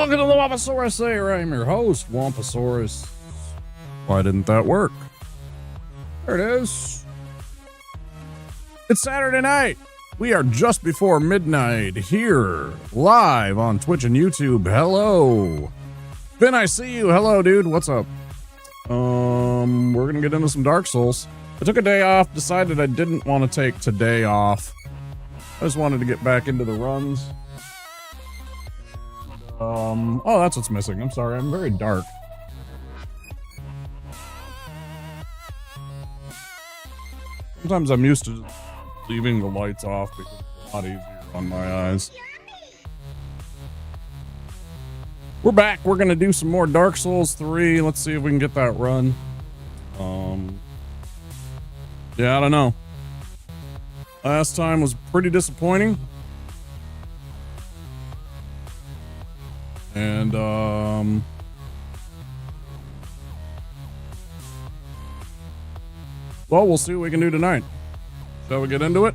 welcome to the Wamposaurus Sayer. I'm your host, Wamposaurus. Why didn't that work? There it is. It's Saturday night. We are just before midnight here, live on Twitch and YouTube. Hello. Finn, I see you. Hello, dude. What's up? We're gonna get into some Dark Souls. I took a day off, decided I didn't want to take today off. I just wanted to get back into the runs. Oh, that's what's missing. I'm sorry, I'm very dark. Sometimes I'm used to leaving the lights off because it's a lot easier on my eyes. We're back. We're gonna do some more Dark Souls 3. Let's see if we can get that run. Yeah, I don't know. Last time was pretty disappointing. And, well, we'll see what we can do tonight. Shall we get into it?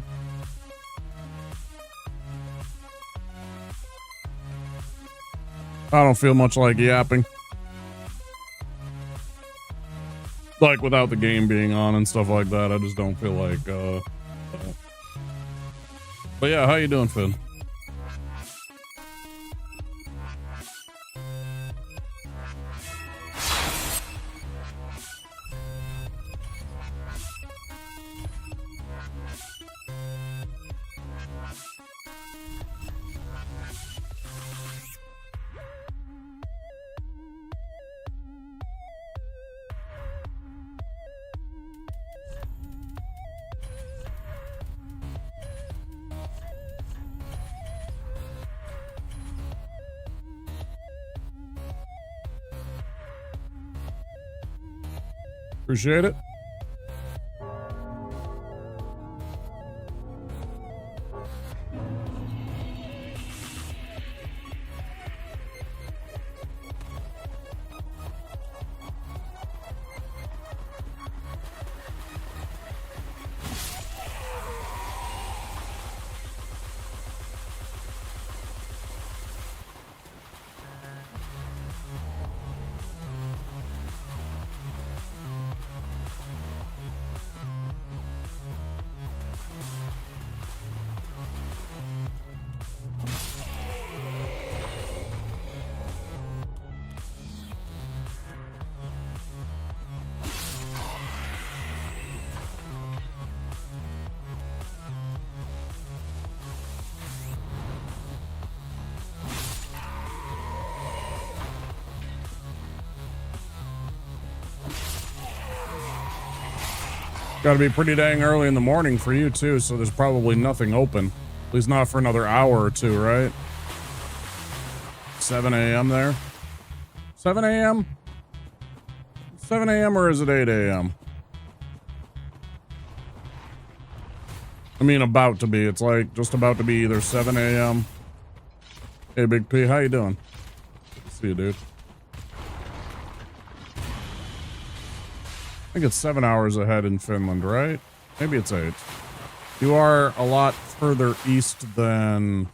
I don't feel much like yapping. Like, without the game being on and stuff like that, I just don't feel like, But yeah, how you doing, Finn? Appreciate it. Got to be pretty dang early in the morning for you too, so there's probably nothing open. At least not for another hour or two, right? 7 a.m. there? 7 a.m.? 7 a.m. or is it 8 a.m.? I mean, about to be. It's like just about to be either 7 a.m. Hey, Big P, how you doing? Good to see you, dude. I think it's 7 hours ahead in Finland, right? Maybe it's 8. You are a lot further east than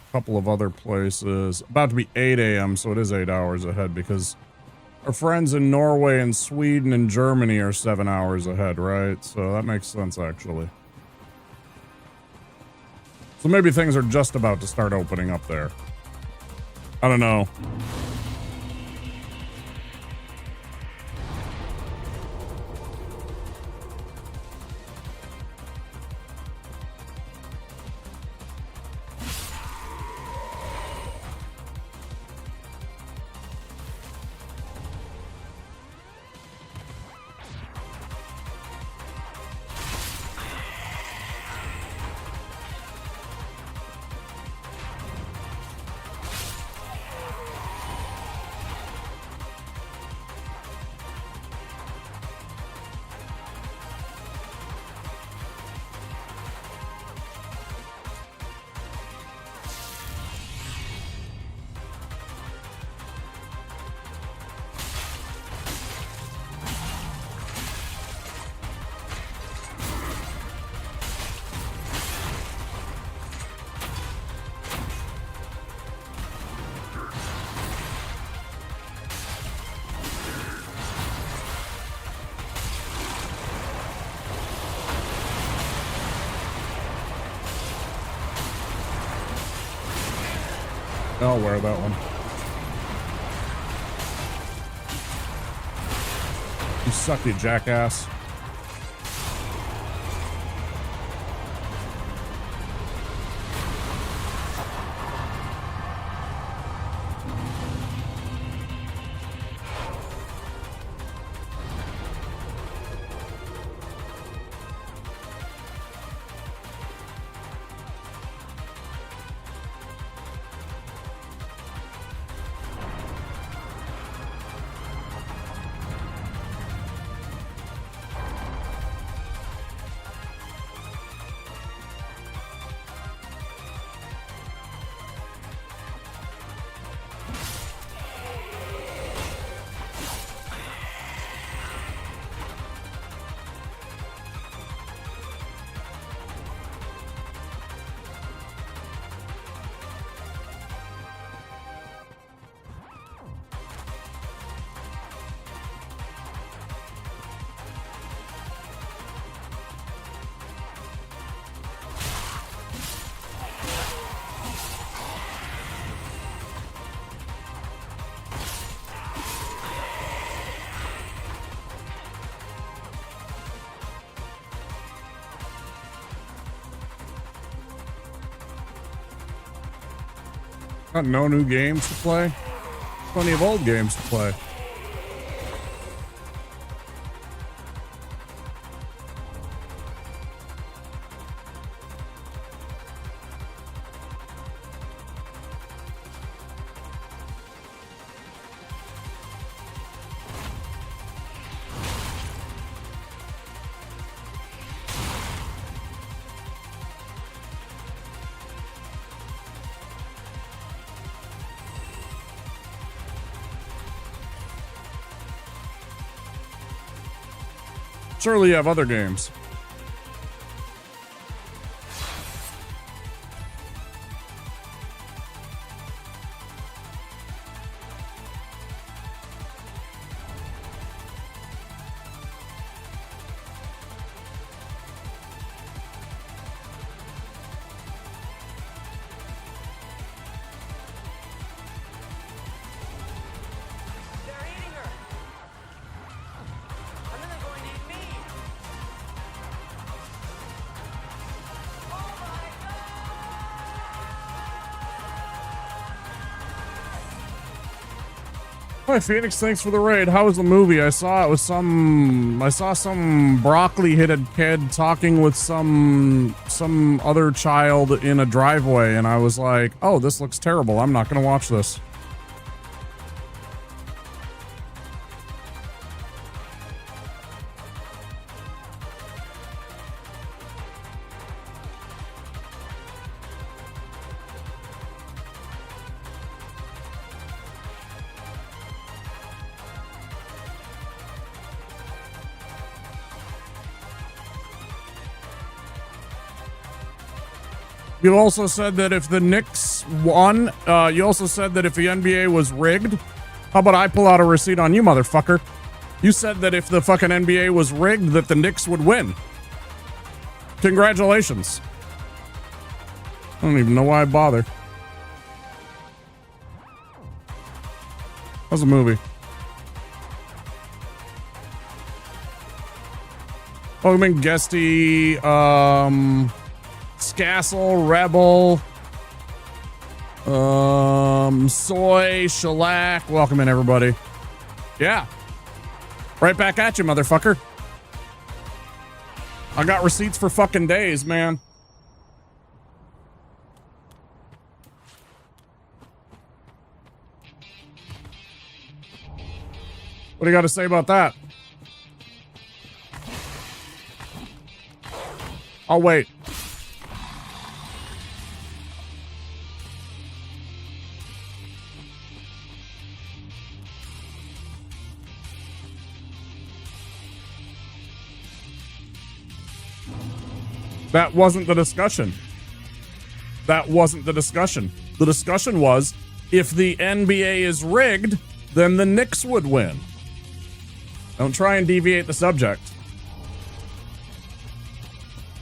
a couple of other places. About to be 8 a.m., so it is 8 hours ahead because our friends in Norway and Sweden and Germany are 7 hours ahead, right? So that makes sense, actually. So maybe things are just about to start opening up there. I don't know. I'll wear that one. You suck, you jackass. Got no new games to play. Plenty of old games to play. Surely you have other games. Hi Phoenix, thanks for the raid. How was the movie? I saw some broccoli-headed kid talking with some other child in a driveway, and I was like, oh, this looks terrible. I'm not gonna watch this. You also said that if the Knicks won, you also said that if the NBA was rigged. How about I pull out a receipt on you, motherfucker? You said that if the fucking NBA was rigged, that the Knicks would win. Congratulations. I don't even know why I bother. How's the movie? Pokemon Guesty, Scassel, Rebel, Soy, Shellac. Welcome in, everybody. Yeah. Right back at you, motherfucker. I got receipts for fucking days, man. What do you got to say about that? I'll wait. That wasn't the discussion. That wasn't the discussion. The discussion was, if the NBA is rigged, then the Knicks would win. Don't try and deviate the subject.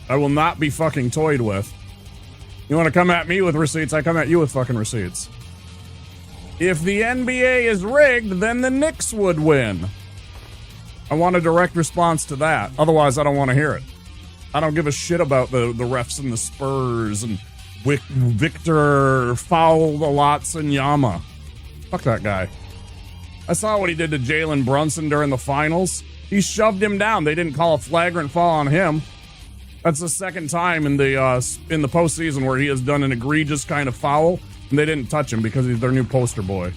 I will not be fucking toyed with. You want to come at me with receipts, I come at you with fucking receipts. If the NBA is rigged, then the Knicks would win. I want a direct response to that. Otherwise, I don't want to hear it. I don't give a shit about the refs and the Spurs and Victor Foul-a-Lot-Yama. Fuck that guy. I saw what he did to Jalen Brunson during the finals. He shoved him down. They didn't call a flagrant foul on him. That's the second time in the postseason where he has done an egregious kind of foul, and they didn't touch him because he's their new poster boy.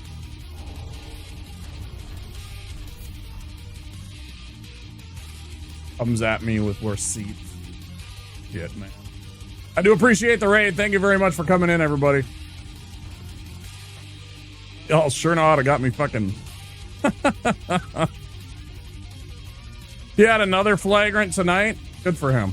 Comes at me with receipts. Shit, man. I do appreciate the raid. Thank you very much for coming in, everybody. Y'all sure know how to got me fucking... He had another flagrant tonight. Good for him.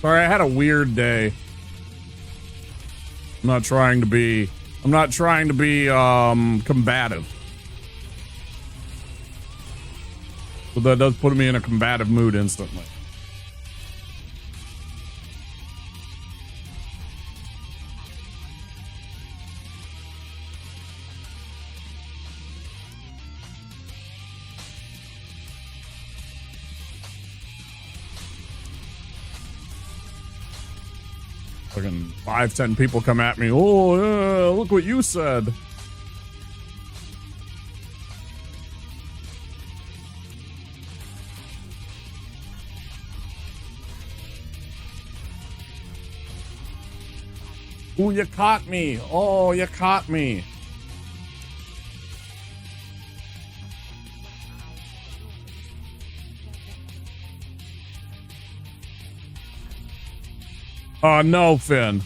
Sorry, I had a weird day. I'm not trying to be combative. But that does put me in a combative mood instantly. Fucking 5-10 people come at me. Oh, yeah, look what you said. Ooh, you caught me. Oh, you caught me. No, Finn.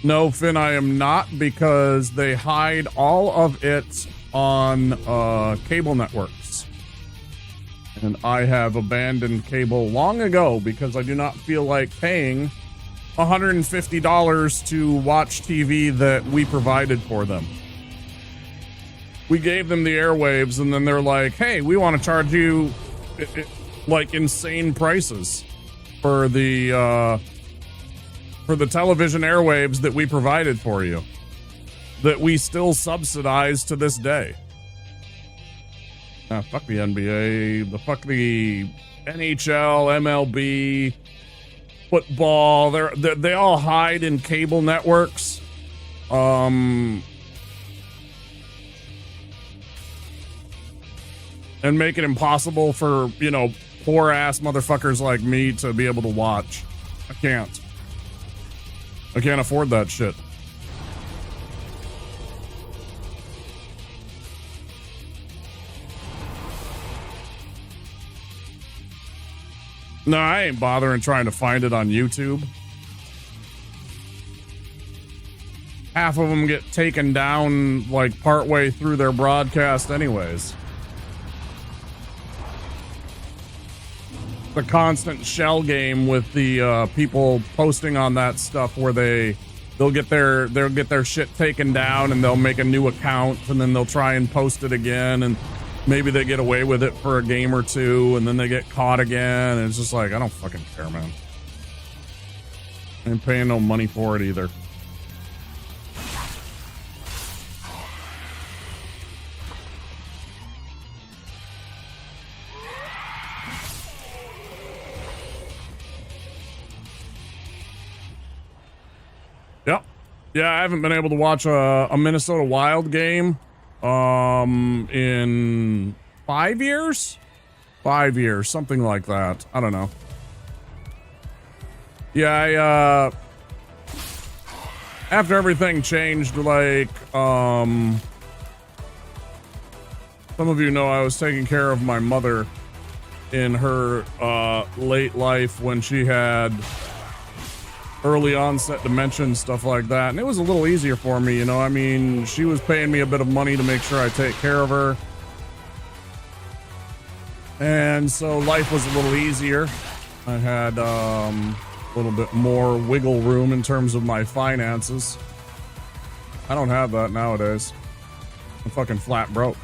No, Finn, I am not, because they hide all of it on cable networks. And I have abandoned cable long ago because I do not feel like paying $150 to watch TV that we provided for them. We gave them the airwaves, and then they're like, hey, we want to charge you like insane prices for the television airwaves that we provided for you, that we still subsidize to this day. Fuck the NBA, fuck the NHL, MLB, football. They all hide in cable networks. And make it impossible for, poor ass motherfuckers like me to be able to watch. I can't afford that shit. No, I ain't bothering trying to find it on YouTube. Half of them get taken down like partway through their broadcast anyways. The constant shell game with the people posting on that stuff where they'll get their shit taken down and they'll make a new account and then they'll try and post it again and maybe they get away with it for a game or two and then they get caught again, and it's just like, I don't fucking care, man. I ain't paying no money for it either. Yep. Yeah, I haven't been able to watch a Minnesota Wild game in 5 years? 5 years, something like that. I don't know. Yeah, after everything changed, like, some of you know I was taking care of my mother in her late life when she had early onset dementia and stuff like that, and it was a little easier for me, I mean, she was paying me a bit of money to make sure I take care of her, and so life was a little easier. I had a little bit more wiggle room in terms of my finances. I don't have that nowadays. I'm fucking flat broke.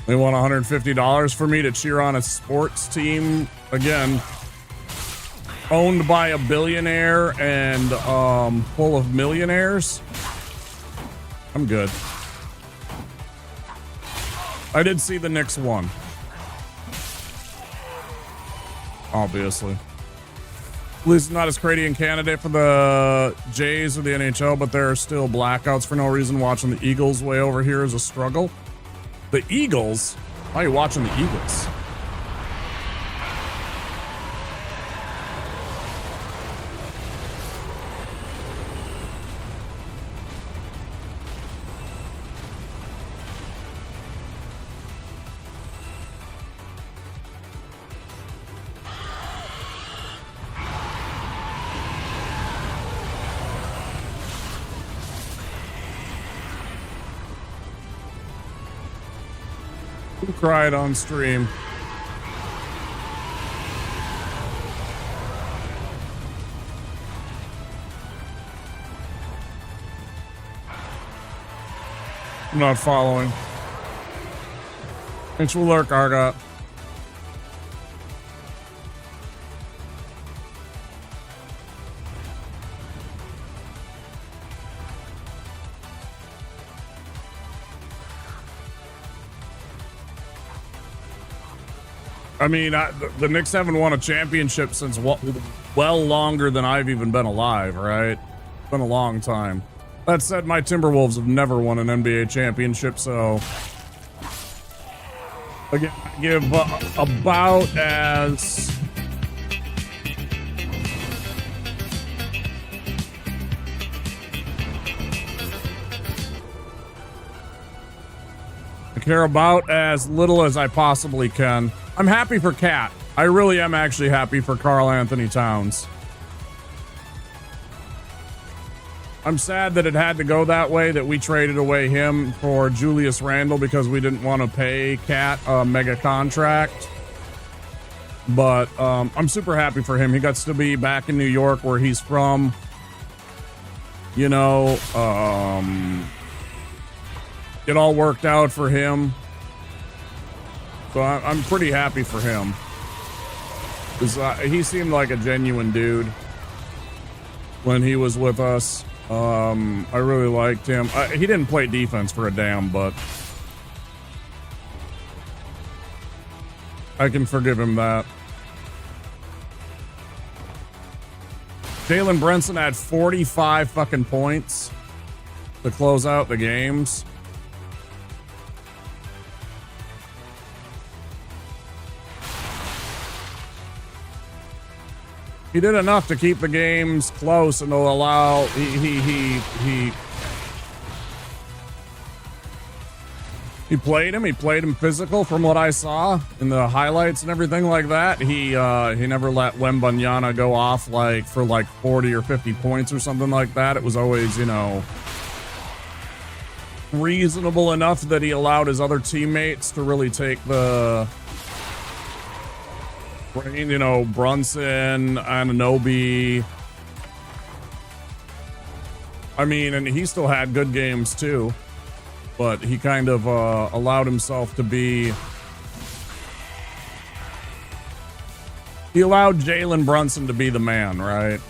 They want $150 for me to cheer on a sports team, again, owned by a billionaire and full of millionaires. I'm good. I did see the Knicks one. Obviously. At least not as crazy a candidate for the Jays or the NHL, but there are still blackouts for no reason. Watching the Eagles way over here is a struggle. The Eagles? Why are you watching the Eagles? Who cried on stream? I'm not following. Thanks for lurk, Argot. I mean, the Knicks haven't won a championship since well longer than I've even been alive, right? It's been a long time. That said, my Timberwolves have never won an NBA championship, so again, I give about as I care about as little as I possibly can. I'm happy for Cat. I really am actually happy for Karl Anthony Towns. I'm sad that it had to go that way, that we traded away him for Julius Randle because we didn't want to pay Cat a mega contract. But I'm super happy for him. He gets to be back in New York where he's from. You know, it all worked out for him. So I'm pretty happy for him. Because he seemed like a genuine dude when he was with us. I really liked him. He didn't play defense for a damn, but I can forgive him that. Jalen Brunson had 45 fucking points to close out the games. He did enough to keep the games close and to allow he played him. He played him physical from what I saw in the highlights and everything like that. He never let Wembanyama go off for 40 or 50 points or something like that. It was always, you know, reasonable enough that he allowed his other teammates to really take the, you know, Brunson, Anunoby. I mean, and he still had good games too, but he kind of allowed himself to be. He allowed Jalen Brunson to be the man, right?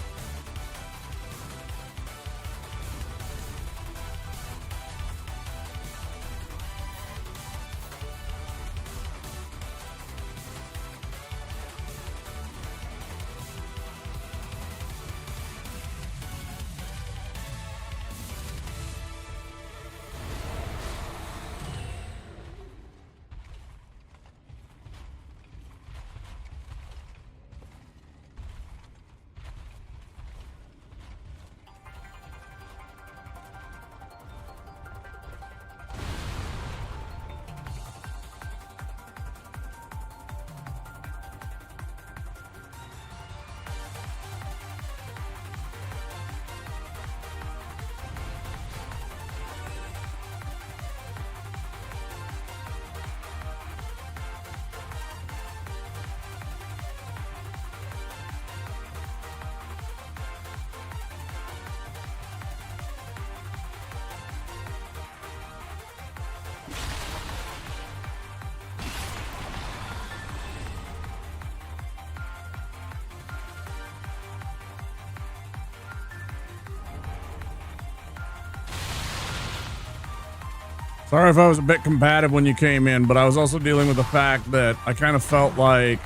Sorry if I was a bit combative when you came in, but I was also dealing with the fact that I kind of felt like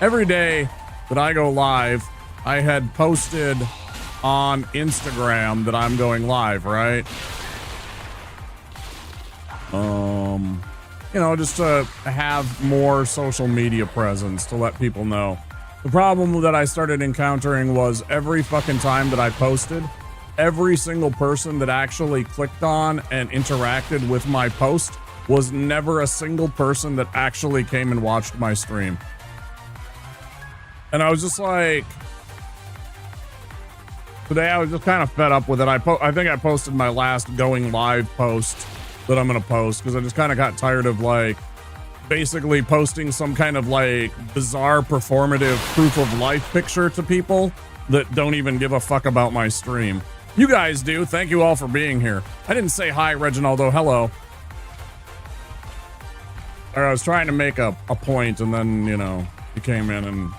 every day that I go live, I had posted on Instagram that I'm going live, right? You know, just to have more social media presence to let people know. The problem that I started encountering was every fucking time that I posted, every single person that actually clicked on and interacted with my post was never a single person that actually came and watched my stream. And I was just like, today I was just kind of fed up with it. I think I posted my last going live post that I'm gonna post because I just kind of got tired of like basically posting some kind of like bizarre performative proof of life picture to people that don't even give a fuck about my stream. You guys do. Thank you all for being here. I didn't say hi, Reginaldo. Hello. Or I was trying to make a point and then, you know, you came in and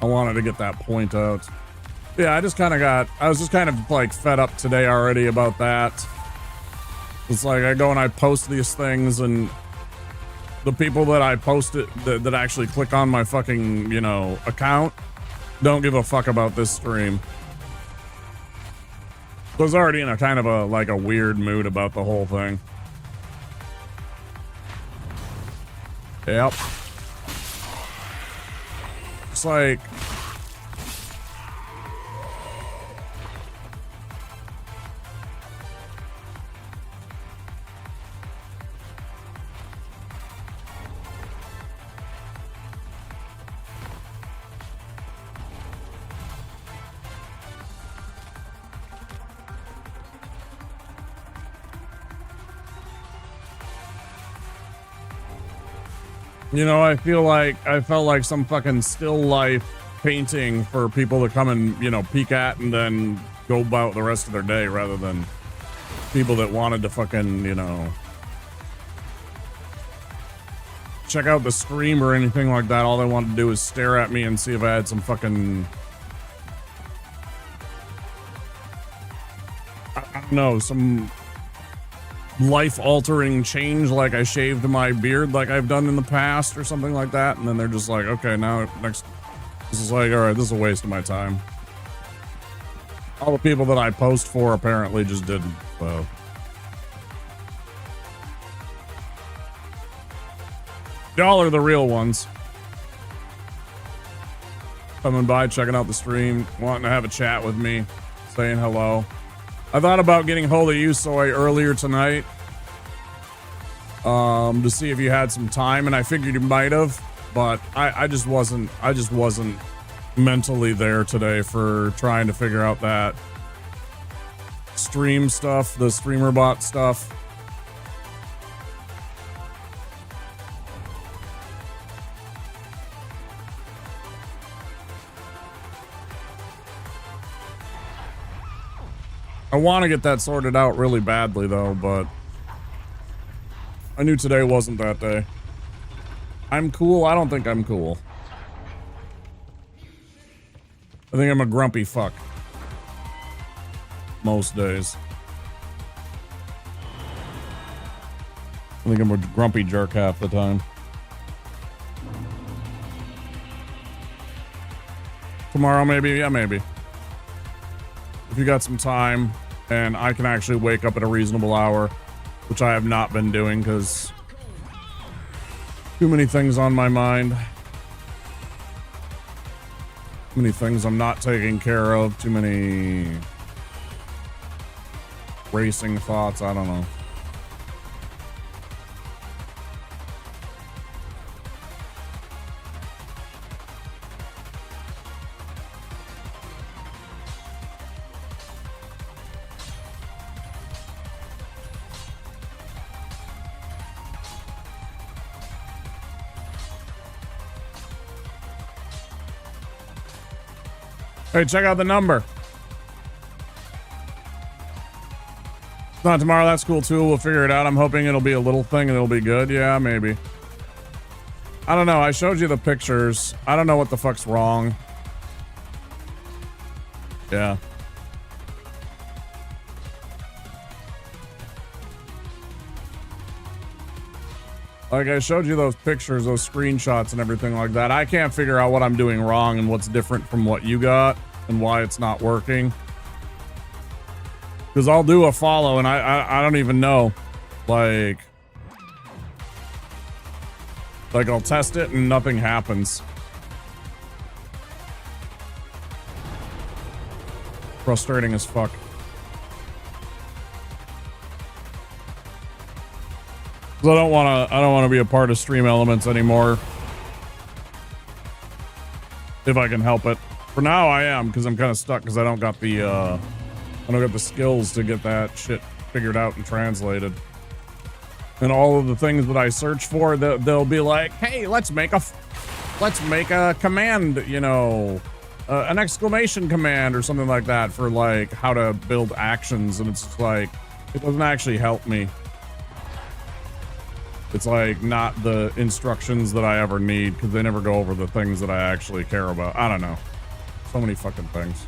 I wanted to get that point out. Yeah, I was just kind of like fed up today already about that. It's like I go and I post these things and the people that I post it that actually click on my fucking, you know, account don't give a fuck about this stream. So I was already in a kind of a weird mood about the whole thing. Yep. It's like you know, I felt like some fucking still life painting for people to come and, you know, peek at and then go about the rest of their day rather than people that wanted to fucking, you know, check out the stream or anything like that. All they wanted to do was stare at me and see if I had some fucking, I don't know, some life-altering change, like I shaved my beard like I've done in the past or something like that, and then they're just like, okay, now next, this is like, all right, this is a waste of my time. All the people that I post for apparently just didn't, so. Y'all are the real ones. Coming by, checking out the stream, wanting to have a chat with me, saying hello. I thought about getting hold of you, Soy, earlier tonight to see if you had some time, and I figured you might have, but I just wasn't mentally there today for trying to figure out that stream stuff, the streamer bot stuff. I want to get that sorted out really badly, though, but I knew today wasn't that day. I'm cool? I don't think I'm cool. I think I'm a grumpy fuck. Most days. I think I'm a grumpy jerk half the time. Tomorrow, maybe? Yeah, maybe. If you got some time and I can actually wake up at a reasonable hour, which I have not been doing because too many things on my mind. Too many things I'm not taking care of. Too many racing thoughts. I don't know. Hey, check out the number. It's not tomorrow. That's cool too. We'll figure it out. I'm hoping it'll be a little thing and it'll be good. Yeah, maybe. I don't know. I showed you the pictures. I don't know what the fuck's wrong. Yeah. Like I showed you those pictures, those screenshots and everything like that. I can't figure out what I'm doing wrong and what's different from what you got and why it's not working. Because I'll do a follow and I don't even know. Like I'll test it and nothing happens. Frustrating as fuck. I don't want to be a part of Stream Elements anymore. If I can help it. For now I am, because I'm kind of stuck because I don't got the skills to get that shit figured out and translated. And all of the things that I search for, they'll be like, "Hey, let's make a command, you know, an exclamation command or something like that for like how to build actions," and it's just like it doesn't actually help me. It's like not the instructions that I ever need because they never go over the things that I actually care about. I don't know. So many fucking things.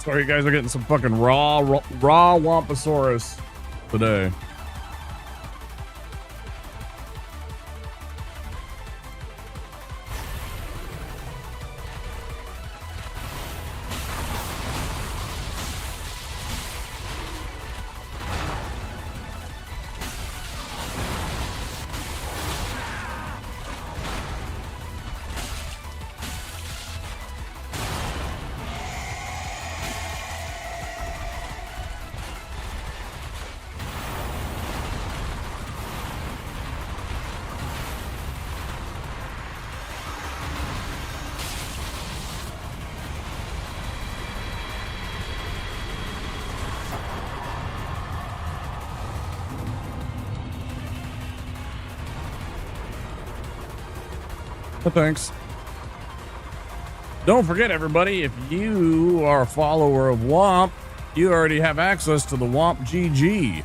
Sorry, you guys are getting some fucking raw Wamposaurus today. Well, thanks. Don't forget, everybody, if you are a follower of Womp, you already have access to the Womp GG.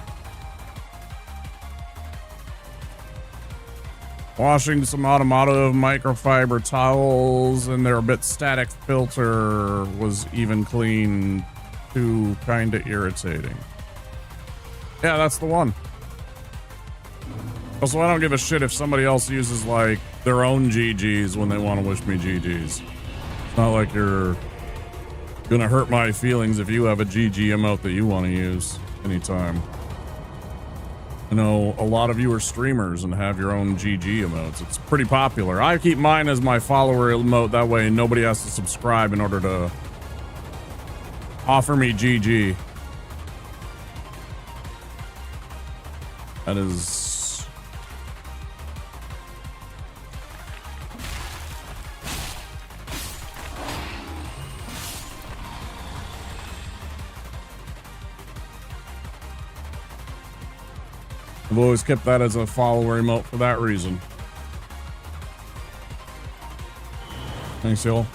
Washing some automotive microfiber towels and their bit static filter was even clean to kind of irritating. Yeah, that's the one. Also, I don't give a shit if somebody else uses like their own GGs when they want to wish me GGs. It's not like you're gonna hurt my feelings if you have a GG emote that you want to use anytime. I know a lot of you are streamers and have your own GG emotes. It's pretty popular. I keep mine as my follower emote, that way nobody has to subscribe in order to offer me GG. That is... I've always kept that as a follower emote for that reason. Thanks, y'all.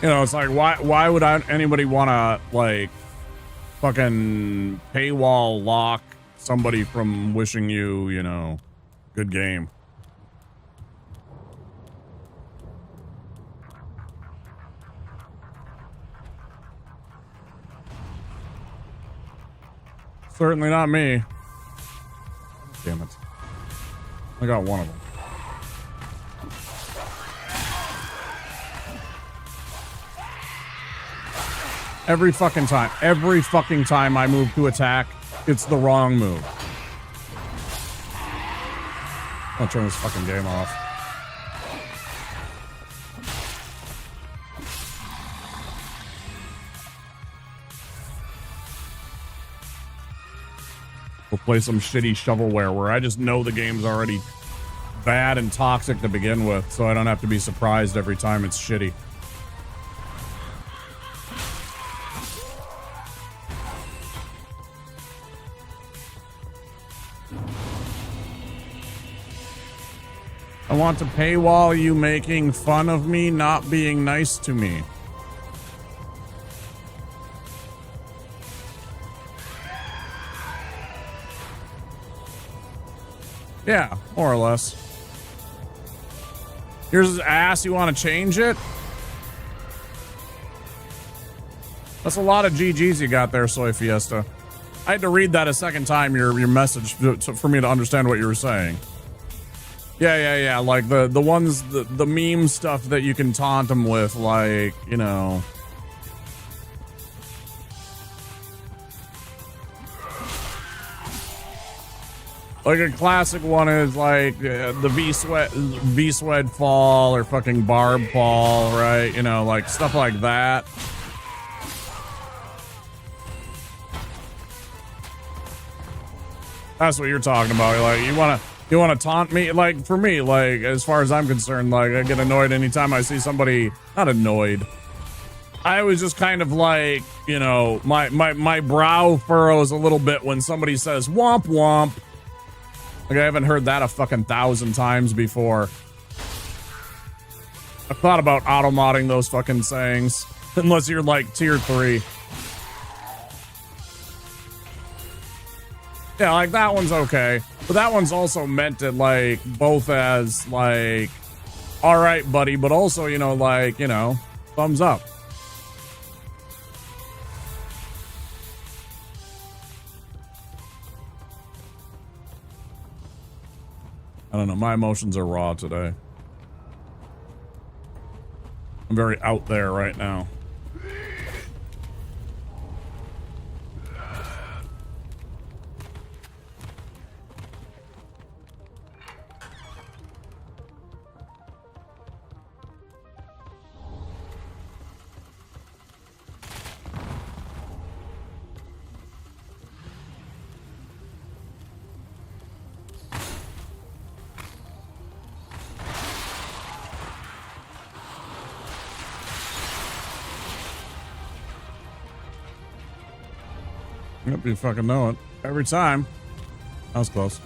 You know, it's like, why would anybody want to, like, fucking paywall lock somebody from wishing you, you know, good game? Certainly not me. Damn it. I got one of them. Every fucking time I move to attack, it's the wrong move. I'll turn this fucking game off. We'll play some shitty shovelware where I just know the game's already bad and toxic to begin with, so I don't have to be surprised every time it's shitty. I want to paywall you making fun of me not being nice to me. Yeah, more or less. Here's his ass. You want to change it? That's a lot of GGs you got there, Soy Fiesta. I had to read that a second time, your message, for me to understand what you were saying. Yeah. Like the ones, the meme stuff that you can taunt them with, like, you know. Like a classic one is like the V-Sweat fall or fucking Barb fall, right? You know, like stuff like that. That's what you're talking about. Like you wanna taunt me? Like for me, like as far as I'm concerned, like I get annoyed anytime I see somebody, not annoyed. I was just kind of like, you know, my brow furrows a little bit when somebody says womp womp. Like, I haven't heard that a fucking 1,000 times before. I thought about auto-modding those fucking sayings. Unless you're, like, tier 3. Yeah, like, that one's okay. But that one's also meant it, like, both as, like, alright, buddy, but also, you know, like, you know, thumbs up. I don't know. My emotions are raw today. I'm very out there right now. Yep, you fucking know it. Every time. That was close.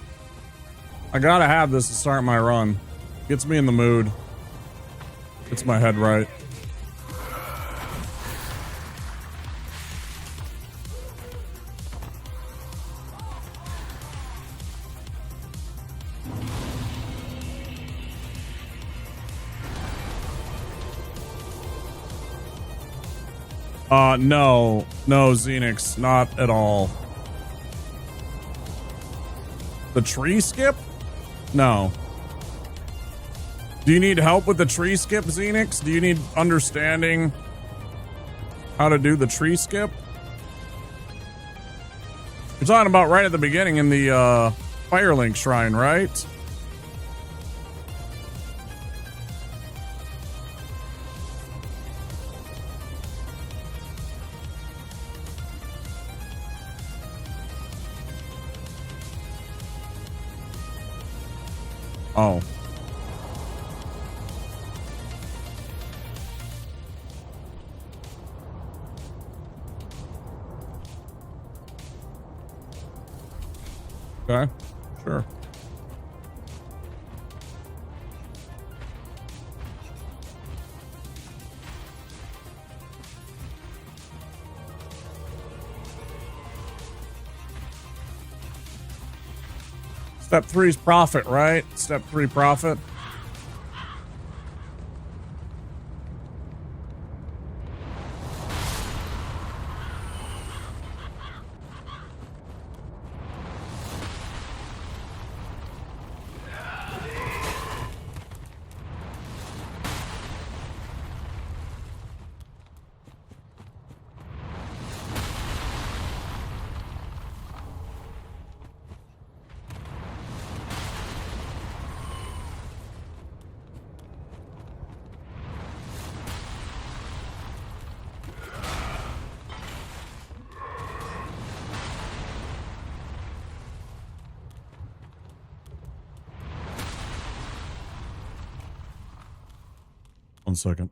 I gotta have this to start my run. Gets me in the mood. Gets my head right. No, Xenix, not at all. The tree skip? No. Do you need help with the tree skip, Xenix? Do you need understanding how to do the tree skip? You're talking about right at the beginning in the Firelink Shrine, right? Oh. Okay, sure. Step 3 is profit, right? Step 3 profit. 1 second.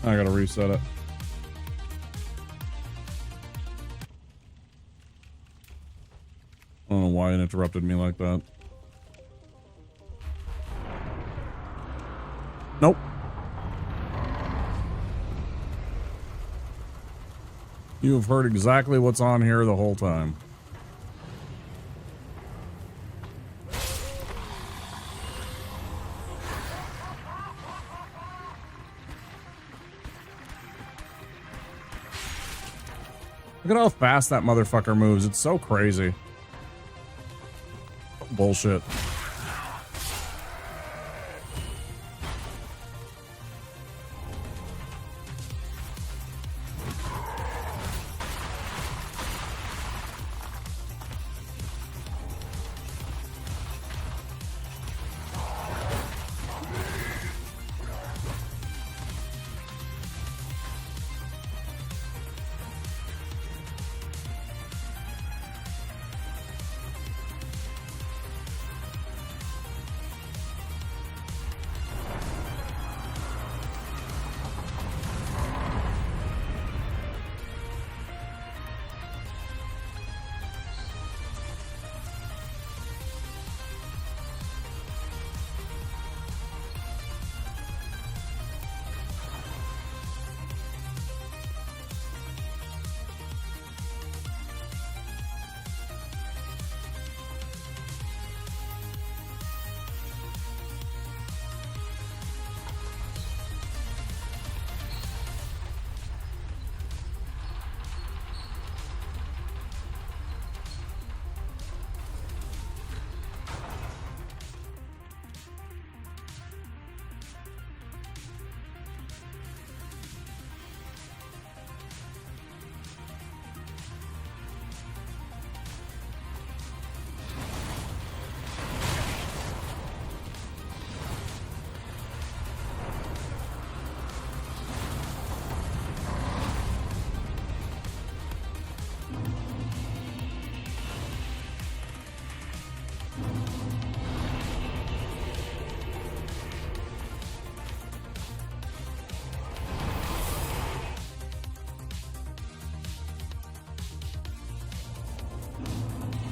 I gotta reset it. I don't know why it interrupted me like that. Nope. You have heard exactly what's on here the whole time. Look at how fast that motherfucker moves. It's so crazy. Bullshit.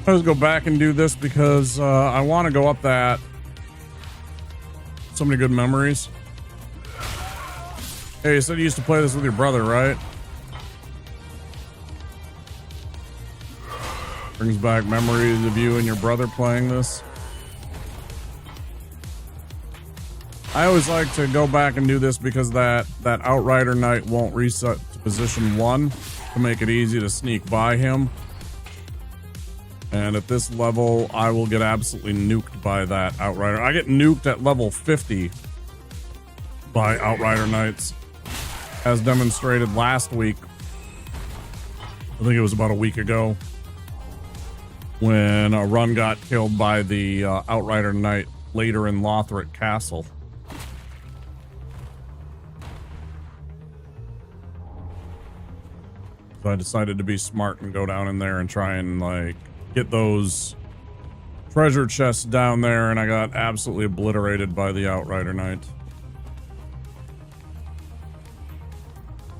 Let's go back and do this because I want to go up that. So many good memories. Hey, you said you used to play this with your brother, right? Brings back memories of you and your brother playing this. I always like to go back and do this because that Outrider Knight won't reset to position 1 to make it easy to sneak by him. And at this level, I will get absolutely nuked by that Outrider. I get nuked at level 50 by Outrider Knights, as demonstrated last week. I think it was about a week ago when a run got killed by the Outrider Knight later in Lothric Castle. So I decided to be smart and go down in there and try and like get those treasure chests down there, and I got absolutely obliterated by the Outrider Knight.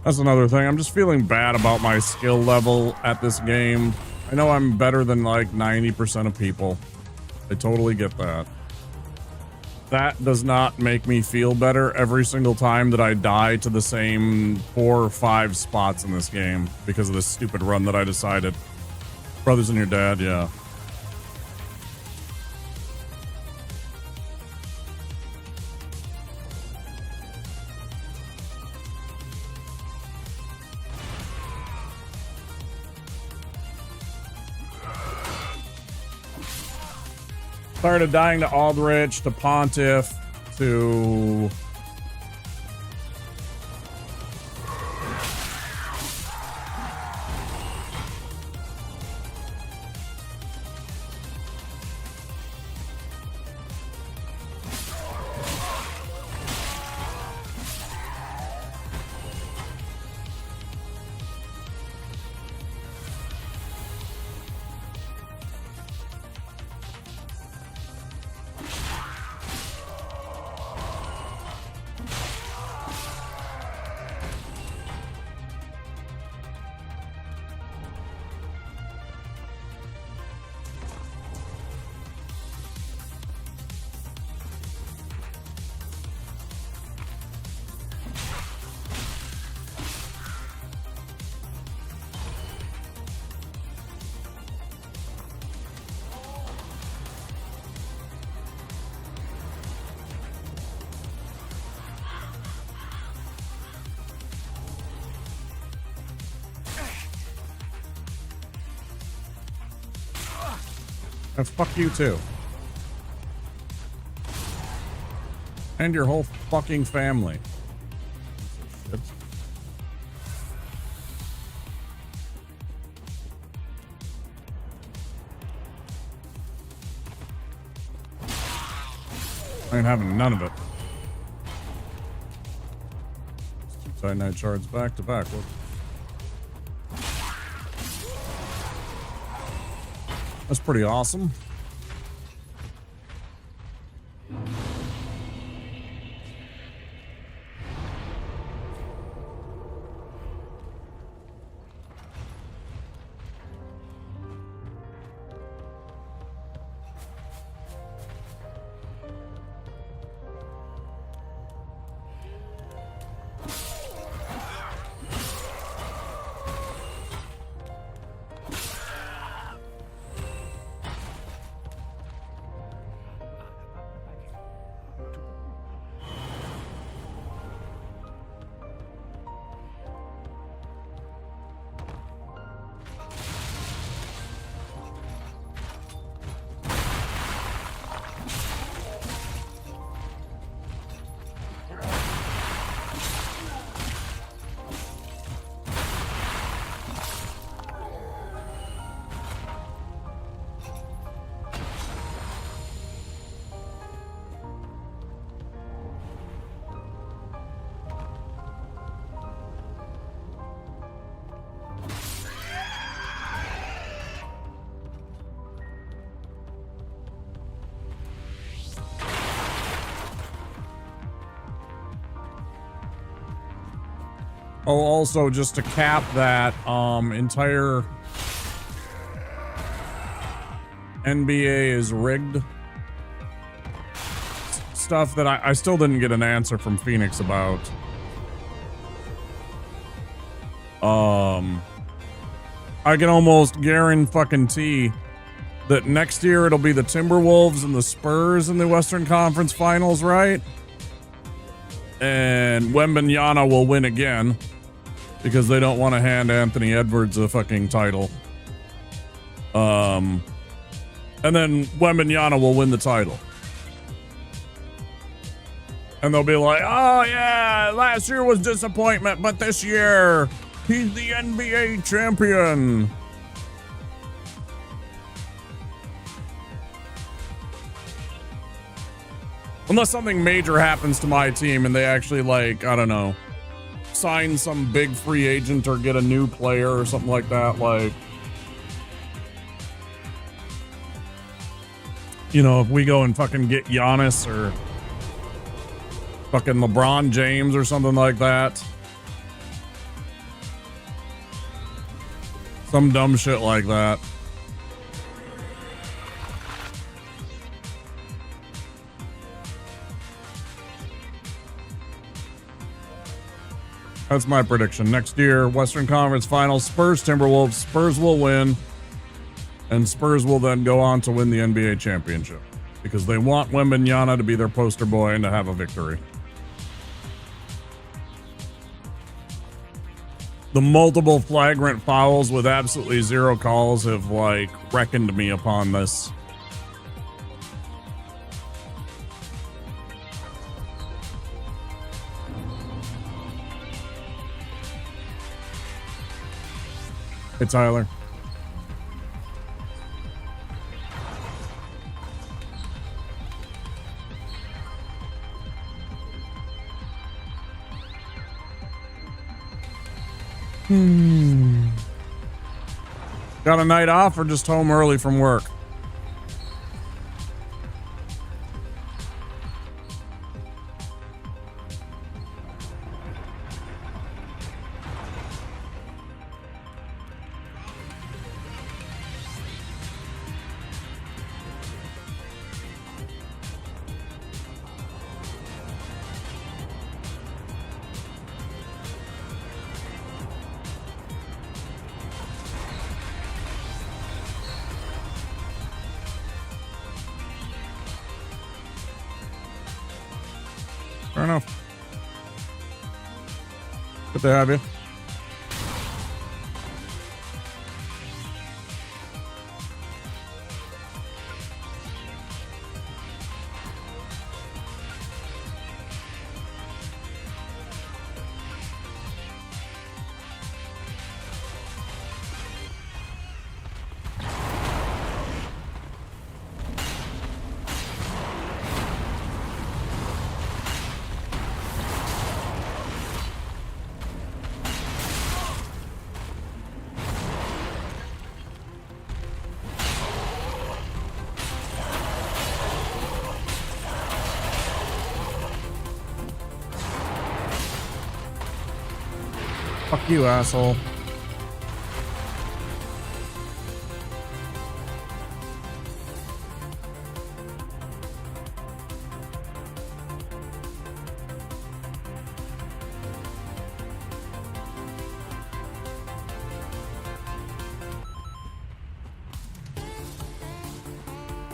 That's another thing. I'm just feeling bad about my skill level at this game. I know I'm better than like 90% of people. I totally get that. That does not make me feel better every single time that I die to the same 4 or 5 spots in this game because of this stupid run that I decided. Brothers and your dad, yeah. Started dying to Aldrich, to Pontiff, to... And fuck you too. And your whole fucking family. Shit. I ain't having none of it. Titanite shards back to back. Look. That's pretty awesome. Oh, also, just to cap that, entire NBA is rigged stuff that I still didn't get an answer from Phoenix about. I can almost guarantee that next year it'll be the Timberwolves and the Spurs in the Western Conference Finals, right? And Wembanyama will win again because they don't want to hand Anthony Edwards a fucking title. And then Wembanyama will win the title. And they'll be like, oh yeah, last year was disappointment, but this year, he's the NBA champion. Unless something major happens to my team and they actually, like, I don't know, sign some big free agent or get a new player or something like that, like, you know, if we go and fucking get Giannis or fucking LeBron James or something like that. Some dumb shit like that. That's my prediction. Next year, Western Conference Finals, Spurs, Timberwolves. Spurs will win. And Spurs will then go on to win the NBA championship. Because they want Wembanyama to be their poster boy and to have a victory. The multiple flagrant fouls with absolutely zero calls have, like, reckoned me upon this. Hey, Tyler. Got a night off or just home early from work? Fair enough. Good to have you. Fuck you, asshole.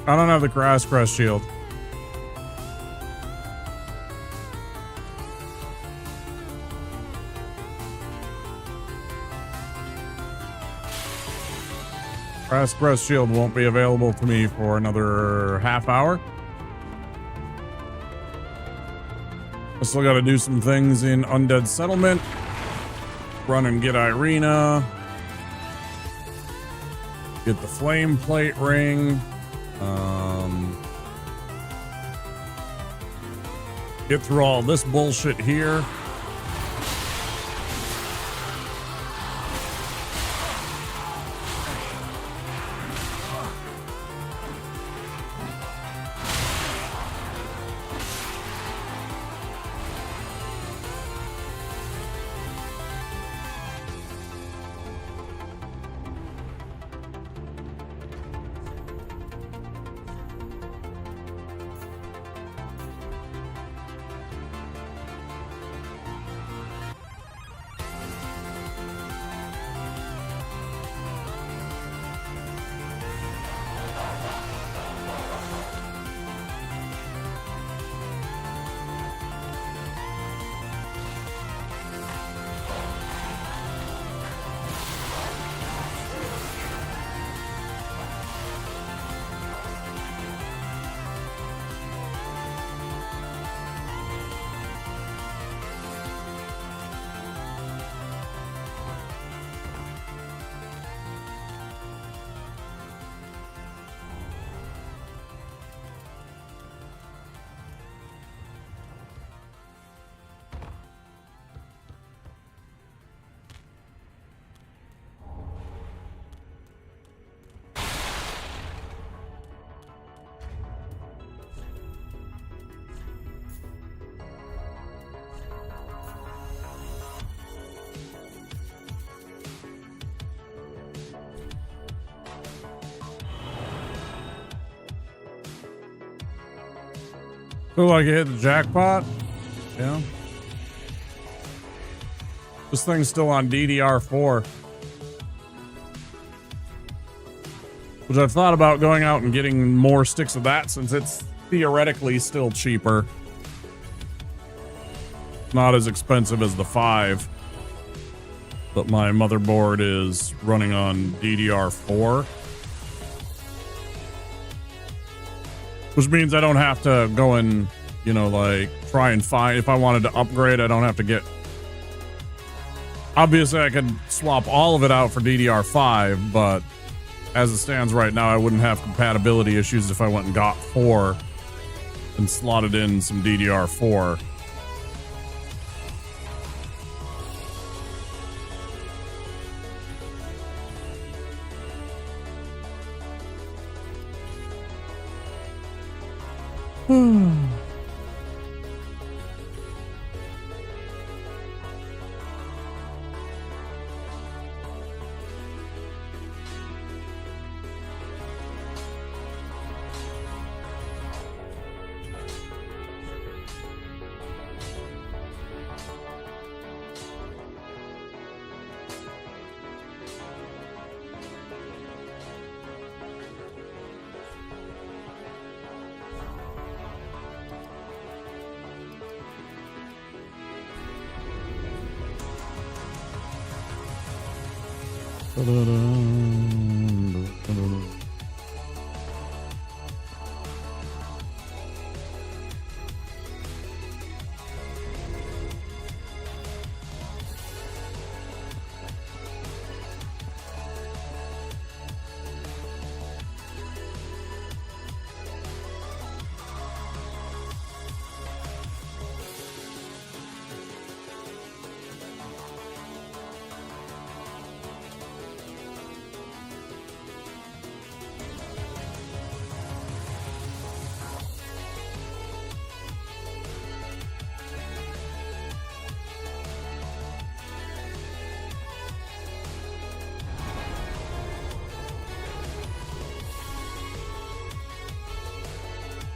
I don't have the Crash Crest shield. Crash Crest shield won't be available to me for another half hour. I still got to do some things in Undead Settlement. Run and get Irina. Get the flame plate ring. Get through all this bullshit here. Feel like you hit the jackpot. Yeah. This thing's still on DDR4. Which I've thought about going out and getting more sticks of that since it's theoretically still cheaper. Not as expensive as the 5. But my motherboard is running on DDR4. Which means I don't have to go and, you know, like, try and find... If I wanted to upgrade, I don't have to get... Obviously, I could swap all of it out for DDR5, but as it stands right now, I wouldn't have compatibility issues if I went and got 4 and slotted in some DDR4.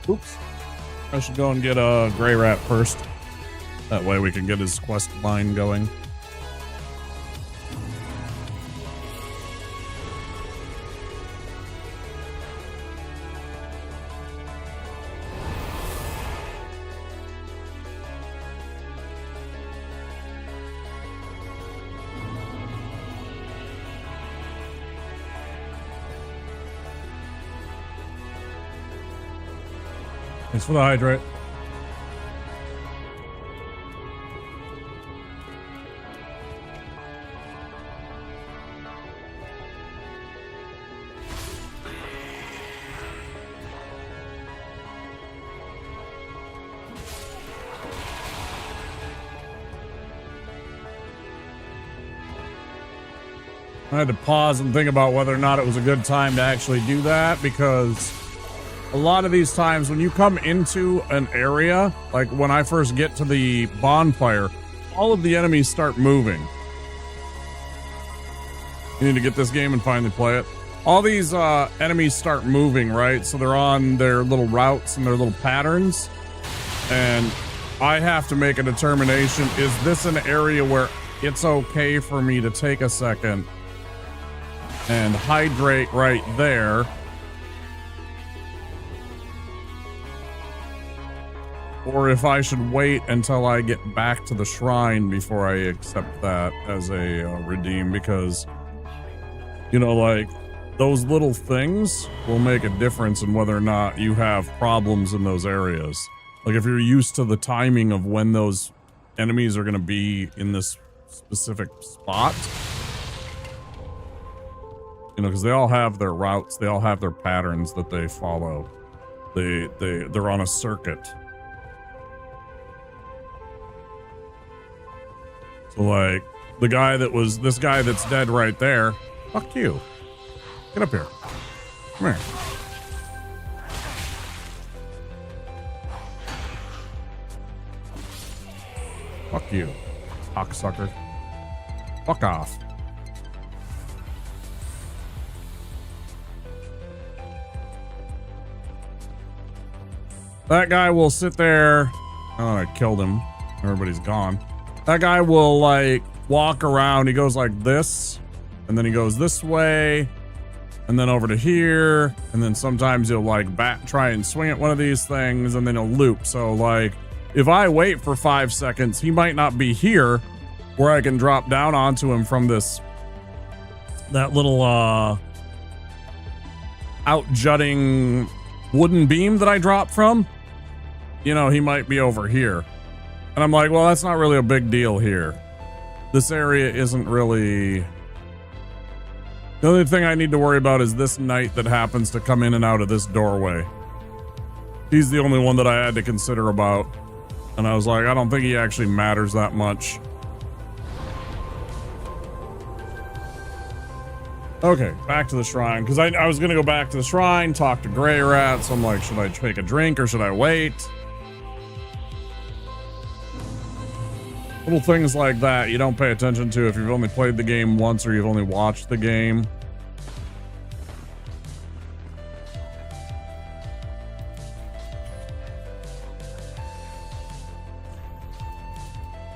Oops. I should go and get a gray rat first. That way we can get his quest line going. Thanks for the hydrate. I had to pause and think about whether or not it was a good time to actually do that, because a lot of these times when you come into an area, like when I first get to the bonfire, all of the enemies start moving. You need to get this game and finally play it. All these enemies start moving, right? So they're on their little routes and their little patterns. And I have to make a determination, is this an area where it's okay for me to take a second and hydrate right there? Or if I should wait until I get back to the shrine before I accept that as a redeem, because, you know, like, those little things will make a difference in whether or not you have problems in those areas. Like, if you're used to the timing of when those enemies are going to be in this specific spot, you know, because they all have their routes, they all have their patterns that they follow. They're on a circuit. So, like, this guy that's dead right there, fuck you. Get up here. Come here. Fuck you, cocksucker. Fuck off. That guy will sit there. Oh, I killed him. Everybody's gone. That guy will, like, walk around. He goes like this, and then he goes this way, and then over to here, and then sometimes he'll, like, try and swing at one of these things, and then he'll loop. So, like, if I wait for 5 seconds, he might not be here where I can drop down onto him from that little, out-jutting wooden beam that I dropped from. You know, he might be over here. And I'm like, well, that's not really a big deal here. This area isn't really... The only thing I need to worry about is this knight that happens to come in and out of this doorway. He's the only one that I had to consider about. And I was like, I don't think he actually matters that much. Okay, back to the shrine. Because I was going to go back to the shrine, talk to Grey Rat. So I'm like, should I take a drink or should I wait? Little things like that you don't pay attention to if you've only played the game once or you've only watched the game.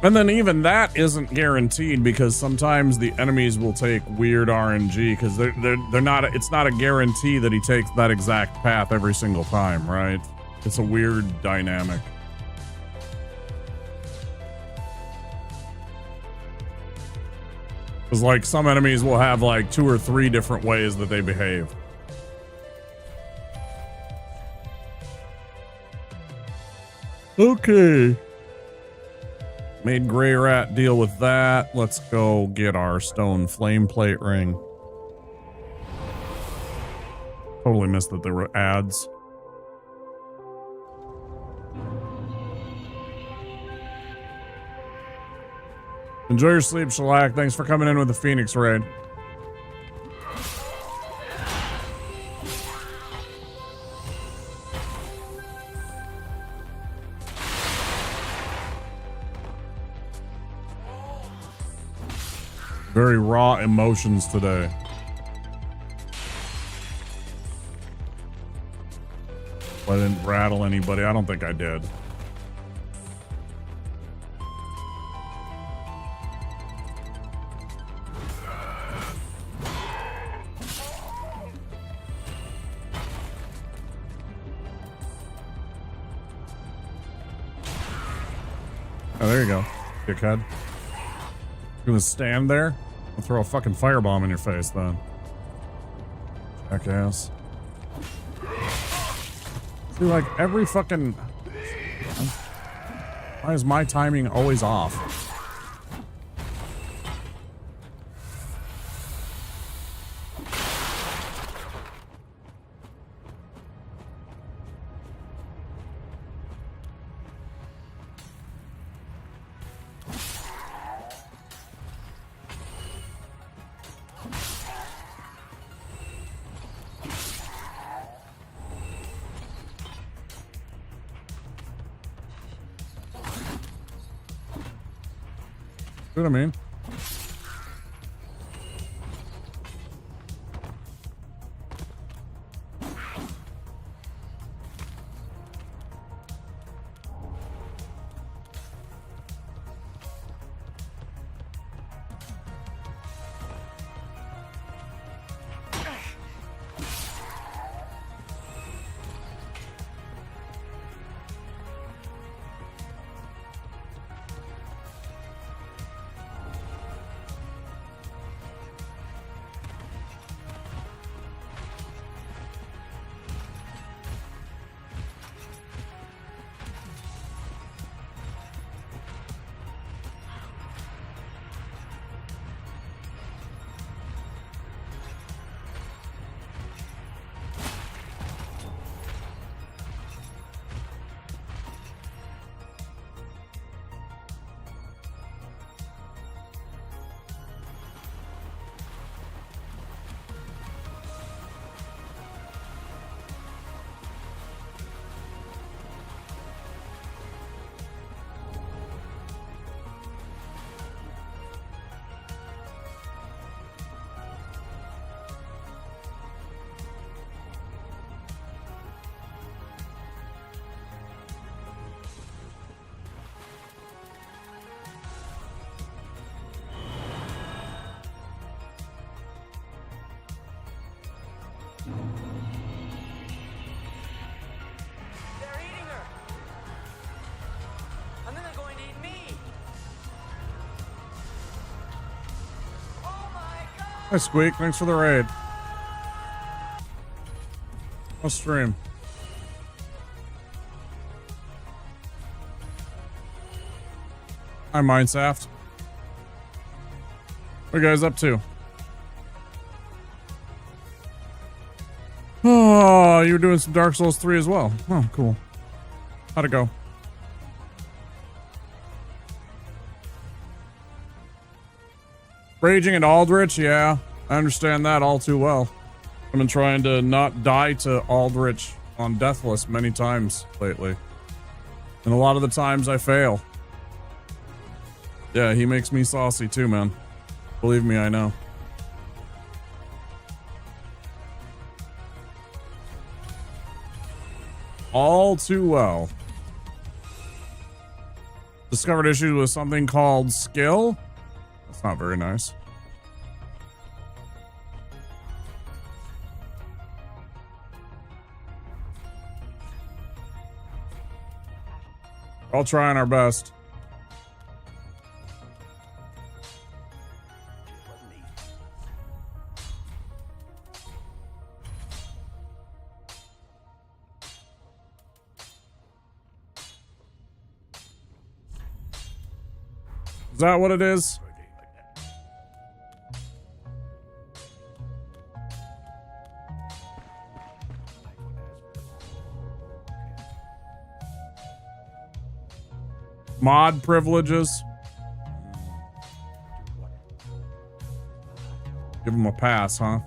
And then even that isn't guaranteed, because sometimes the enemies will take weird RNG, because they're not, it's not a guarantee that he takes that exact path every single time, right? It's a weird dynamic. Because, like, some enemies will have, like, 2 or 3 different ways that they behave. Okay. Made Grey Rat deal with that. Let's go get our stone flame plate ring. Totally missed that there were ads. Enjoy your sleep, Shellac. Thanks for coming in with the Phoenix raid. Very raw emotions today. I didn't rattle anybody. I don't think I did. Oh, there you go, dickhead. You gonna stand there? I'll throw a fucking firebomb in your face then. Jackass. See, like, every fucking... Why is my timing always off? See what I mean? Hi, Squeak. Thanks for the raid. I'll stream. Hi, Mindsaft. What are you guys up to? Oh, you were doing some Dark Souls 3 as well. Oh, cool. How'd it go? Raging at Aldrich, yeah, I understand that all too well. I've been trying to not die to Aldrich on Deathless many times lately. And a lot of the times I fail. Yeah, he makes me saucy too, man. Believe me, I know. All too well. Discovered issues with something called skill. That's not very nice. All trying our best. Is that what it is? Mod privileges. Give him a pass, huh?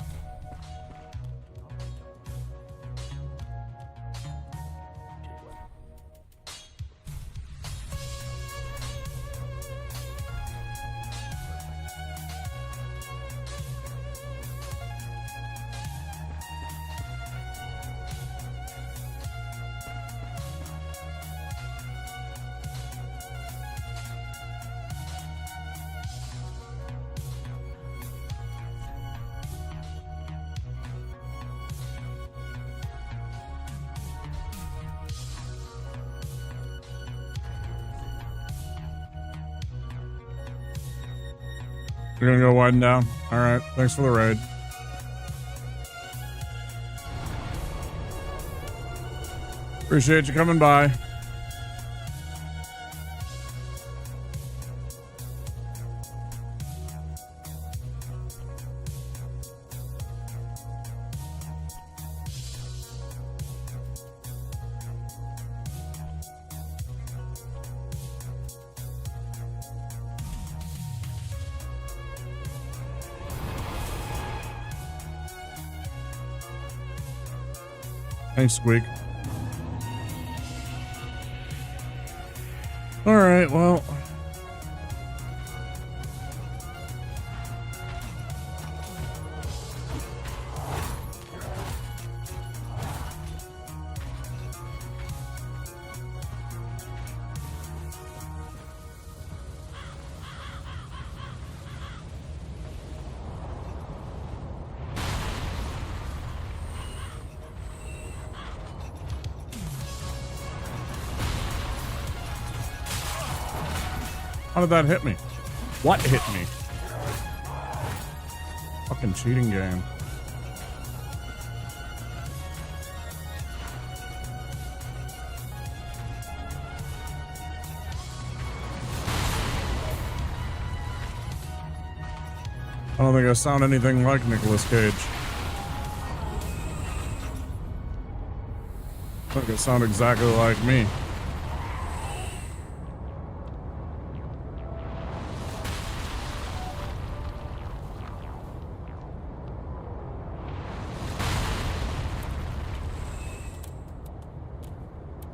You're gonna go widen down? Alright, thanks for the raid. Appreciate you coming by. Thanks, Squeak. Alright, well. How did that hit me? What hit me? Fucking cheating game. I don't think I sound anything like Nicolas Cage. I think I sound exactly like me.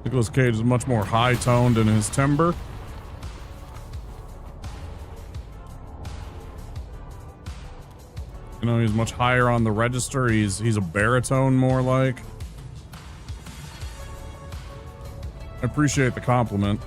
Nicolas Cage is much more high-toned in his timbre. You know, he's much higher on the register. He's a baritone more like. I appreciate the compliment.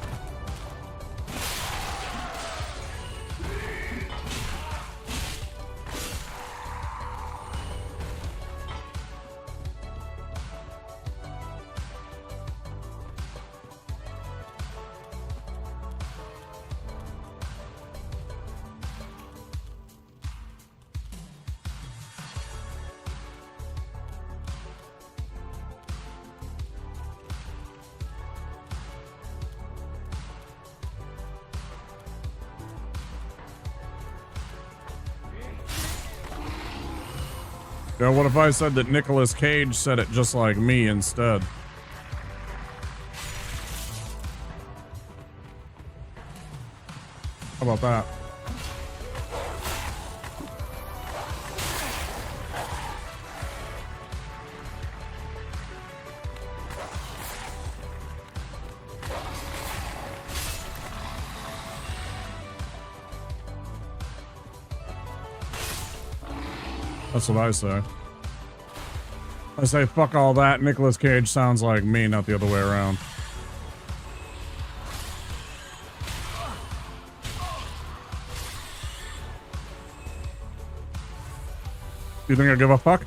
Yeah, what if I said that Nicolas Cage said it just like me instead? How about that? That's what I say. I say, fuck all that. Nicolas Cage sounds like me, not the other way around. You think I give a fuck?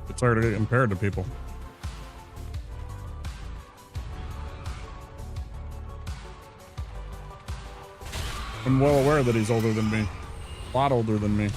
It's hard to get compared to people. I'm well aware that he's older than me. A lot older than me.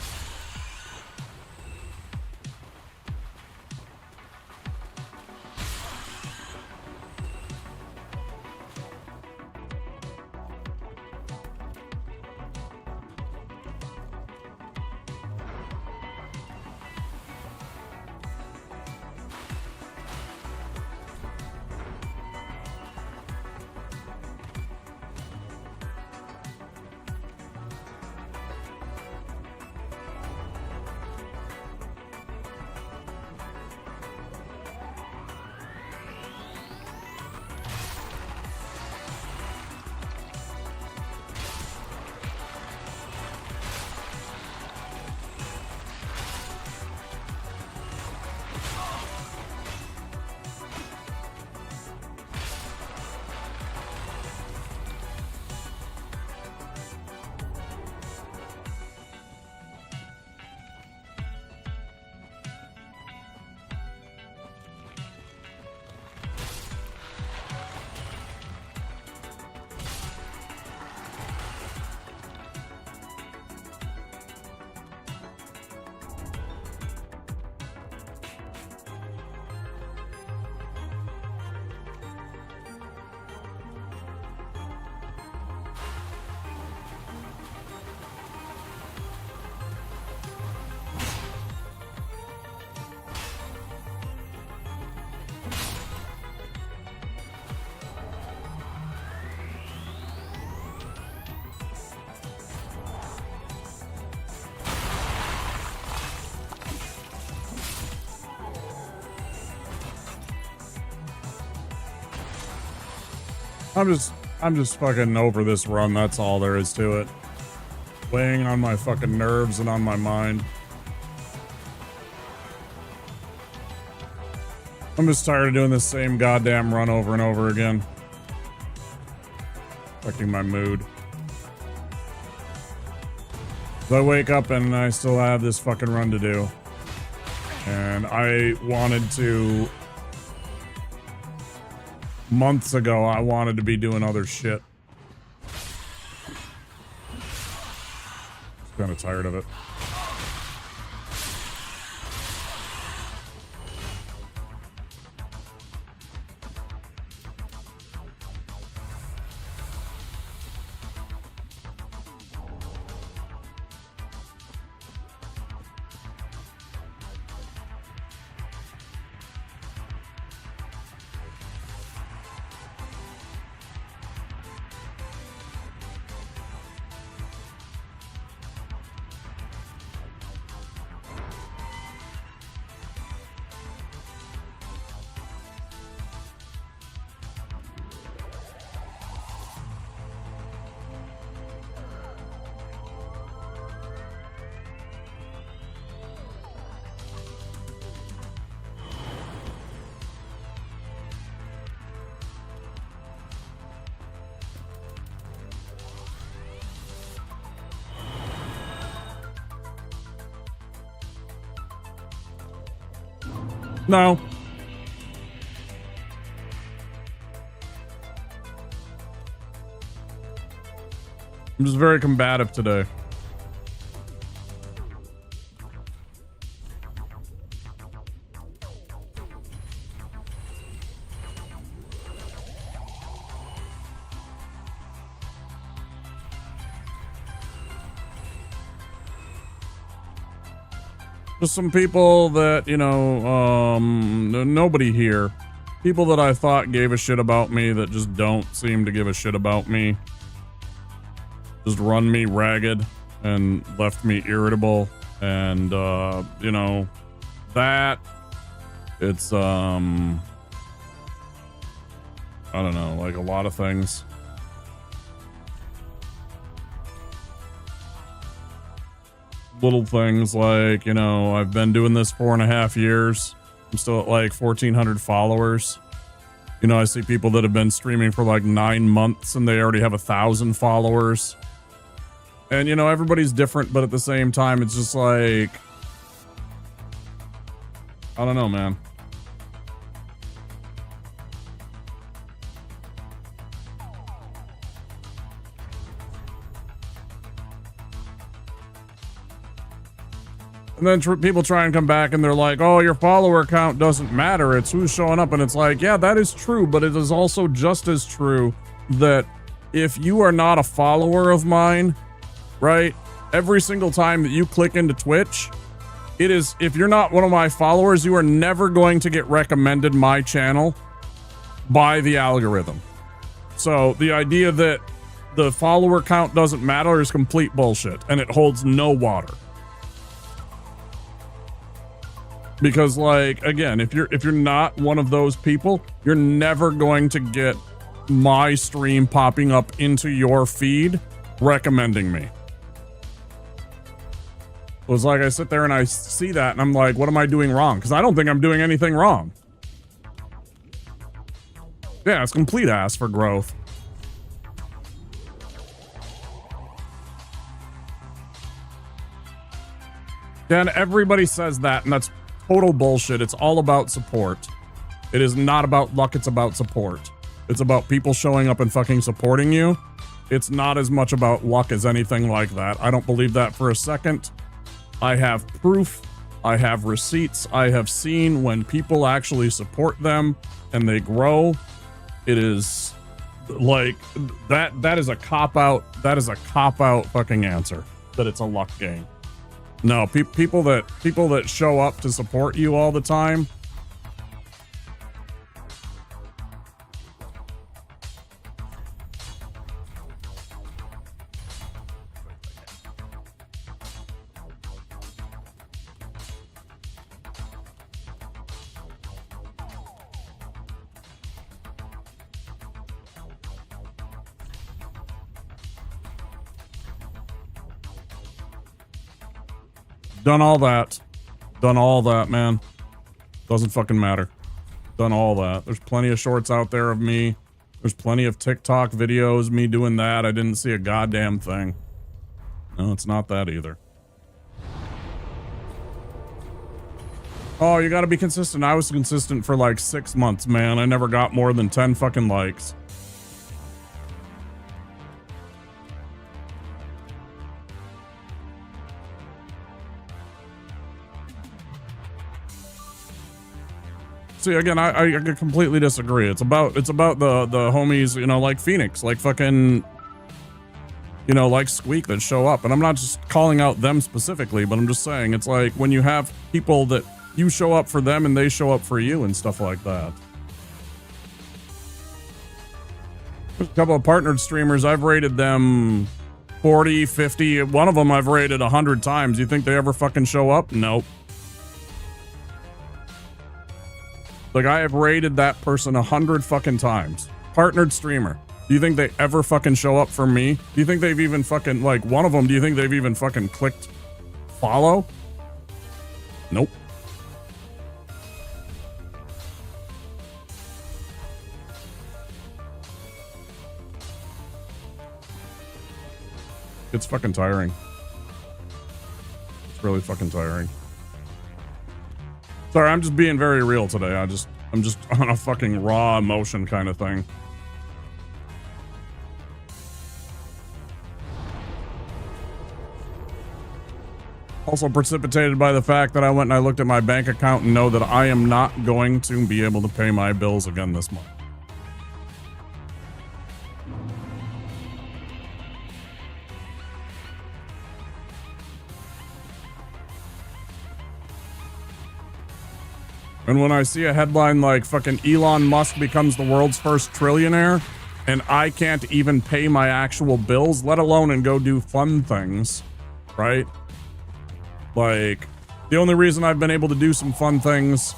I'm just fucking over this run. That's all there is to it. Weighing on my fucking nerves and on my mind. I'm just tired of doing the same goddamn run over and over again. Affecting my mood. So I wake up and I still have this fucking run to do. And I wanted to... Months ago, I wanted to be doing other shit. Kind of tired of it. No. I'm just very combative today. Just some people that, you know, nobody here. People that I thought gave a shit about me that just don't seem to give a shit about me. Just run me ragged and left me irritable. And, you know, that, it's, I don't know, like a lot of things. Little things like, you know, I've been doing this 4.5 years. I'm still at like 1,400 followers. You know, I see people that have been streaming for like 9 months and they already have 1,000 followers. And, you know, everybody's different, but at the same time, it's just like, I don't know, man. And then people try and come back and they're like, oh, your follower count doesn't matter. It's who's showing up. And it's like, yeah, that is true. But it is also just as true that if you are not a follower of mine, right, every single time that you click into Twitch, it is, if you're not one of my followers, you are never going to get recommended my channel by the algorithm. So the idea that the follower count doesn't matter is complete bullshit, and it holds no water. Because, like, again, if you're not one of those people, you're never going to get my stream popping up into your feed recommending me. It was like I sit there and I see that and I'm like, what am I doing wrong? Because I don't think I'm doing anything wrong. Yeah, it's complete ass for growth. And everybody says that, and that's total bullshit. It's all about support. It is not about luck, it's about support. It's about people showing up and fucking supporting you. It's not as much about luck as anything like that. I don't believe that for a second. I have proof. I have receipts. I have seen when people actually support them and they grow. It is like that is a cop-out. That is a cop-out fucking answer that it's a luck game. No, people that show up to support you all the time. Done all that. Done all that, man. Doesn't fucking matter. Done all that. There's plenty of shorts out there of me. There's plenty of TikTok videos, me doing that. I didn't see a goddamn thing. No, it's not that either. Oh, you gotta be consistent. I was consistent for like 6 months, man. I never got more than 10 fucking likes. See, again, I completely disagree. It's about the homies, you know, like Phoenix, like fucking, you know, like Squeak that show up. And I'm not just calling out them specifically, but I'm just saying it's like when you have people that you show up for them and they show up for you and stuff like that. There's a couple of partnered streamers, I've rated them 40, 50. One of them I've rated 100 times. You think they ever fucking show up? Nope. Like, I have rated that person 100 fucking times. Partnered streamer. Do you think they ever fucking show up for me? Do you think they've even fucking, like, one of them, do you think they've even fucking clicked follow? Nope. It's fucking tiring. It's really fucking tiring. Sorry, I'm just being very real today. I'm just on a fucking raw emotion kind of thing. Also precipitated by the fact that I went and I looked at my bank account and know that I am not going to be able to pay my bills again this month. And when I see a headline like fucking Elon Musk becomes the world's first trillionaire and I can't even pay my actual bills, let alone and go do fun things, right? Like, the only reason I've been able to do some fun things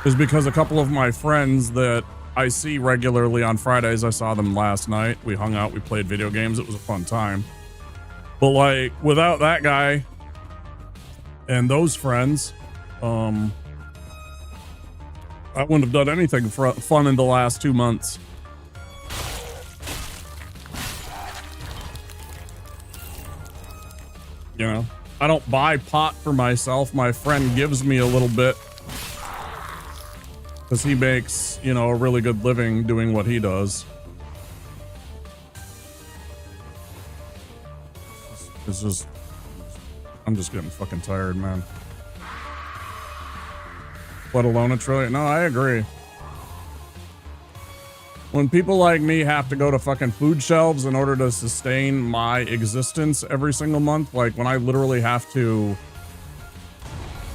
is because a couple of my friends that I see regularly on Fridays, I saw them last night. We hung out, we played video games. It was a fun time. But like, without that guy and those friends, I wouldn't have done anything fun in the last 2 months. You know, I don't buy pot for myself. My friend gives me a little bit because he makes, you know, a really good living doing what he does. It's just, I'm just getting fucking tired, man. Let alone a trillion. No, I agree. When people like me have to go to fucking food shelves in order to sustain my existence every single month, like when I literally have to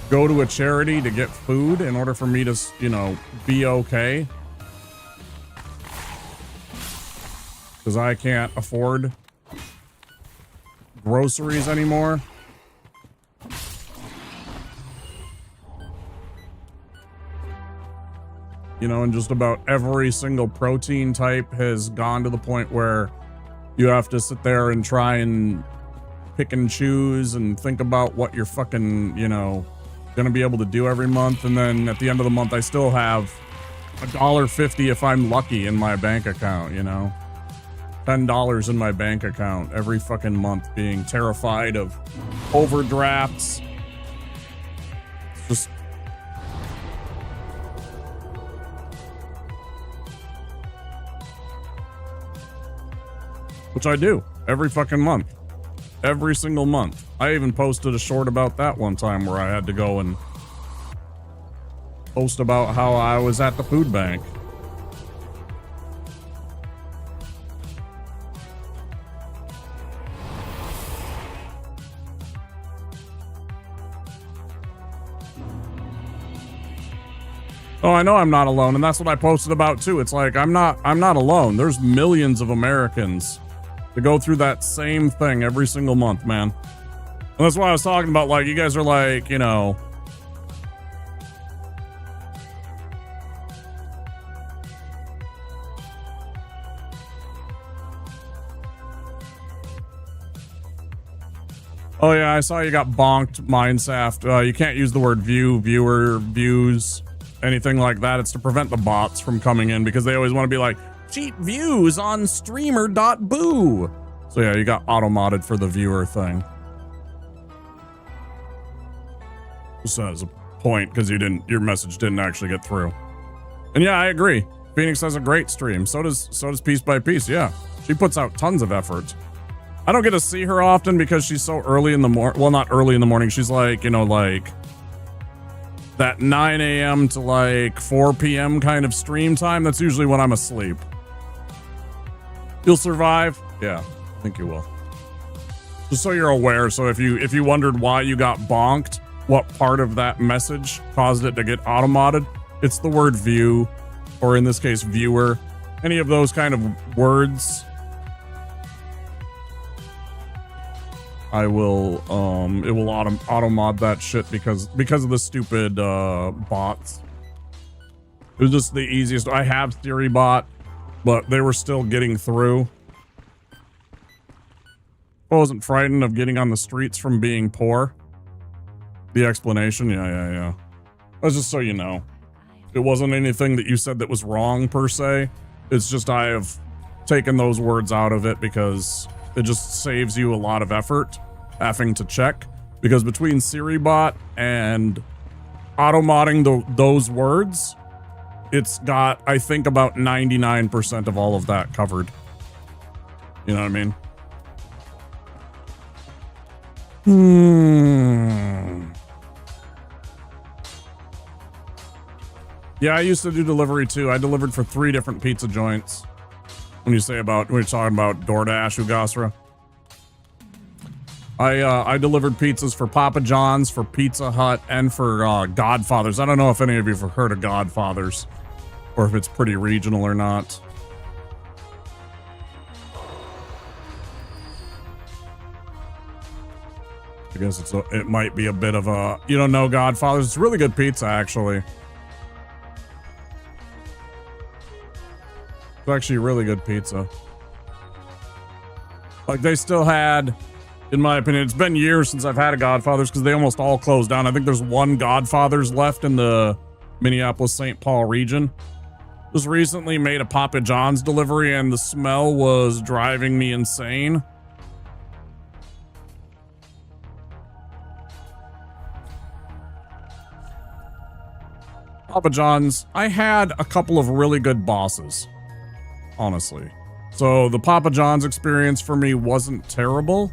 go to a charity to get food in order for me to, you know, be okay. Because I can't afford groceries anymore. You know, and just about every single protein type has gone to the point where you have to sit there and try and pick and choose and think about what you're fucking, you know, gonna be able to do every month. And then at the end of the month, I still have $1.50 if I'm lucky in my bank account, you know, $10 in my bank account every fucking month, being terrified of overdrafts. It's just, which I do every fucking month, every single month. I even posted a short about that one time where I had to go and post about how I was at the food bank. Oh, I know I'm not alone, and that's what I posted about too. It's like I'm not alone. There's millions of Americans to go through that same thing every single month, man. And that's why I was talking about, like, you guys are like, you know, Oh yeah, I saw you got bonked, Mindsaft. You can't use the word view, viewer, views, anything like that. It's to prevent the bots from coming in because they always want to be like, cheat views on streamer.boo. So yeah, you got auto-modded for the viewer thing. Just as a point, because your message didn't actually get through. And yeah, I agree. Phoenix has a great stream. So does Piece by Piece. Yeah, she puts out tons of effort. I don't get to see her often because she's so early in the morning. Well, not early in the morning. She's like, you know, like that 9 a.m. to like 4 p.m. kind of stream time. That's usually when I'm asleep. You'll survive? Yeah, I think you will. Just so you're aware. So if you wondered why you got bonked, what part of that message caused it to get auto-modded, it's the word view, or in this case, viewer. Any of those kind of words. I will, it will auto-mod that shit because of the stupid, bots. It was just the easiest. I have Siri bot, but they were still getting through. I wasn't frightened of getting on the streets from being poor. The explanation, yeah. That's just so you know. It wasn't anything that you said that was wrong, per se. It's just I have taken those words out of it because it just saves you a lot of effort having to check. Because between Siri bot and auto-modding those words, it's got, I think, about 99% of all of that covered. You know what I mean? Yeah, I used to do delivery too. I delivered for 3 different pizza joints. When you're talking about DoorDash, Ugasra. I delivered pizzas for Papa John's, for Pizza Hut, and for Godfather's. I don't know if any of you have heard of Godfather's, or if it's pretty regional or not. I guess it might be a bit of a, you don't know Godfather's. It's really good pizza, actually. It's actually really good pizza. Like, they still had, in my opinion, it's been years since I've had a Godfather's because they almost all closed down. I think there's one Godfather's left in the Minneapolis-St. Paul region. Just recently made a Papa John's delivery and the smell was driving me insane. Papa John's, I had a couple of really good bosses, honestly. So the Papa John's experience for me wasn't terrible.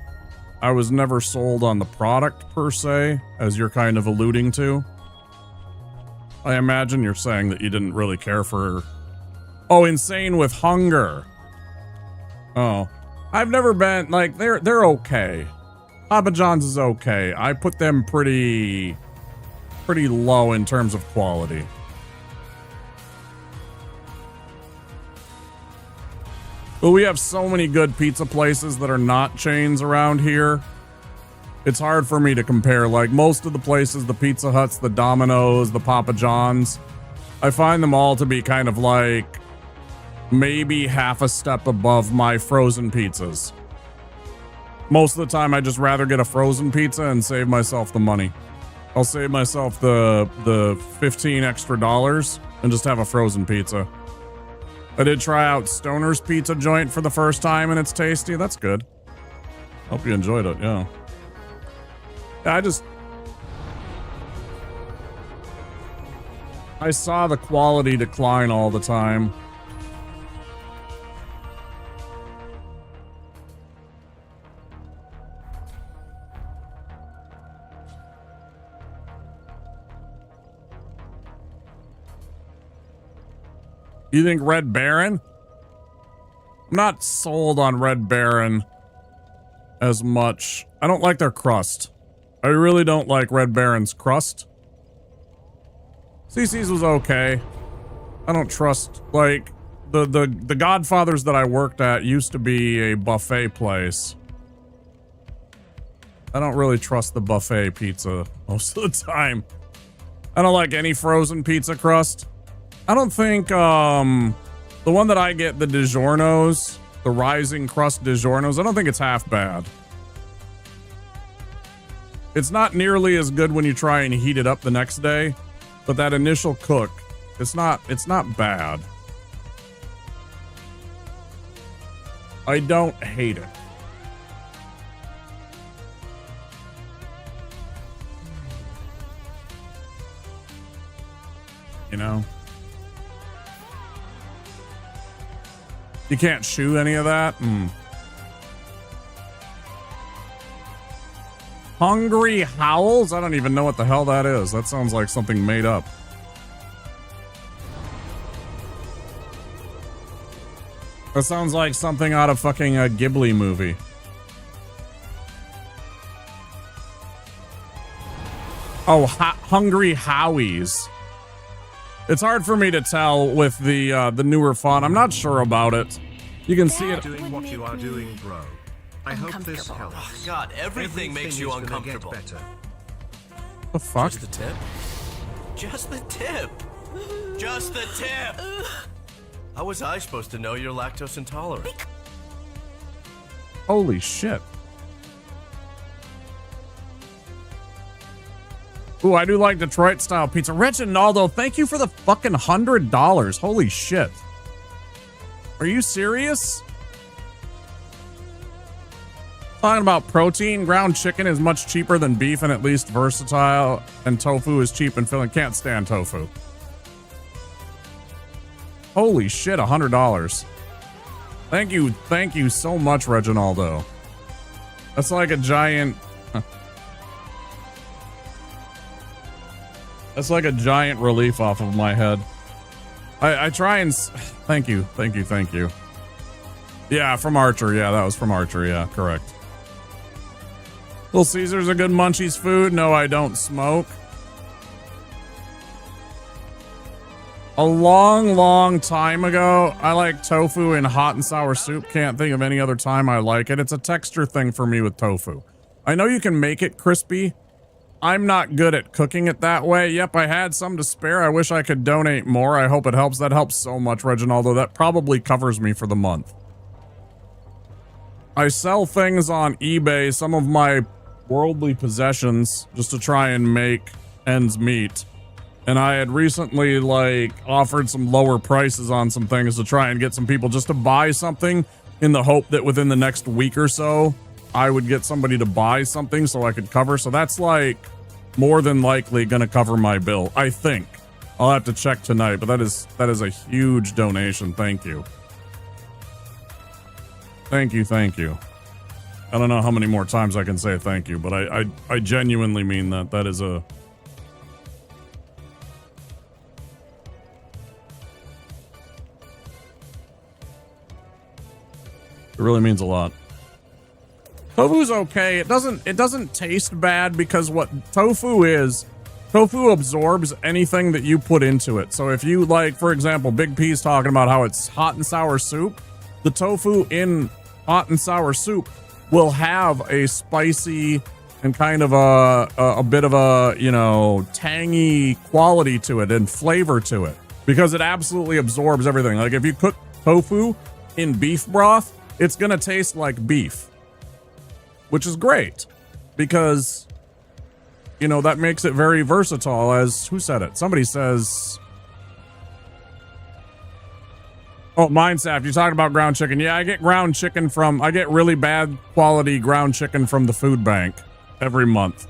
I was never sold on the product per se, as you're kind of alluding to. I imagine you're saying that you didn't really care for... Oh, Insane with Hunger. Oh. I've never been... Like, they're okay. Papa John's is okay. I put them pretty low in terms of quality. But we have so many good pizza places that are not chains around here. It's hard for me to compare. Like, most of the places, the Pizza Huts, the Domino's, the Papa John's, I find them all to be kind of like maybe half a step above my frozen pizzas. Most of the time, I just rather get a frozen pizza and save myself the money. I'll save myself the $15 extra and just have a frozen pizza. I did try out Stoner's Pizza Joint for the first time and it's tasty. That's good. Hope you enjoyed it, yeah. I saw the quality decline all the time. You think Red Baron? I'm not sold on Red Baron as much. I don't like their crust. I really don't like Red Baron's crust. CC's was okay. I don't trust, like, the Godfathers that I worked at used to be a buffet place. I don't really trust the buffet pizza most of the time. I don't like any frozen pizza crust. I don't think, the one that I get, the DiGiorno's, the Rising Crust DiGiorno's, I don't think it's half bad. It's not nearly as good when you try and heat it up the next day, but that initial cook, it's not bad. I don't hate it. You know? You can't chew any of that? Hungry Howls? I don't even know what the hell that is. That sounds like something made up. That sounds like something out of fucking a Ghibli movie. Oh, Hungry Howies. It's hard for me to tell with the newer font. I'm not sure about it. You can see it. Doing what you are doing, bro. I hope this helps. Oh, God, everything makes you uncomfortable. The fuck? Just the tip? Just the tip. Just the tip. How was I supposed to know you're lactose intolerant? Holy shit. Ooh, I do like Detroit style pizza. Reginaldo, thank you for the fucking $100. Holy shit. Are you serious? Talking about protein, ground chicken is much cheaper than beef and at least versatile, and tofu is cheap and filling. Can't stand tofu. Holy shit, $100. Thank you so much, Reginaldo. That's like a giant... That's like a giant relief off of my head. I try and... Thank you. Yeah, from Archer. Yeah, that was from Archer. Yeah, correct. Little Caesar's a good munchies food. No, I don't smoke. A long time ago, I like tofu in hot and sour soup. Can't think of any other time I like it. It's a texture thing for me with tofu. I know you can make it crispy. I'm not good at cooking it that way. Yep, I had some to spare. I wish I could donate more. I hope it helps. That helps so much, Reginaldo. That probably covers me for the month. I sell things on eBay, some of my worldly possessions, just to try and make ends meet. And I had recently, like, offered some lower prices on some things to try and get some people just to buy something in the hope that within the next week or so, I would get somebody to buy something so I could cover. So that's, like, more than likely going to cover my bill, I think. I'll have to check tonight, but that is a huge donation. Thank you. Thank you. I don't know how many more times I can say thank you, but I genuinely mean that. That is a... It really means a lot. Tofu's okay. It doesn't taste bad because what tofu is, tofu absorbs anything that you put into it. So if you, like, for example, Big P's talking about how it's hot and sour soup, the tofu in hot and sour soup will have a spicy and kind of a bit of a, you know, tangy quality to it and flavor to it because it absolutely absorbs everything. Like if you cook tofu in beef broth, it's going to taste like beef, which is great because, you know, that makes it very versatile. As who said it? Somebody says, oh, Mindsaft, you're talking about ground chicken. Yeah, I get ground chicken I get really bad quality ground chicken from the food bank every month.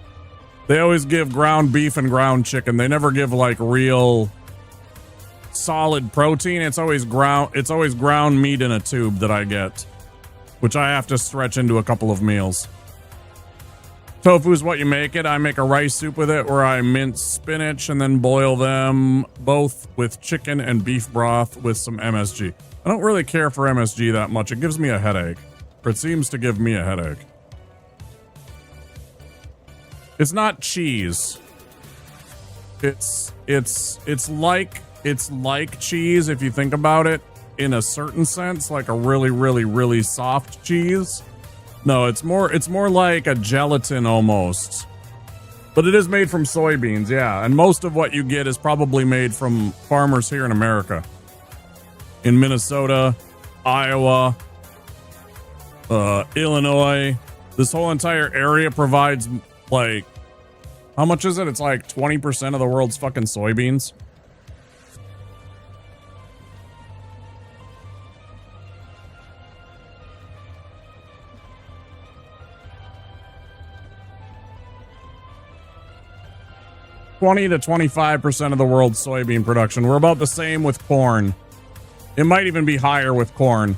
They always give ground beef and ground chicken. They never give like real solid protein. It's always ground meat in a tube that I get, which I have to stretch into a couple of meals. Tofu is what you make it. I make a rice soup with it where I mince spinach and then boil them both with chicken and beef broth with some MSG. I don't really care for MSG that much. It gives me a headache. Or it seems to give me a headache. It's not cheese. It's like cheese if you think about it in a certain sense, like a really soft cheese. No, it's more like a gelatin almost. But it is made from soybeans, yeah. And most of what you get is probably made from farmers here in America. In Minnesota, Iowa, Illinois. This whole entire area provides like How much is it? It's like 20% of the world's fucking soybeans. $20 to 25% of the world's soybean production. We're about the same with corn. It might even be higher with corn.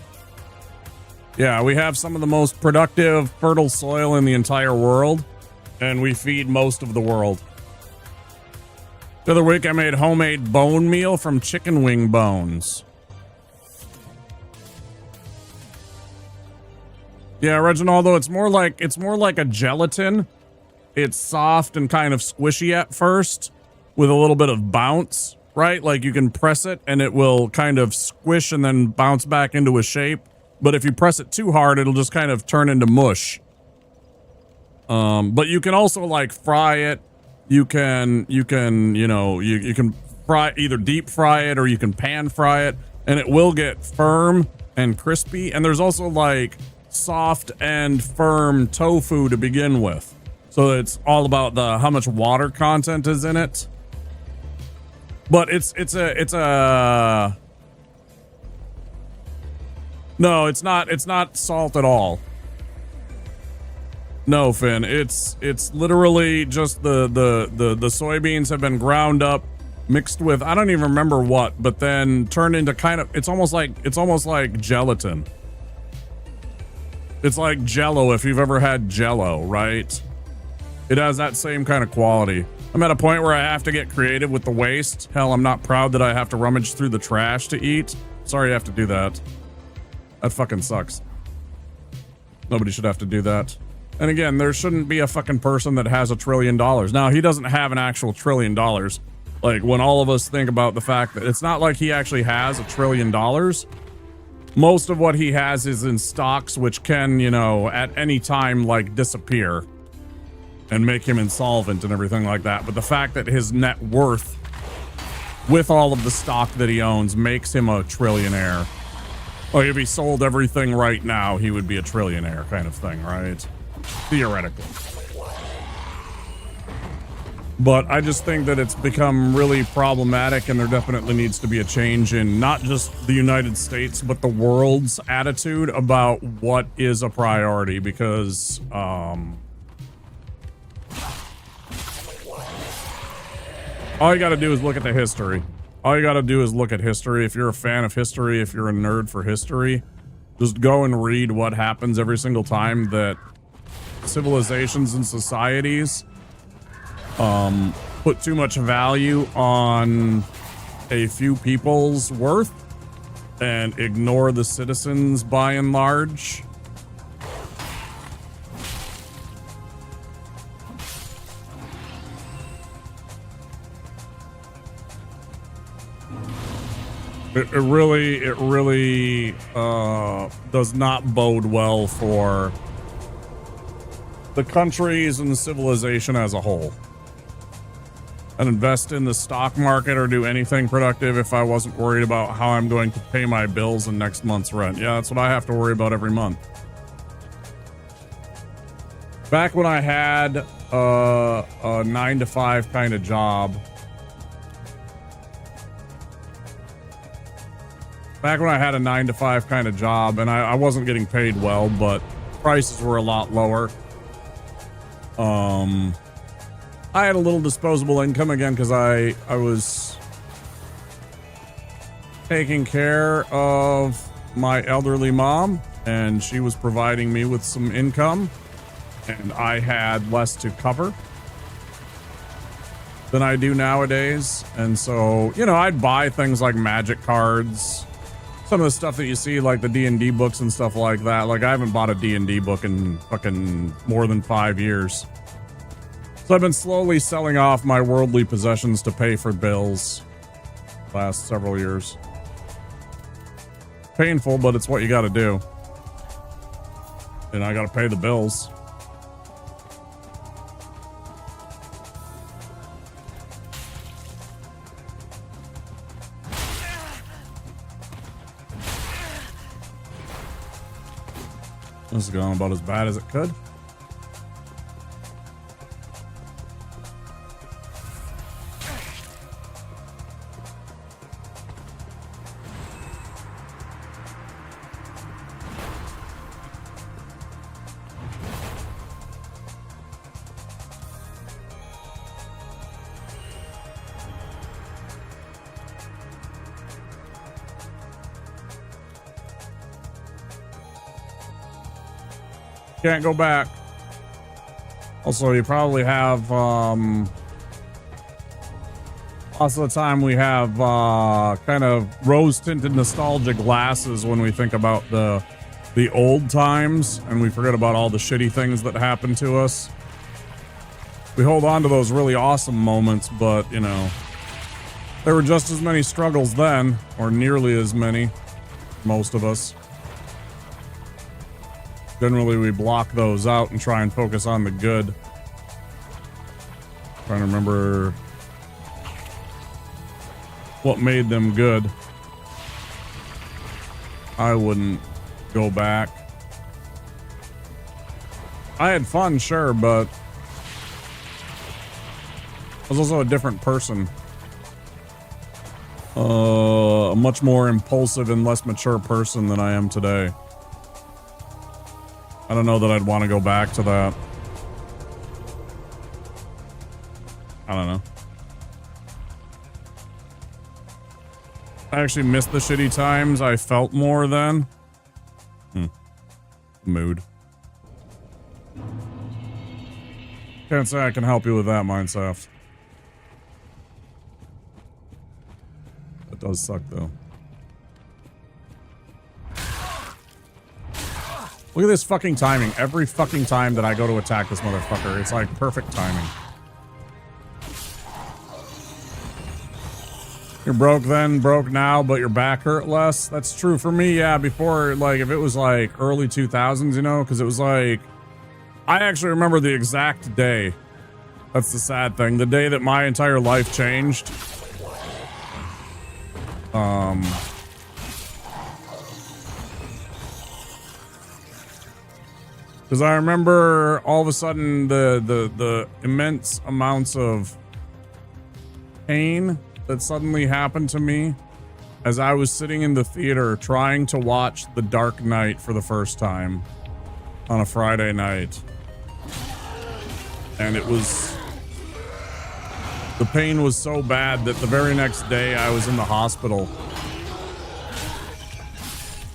Yeah, we have some of the most productive, fertile soil in the entire world, and we feed most of the world. The other week I made homemade bone meal from chicken wing bones. Yeah, Reginaldo, it's more like a gelatin. It's soft and kind of squishy at first with a little bit of bounce, right? Like you can press it and it will kind of squish and then bounce back into a shape. But if you press it too hard, it'll just kind of turn into mush. But you can also like fry it. You can fry, either deep fry it or you can pan fry it, and it will get firm and crispy. And there's also like soft and firm tofu to begin with. So it's all about how much water content is in it. But it's no, it's not salt at all. No, Finn, it's literally just the soybeans have been ground up, mixed with I don't even remember what, but then turned into kind of it's almost like gelatin. It's like Jello if you've ever had Jello, right? It has that same kind of quality. I'm at a point where I have to get creative with the waste. Hell, I'm not proud that I have to rummage through the trash to eat. Sorry I have to do that. That fucking sucks. Nobody should have to do that. And again, there shouldn't be a fucking person that has $1 trillion. Now, he doesn't have an actual $1 trillion. Like, when all of us think about the fact that it's not like he actually has $1 trillion. Most of what he has is in stocks, which can, at any time, like, disappear and make him insolvent and everything like that. But the fact that his net worth with all of the stock that he owns makes him a trillionaire. Like if he sold everything right now, he would be a trillionaire kind of thing, right? Theoretically. But I just think that it's become really problematic, and there definitely needs to be a change in not just the United States, but the world's attitude about what is a priority, because, all you gotta do is look at the history. All you gotta do is look at history. If you're a fan of history, if you're a nerd for history, just go and read what happens every single time that civilizations and societies put too much value on a few people's worth and ignore the citizens by and large. It really does not bode well for the countries and the civilization as a whole. I'd invest in the stock market or do anything productive if I wasn't worried about how I'm going to pay my bills and next month's rent. Yeah, that's what I have to worry about every month. Back when I had a 9-to-5 kind of job, and I wasn't getting paid well, but prices were a lot lower. I had a little disposable income again because I was taking care of my elderly mom, and she was providing me with some income, and I had less to cover than I do nowadays. And so, I'd buy things like magic cards, some of the stuff that you see, like the D&D books and stuff like that. Like, I haven't bought a D&D book in fucking more than 5 years. So I've been slowly selling off my worldly possessions to pay for bills the last several years. Painful, but it's what you gotta do. And I gotta pay the bills. This is going about as bad as it could. Can't go back. Also, you probably have, most of the time we have, kind of rose-tinted nostalgia glasses when we think about the old times, and we forget about all the shitty things that happened to us. We hold on to those really awesome moments, but, you know, there were just as many struggles then, or nearly as many, most of us. Generally, we block those out and try and focus on the good. Trying to remember what made them good. I wouldn't go back. I had fun, sure, but I was also a different person. A much more impulsive and less mature person than I am today. I don't know that I'd want to go back to that. I don't know. I actually missed the shitty times. I felt more then. Mood. Can't say I can help you with that, Mindsaft. That does suck, though. Look at this fucking timing. Every fucking time that I go to attack this motherfucker, it's like perfect timing. You're broke then, broke now, but your back hurt less. That's true for me, yeah. Before, like, if it was like early 2000s, you know, because it was like, I actually remember the exact day. That's the sad thing. The day that my entire life changed. Because I remember all of a sudden the immense amounts of pain that suddenly happened to me as I was sitting in the theater trying to watch The Dark Knight for the first time on a Friday night. And it was... the pain was so bad that the very next day I was in the hospital.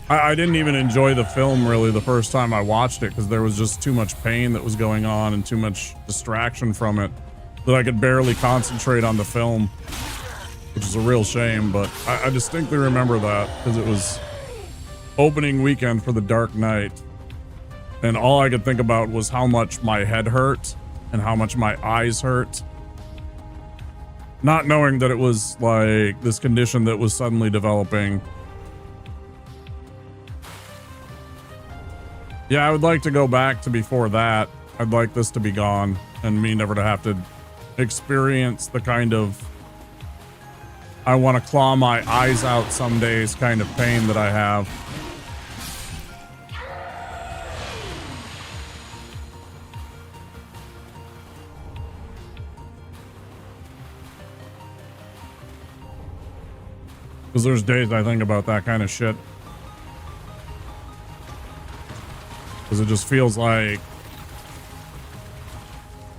I didn't even enjoy the film really the first time I watched it because there was just too much pain that was going on and too much distraction from it that I could barely concentrate on the film, which is a real shame. But I distinctly remember that because it was opening weekend for The Dark Knight, and all I could think about was how much my head hurt and how much my eyes hurt, not knowing that it was like this condition that was suddenly developing. Yeah, I would like to go back to before that. I'd like this to be gone and me never to have to experience the kind of I want to claw my eyes out some days kind of pain that I have. Because there's days I think about that kind of shit. Because it just feels like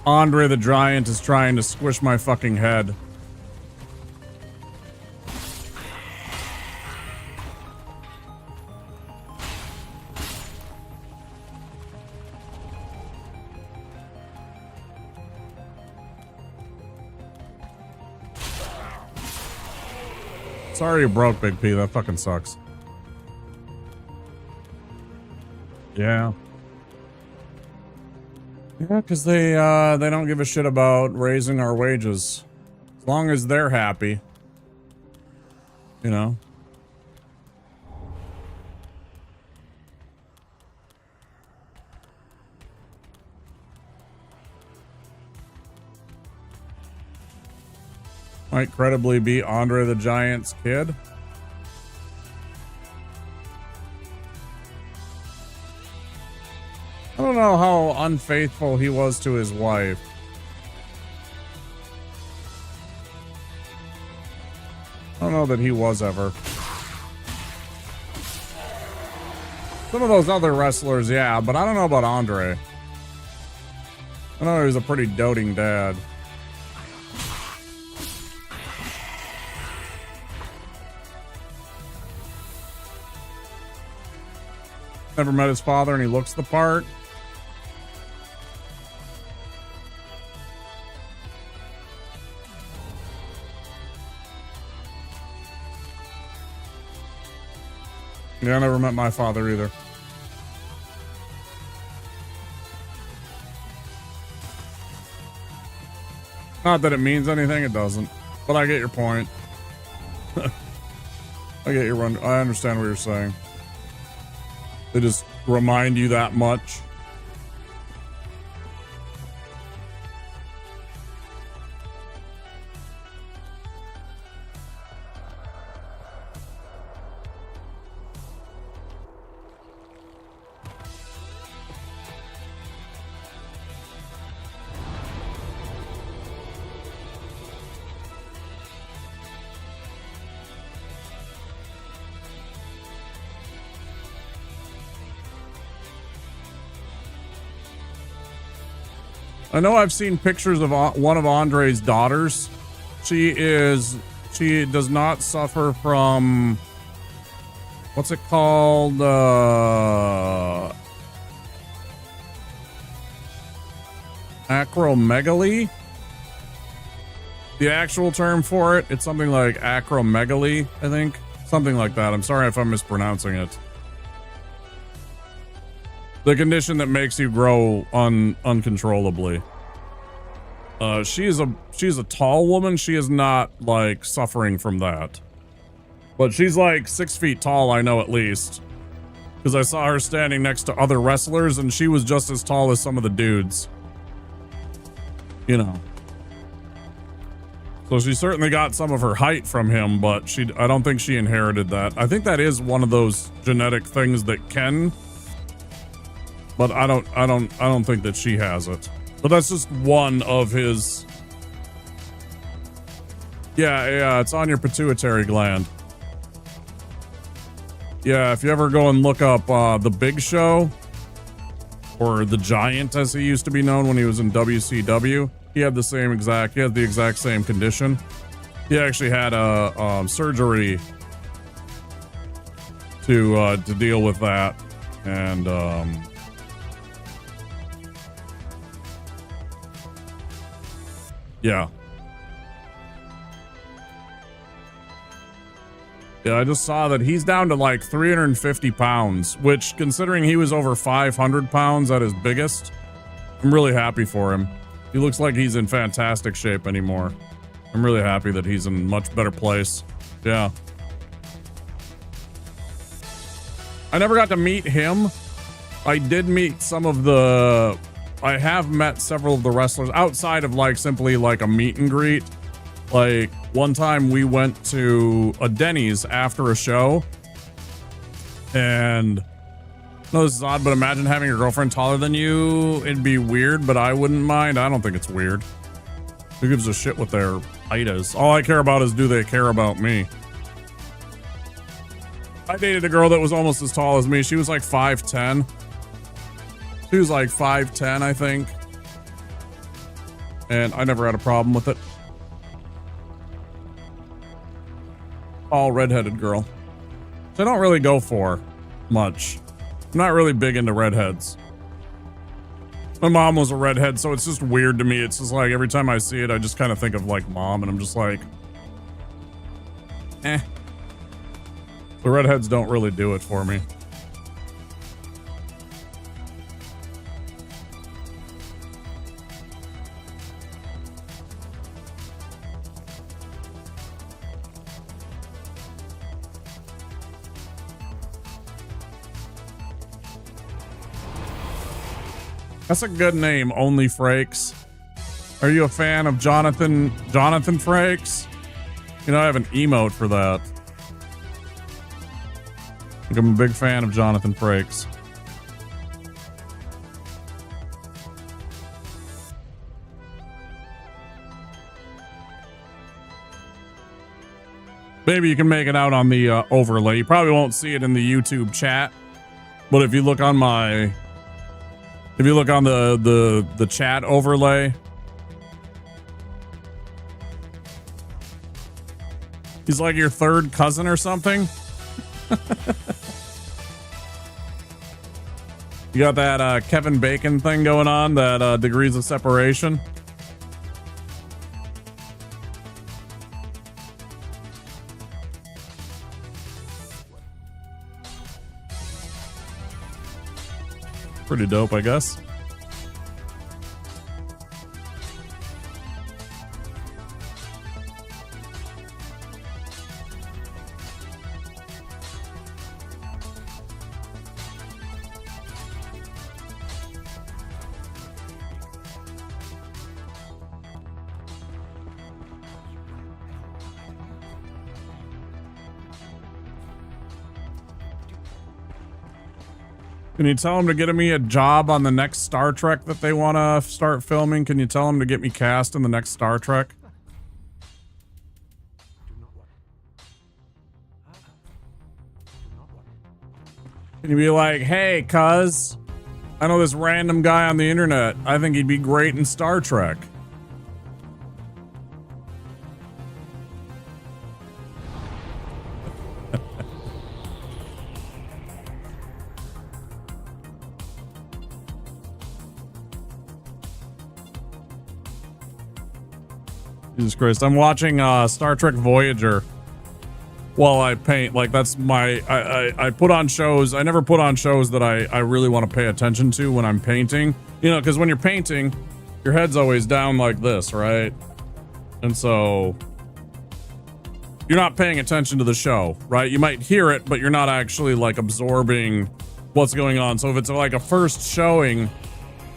Andre the Giant is trying to squish my fucking head. Sorry you broke, Big P. That fucking sucks. Yeah. Yeah, because they don't give a shit about raising our wages. As long as they're happy. You know? Might credibly be Andre the Giant's kid. I don't know how unfaithful he was to his wife. I don't know that he was ever. Some of those other wrestlers, yeah, but I don't know about Andre. I know he was a pretty doting dad. Never met his father and he looks the part. Yeah, I never met my father either. Not that it means anything, it doesn't. But I get your point. I get your run. I understand what you're saying. They just remind you that much. I know I've seen pictures of one of Andre's daughters. She does not suffer from, what's it called? Acromegaly? The actual term for it, it's something like acromegaly, I think. Something like that. I'm sorry if I'm mispronouncing it. The condition that makes you grow uncontrollably. She's a tall woman. She is not like suffering from that. But she's like 6 feet tall, I know at least. Because I saw her standing next to other wrestlers and she was just as tall as some of the dudes. You know. So she certainly got some of her height from him, but I don't think she inherited that. I think that is one of those genetic things that can. But I don't think that she has it. But that's just one of his. Yeah, it's on your pituitary gland. Yeah, if you ever go and look up The Big Show, or The Giant as he used to be known when he was in WCW, he had the exact same condition. He actually had a surgery to deal with that, and yeah. Yeah, I just saw that he's down to like 350 pounds, which, considering he was over 500 pounds at his biggest, I'm really happy for him. He looks like he's in fantastic shape anymore. I'm really happy that he's in much better place. Yeah. I never got to meet him. I did meet I have met several of the wrestlers outside of like simply like a meet and greet. Like one time we went to a Denny's after a show, and no, this is odd, but imagine having your girlfriend taller than you. It'd be weird, but I wouldn't mind. I don't think it's weird. Who gives a shit what their height is? All I care about is, do they care about me? I dated a girl that was almost as tall as me. She was like 5'10". She was like 5'10", I think. And I never had a problem with it. Tall, redheaded girl. Which I don't really go for much. I'm not really big into redheads. My mom was a redhead, so it's just weird to me. It's just like every time I see it, I just kind of think of like mom, and I'm just like, eh. The redheads don't really do it for me. That's a good name, Only Frakes. Are you a fan of Jonathan Frakes? You know, I have an emote for that. Like, I'm a big fan of Jonathan Frakes. Maybe you can make it out on the overlay. You probably won't see it in the YouTube chat, but if you look on the chat overlay, he's like your third cousin or something. You got that Kevin Bacon thing going on, that degrees of separation. Pretty dope, I guess. Can you tell them to get me a job on the next Star Trek that they want to start filming? Can you tell them to get me cast in the next Star Trek? Can you be like, hey, cuz, I know this random guy on the internet. I think he'd be great in Star Trek. Jesus Christ. I'm watching Star Trek Voyager while I paint. Like, that's my... I put on shows. I never put on shows that I really want to pay attention to when I'm painting. You know, because when you're painting, your head's always down like this, right? And so... you're not paying attention to the show, right? You might hear it, but you're not actually, like, absorbing what's going on. So if it's like a first showing,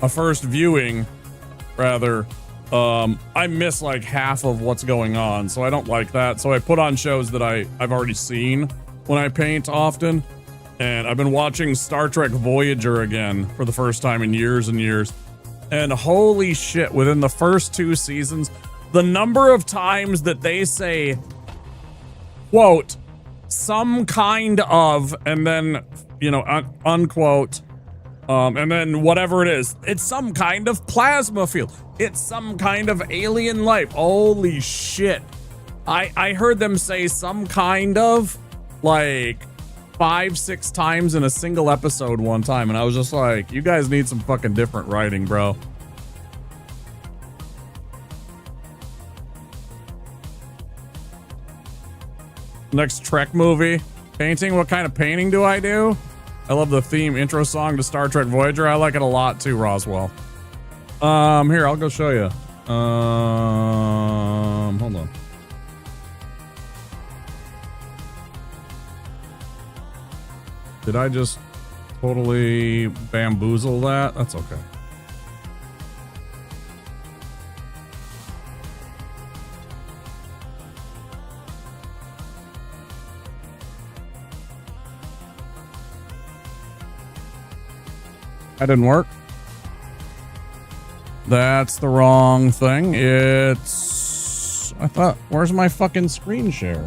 a first viewing, rather... I miss like half of what's going on, so I don't like that. So I put on shows that I've already seen when I paint often. And I've been watching Star Trek Voyager again for the first time in years and years. And holy shit, within the first 2 seasons, the number of times that they say, quote, some kind of, and then, you know, unquote, and then whatever it is, it's some kind of plasma field. It's some kind of alien life. Holy shit. I heard them say some kind of like 5-6 times in a single episode one time. And I was just like, you guys need some fucking different writing, bro. Next Trek movie. Painting. What kind of painting do I do? I love the theme intro song to Star Trek Voyager. I like it a lot too, Roswell. Here, I'll go show you. Hold on. Did I just totally bamboozle that? That's okay. That didn't work. That's the wrong thing. It's... I thought... Where's my fucking screen share?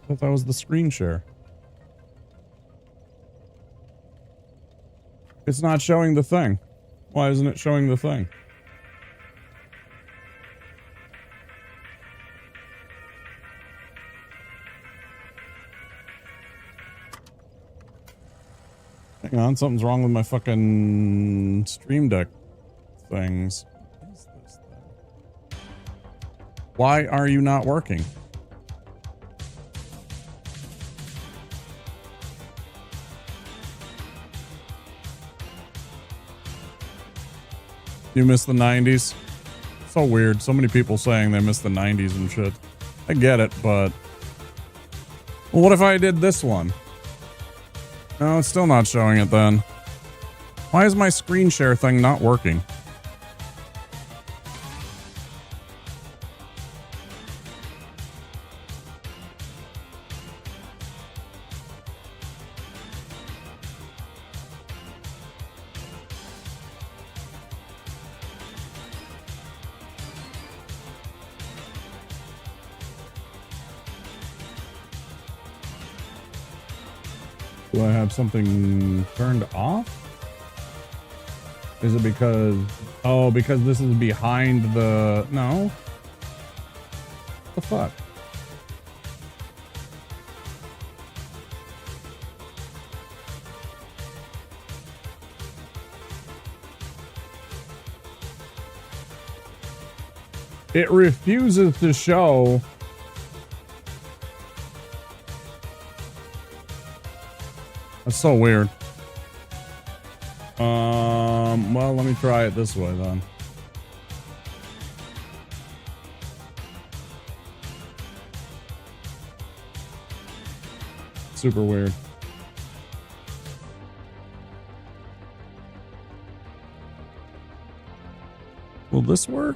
I thought that was the screen share. It's not showing the thing. Why isn't it showing the thing? Hang on, something's wrong with my fucking Stream Deck things. What is this thing? Why are you not working? You miss the 90s? So weird. So many people saying they miss the 90s and shit. I get it, but... Well, what if I did this one? No, it's still not showing it then. Why is my screen share thing not working? Do I have something turned off? Is it because... Oh, because this is behind the... No. What the fuck? It refuses to show So weird. Well, let me try it this way then. Super weird. Will this work?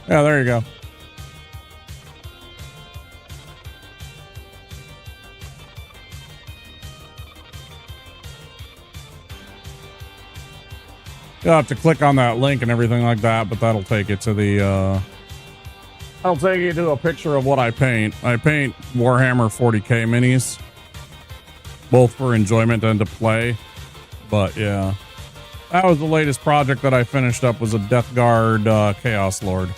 Yeah, there you go. You'll have to click on that link and everything like that, but that'll take you to the, I'll take you to a picture of what I paint. I paint Warhammer 40k minis, both for enjoyment and to play. But yeah, that was the latest project that I finished up, was a Death Guard Chaos Lord.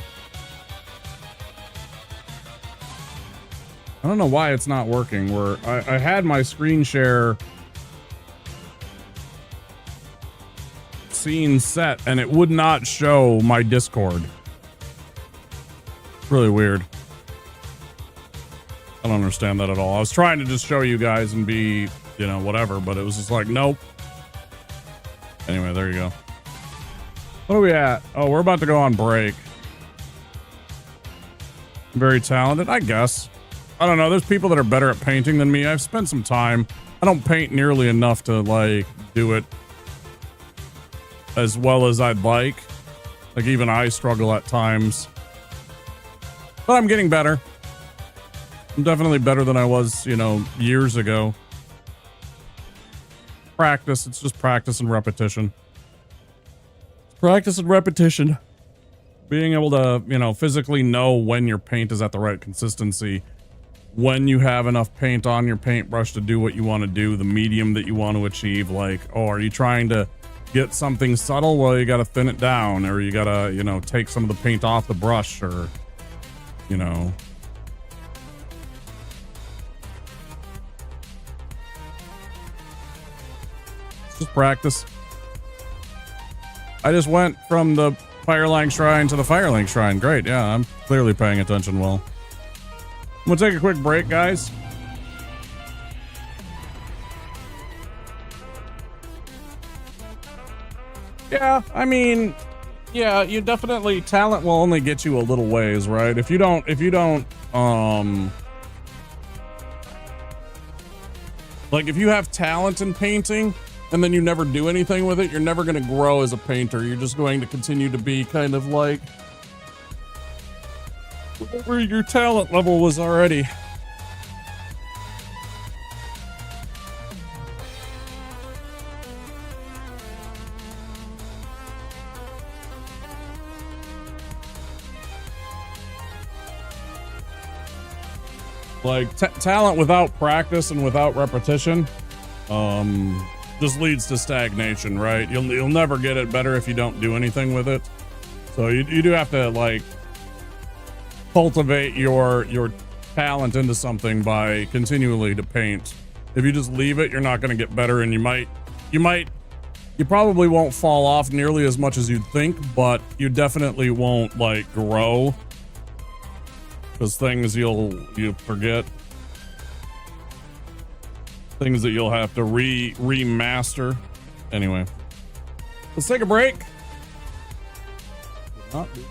I don't know why it's not working. Where I had my screen share scene set and it would not show my Discord. Really weird. I don't understand that at all. I was trying to just show you guys and be, you know, whatever, but it was just like, nope. Anyway, there you go. What are we at? Oh, we're about to go on break. Very talented, I guess. I don't know. There's people that are better at painting than me. I've spent some time. I don't paint nearly enough to like do it as well as I'd like. Like even I struggle at times. But I'm getting better. I'm definitely better than I was, you know, years ago. Practice. It's just practice and repetition. Practice and repetition. Being able to, you know, physically know when your paint is at the right consistency. When you have enough paint on your paintbrush to do what you want to do, the medium that you want to achieve. Like, oh, are you trying to get something subtle? Well, you got to thin it down, or you got to, you know, take some of the paint off the brush, or, you know. Just practice. I just went from the Firelink Shrine to the Firelink Shrine. Great. Yeah, I'm clearly paying attention well. I'm gonna take a quick break, guys. Yeah, I mean, yeah, you definitely, talent will only get you a little ways, right? If you don't, like if you have talent in painting and then you never do anything with it, you're never gonna grow as a painter. You're just going to continue to be kind of like where your talent level was already. Like talent without practice and without repetition just leads to stagnation, right? You'll never get it better if you don't do anything with it. So you do have to like cultivate your talent into something by continually to paint. If you just leave it, you're not going to get better, and you probably won't fall off nearly as much as you'd think, but you definitely won't like grow, because things you forget, things that you'll have to remaster. Anyway, let's take a break. Not do that.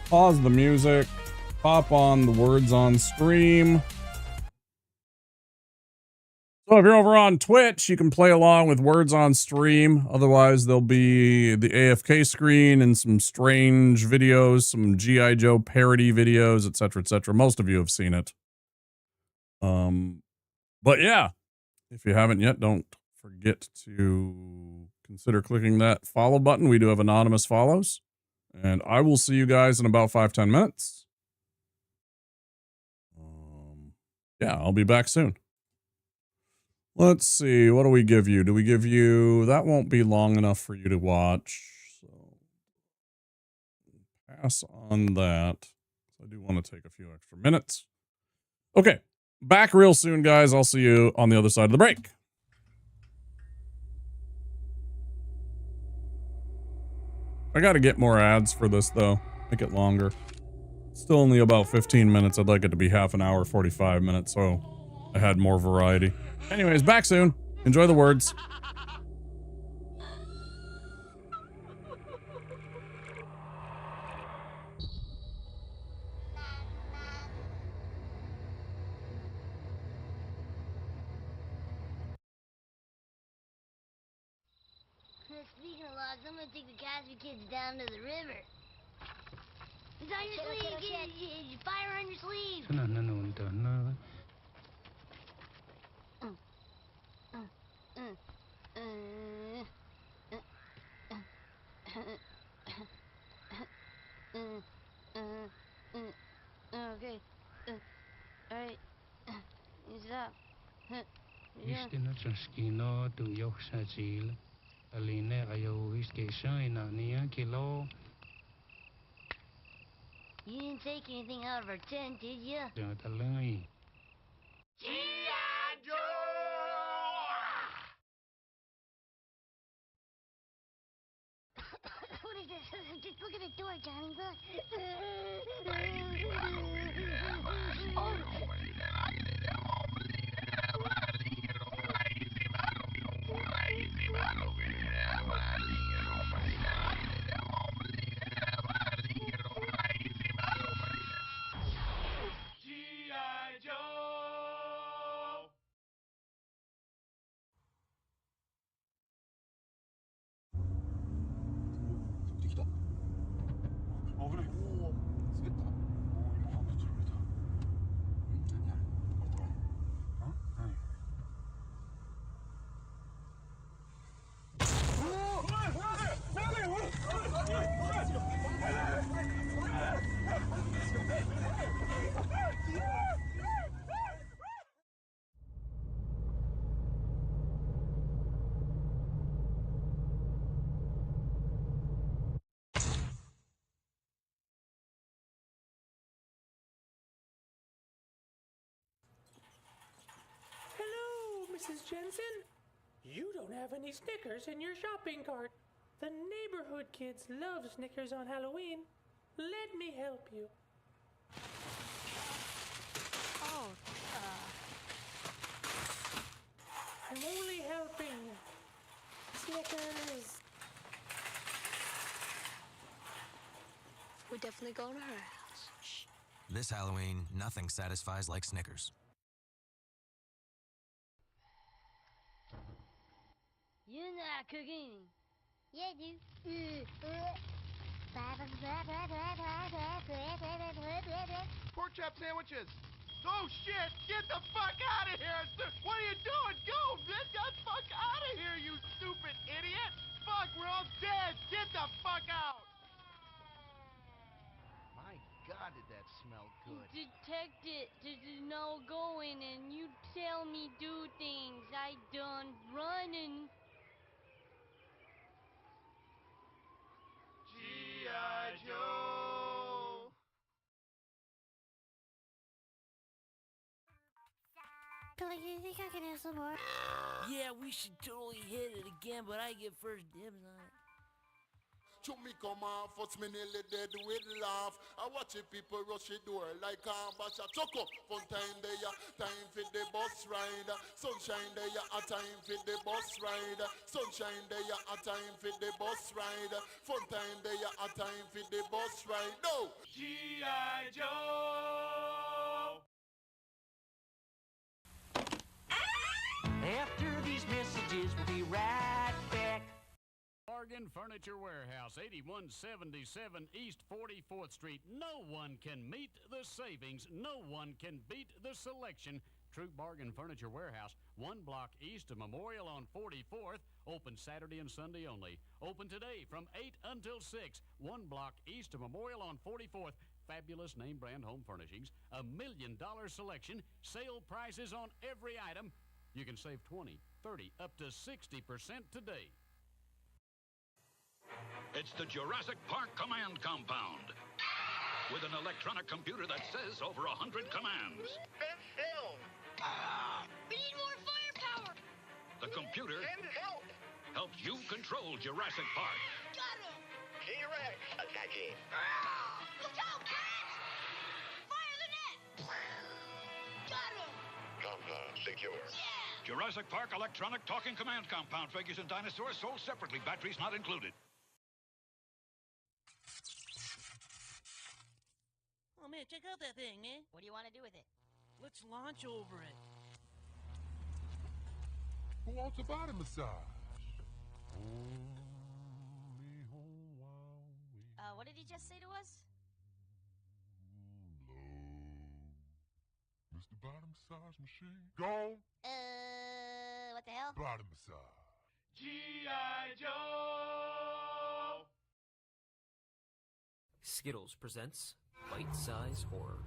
Pause the music, pop on the words on stream. So if you're over on Twitch, you can play along with words on stream. Otherwise, there'll be the AFK screen and some strange videos, some G.I. Joe parody videos, etc., etc. Most of you have seen it. But yeah, if you haven't yet, don't forget to consider clicking that follow button. We do have anonymous follows. And I will see you guys in about 5-10 minutes. Yeah, I'll be back soon. Let's see. What do we give you? Do we give you... That won't be long enough for you to watch. So pass on that. I do want to take a few extra minutes. Okay. back real soon, guys. I'll see you on the other side of the break. I got to get more ads for this, though. Make it longer. Still only about 15 minutes. I'd like it to be half an hour, 45 minutes, so I had more variety. Anyways, back soon. Enjoy the words. Speaking of logs, I'm gonna take the Casby kids down to the river. It's on your sleeve! Fire on your sleeve! Okay. Alright. Use it up. Istino Chaskino to Yok Sajil. Aline Ayo Iskation Nia Kilo. You didn't take anything out of our tent, did you? Jatalai. G.I. Joe! What is this? Just look at the door, Johnny. Look. G.I. Joe! Hello, Mrs. Jensen. You don't have any Snickers in your shopping cart. The neighborhood kids love Snickers on Halloween. Let me help you. Oh, I'm only helping. Snickers. We're definitely going to her house. Shh. This Halloween, nothing satisfies like Snickers. you're not cooking. Yeah, I do. Pork chop sandwiches! Oh shit! Get the fuck out of here! What are you doing? Go! Get the fuck out of here, you stupid idiot! Fuck, we're all dead! Get the fuck out! My God, did that smell good? Detect it. This is no going, and you tell me do things. I done running. G.I. Joe! Billy, you think I can have some more? Yeah, we should totally hit it again, but I get first dibs on it. To me come off, what's me nearly dead with laugh. I watch it people rush the door like Basha. Chuck up, fun time there, time for the bus ride. Sunshine there, a time for the bus ride. Sunshine there, a time for the bus ride. Fun time there, a time for the bus ride. No! G.I. Joe! After these messages, we'll be right back. Bargain Furniture Warehouse, 8177 East 44th Street. No one can meet the savings. No one can beat the selection. True Bargain Furniture Warehouse, 1 block east of Memorial on 44th. Open Saturday and Sunday only. Open today from 8 until 6. 1 block east of Memorial on 44th. Fabulous name brand home furnishings. $1 million selection. Sale prices on every item. You can save 20, 30, up to 60% today. It's the Jurassic Park Command Compound with an electronic computer that says over 100 commands. Best film! We need more firepower. The computer helps you control Jurassic Park. Got him. T-Rex attacking. Look out, Brad! Fire the net. Got him. Compound secure. Jurassic Park electronic talking command compound. Figures and dinosaurs sold separately. Batteries not included. Oh man, check out that thing, man. What do you want to do with it? Let's launch over it. Who wants a body massage? What did he just say to us? Mr. Body Massage Machine. Go. What the hell? Body massage. G.I. Joe! Skittles presents Bite-Size Horror.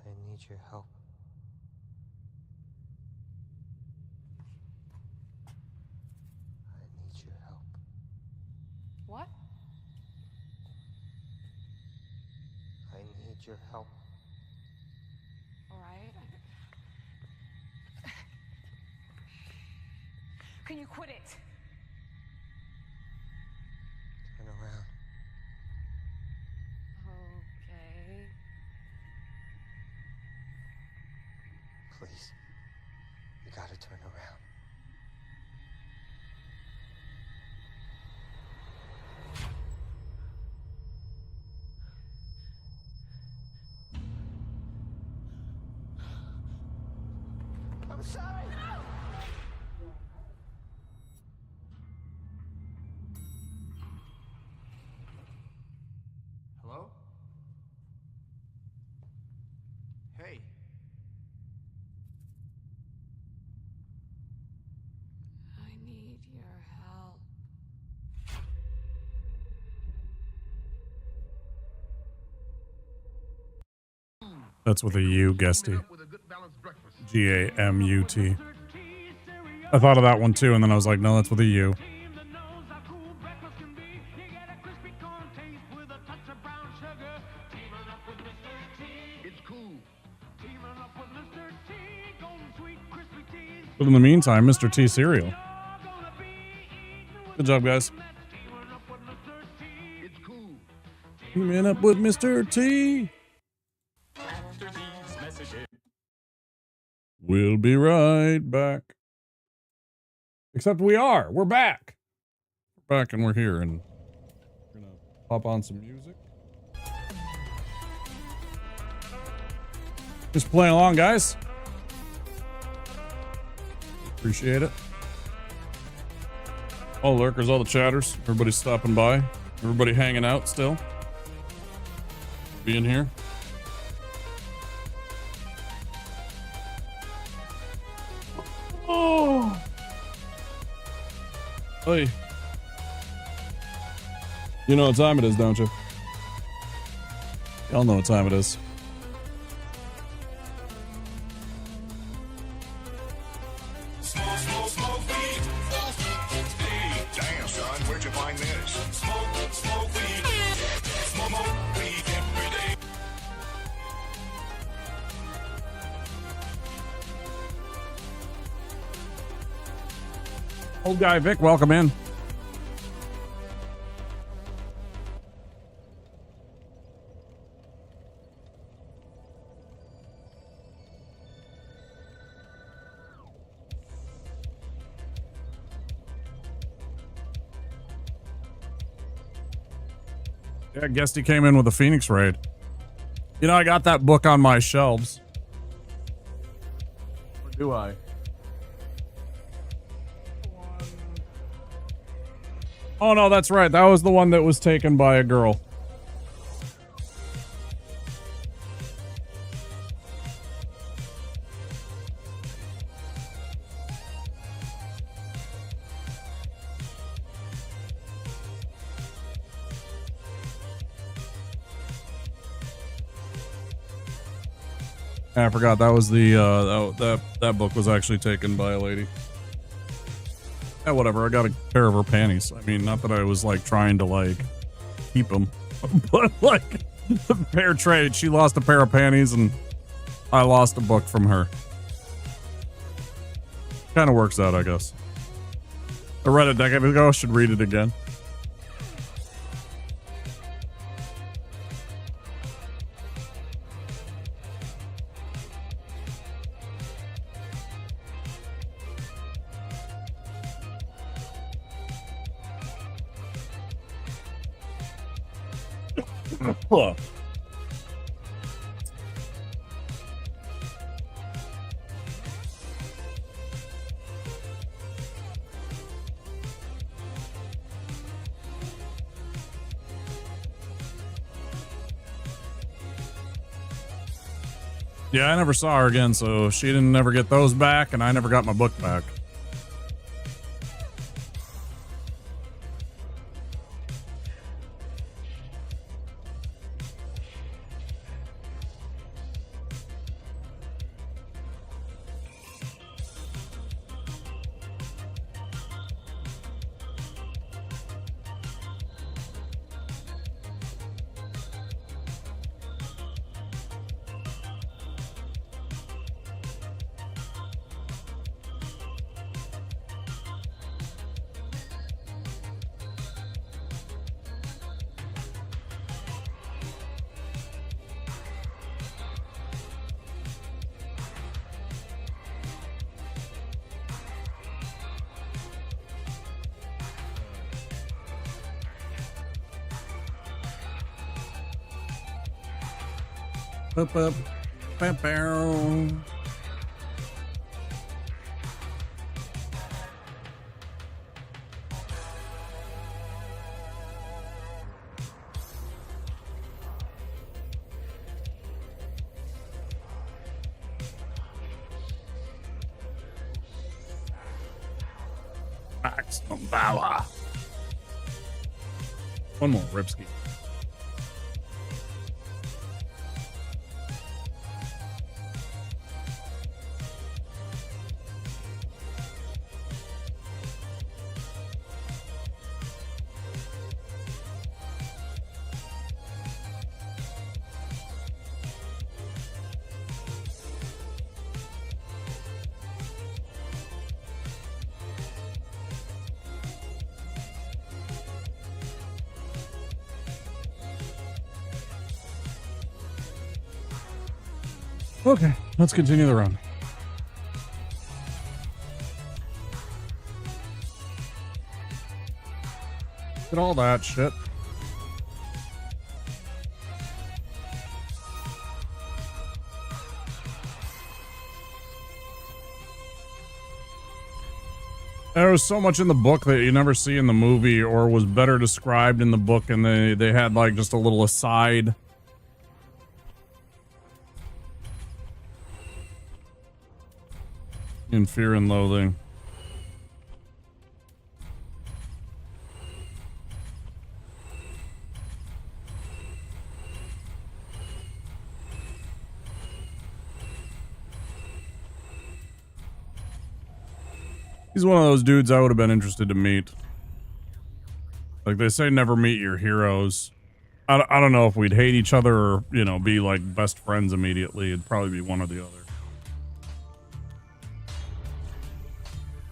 I need your help. I need your help. What? I need your help. All right. Can you quit it? Turn around. Okay. Please. You gotta turn around. I'm sorry! Hello? Hey. I need your help. That's with a U, Guesty. G-A-M-U-T. I thought of that one too, and then I was like, no, that's with a U. But in the meantime, Mr. T cereal. Good job, guys. Teaming up with Mr. T. We'll be right back. Except we're back. We're back and we're here, and we're gonna pop on some music. Just playing along, guys. Appreciate it. All the lurkers, all the chatters, everybody's stopping by, everybody hanging out still. Being here. Oh! Hey. You know what time it is, don't you? Y'all know what time it is. Smoke weed. Hey, damn, son, where'd you find this? Smoke weed. Smoke weed every day. Old guy Vic, welcome in. Yeah, I guessed he came in with a Phoenix raid. You know, I got that book on my shelves. Or do I? Oh no, that's right. That was the one that was taken by a girl. I forgot that was the that book was actually taken by a lady. Yeah, whatever. I got a pair of her panties. I mean, not that I was like trying to like keep them, but like fair trade. She lost a pair of panties, and I lost a book from her. Kind of works out, I guess. I read it a decade ago. I should read it again. Yeah, I never saw her again, so she didn't never get those back, and I never got my book back. Boop, boop. Bow, bow. Maximum power. One more, Ripski. Okay, let's continue the run. Get all that shit. There was so much in the book that you never see in the movie, or was better described in the book, and they had like just a little aside. In Fear and Loathing. He's one of those dudes I would have been interested to meet. Like they say, never meet your heroes. I don't know if we'd hate each other or, you know, be like best friends immediately. It'd probably be one or the other.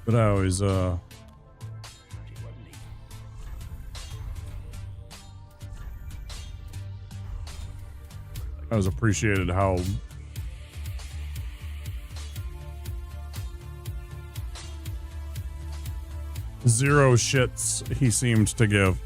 But I always, I always appreciated how zero shits he seemed to give.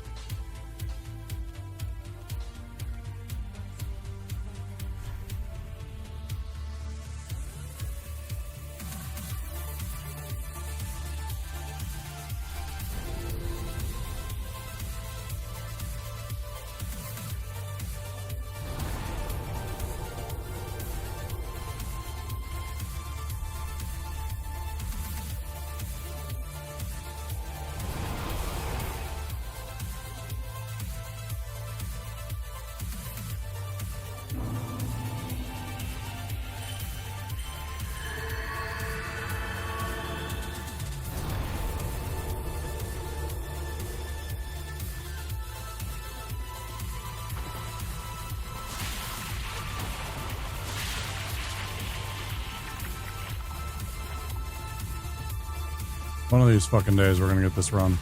One of these fucking days we're gonna get this run.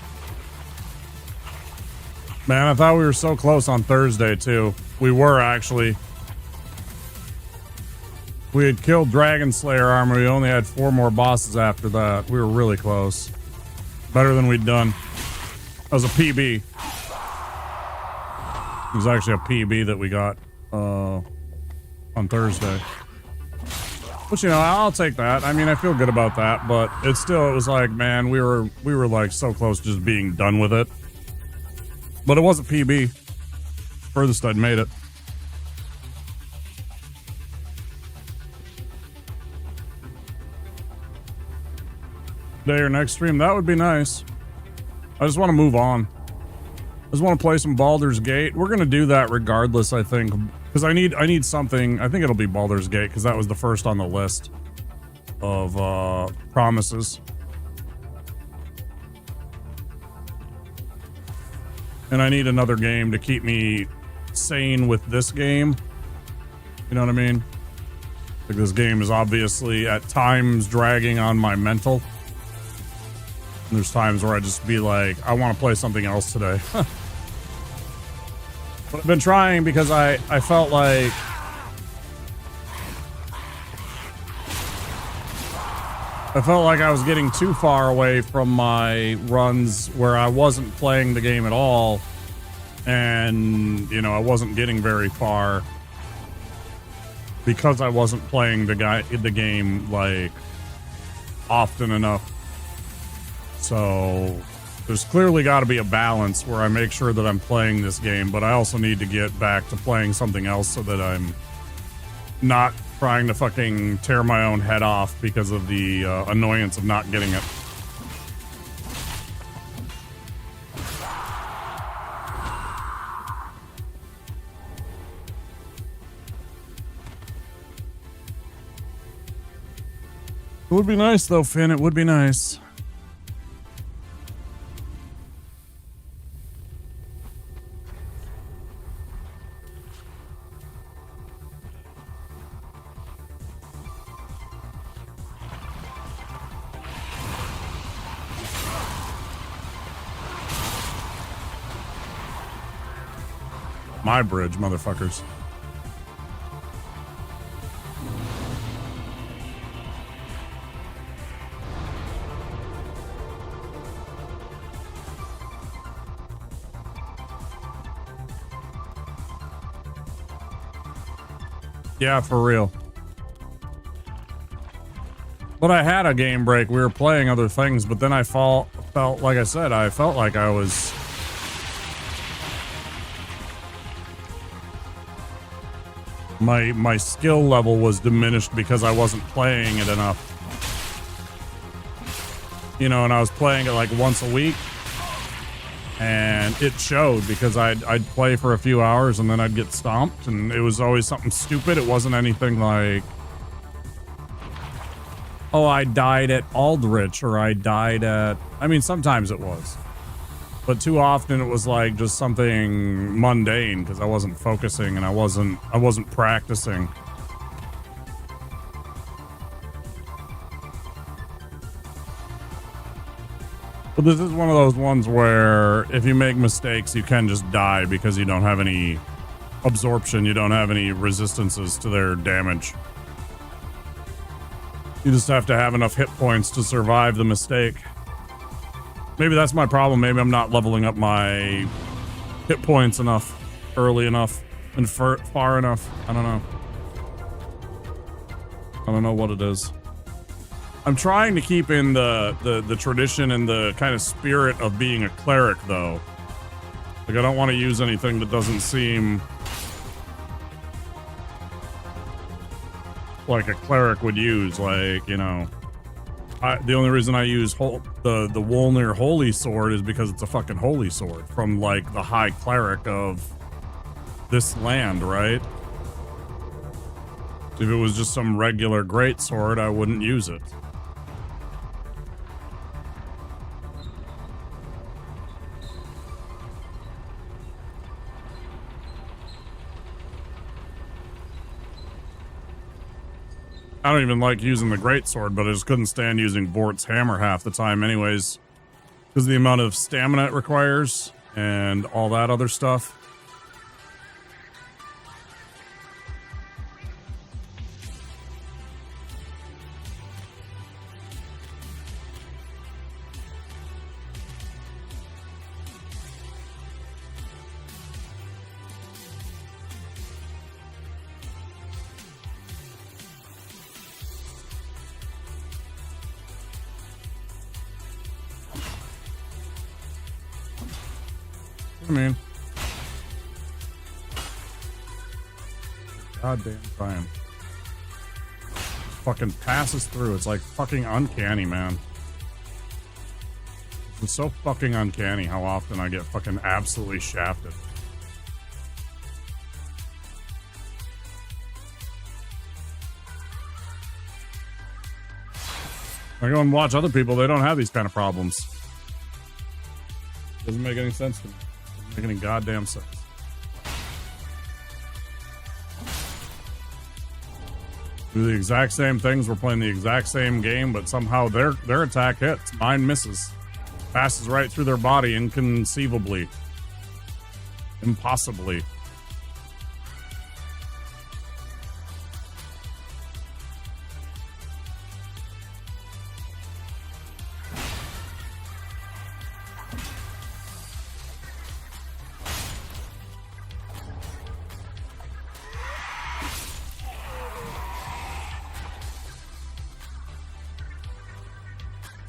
Man, I thought we were so close on Thursday, too. We were, actually. We had killed Dragon Slayer armor. We only had 4 more bosses after that. We were really close. Better than we'd done. That was a PB. It was actually a PB that we got on Thursday. Which, you know, I'll take that. I mean, I feel good about that, but it was like, man, we were like so close to just being done with it. But it was a PB. Furthest I'd made it. Day or next stream, that would be nice. I just want to move on. I just want to play some Baldur's Gate. We're gonna do that regardless, I think, because I need something. I think it'll be Baldur's Gate because that was the first on the list of promises. And I need another game to keep me sane with this game. You know what I mean? Like, this game is obviously at times dragging on my mental. And there's times where I just be like, I want to play something else today. But I've been trying because I felt like I was getting too far away from my runs where I wasn't playing the game at all. And, you know, I wasn't getting very far because I wasn't playing the game like often enough. So there's clearly got to be a balance where I make sure that I'm playing this game, but I also need to get back to playing something else so that I'm not trying to fucking tear my own head off because of the annoyance of not getting it. It would be nice though, Finn. It would be nice. My bridge, motherfuckers. Yeah, for real. But I had a game break. We were playing other things, but then I felt like I said, I felt like I was... My skill level was diminished because I wasn't playing it enough. You know, and I was playing it like once a week. And it showed because I'd play for a few hours and then I'd get stomped, and it was always something stupid. It wasn't anything like, oh, I died at Aldrich, or I died at... I mean, sometimes it was. But too often it was like just something mundane because I wasn't focusing and I wasn't practicing. But this is one of those ones where if you make mistakes, you can just die because you don't have any absorption. You don't have any resistances to their damage. You just have to have enough hit points to survive the mistake. Maybe that's my problem. Maybe I'm not leveling up my hit points enough, early enough, and far enough. I don't know. I don't know what it is. I'm trying to keep in the tradition and the kind of spirit of being a cleric, though. Like, I don't want to use anything that doesn't seem like a cleric would use. Like, you know, the only reason I use the Wolnir Holy Sword is because it's a fucking holy sword from, like, the high cleric of this land, right? If it was just some regular great sword, I wouldn't use it. I don't even like using the greatsword, but I just couldn't stand using Bort's hammer half the time anyways. Because of the amount of stamina it requires and all that other stuff. I mean, goddamn time. Fucking passes through. It's like fucking uncanny, man. It's so fucking uncanny how often I get fucking absolutely shafted. I go and watch other people, they don't have these kind of problems. Doesn't make any sense to me. Doesn't make any goddamn sense. Do the exact same things, we're playing the exact same game, but somehow their attack hits, mine misses. Passes right through their body inconceivably. Impossibly.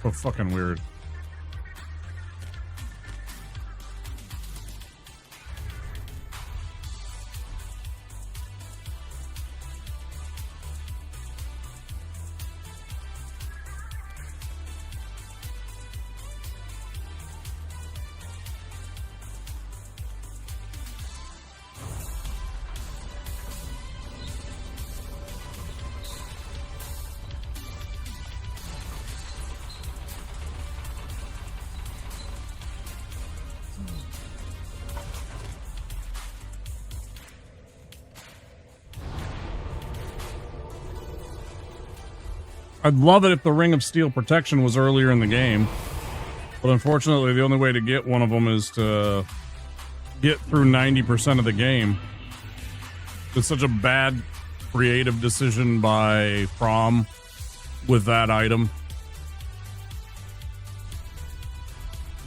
So fucking weird. I'd love it if the Ring of Steel protection was earlier in the game, but unfortunately the only way to get one of them is to get through 90% of the game. It's such a bad creative decision by From with that item.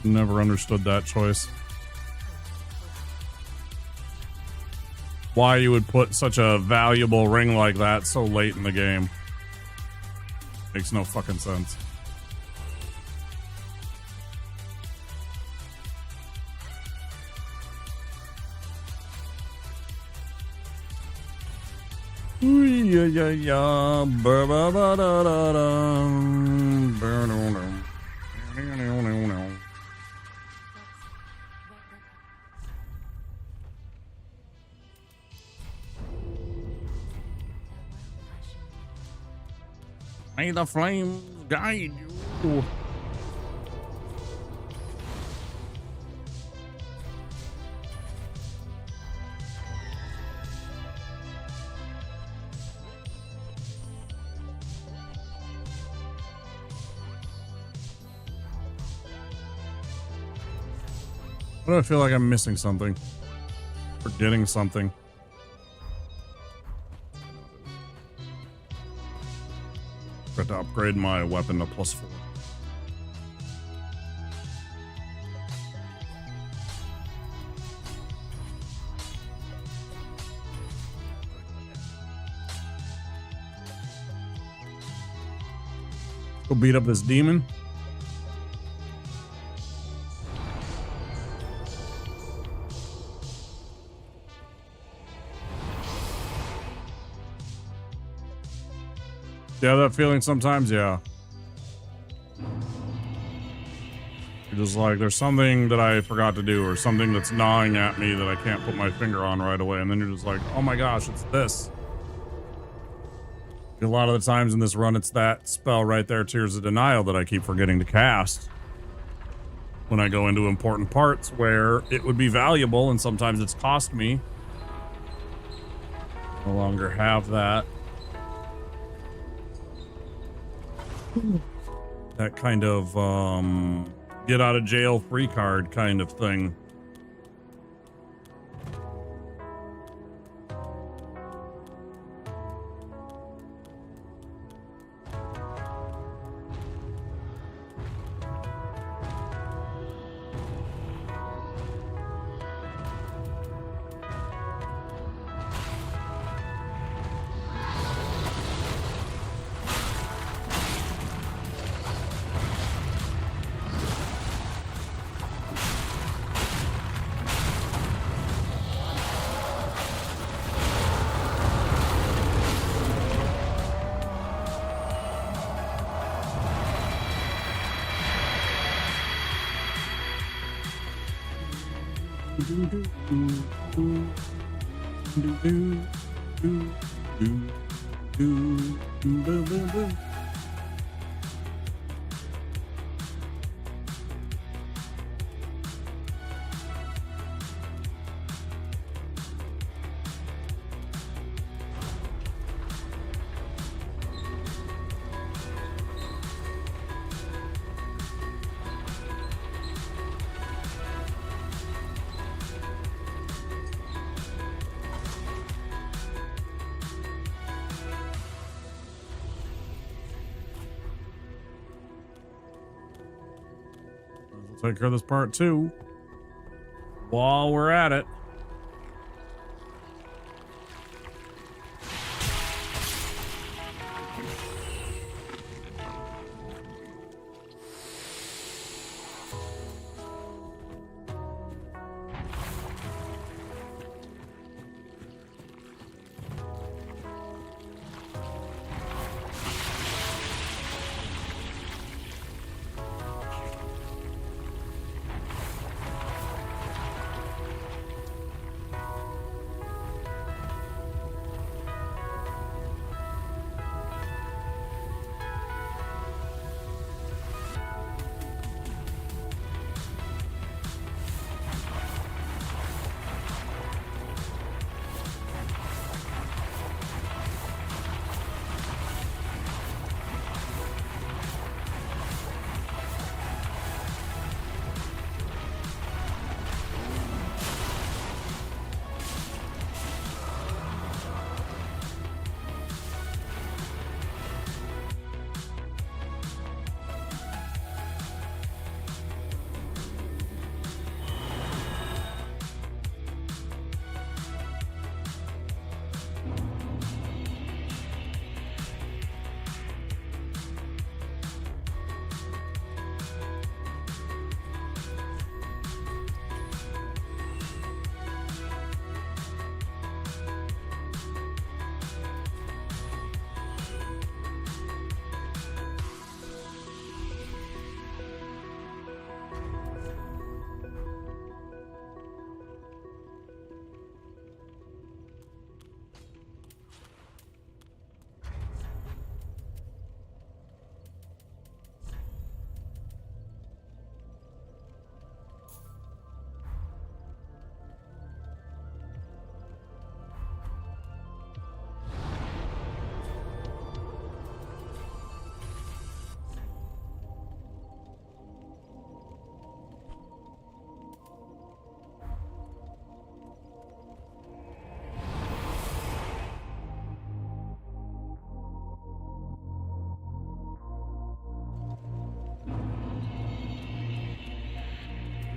Never understood that choice. Why you would put such a valuable ring like that so late in the game. Makes no fucking sense. Ooh, yeah, yeah, yeah. Ba, ba, ba, da, da, da. Ba, no, no. No, no, no. May the flames guide you. Why do I feel like I'm missing something? Forgetting something. Got to upgrade my weapon to +4. Go beat up this demon. Yeah, that feeling sometimes, yeah. You're just like, there's something that I forgot to do, or something that's gnawing at me that I can't put my finger on right away, and then you're just like, oh my gosh, it's this. A lot of the times in this run, it's that spell right there, Tears of Denial, that I keep forgetting to cast when I go into important parts where it would be valuable, and sometimes it's cost me. No longer have that. That kind of get out of jail free card kind of thing. Take care of this part too while we're at it.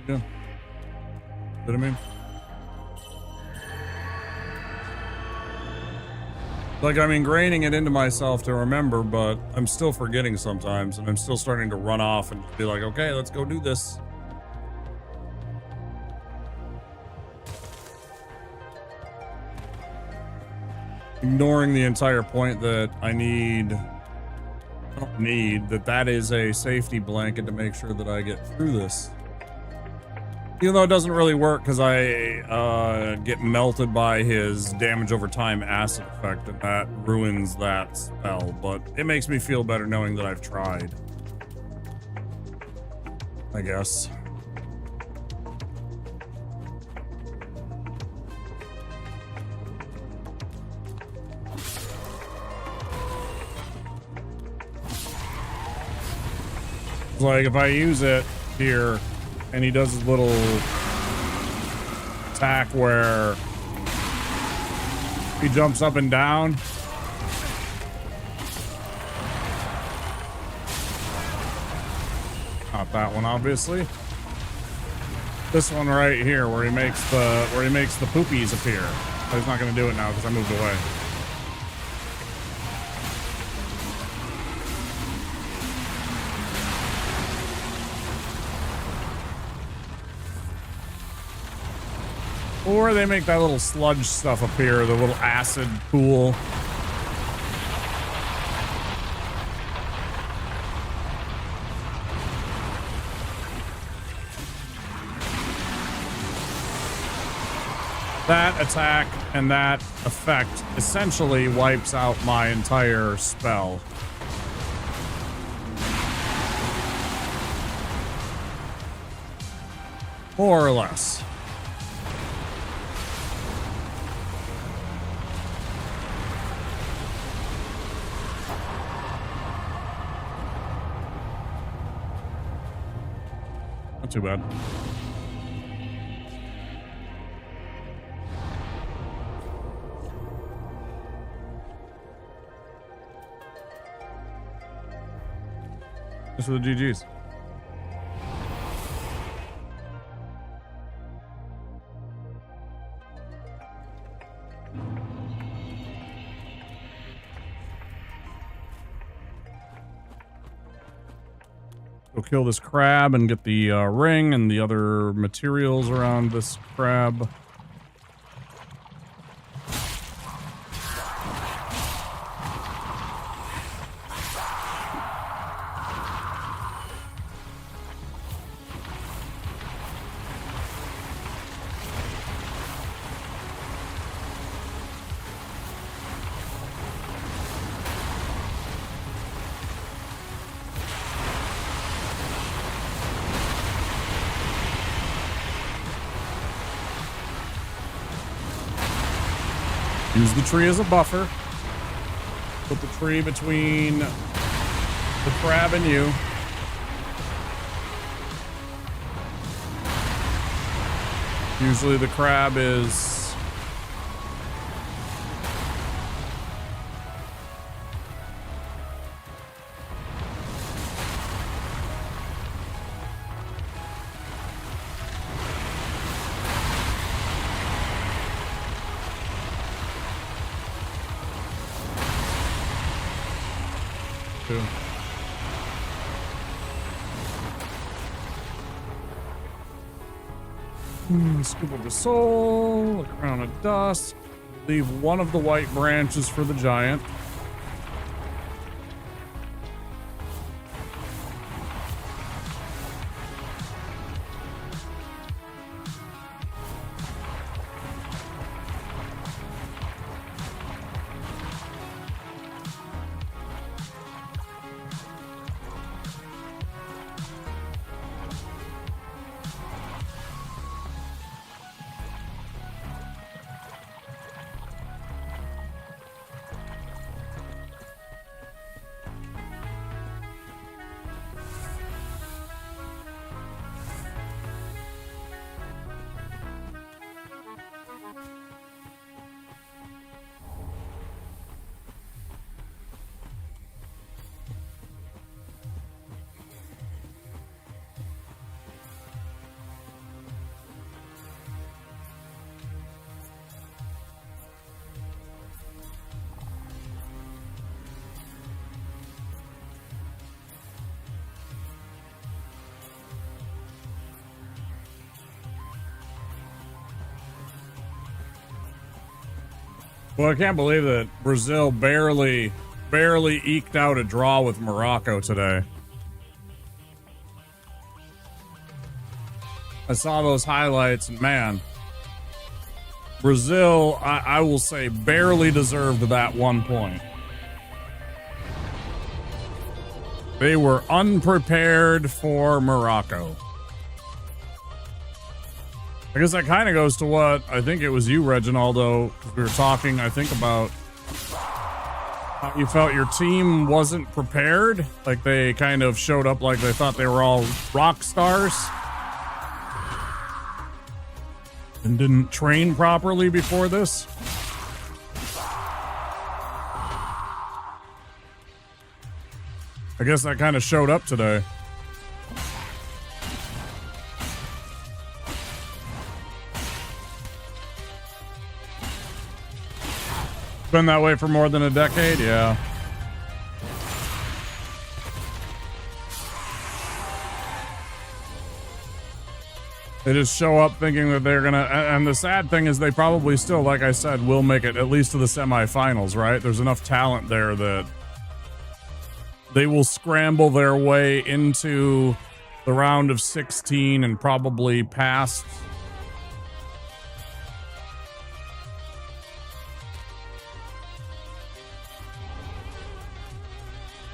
Yeah. What I mean? Like, I'm ingraining it into myself to remember, but I'm still forgetting sometimes, and I'm still starting to run off and be like, okay, let's go do this. Ignoring the entire point that I don't need, that is a safety blanket to make sure that I get through this. Even though it doesn't really work because I get melted by his damage over time acid effect, and that ruins that spell, but it makes me feel better knowing that I've tried, I guess. like if I use it here and he does his little attack where he jumps up and down. Not that one, obviously. This one right here where he makes the poopies appear. But he's not gonna do it now because I moved away. Or they make that little sludge stuff appear, the little acid pool. That attack and that effect essentially wipes out my entire spell. More or less. Not too bad. Just for the GGs. Go kill this crab and get the ring and the other materials around this crab. Use the tree as a buffer. Put the tree between the crab and you. Usually the crab is... Scoop of the soul, a crown of dust. Leave one of the white branches for the giant. Well, I can't believe that Brazil barely eked out a draw with Morocco today. I saw those highlights, and man, Brazil, I will say, barely deserved that 1 point. They were unprepared for Morocco. I guess that kind of goes to what I think it was you, Reginaldo, because we were talking, I think, about You felt your team wasn't prepared? Like they kind of showed up like they thought they were all rock stars? And didn't train properly before this? I guess that kind of showed up today. Been that way for more than a decade, yeah. They just show up thinking that they're gonna, and the sad thing is they probably still, like I said, will make it at least to the semifinals, right? There's enough talent there that they will scramble their way into the round of 16 and probably past.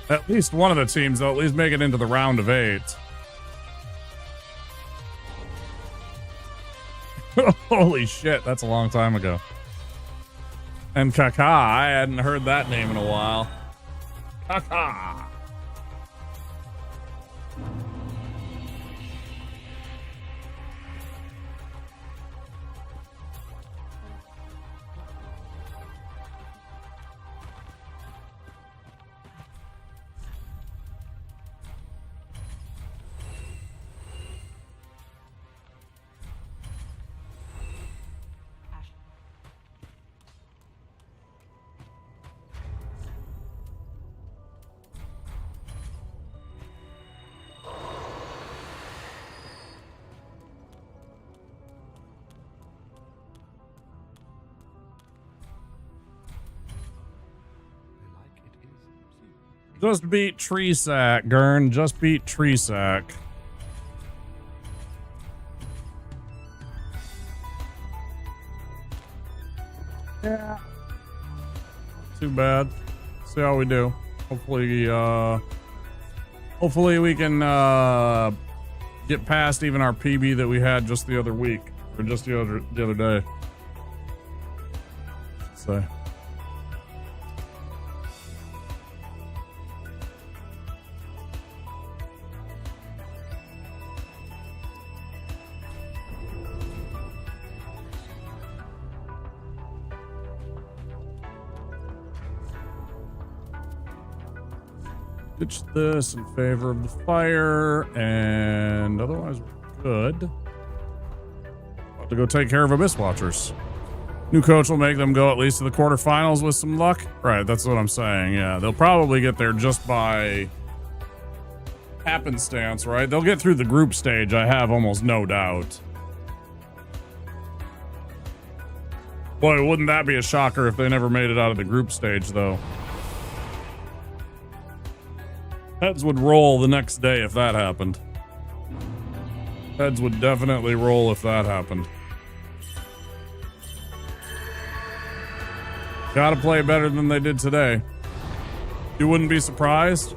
At least one of the teams, they'll at least make it into the round of 8. Holy shit, that's a long time ago. And Kaka, I hadn't heard that name in a while. Kaka. Just beat Tree Sack, Gurn. Just beat Tree Sack. Yeah. Too bad. See how we do. Hopefully, hopefully we can get past even our PB that we had just the other week, or just the other day. So. Ditch this in favor of the fire, and otherwise we're good. About to go take care of Abyss Watchers. New coach will make them go at least to the quarterfinals with some luck. Right, that's what I'm saying. Yeah, they'll probably get there just by happenstance, right? They'll get through the group stage, I have almost no doubt. Boy, wouldn't that be a shocker if they never made it out of the group stage, though. Heads would roll the next day if that happened. Heads would definitely roll if that happened. Gotta play better than they did today. You wouldn't be surprised?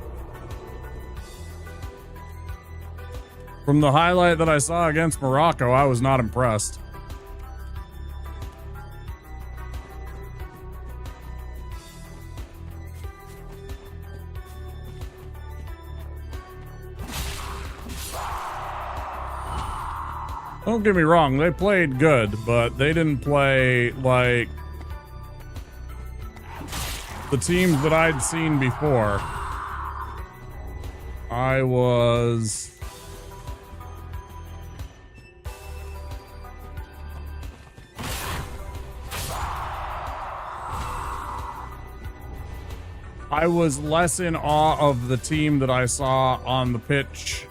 From the highlight that I saw against Morocco, I was not impressed. Don't get me wrong, they played good, but they didn't play like the teams that I'd seen before. I was less in awe of the team that I saw on the pitch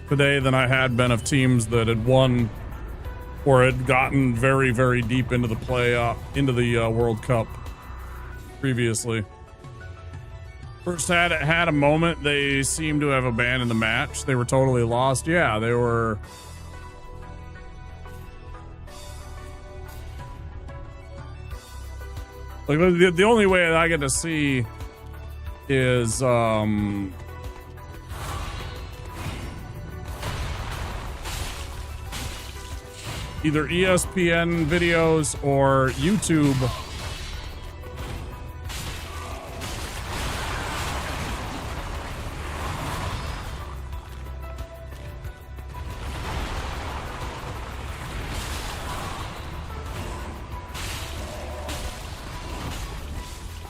today than I had been of teams that had won or had gotten very, very deep into the into the World Cup previously. First had a moment, they seemed to have abandoned the match. They were totally lost. Yeah, they were. Like the only way that I get to see is either ESPN videos or YouTube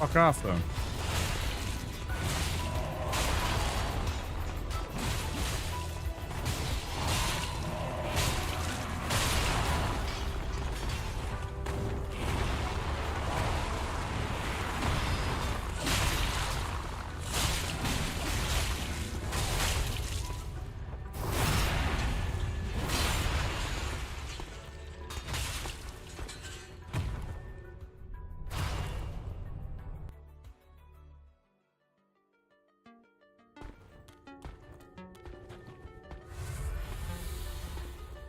Fuck off then.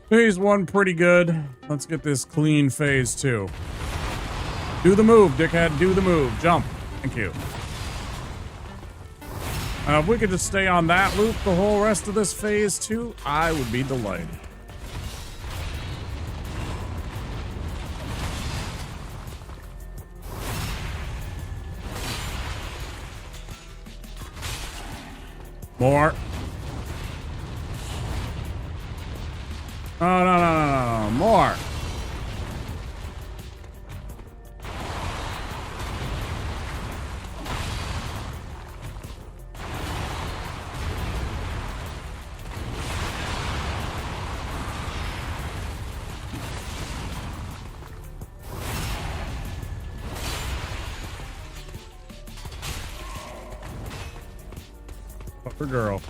Phase 1 pretty good. Let's get this clean phase 2. Do the move, dickhead. Do the move. Jump. Thank you. If we could just stay on that loop the whole rest of this phase 2, I would be delighted. More. No. More. Upper girl.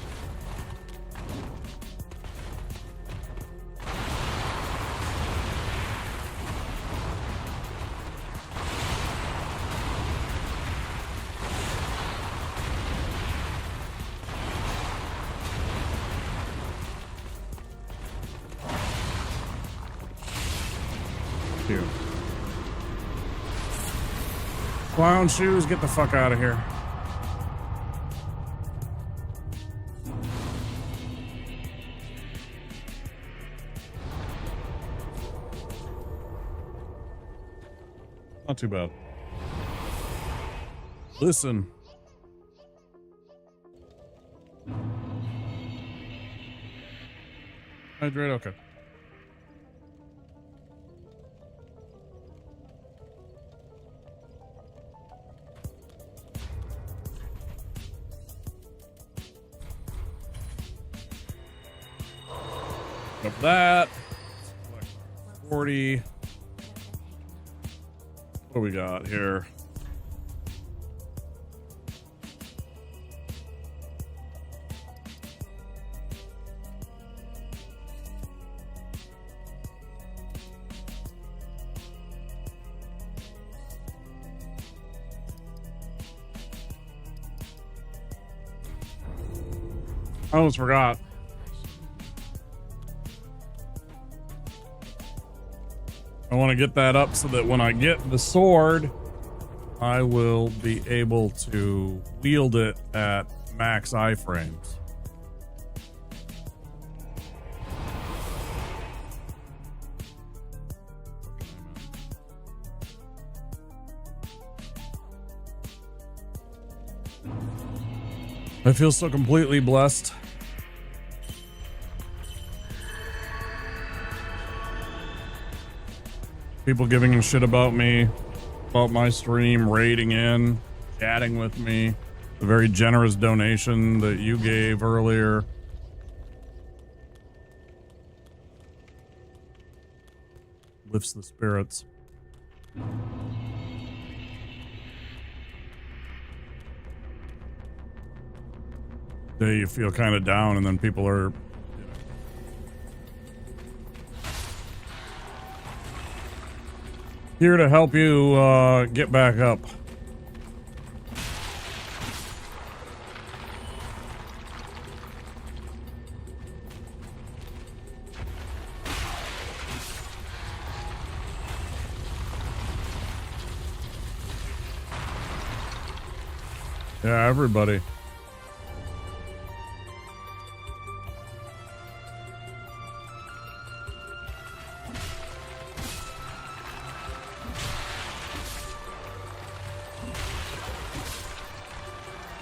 Clown shoes, get the fuck out of here. Not too bad. Listen. Hydrate, okay. Up that. 40. What do we got here? I almost forgot. I want to get that up so that when I get the sword, I will be able to wield it at max iframes. I feel so completely blessed. People giving a shit about me, about my stream, raiding in, chatting with me. The very generous donation that you gave earlier. Lifts the spirits. Day you feel kind of down, and then people are here to help you get back up. Yeah, everybody.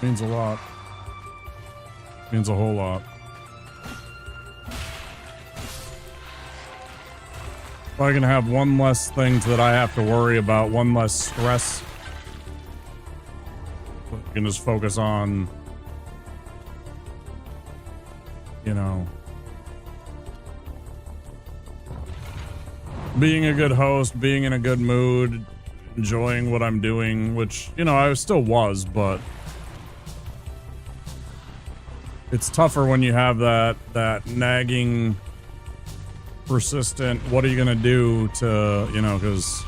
Means a lot. Means a whole lot. If I can have one less thing that I have to worry about, one less stress You can just focus on, you know, being a good host, being in a good mood, enjoying what I'm doing, which, you know, I still was, but it's tougher when you have that nagging, persistent, what are you going to do to, you know, because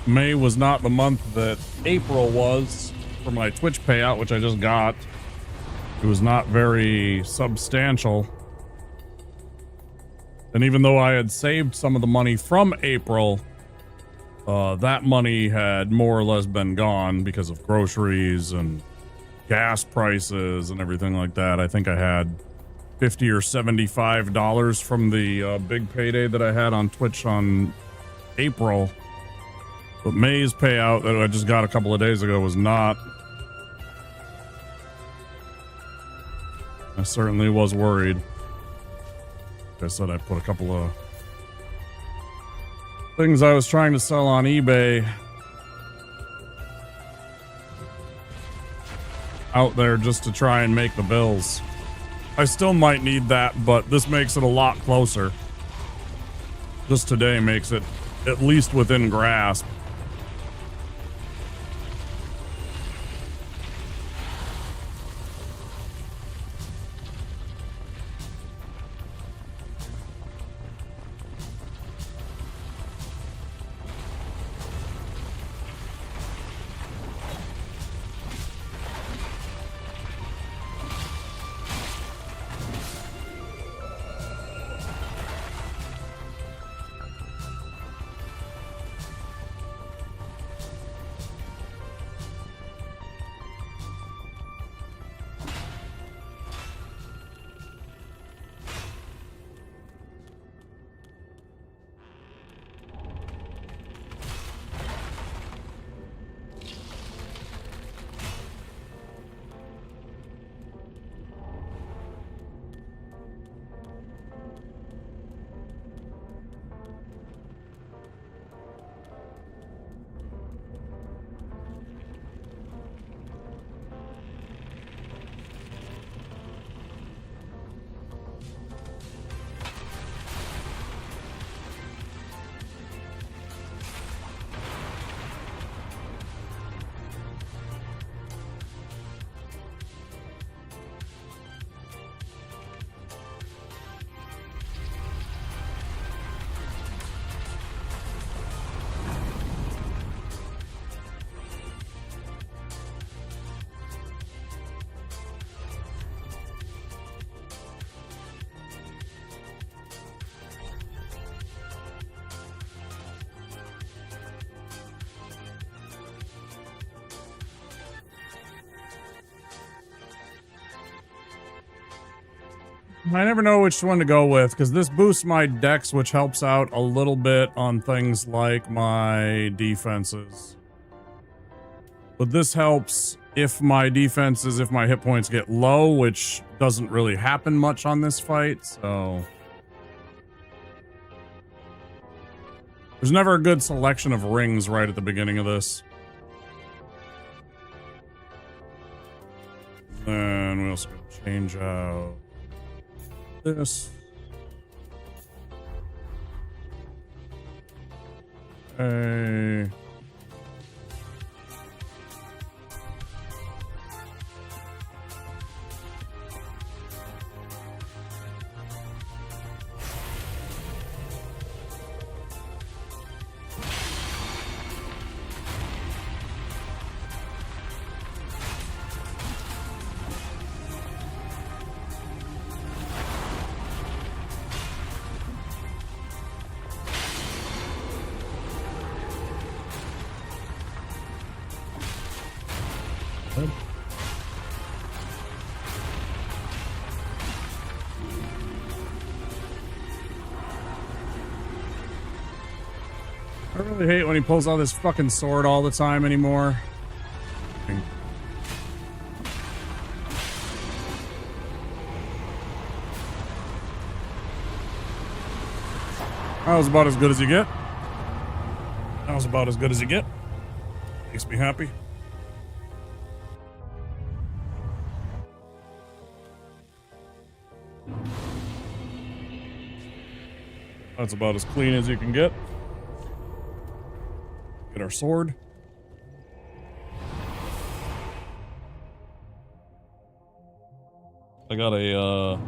May was not the month that April was for my Twitch payout, which I just got. It was not very substantial. And even though I had saved some of the money from April, that money had more or less been gone because of groceries and gas prices and everything like that. I think I had $50 or $75 from the big payday that I had on Twitch on April. But May's payout that I just got a couple of days ago was not. I certainly was worried. Like I said, I put a couple of things I was trying to sell on eBay out there just to try and make the bills. I still might need that, but this makes it a lot closer. Just today makes it at least within grasp. I never know which one to go with, because this boosts my dex, which helps out a little bit on things like my defenses. But this helps if my defenses, if my hit points get low, which doesn't really happen much on this fight, so... There's never a good selection of rings right at the beginning of this. Then we also gotta change out this. Hey. I really hate when he pulls out this fucking sword all the time anymore. That was about as good as you get. That was about as good as you get. Makes me happy. That's about as clean as you can get. Get our sword. I got a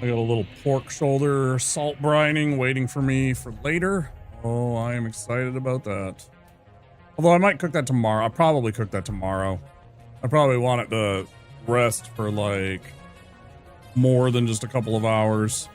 little pork shoulder salt brining waiting for me for later. Oh, I am excited about that. Although I might cook that tomorrow. I'll probably cook that tomorrow. I probably want it to rest for like more than just a couple of hours.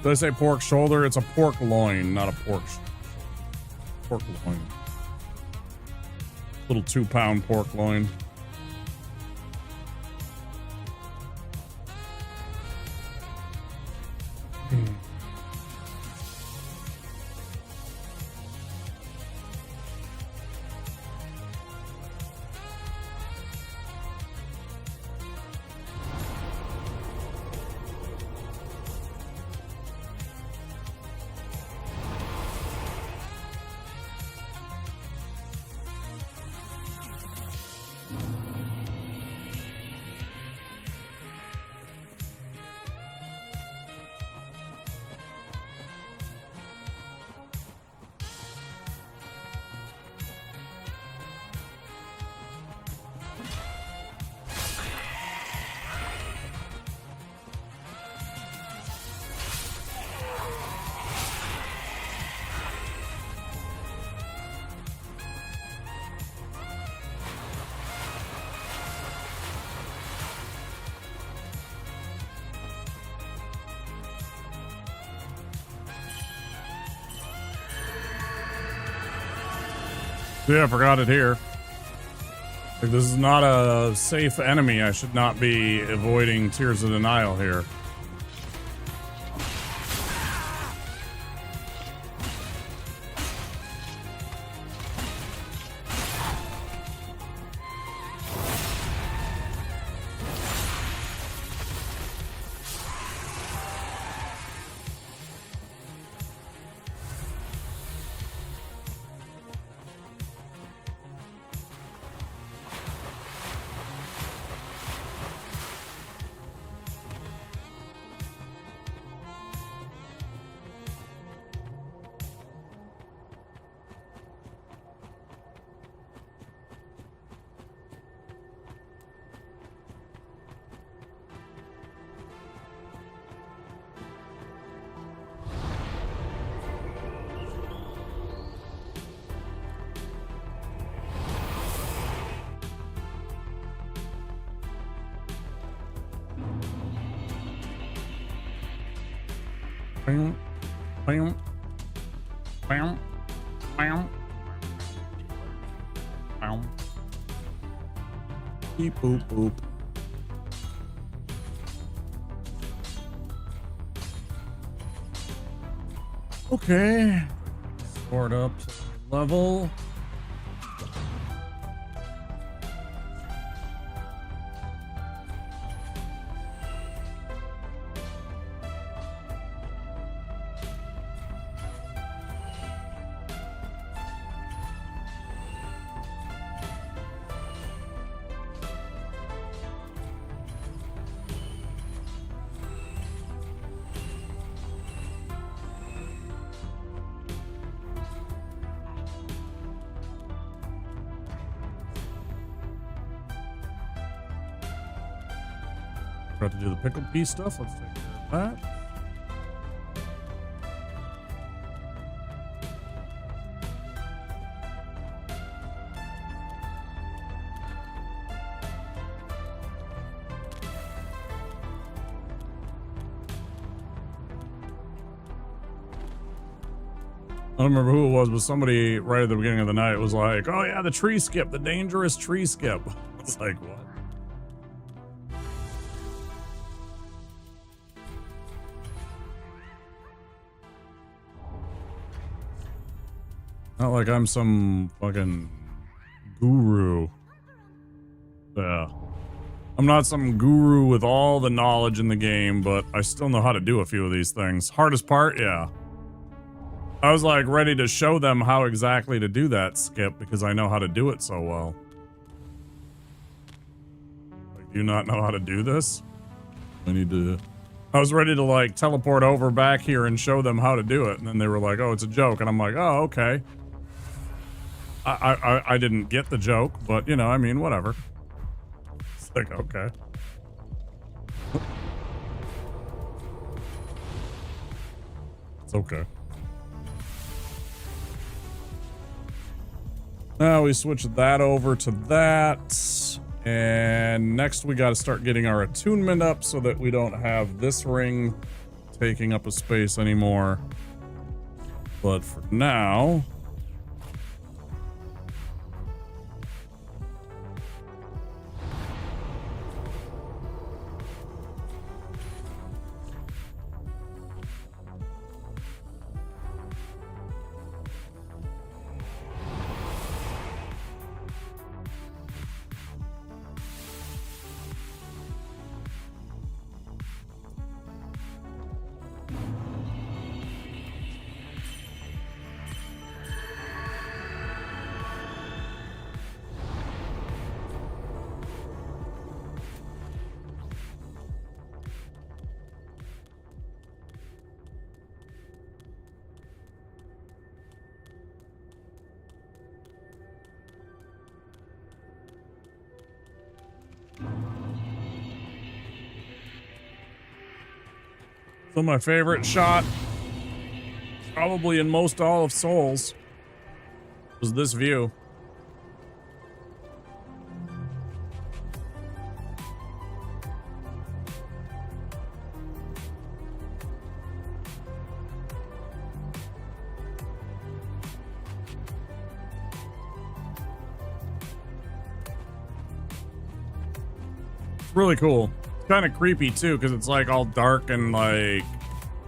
Did I say pork shoulder? It's a pork loin, not a pork loin. Little 2-pound pork loin. Yeah, I forgot it here. Like, this is not a safe enemy. I should not be avoiding Tears of Denial here. Bam, bam, bam, bam, bam. Beep, boop, boop. Okay. Sword up to level. About to do the pickle pea stuff. Let's take care of that. I don't remember who it was, but somebody right at the beginning of the night was like, oh yeah, the tree skip, the dangerous tree skip. It's like, what? Not like I'm some fucking guru. Yeah. I'm not some guru with all the knowledge in the game, but I still know how to do a few of these things. Hardest part? Yeah. I was like ready to show them how exactly to do that skip because I know how to do it so well. Like, do you not know how to do this? I was ready to like teleport over back here and show them how to do it. And then they were like, oh, it's a joke. And I'm like, oh, okay. I didn't get the joke, but you know, I mean, whatever. It's like, okay. It's okay. Now we switch that over to that. And next we got to start getting our attunement up so that we don't have this ring taking up a space anymore. But for now... So my favorite shot, probably in most all of Souls, was this view. It's really cool. Kind of creepy too, because it's like all dark and like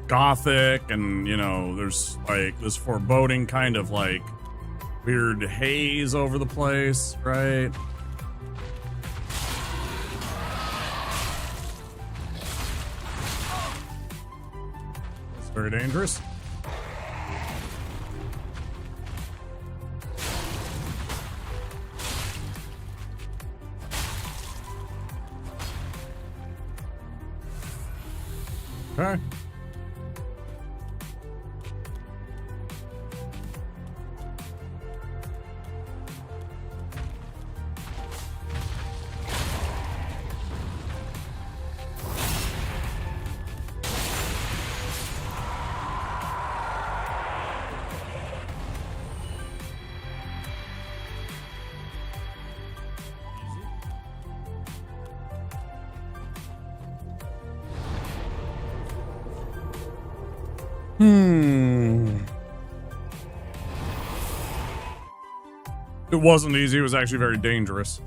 gothic, and you know, there's like this foreboding kind of like weird haze over the place, right? It's very dangerous. Okay. It wasn't easy, it was actually very dangerous.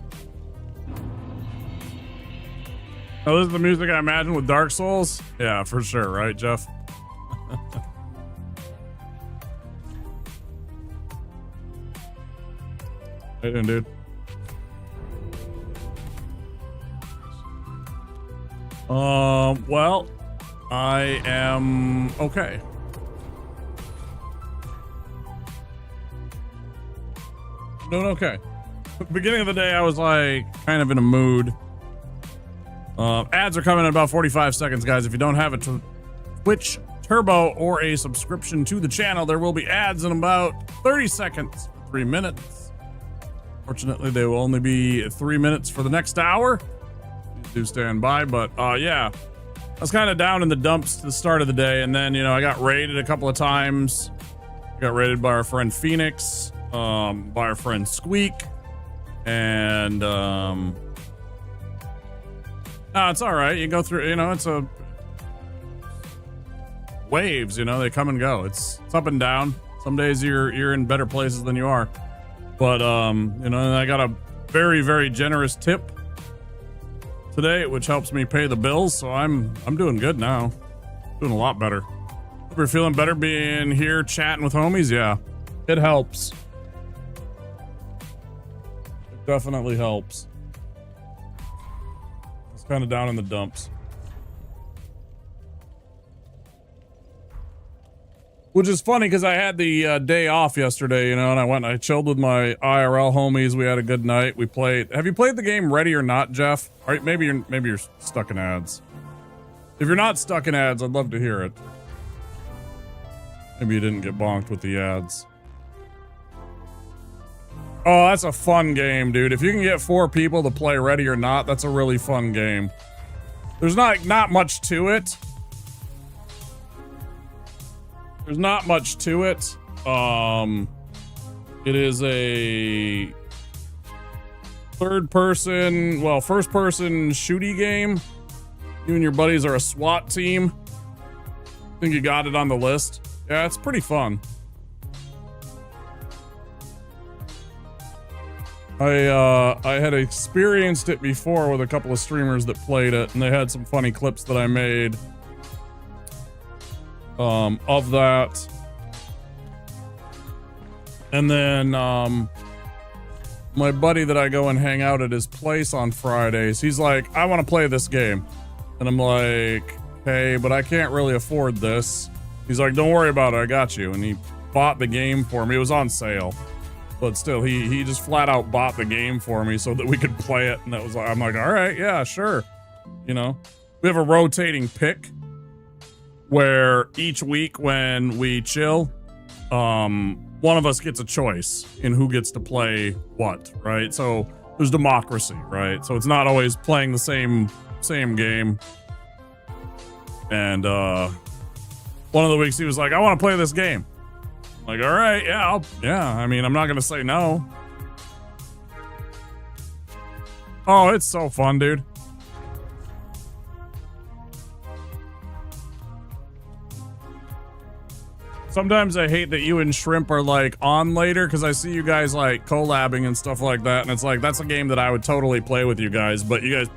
Oh, this is the music I imagine with Dark Souls? Yeah, for sure, right, Jeff? How you doing, dude? Well, I am okay. Doing okay. Beginning of the day, I was like kind of in a mood. Ads are coming in about 45 seconds, guys. If you don't have a Twitch Turbo or a subscription to the channel, there will be ads in about 30 seconds, 3 minutes. Fortunately, they will only be 3 minutes for the next hour. Please do stand by, but yeah. I was kind of down in the dumps to the start of the day, and then, you know, I got raided a couple of times. I got raided by our friend Phoenix. By our friend Squeak, and no, it's all right. You go through, you know, it's a waves, you know, they come and go. It's up and down. Some days you're in better places than you are. But you know, and I got a very, very generous tip today, which helps me pay the bills, so I'm doing good now. Doing a lot better. Hope you're feeling better being here chatting with homies. Yeah, it helps. It definitely helps. It's kind of down in the dumps. Which is funny because I had the day off yesterday, you know, and I went and I chilled with my IRL homies. We had a good night. We played. Have you played the game Ready or Not, Jeff? All right, maybe you're stuck in ads. If you're not stuck in ads, I'd love to hear it. Maybe you didn't get bonked with the ads. Oh, that's a fun game, dude. If you can get 4 people to play Ready or Not, that's a really fun game. There's not much to it. There's not much to it. It is a first person shooty game. You and your buddies are a SWAT team. I think you got it on the list. Yeah, it's pretty fun. I had experienced it before with a couple of streamers that played it, and they had some funny clips that I made of that. And then my buddy that I go and hang out at his place on Fridays, he's like, I want to play this game. And I'm like, hey, but I can't really afford this. He's like, don't worry about it, I got you. And he bought the game for me. It was on sale, but still, he just flat out bought the game for me so that we could play it. And that was, I'm like, all right, yeah, sure. You know, we have a rotating pick where each week when we chill, one of us gets a choice in who gets to play what, right? So there's democracy, right? So it's not always playing the same game. And one of the weeks he was like, I want to play this game. Like, all right, yeah, I mean, I'm not gonna say no. Oh, it's so fun, dude. Sometimes I hate that you and Shrimp are like on later because I see you guys like collabing and stuff like that, and it's like that's a game that I would totally play with you guys, but you guys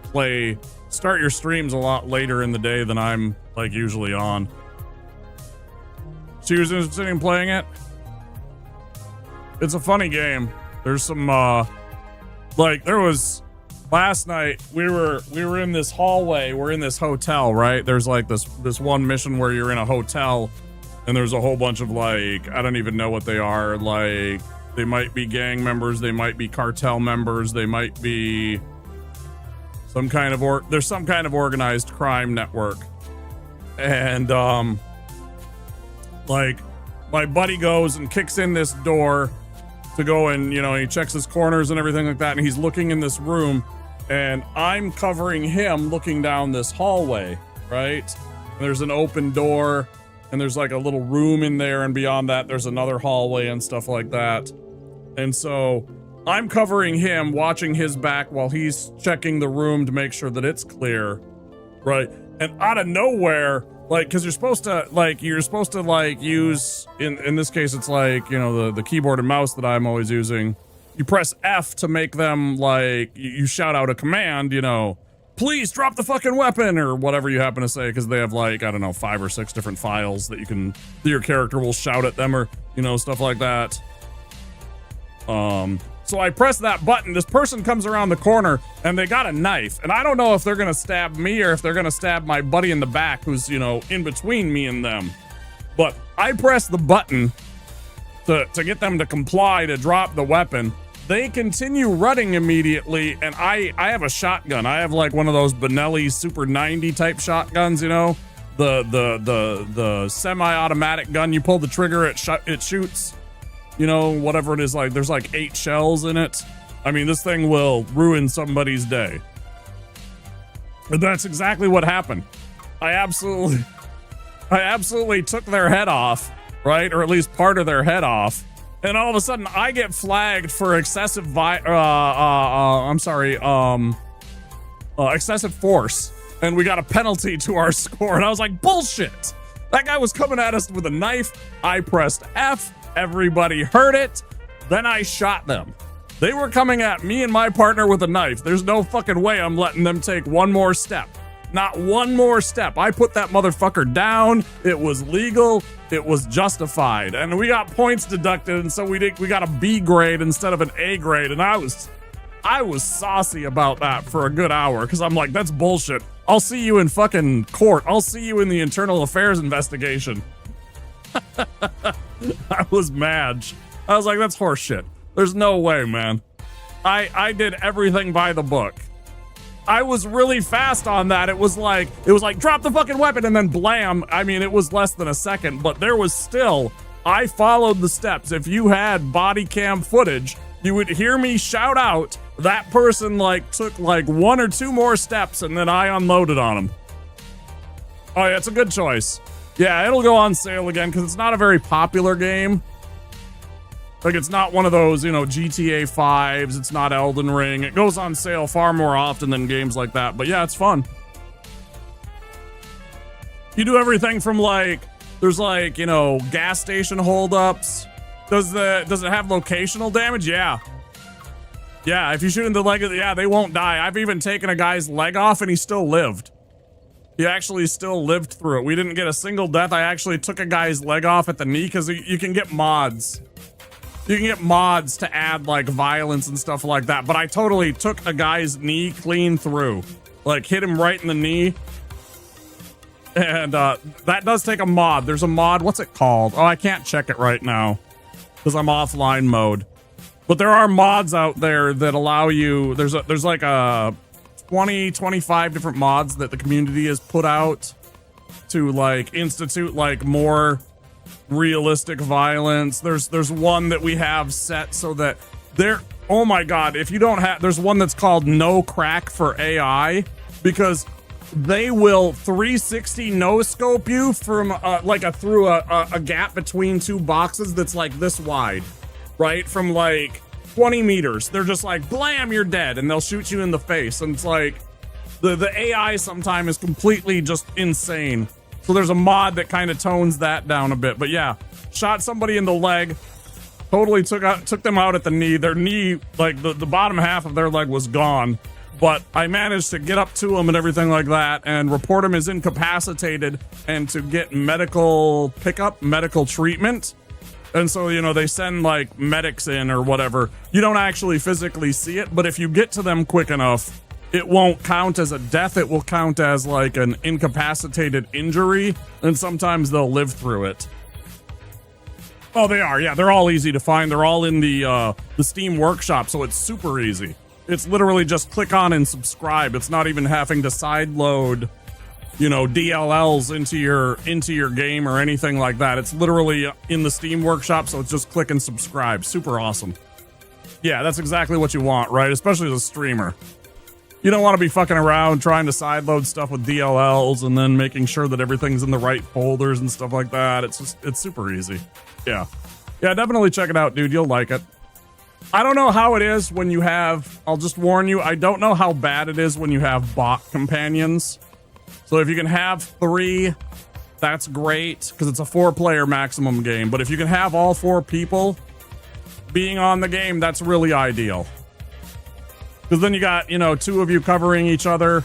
start your streams a lot later in the day than I'm like usually on. So you was interested in playing it? It's a funny game. There's some like there was last night we were in this hallway, we're in this hotel, right? There's like this one mission where you're in a hotel and there's a whole bunch of like, I don't even know what they are, like they might be gang members, they might be cartel members, they might be some kind of there's some kind of organized crime network. And like my buddy goes and kicks in this door to go and, you know, he checks his corners and everything like that, and he's looking in this room, and I'm covering him looking down this hallway, right? And there's an open door, and there's like a little room in there, and beyond that there's another hallway and stuff like that. And so I'm covering him, watching his back while he's checking the room to make sure that it's clear, right? And out of nowhere, like, because you're supposed to like use, in this case it's like, you know, the keyboard and mouse that I'm always using, you press F to make them like, you shout out a command, you know, please drop the fucking weapon, or whatever you happen to say, because they have like, I don't know, 5 or 6 different files that your character will shout at them, or, you know, stuff like that. So I press that button, this person comes around the corner, and they got a knife, and I don't know if they're gonna stab me or if they're gonna stab my buddy in the back who's, you know, in between me and them. But I press the button to get them to comply to drop the weapon. They continue running immediately, and I have a shotgun. I have like one of those Benelli Super 90 type shotguns, you know, the semi-automatic gun. You pull the trigger, it shoots. You know, whatever it is, like there's like 8 shells in it. I mean, this thing will ruin somebody's day. And that's exactly what happened. I absolutely took their head off, right? Or at least part of their head off. And all of a sudden I get flagged for excessive excessive force. And we got a penalty to our score. And I was like, bullshit. That guy was coming at us with a knife. I pressed F. Everybody heard it. Then I shot them. They were coming at me and my partner with a knife. There's no fucking way I'm letting them take one more step. Not one more step. I put that motherfucker down. It was legal. It was justified. And we got points deducted, and so we got a B grade instead of an A grade. And I was saucy about that for a good hour because I'm like, that's bullshit. I'll see you in fucking court. I'll see you in the internal affairs investigation. I was mad. I was like, that's horseshit. There's no way, man. I did everything by the book. I was really fast on that. It was like drop the fucking weapon and then blam. I mean, it was less than a second, but there was still, I followed the steps. If you had body cam footage, you would hear me shout out, that person like took like 1 or 2 more steps and then I unloaded on him. Oh yeah, it's a good choice. Yeah, it'll go on sale again because it's not a very popular game. Like, it's not one of those, you know, GTA 5s. It's not Elden Ring. It goes on sale far more often than games like that. But yeah, it's fun. You do everything from like, there's like, you know, gas station holdups. Does it have locational damage? Yeah. Yeah, if you shoot in the leg, yeah, they won't die. I've even taken a guy's leg off and he still lived. He actually still lived through it. We didn't get a single death. I actually took a guy's leg off at the knee because you can get mods. You can get mods to add like violence and stuff like that, but I totally took a guy's knee clean through. Like, hit him right in the knee. And that does take a mod. There's a mod, what's it called? Oh, I can't check it right now because I'm offline mode. But there are mods out there that allow you, there's like a 25 different mods that the community has put out to like institute like more realistic violence. There's one that we have set so that oh my god, if you don't have, there's one that's called no crack for AI, because they will 360 no scope you from through a gap between 2 boxes that's like this wide, right? From like 20 meters. They're just like, blam, you're dead, and they'll shoot you in the face. And it's like the AI sometimes is completely just insane. So there's a mod that kind of tones that down a bit. But yeah, shot somebody in the leg, totally took them out at the knee. Their knee, like the bottom half of their leg was gone. But I managed to get up to them and everything like that and report them as incapacitated and to get medical pickup, medical treatment. And so, you know, they send like medics in or whatever. You don't actually physically see it, but if you get to them quick enough, it won't count as a death. It will count as like an incapacitated injury, and sometimes they'll live through it. Oh, they are. Yeah, they're all easy to find. They're all in the Steam Workshop, so it's super easy. It's literally just click on and subscribe. It's not even having to sideload, you know, DLLs into your game or anything like that. It's literally in the Steam Workshop, so it's just click and subscribe. Super awesome. Yeah, that's exactly what you want, right? Especially as a streamer. You don't want to be fucking around trying to sideload stuff with DLLs and then making sure that everything's in the right folders and stuff like that. It's super easy. Yeah. Yeah, definitely check it out, dude. You'll like it. I don't know how it is when you have, I'll just warn you, I don't know how bad it is when you have bot companions. So if you can have 3, that's great, because it's a 4-player maximum game. But if you can have all 4 people being on the game, that's really ideal. Because then you got, you know, 2 of you covering each other,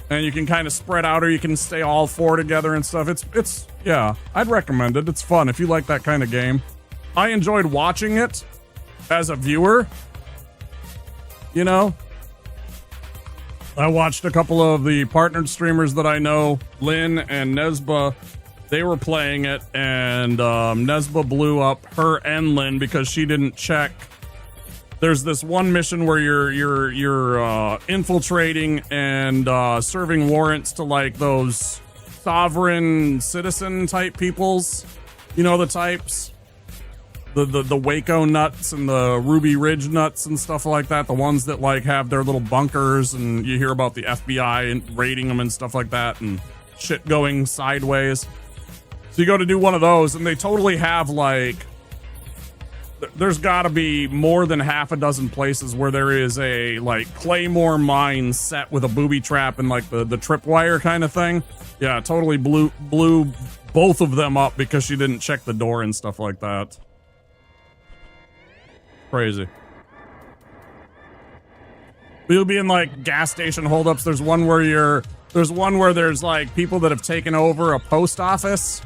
and you can kind of spread out, or you can stay all 4 together and stuff. It's yeah, I'd recommend it. It's fun if you like that kind of game. I enjoyed watching it as a viewer. You know, I watched a couple of the partnered streamers that I know, Lynn and Nesba. They were playing it, and Nesba blew up her and Lynn because she didn't check. There's this one mission where you're infiltrating and serving warrants to like those sovereign citizen type peoples. You know the types? The Waco nuts and the Ruby Ridge nuts and stuff like that. The ones that like have their little bunkers, and you hear about the FBI and raiding them and stuff like that and shit going sideways. So you go to do one of those, and they totally have like, there's got to be more than half a dozen places where there is a like claymore mine set with a booby trap and like the tripwire kind of thing. Yeah, totally blew both of them up because she didn't check the door and stuff like that. crazy. You'll be in like gas station holdups. There's one where there's like people that have taken over a post office.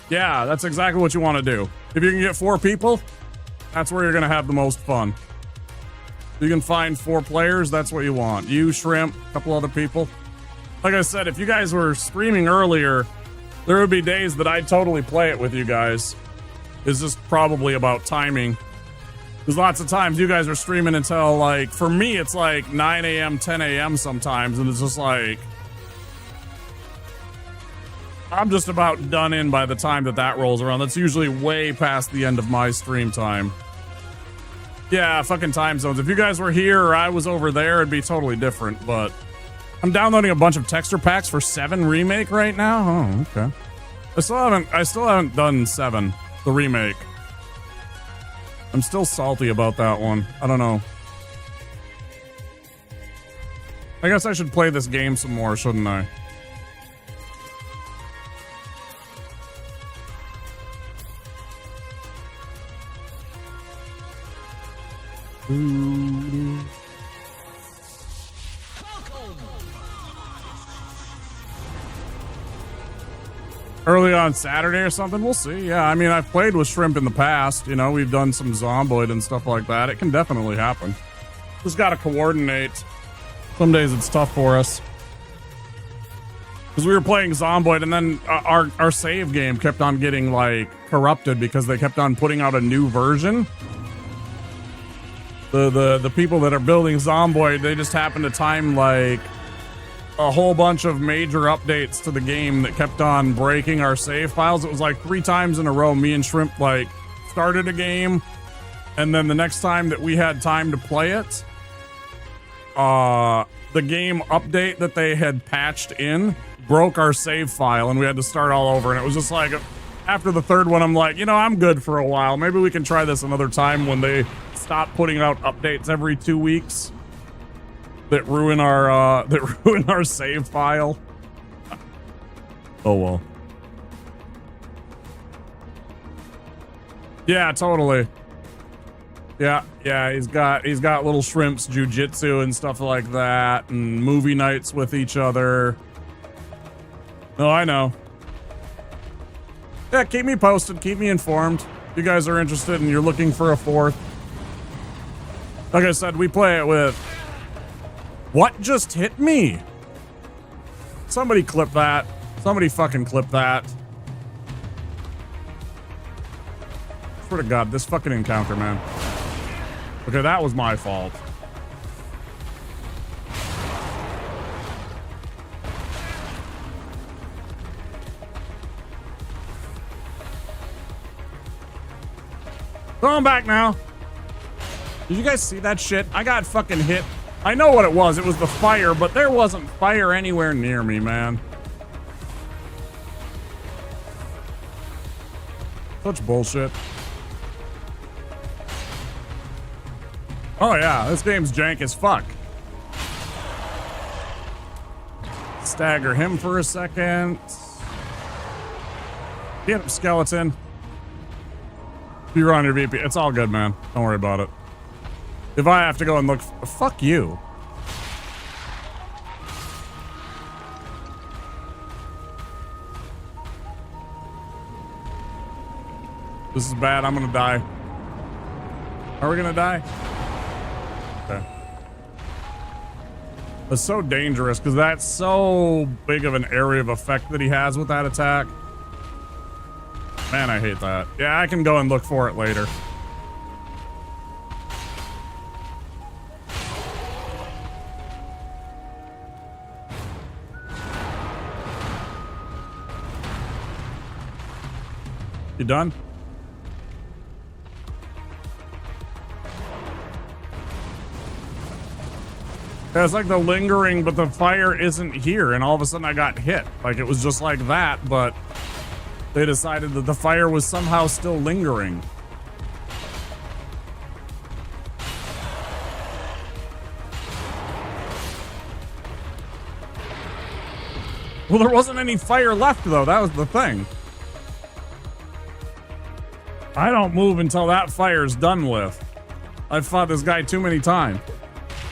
Yeah, that's exactly what you want to do. If you can get 4 people, that's where you're going to have the most fun. If you can find 4 players, that's what you want. You, Shrimp, a couple other people. Like I said, if you guys were streaming earlier, there would be days that I'd totally play it with you guys. It's just probably about timing. There's lots of times you guys are streaming until, like, for me, it's like 9 a.m., 10 a.m. sometimes, and it's just like, I'm just about done in by the time that rolls around. That's usually way past the end of my stream time. Yeah, fucking time zones. If you guys were here or I was over there, it'd be totally different, but I'm downloading a bunch of texture packs for 7 Remake right now. Oh, okay. I still haven't done 7, the remake. I'm still salty about that one. I don't know. I guess I should play this game some more, shouldn't I? Early on Saturday or something, we'll see. Yeah, I mean, I've played with Shrimp in the past. You know, we've done some Zomboid and stuff like that. It can definitely happen. Just gotta coordinate. Some days it's tough for us. Because we were playing Zomboid and then our save game kept on getting, like, corrupted because they kept on putting out a new version. The people that are building Zomboid, they just happened to time, like, a whole bunch of major updates to the game that kept on breaking our save files. It was like 3 times in a row, me and Shrimp, like, started a game, and then the next time that we had time to play it, the game update that they had patched in broke our save file, and we had to start all over, and it was just like, after the 3rd one, I'm like, you know, I'm good for a while. Maybe we can try this another time when they stop putting out updates every 2 weeks. That ruin our save file. Oh well. Yeah, totally. Yeah, he's got little Shrimp's jujitsu and stuff like that, and movie nights with each other. No, I know. Yeah, keep me posted, keep me informed. If you guys are interested and you're looking for a 4th. Like I said, we play it with. What just hit me? Somebody clip that. Somebody fucking clip that. Swear to God, this fucking encounter, man. Okay, that was my fault. Going back now. Did you guys see that shit? I got fucking hit. I know what it was. It was the fire, but there wasn't fire anywhere near me, man. Such bullshit. Oh yeah, this game's jank as fuck. Stagger him for a second. Get him, skeleton. You're on your VP. It's all good, man. Don't worry about it. If I have to go and look, fuck you. This is bad. I'm gonna die. Are we gonna die? Okay. It's so dangerous because that's so big of an area of effect that he has with that attack. Man, I hate that. Yeah, I can go and look for it later. You done? Yeah, it's like the lingering, but the fire isn't here, and all of a sudden I got hit. Like, it was just like that, but they decided that the fire was somehow still lingering. Well, there wasn't any fire left, though. That was the thing. I don't move until that fire's done with. I've fought this guy too many times.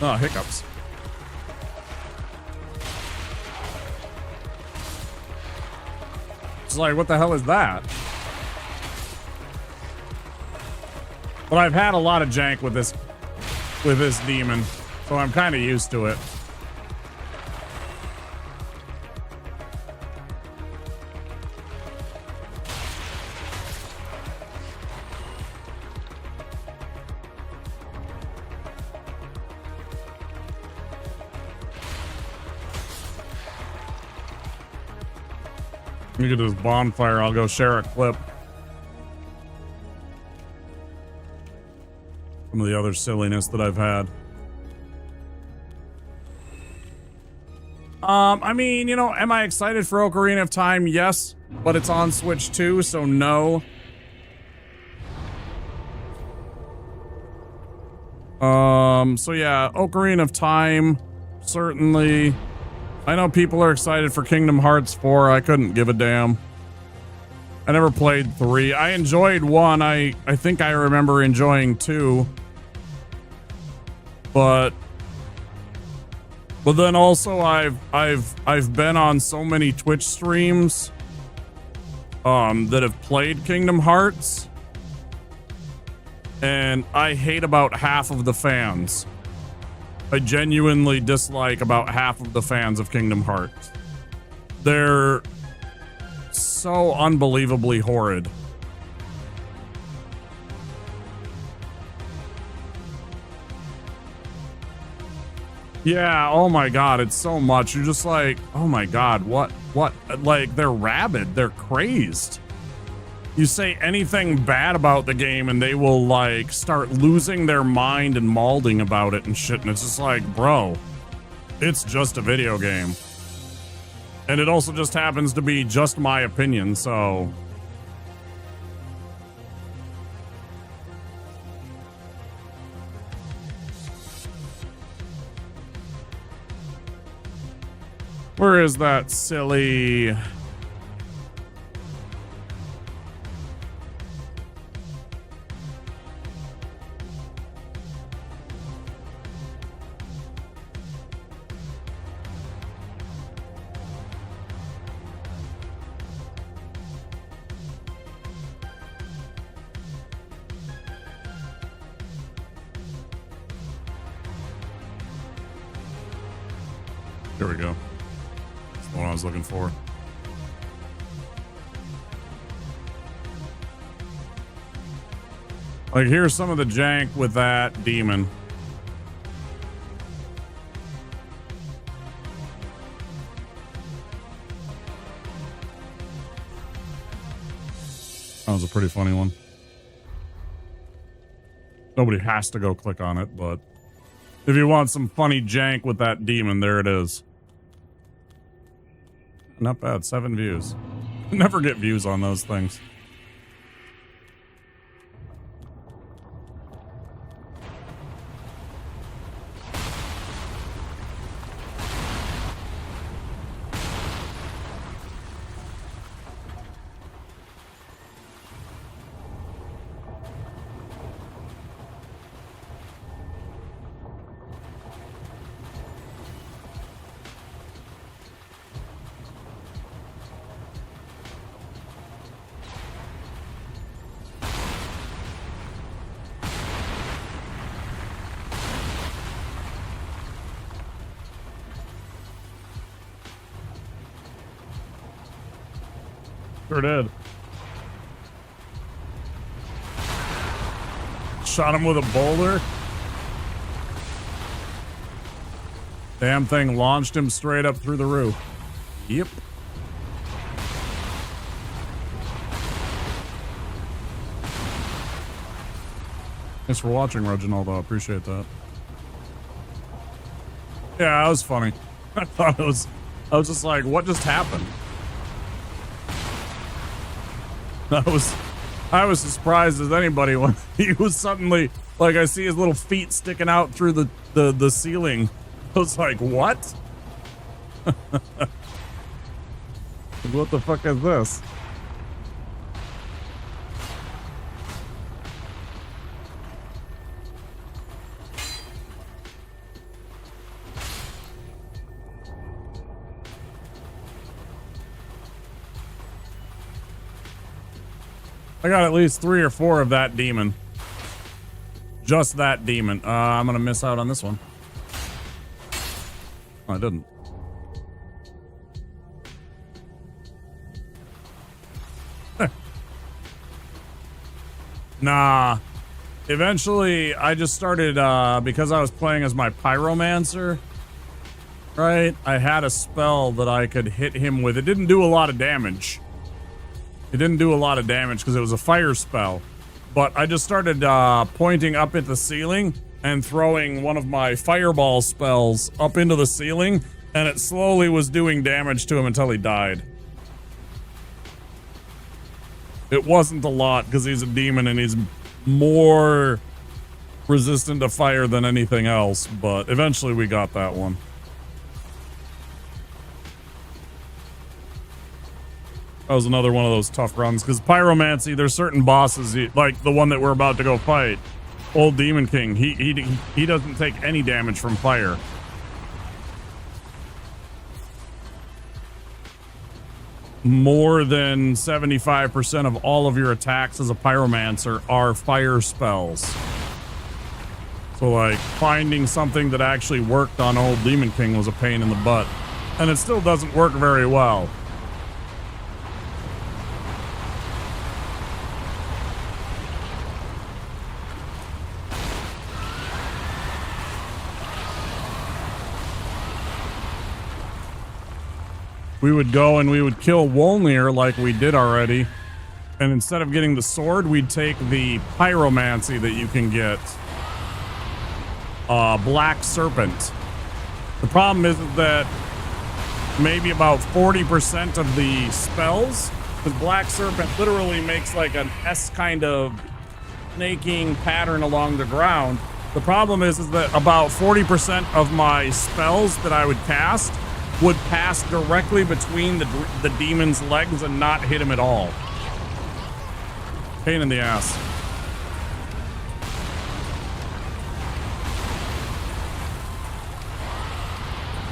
Oh, hiccups. It's like, what the hell is that? But I've had a lot of jank with this demon, so I'm kind of used to it. Look at this bonfire. I'll go share a clip. Some of the other silliness that I've had. I mean, you know, am I excited for Ocarina of Time? Yes, but it's on Switch too, so no. So yeah, Ocarina of Time, certainly. I know people are excited for Kingdom Hearts 4. I couldn't give a damn. I never played 3. I enjoyed 1. I think I remember enjoying 2. But then also I've been on so many Twitch streams that have played Kingdom Hearts, and I hate about half of the fans. I genuinely dislike about half of the fans of Kingdom Hearts. They're so unbelievably horrid. Yeah, oh my god, it's so much. You're just like, oh my god, what? Like, they're rabid, they're crazed. You say anything bad about the game and they will, like, start losing their mind and malding about it and shit, and it's just like, bro, it's just a video game. And it also just happens to be just my opinion, so... Where is that silly... Here we go. That's the one I was looking for. Like, here's some of the jank with that demon. That was a pretty funny one. Nobody has to go click on it, but if you want some funny jank with that demon, there it is. Not bad, 7 views. Never get views on those things. Sure did. Shot him with a boulder. Damn thing launched him straight up through the roof. Yep. Thanks for watching, Reginald. I appreciate that. Yeah, that was funny. I thought it was... I was just like, what just happened? I was as surprised as anybody when he was suddenly, like, I see his little feet sticking out through the ceiling. I was like, what? What the fuck is this? I got at least 3 or 4 of that demon. Just that demon. I'm gonna miss out on this one. Oh, I didn't. Nah. Eventually, I just started, because I was playing as my pyromancer, right? I had a spell that I could hit him with. It didn't do a lot of damage. It didn't do a lot of damage because it was a fire spell. But I just started pointing up at the ceiling and throwing one of my fireball spells up into the ceiling, and it slowly was doing damage to him until he died. It wasn't a lot because he's a demon and he's more resistant to fire than anything else, but eventually we got that one. That was another one of those tough runs because pyromancy, there's certain bosses, like the one that we're about to go fight, Old Demon King, he doesn't take any damage from fire. More than 75% of all of your attacks as a pyromancer are fire spells. So like finding something that actually worked on Old Demon King was a pain in the butt. And it still doesn't work very well. We would go and we would kill Wolnir like we did already. And instead of getting the sword, we'd take the pyromancy that you can get. Black Serpent. The problem is that maybe about 40% of the spells, because Black Serpent literally makes like an S kind of snaking pattern along the ground. The problem is that about 40% of my spells that I would cast would pass directly between the demon's legs and not hit him at all. Pain in the ass.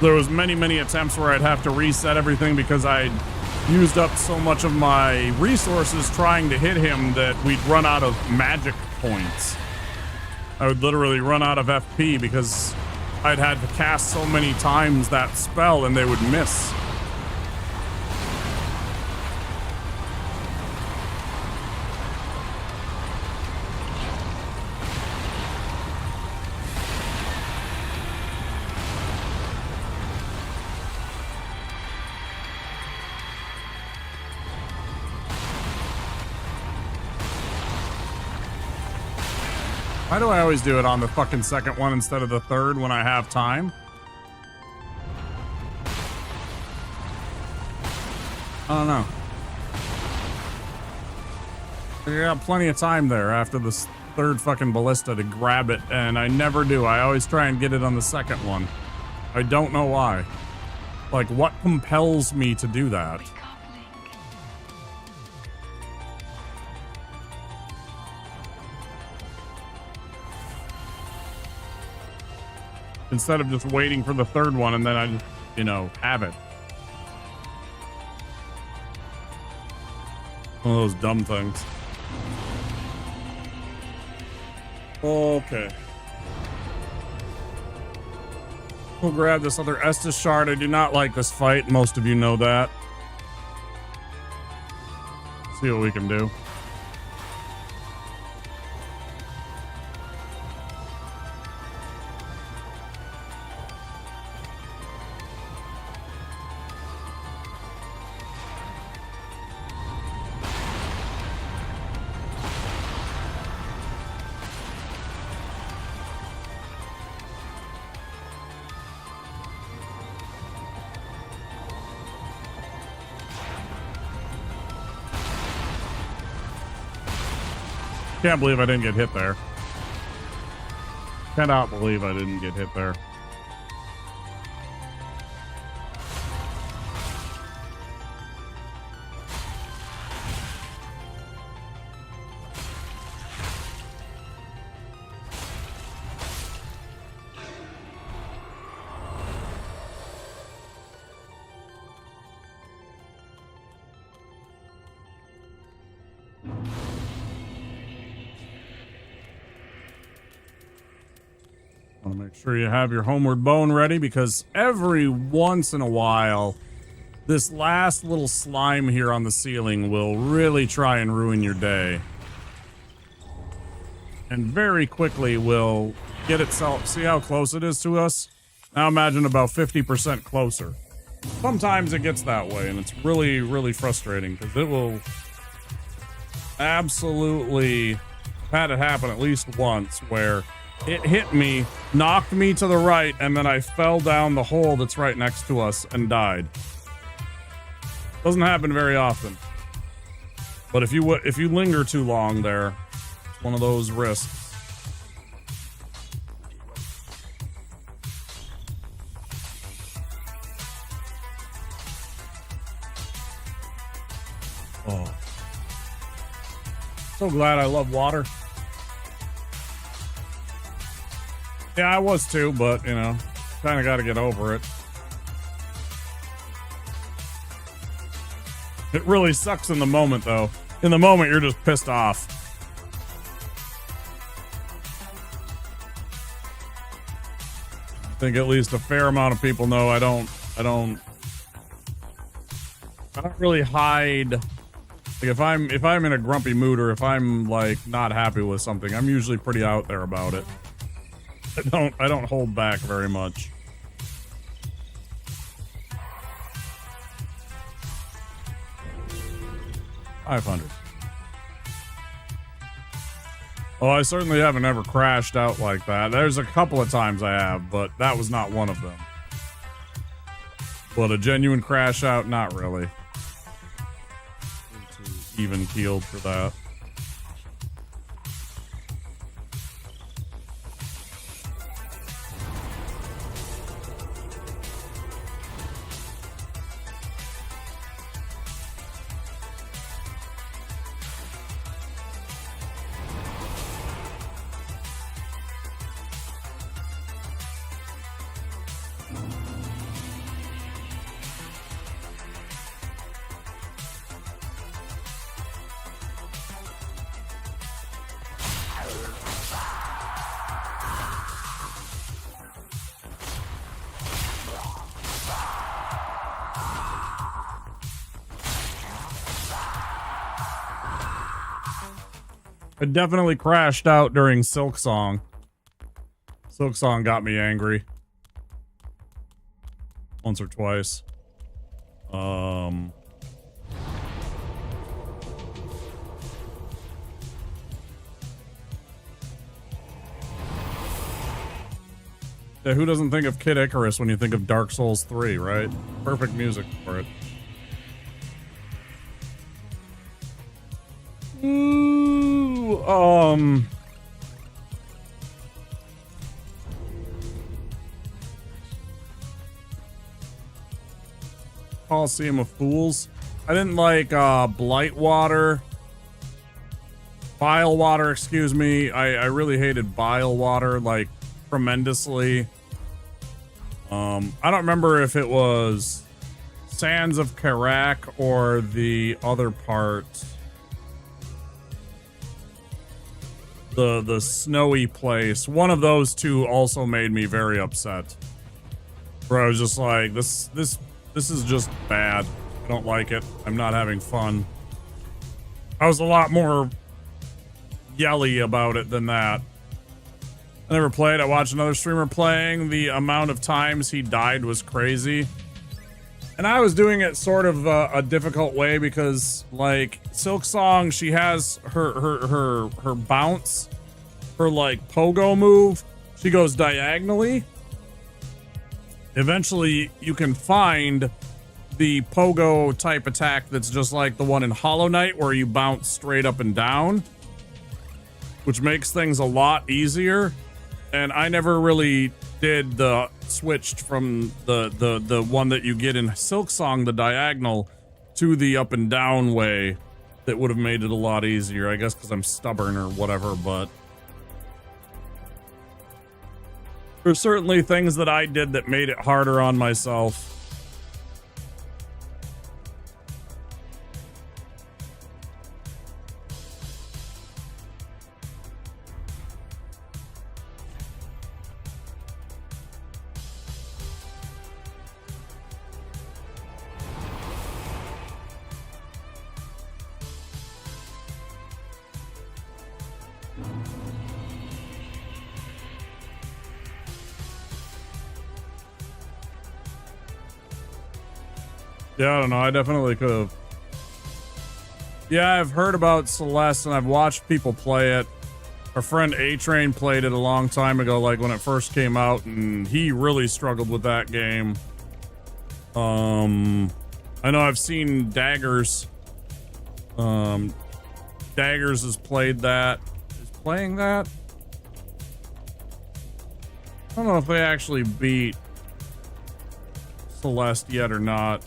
There was many attempts where I'd have to reset everything because I'd used up so much of my resources trying to hit him that we'd run out of magic points. I would literally run out of FP because I'd had to cast so many times that spell and they would miss. Why do I always do it on the fucking second one instead of the third when I have time? I don't know. I got plenty of time there after this third fucking ballista to grab it, and I never do. I always try and get it on the second one. I don't know why. Like, what compels me to do that? Instead of just waiting for the third one and then I just, you know, have it. One of those dumb things. Okay. We'll grab this other Estus shard. I do not like this fight. Most of you know that. See what we can do. Can't believe I didn't get hit there. Cannot believe I didn't get hit there. make sure you have your homeward bone ready, because every once in a while, this last little slime here on the ceiling will really try and ruin your day. And very quickly will get itself... See how close it is to us? Now imagine about 50% closer. Sometimes it gets that way, and it's really, really frustrating, because it will absolutely... I've had it happen at least once, where it hit me, knocked me to the right, and then I fell down the hole that's right next to us and died. Doesn't happen very often. But if you linger too long there, it's one of those risks. Oh. So glad I love water. Yeah, I was too, but, you know, kind of got to get over it. It really sucks in the moment, though. In the moment, you're just pissed off. I think at least a fair amount of people know I don't really hide. Like if I'm in a grumpy mood, or if I'm like not happy with something, I'm usually pretty out there about it. I don't hold back very much. $500. Well, I certainly haven't ever crashed out like that. There's a couple of times I have, but that was not one of them. But a genuine crash out, not really. Too even keeled for that. I definitely crashed out during Silk Song. Silk Song got me angry. Once or twice. Yeah, who doesn't think of Kid Icarus when you think of Dark Souls 3, right? Perfect music for it. Coliseum of Fools. I didn't like Blightwater. Bilewater, excuse me. I really hated Bilewater, like, tremendously. I don't remember if it was Sands of Karak or the other part. The snowy place. One of those two also made me very upset. Where I was just like, this is just bad. I don't like it. I'm not having fun. I was a lot more yelly about it than that. I never played. I watched another streamer playing. The amount of times he died was crazy. And I was doing it sort of a difficult way because, like, Silk Song, she has her bounce, her, like, pogo move. She goes diagonally. Eventually, you can find the pogo type attack that's just like the one in Hollow Knight where you bounce straight up and down, which makes things a lot easier. And I never really did the switched from the one that you get in Silk Song, the diagonal, to the up and down way. That would have made it a lot easier, I guess, because I'm stubborn or whatever, but there's certainly things that I did that made it harder on myself. Yeah, I don't know. I definitely could have. Yeah, I've heard about Celeste and I've watched people play it. Our friend A-Train played it a long time ago, like when it first came out, and he really struggled with that game. I know I've seen Daggers. Daggers has played that. Is playing that? I don't know if they actually beat Celeste yet or not.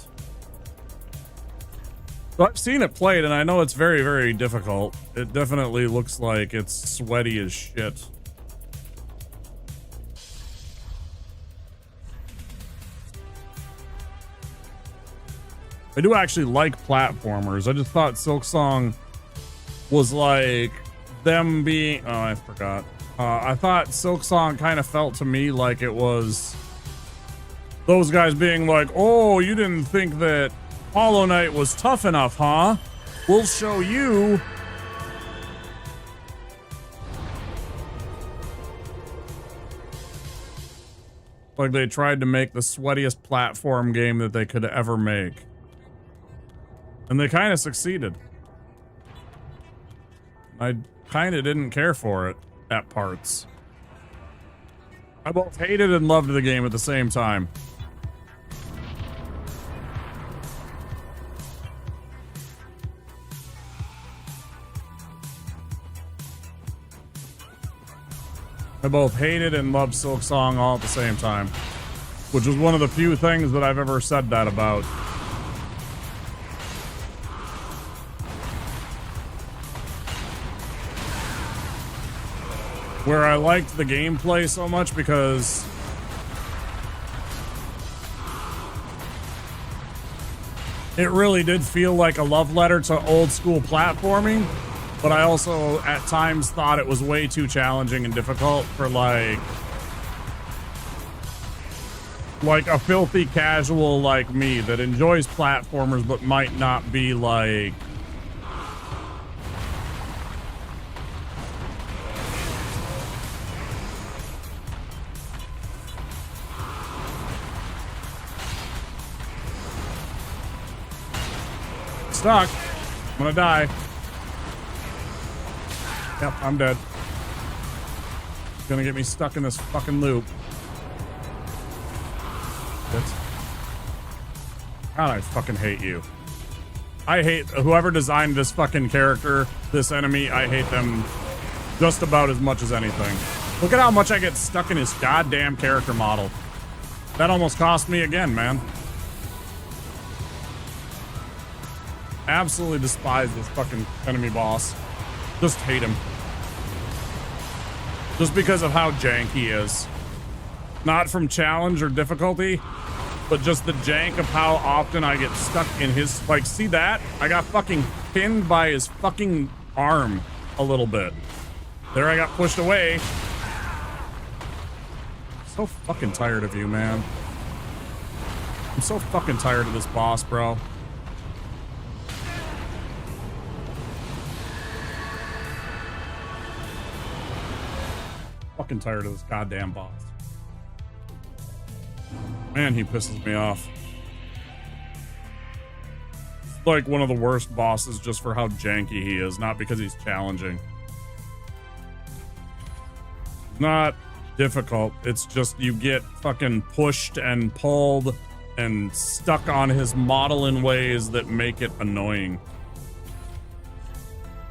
But I've seen it played, and I know it's very, very difficult. It definitely looks like it's sweaty as shit. I do actually like platformers. I just thought Silksong was like them being... Oh, I forgot. I thought Silksong kind of felt to me like it was those guys being like, oh, you didn't think that Hollow Knight was tough enough, huh? We'll show you. Like they tried to make the sweatiest platform game that they could ever make. And they kind of succeeded. I kind of didn't care for it at parts. I both hated and loved the game at the same time. I both hated and loved Silksong all at the same time, which was one of the few things that I've ever said that about. Where I liked the gameplay so much because it really did feel like a love letter to old school platforming, but I also at times thought it was way too challenging and difficult for like a filthy casual like me that enjoys platformers but might not be like stuck. I'm gonna die. Yep, I'm dead. It's gonna get me stuck in this fucking loop. God, I fucking hate you. I hate whoever designed this fucking character, this enemy. I hate them just about as much as anything. Look at how much I get stuck in his goddamn character model. That almost cost me again, man. Absolutely despise this fucking enemy boss. Just hate him. Just because of how jank he is. Not from challenge or difficulty, but just the jank of how often I get stuck in his... Like, see that? I got fucking pinned by his fucking arm a little bit. There I got pushed away. So fucking tired of you, man. I'm so fucking tired of this boss, bro. Fucking tired of this goddamn boss. Man, he pisses me off. It's like one of the worst bosses just for how janky he is, not because he's challenging. Not difficult. It's just you get fucking pushed and pulled and stuck on his model in ways that make it annoying.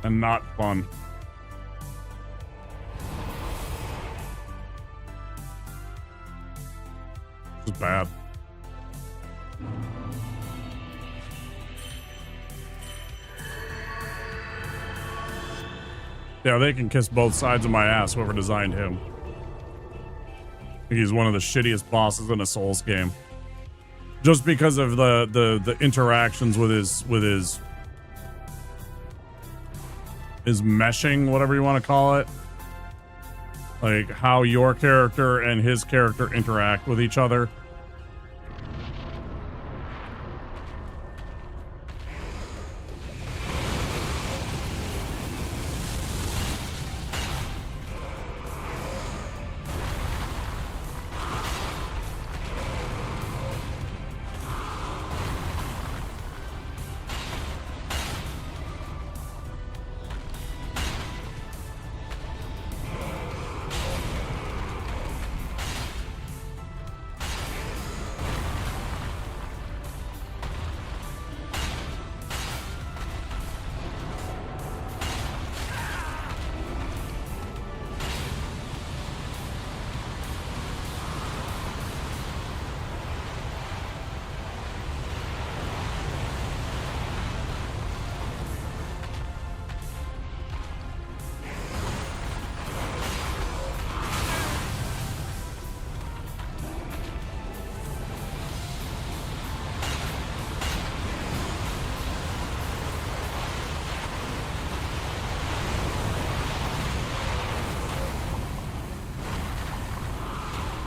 And not fun. It's bad. Yeah, they can kiss both sides of my ass, whoever designed him. I think he's one of the shittiest bosses in a Souls game. Just because of the interactions with his meshing, whatever you want to call it. Like how your character and his character interact with each other.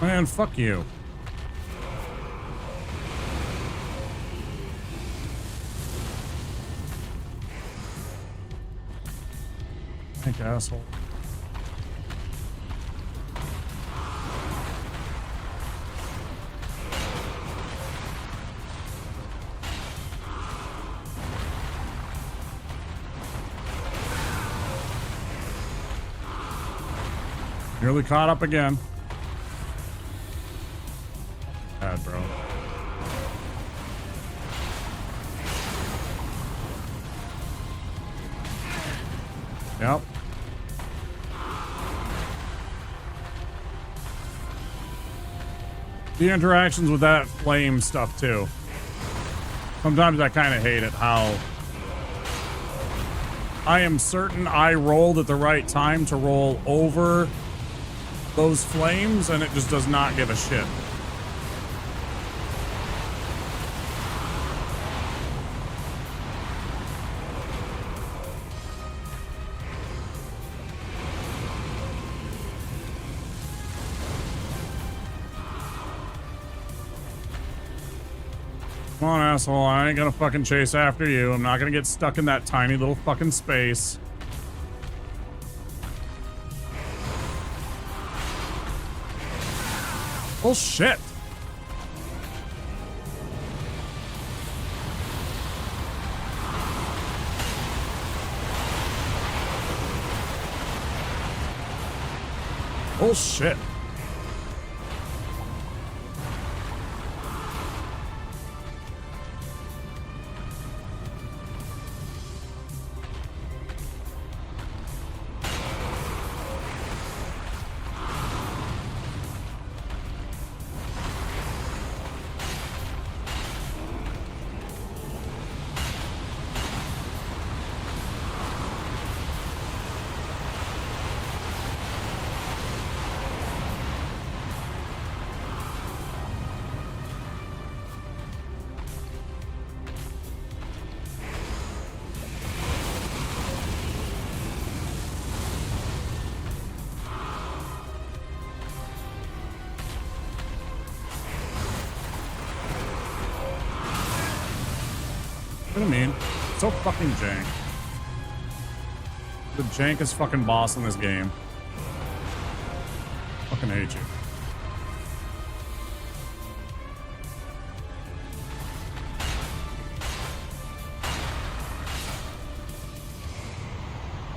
Man, fuck you. Thank asshole. Nearly caught up again. Bad, bro. Yep. The interactions with that flame stuff too. Sometimes I kind of hate it how I am certain I rolled at the right time to roll over those flames and it just does not give a shit. Come on, asshole. I ain't gonna fucking chase after you. I'm not gonna get stuck in that tiny little fucking space. Oh, shit. Oh, shit. What I mean, so fucking jank. The jankest fucking boss in this game. Fucking hate you.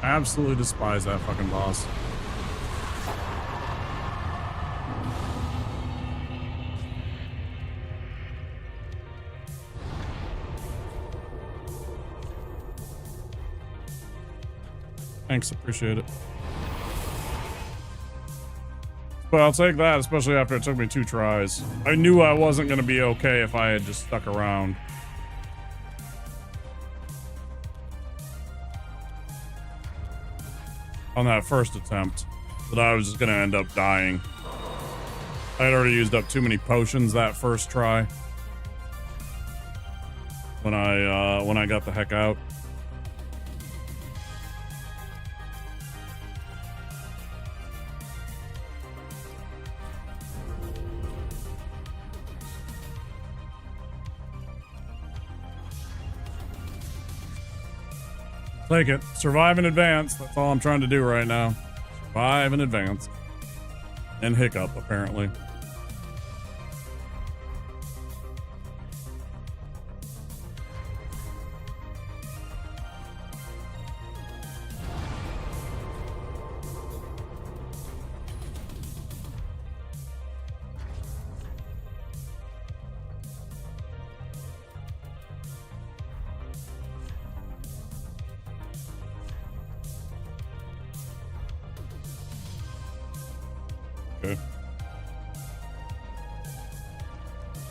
I absolutely despise that fucking boss. Thanks, appreciate it. But I'll take that, especially after it took me 2 tries. I knew I wasn't going to be okay if I had just stuck around. On that first attempt, that I was just going to end up dying. I had already used up too many potions that first try. When I got the heck out. Take it. Survive in advance. That's all I'm trying to do right now. Survive in advance. And hiccup, apparently. Okay.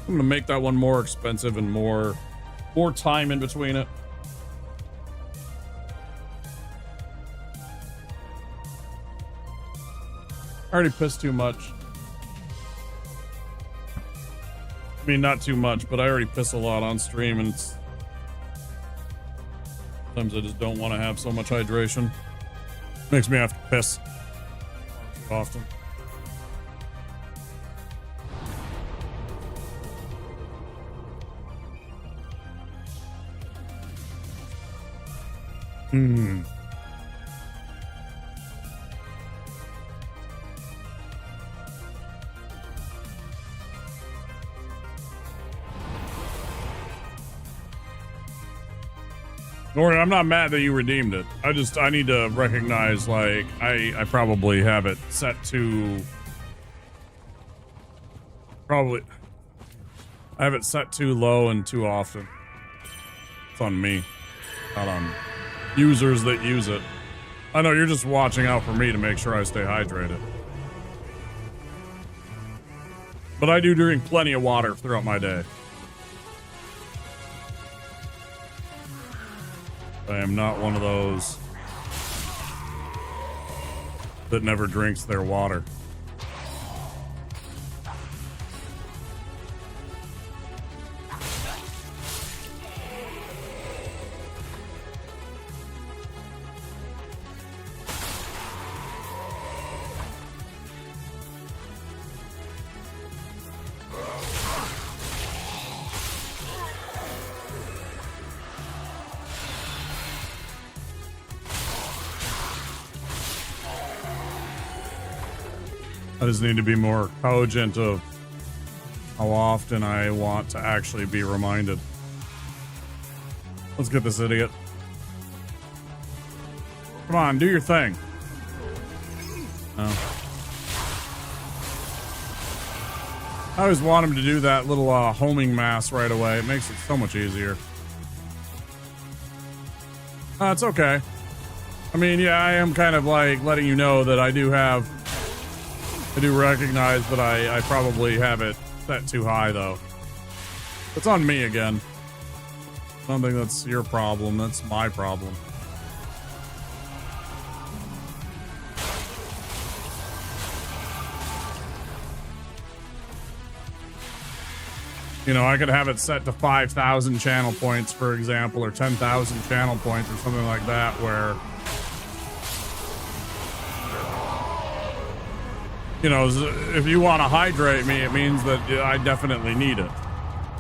I'm gonna make that one more expensive and more time in between it. I already pissed too much. I mean, not too much, but I already piss a lot on stream, and sometimes I just don't want to have so much hydration. Makes me have to piss too often. Hmm. Lori, I'm not mad that you redeemed it. I need to recognize, like, I probably have it set to... I have it set too low and too often. It's on me, not on users that use it. I know you're just watching out for me to make sure I stay hydrated. But I do drink plenty of water throughout my day. I am not one of those that never drinks their water. I just need to be more cogent of how often I want to actually be reminded. Let's get this idiot. Come on, do your thing. Oh. I always want him to do that little homing mass right away. It makes it so much easier. It's okay. I mean, yeah, I am kind of like letting you know that I do recognize that I probably have it set too high, though. It's on me again. I don't think that's your problem. That's my problem. You know, I could have it set to 5,000 channel points, for example, or 10,000 channel points or something like that, where... You know, if you want to hydrate me, it means that I definitely need it.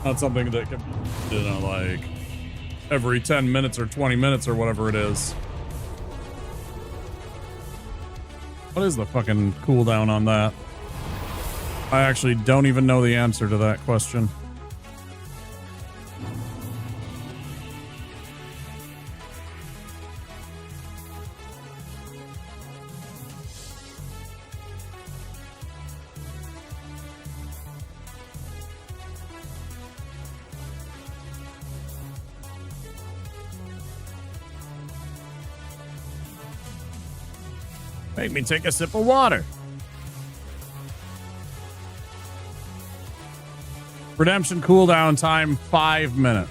Not something that can be, you know, like every 10 minutes or 20 minutes or whatever it is. What is the fucking cooldown on that? I actually don't even know the answer to that question. Make me take a sip of water. Redemption cooldown time 5 minutes.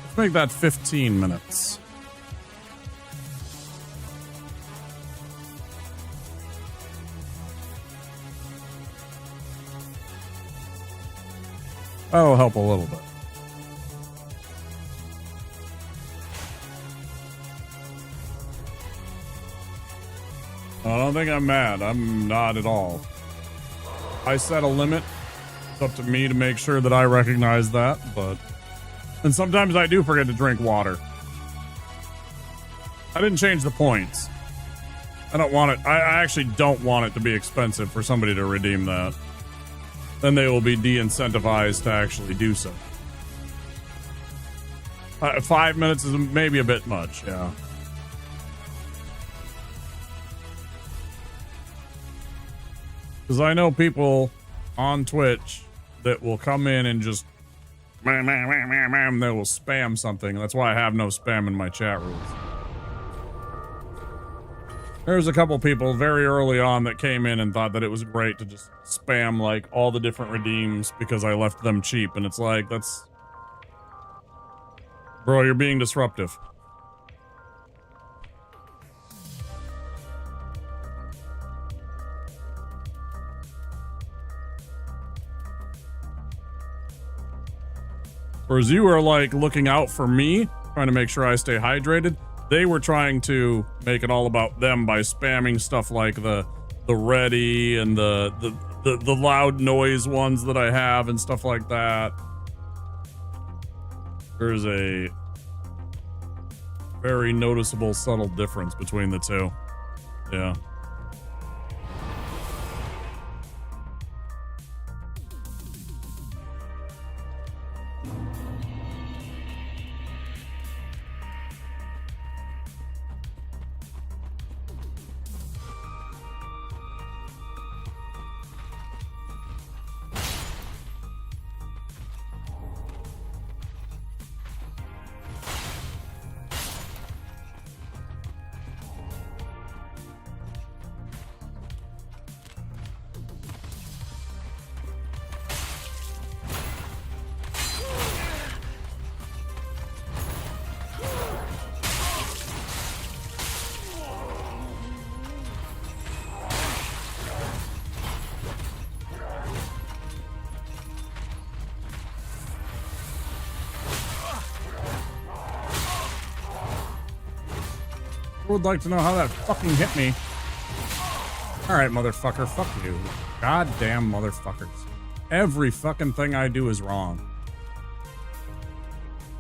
Let's make that 15 minutes. That'll help a little bit. I don't think I'm mad. I'm not at all. I set a limit. It's up to me to make sure that I recognize that, but... And sometimes I do forget to drink water. I didn't change the points. I don't want it... I actually don't want it to be expensive for somebody to redeem that. Then they will be de-incentivized to actually do so. 5 minutes is maybe a bit much, yeah. Because I know people on Twitch that will come in and just they will spam something. That's why I have no spam in my chat rules. There's a couple people very early on that came in and thought that it was great to just spam like all the different redeems because I left them cheap. And it's like, that's... Bro, you're being disruptive. Whereas you are like looking out for me, trying to make sure I stay hydrated. They were trying to make it all about them by spamming stuff like the ready and the loud noise ones that I have and stuff like that. There's a Very noticeable, subtle difference between the two. Yeah. I would like to know how that fucking hit me. Alright, motherfucker, fuck you. Goddamn motherfuckers. Every fucking thing I do is wrong.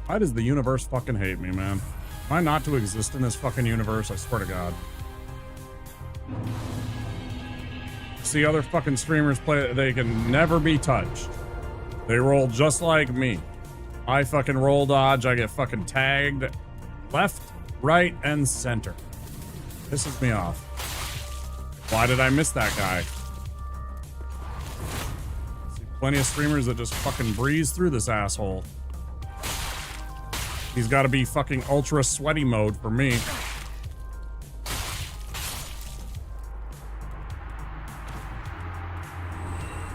Why does the universe fucking hate me, man? Am I not to exist in this fucking universe? I swear to God. See other fucking streamers play, they can never be touched. They roll just like me. I fucking roll dodge, I get fucking tagged left, right, and center. Pisses me off. Why did I miss that guy? See plenty of streamers that just fucking breeze through this asshole. He's got to be fucking ultra sweaty mode for me.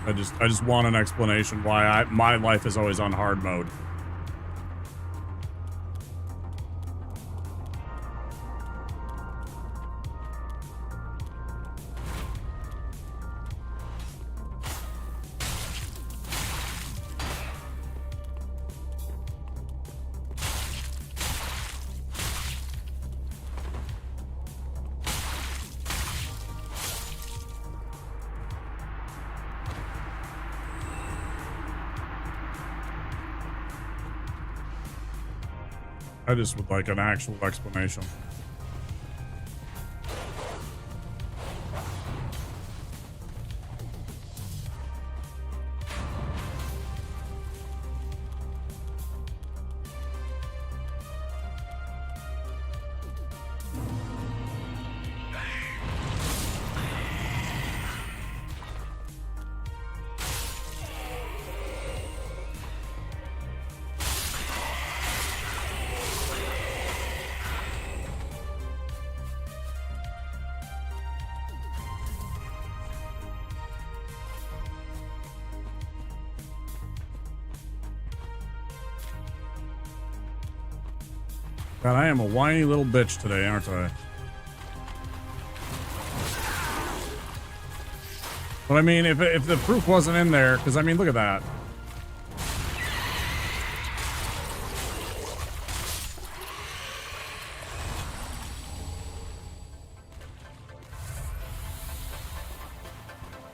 I just want an explanation why my life is always on hard mode. I just would like an actual explanation. God, I am a whiny little bitch today, aren't I? But I mean, if the proof wasn't in there, because I mean, look at that.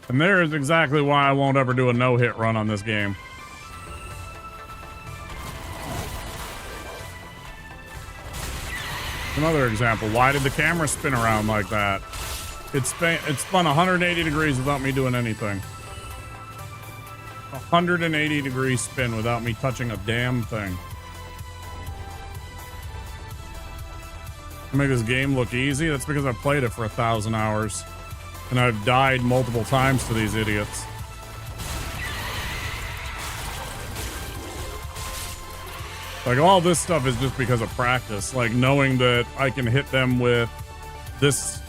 And there is exactly why I won't ever do a no-hit run on this game. Another example. Why did the camera spin around like that? It spun 180 degrees without me doing anything. 180 degree spin without me touching a damn thing. To make this game look easy, that's because I've played it for 1,000 hours. And I've died multiple times to these idiots. Like, all this stuff is just because of practice. Like, knowing that I can hit them with this,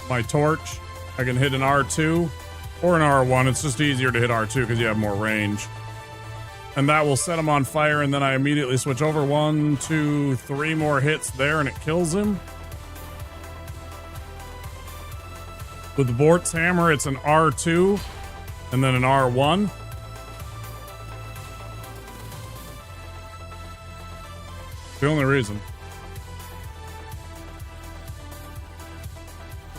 my torch. I can hit an R2 or an R1. It's just easier to hit R2 because you have more range. And that will set him on fire, and then I immediately switch over. 1, 2, 3 more hits there, and it kills him. With the Bort's hammer, it's an R2 and then an R1. The only reason.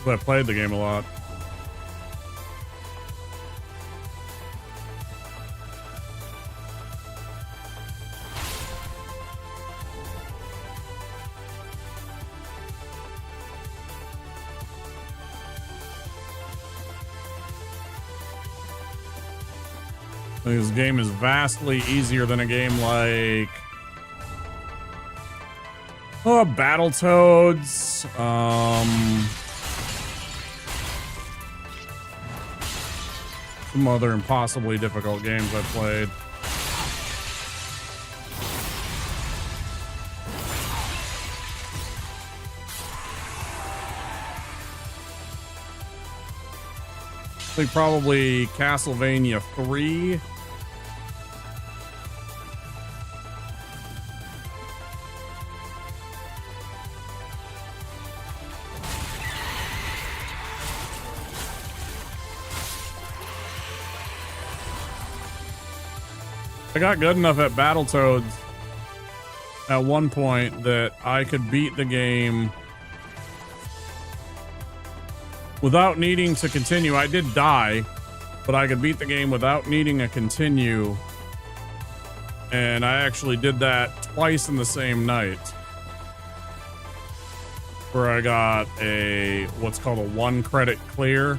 I played the game a lot. This game is vastly easier than a game like Battletoads. Some other impossibly difficult games I played. I think probably Castlevania 3. I got good enough at Battletoads at one point that I could beat the game without needing to continue. I did die, but I could beat the game without needing a continue. And I actually did that twice in the same night. Where I got what's called a 1 credit clear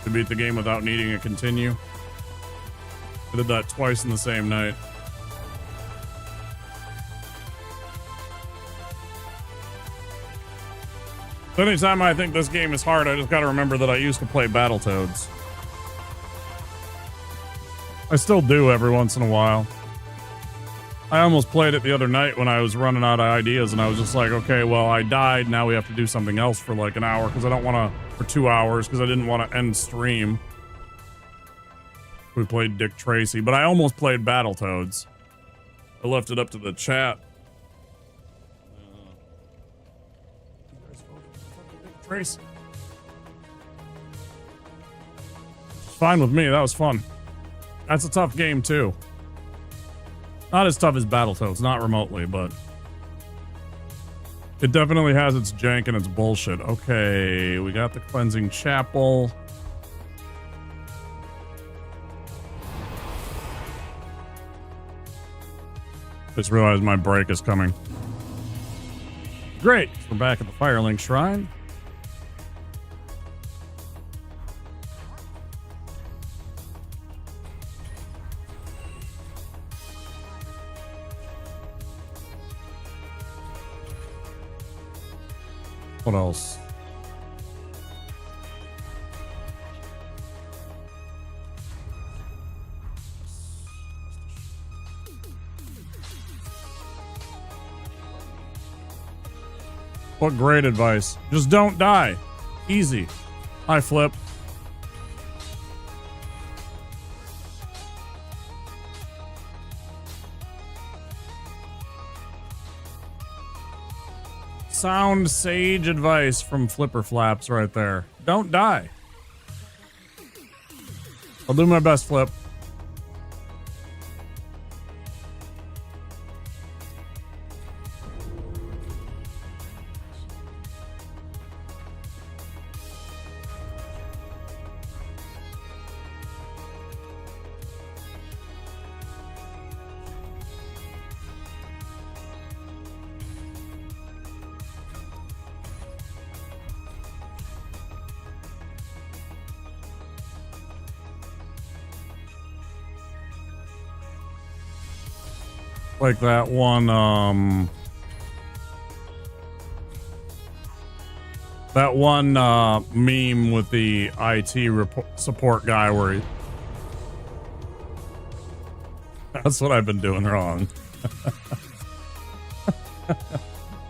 to beat the game without needing a continue. I did that twice in the same night. So anytime I think this game is hard, I just gotta remember that I used to play Battletoads. I still do every once in a while. I almost played it the other night when I was running out of ideas, and I was just like, okay, well, I died, now we have to do something else for like an hour, because I don't want to, for 2 hours, because I didn't want to end stream. We played Dick Tracy, but I almost played Battletoads. I left it up to the chat. Dick Tracy. It's fine with me. That was fun. That's a tough game too. Not as tough as Battletoads, not remotely, but it definitely has its jank and its bullshit. Okay, we got the Cleansing Chapel. Just realized my break is coming. Great. We're back at the Firelink Shrine. What else? What great advice. Just don't die. Easy. Hi, Flip. Sound sage advice from Flipper Flaps right there. Don't die. I'll do my best, Flip. Like that one, meme with the IT support guy where he... That's what I've been doing wrong.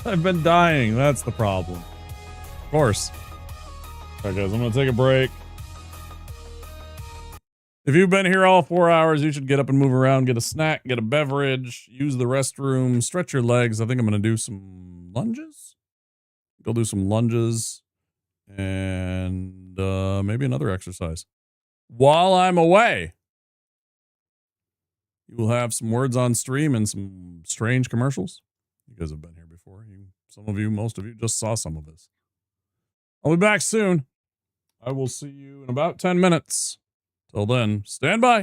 I've been dying. That's the problem. Of course. All right, guys, I'm going to take a break. If you've been here all 4 hours, you should get up and move around, get a snack, get a beverage, use the restroom, stretch your legs. I think I'm going to do some lunges. Go do some lunges and maybe another exercise. While I'm away, you will have some words on stream and some strange commercials. You guys have been here before. Some of you, most of you just saw some of this. I'll be back soon. I will see you in about 10 minutes. Till then, stand by.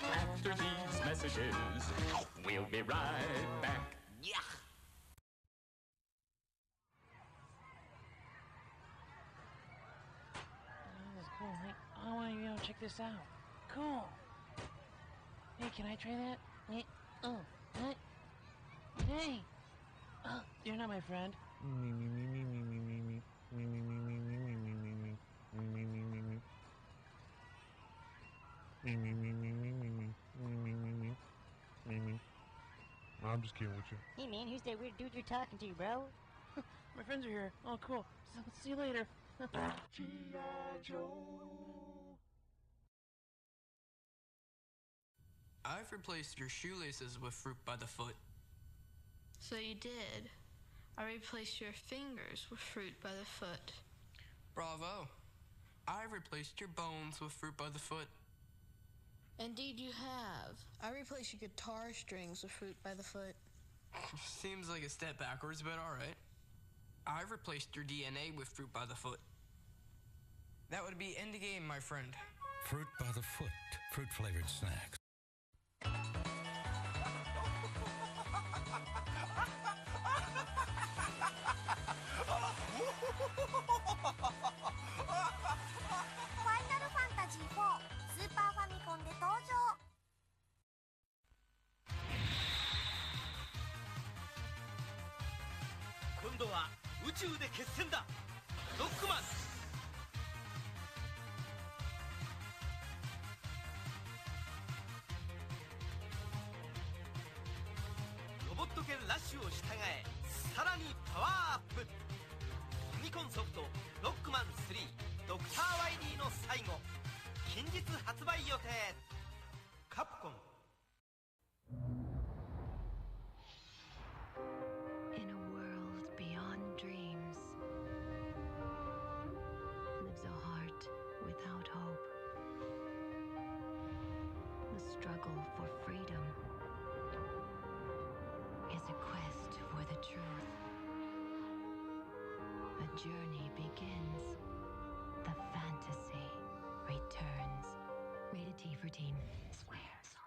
After these messages, we'll be right back. Yeah. This is cool. Hey, I want to check this out. Cool. Hey, can I try that? Oh, what? Hey! Oh, you're not my friend. I'm just kidding with you. Hey man, who's that weird dude you're talking to, bro? My friends are here. Oh, cool. So, see you later. I've replaced your shoelaces with fruit by the foot. So you did. I replaced your fingers with fruit by the foot. Bravo. I replaced your bones with fruit by the foot. Indeed you have. I replaced your guitar strings with fruit by the foot. Seems like a step backwards, but alright. I replaced your DNA with fruit by the foot. That would be end of game, my friend. Fruit by the foot. Fruit-flavored snacks. In a world beyond dreams lives a heart without hope. The struggle for freedom is a quest for the truth. A journey begins. The fantasy returns. Rated T for Teen. Square soft.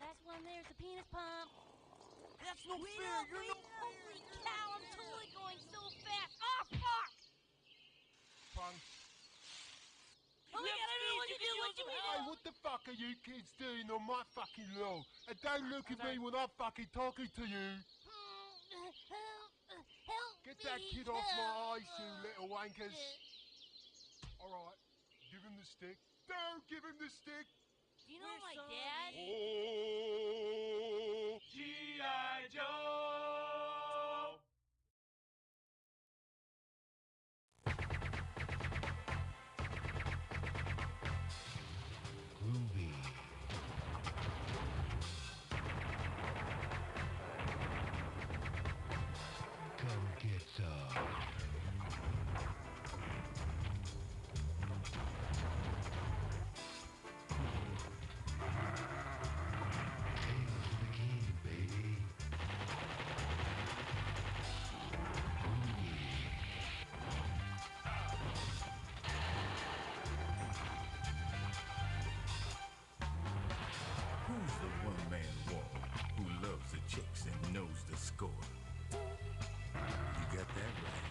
Last one there's a penis pump. That's no fair. You're no Holy cow, I'm totally going so fast. Oh, fuck! Punk. Oh my god, I don't know what to do. What do we do? Hey, what the fuck are you kids doing on my fucking lawn? And don't look at me when I'm fucking talking to you. Help Get that me, kid off my help. eyes, you little wankers. Alright, give him the stick. Don't give him the stick. Do you know my dad? Oh, G.I. Joe! Groovy. Come get some. Who's the one-man war who loves the chicks and knows the score? You got that right.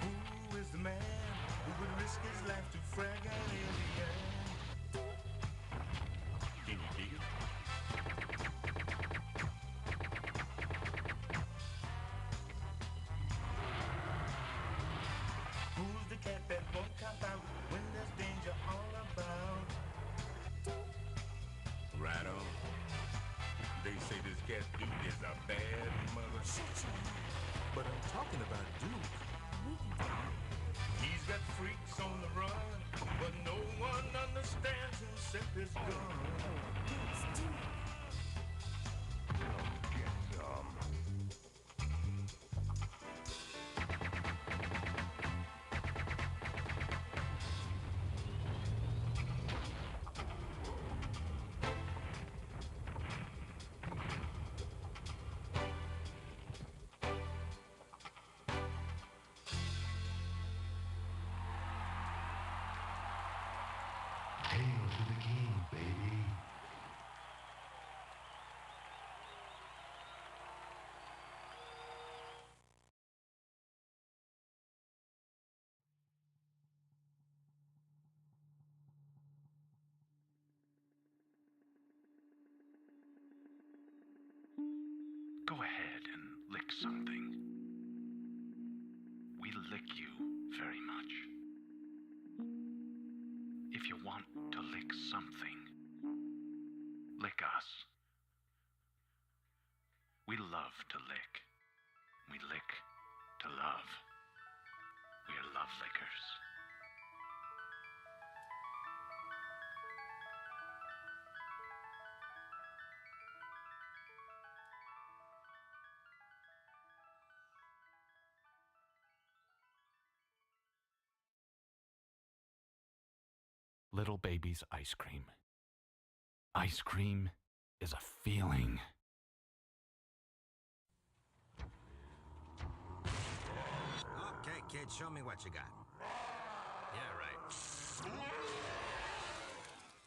Who is the man who would risk his life to frag out in the end? Can you dig it? Who's the cat that won't cop out when there's danger all about? Right on. They say this cat Duke is a bad mother. But I'm talking about Duke. He's got freaks on the run, but no one understands except his gun. Get to the king, baby. Go ahead and lick something. We lick you very much. If you want to lick something, lick us. We love to lick. We lick to love. We're love lickers. Little baby's ice cream. Ice cream is a feeling. Okay, kid, show me what you got. Yeah, right.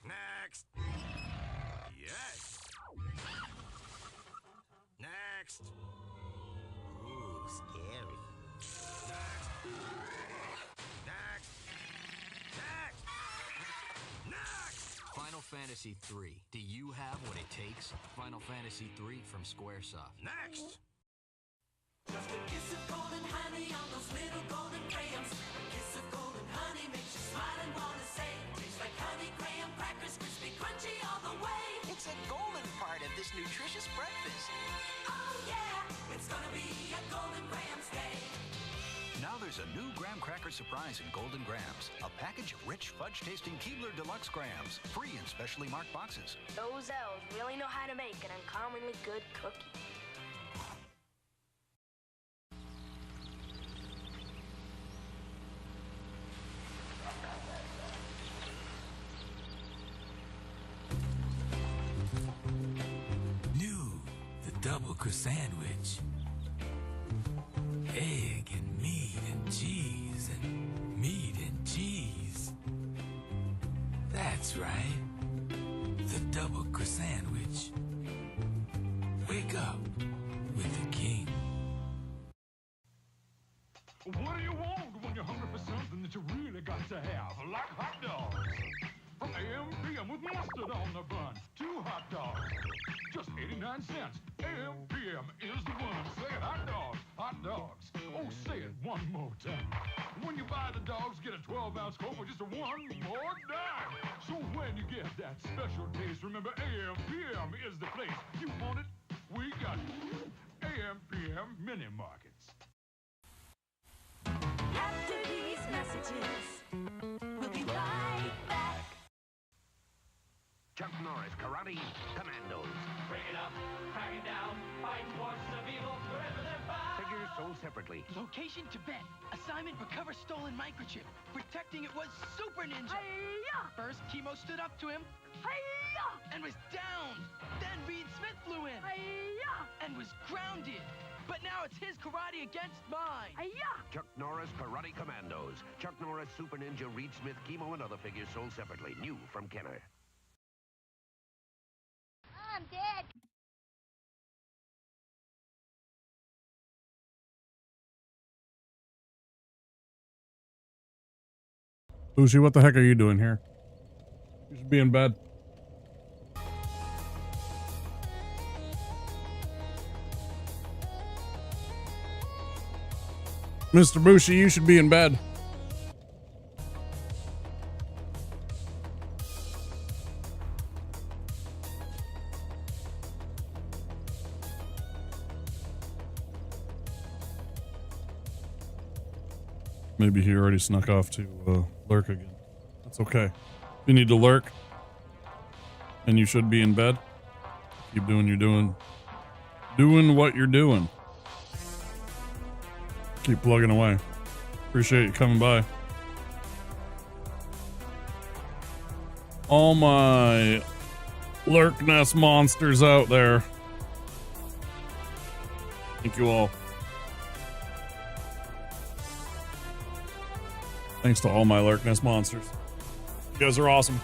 Next. Yes. Next. Ooh, scary. Next. Next. Next. Next. Final Fantasy III. Do you have what it takes? Final Fantasy III from Squaresoft. Next. Just a kiss of golden honey on those little golden grahams. A kiss of golden honey makes you smile and wanna say, tastes like honey graham crackers, crispy, crunchy all the way. It's a golden part of this nutritious breakfast. Oh yeah, it's gonna be a golden grahams day. Now there's a new graham cracker surprise in Golden Grams. A package of rich, fudge-tasting Keebler Deluxe Grams. Free in specially marked boxes. Those elves really know how to make an uncommonly good cookie. New, the double croissant-wich. Egg and meat and cheese and meat and cheese. That's right. The double croissant-wich. Wake up with the king. What do you want when you're hungry for something that you really got to have? Like hot dogs. From AM PM with mustard on the bun. 2 hot dogs. Just 89 cents. AM PM is the one. Say it, hot dogs. Hot dogs. Oh, say it one more time. When you buy the dogs, get a 12-ounce Coke for just one more dime. So when you get that special taste, remember AM PM is the place. You want it? We got it. AM PM Mini Markets. After these messages, we'll be right back. Chuck Norris Karate Commandos. Break it up, crack it down, fight forces of evil wherever they're found. Figures sold separately. Location Tibet. Assignment recover stolen microchip. Protecting it was Super Ninja. Hi-ya! First, Chemo stood up to him. Hi-ya! And was down. Then Reed Smith flew in. Hi-ya! And was grounded. But now it's his karate against mine. Hi-ya! Chuck Norris Karate Commandos. Chuck Norris, Super Ninja, Reed Smith, Chemo, and other figures sold separately. New from Kenner. I'm dead. Bushi, what the heck are you doing here? You should be in bed. Mr. Bushi, you should be in bed. Maybe he already snuck off to lurk again. That's okay. If you need to lurk, and you should be in bed, keep doing what you're doing. Doing what you're doing. Keep plugging away. Appreciate you coming by. All my lurk nest monsters out there. Thank you all. Thanks to all my lurk nest monsters. You guys are awesome.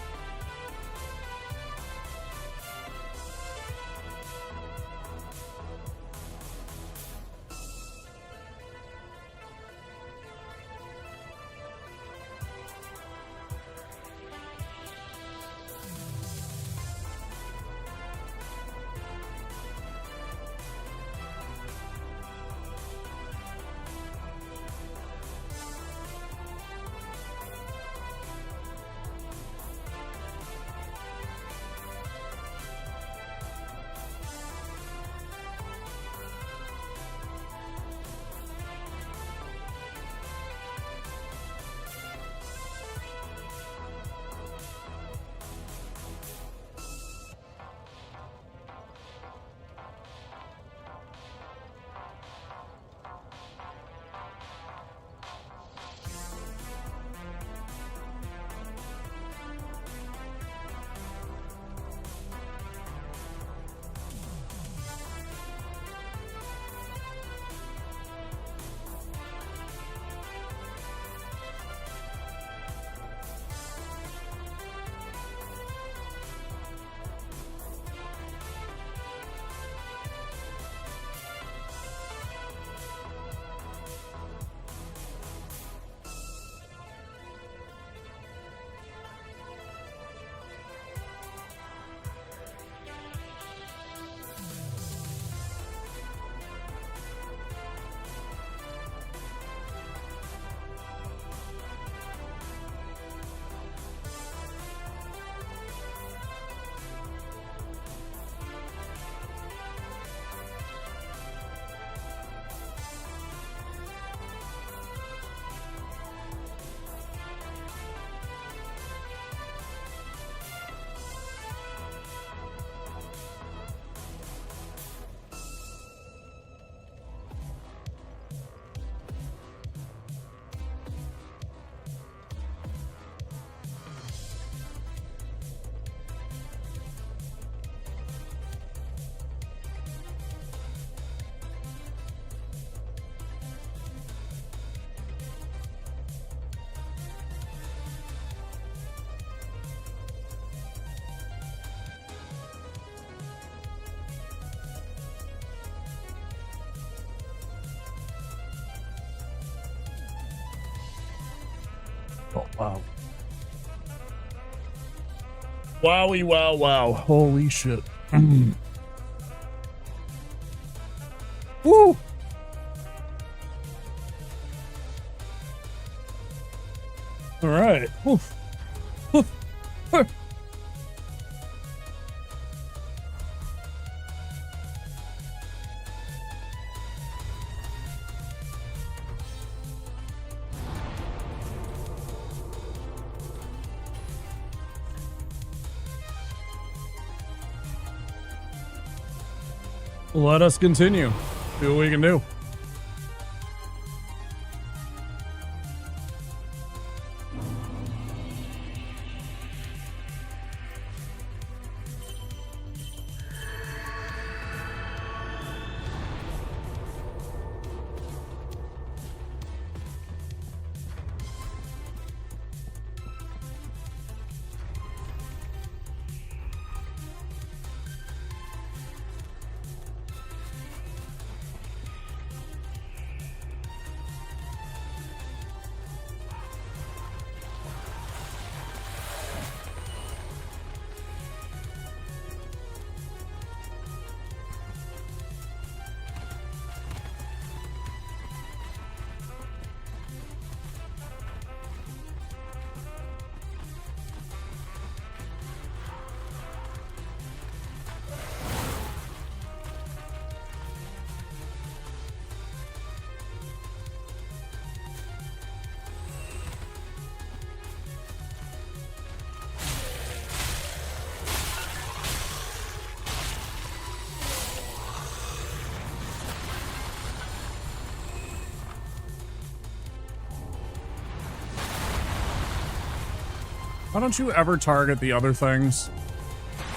difficult. Wow. Wowie, wow, wow. Holy shit. Woo! All right. Oof. Oof. Oof. Let us continue. See what we can do. Why don't you ever target the other things?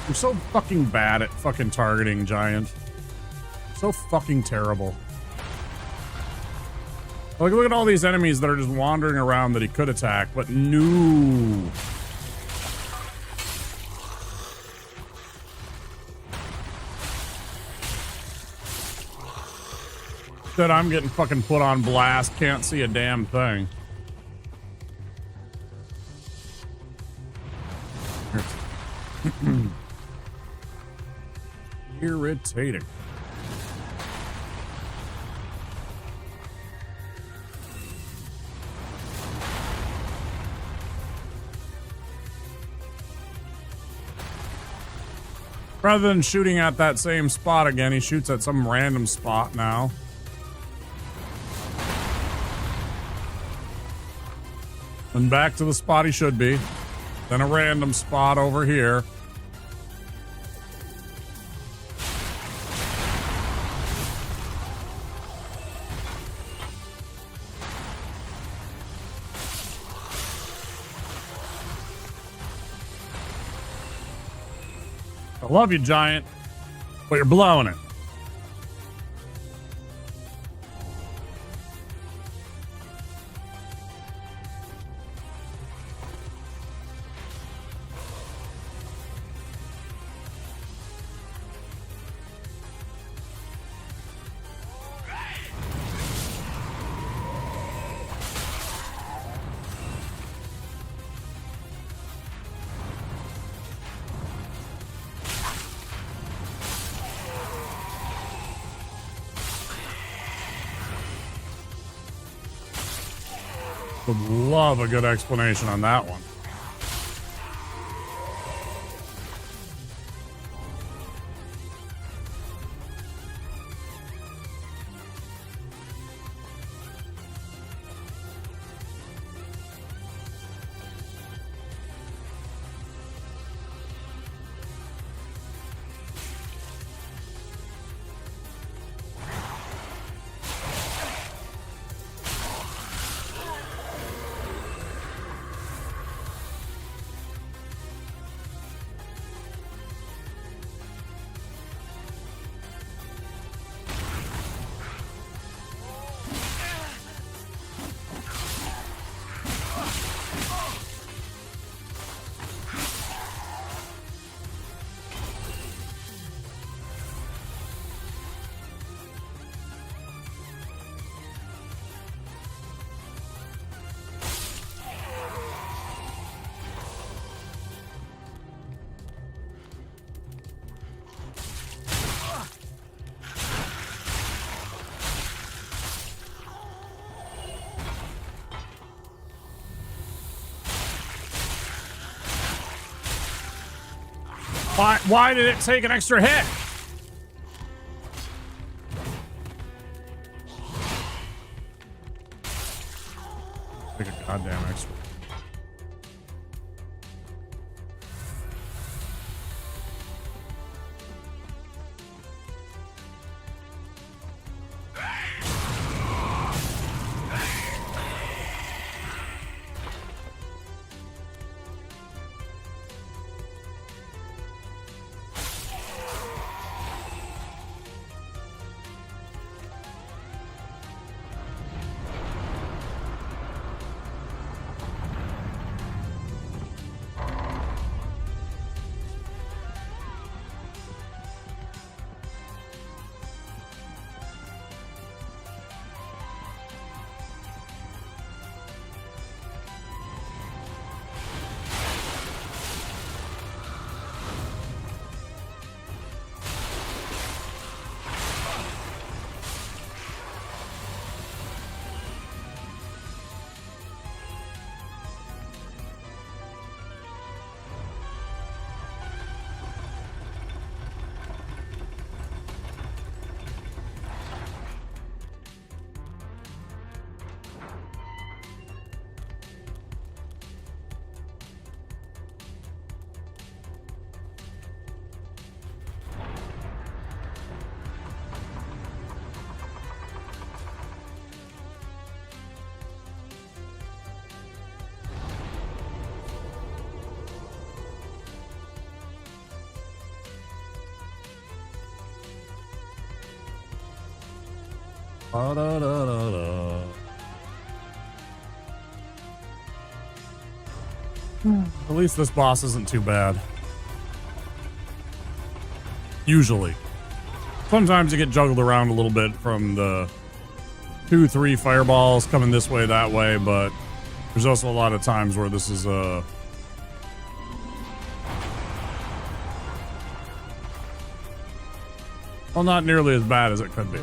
You're so fucking bad at fucking targeting, Giant. So fucking terrible. Like, look at all these enemies that are just wandering around that he could attack, but no. That I'm getting fucking put on blast, can't see a damn thing. Irritating. Rather than shooting at that same spot again, he shoots at some random spot now. And back to the spot he should be. Then a random spot over here. I love you, Giant, but you're blowing it. Would love a good explanation on that one. Why did it take an extra hit? Take a goddamn extra. Da-da-da-da-da. At least this boss isn't too bad. Usually. Sometimes you get juggled around a little bit from the 2-3 fireballs coming this way, that way, but there's also a lot of times where this is well, not nearly as bad as it could be.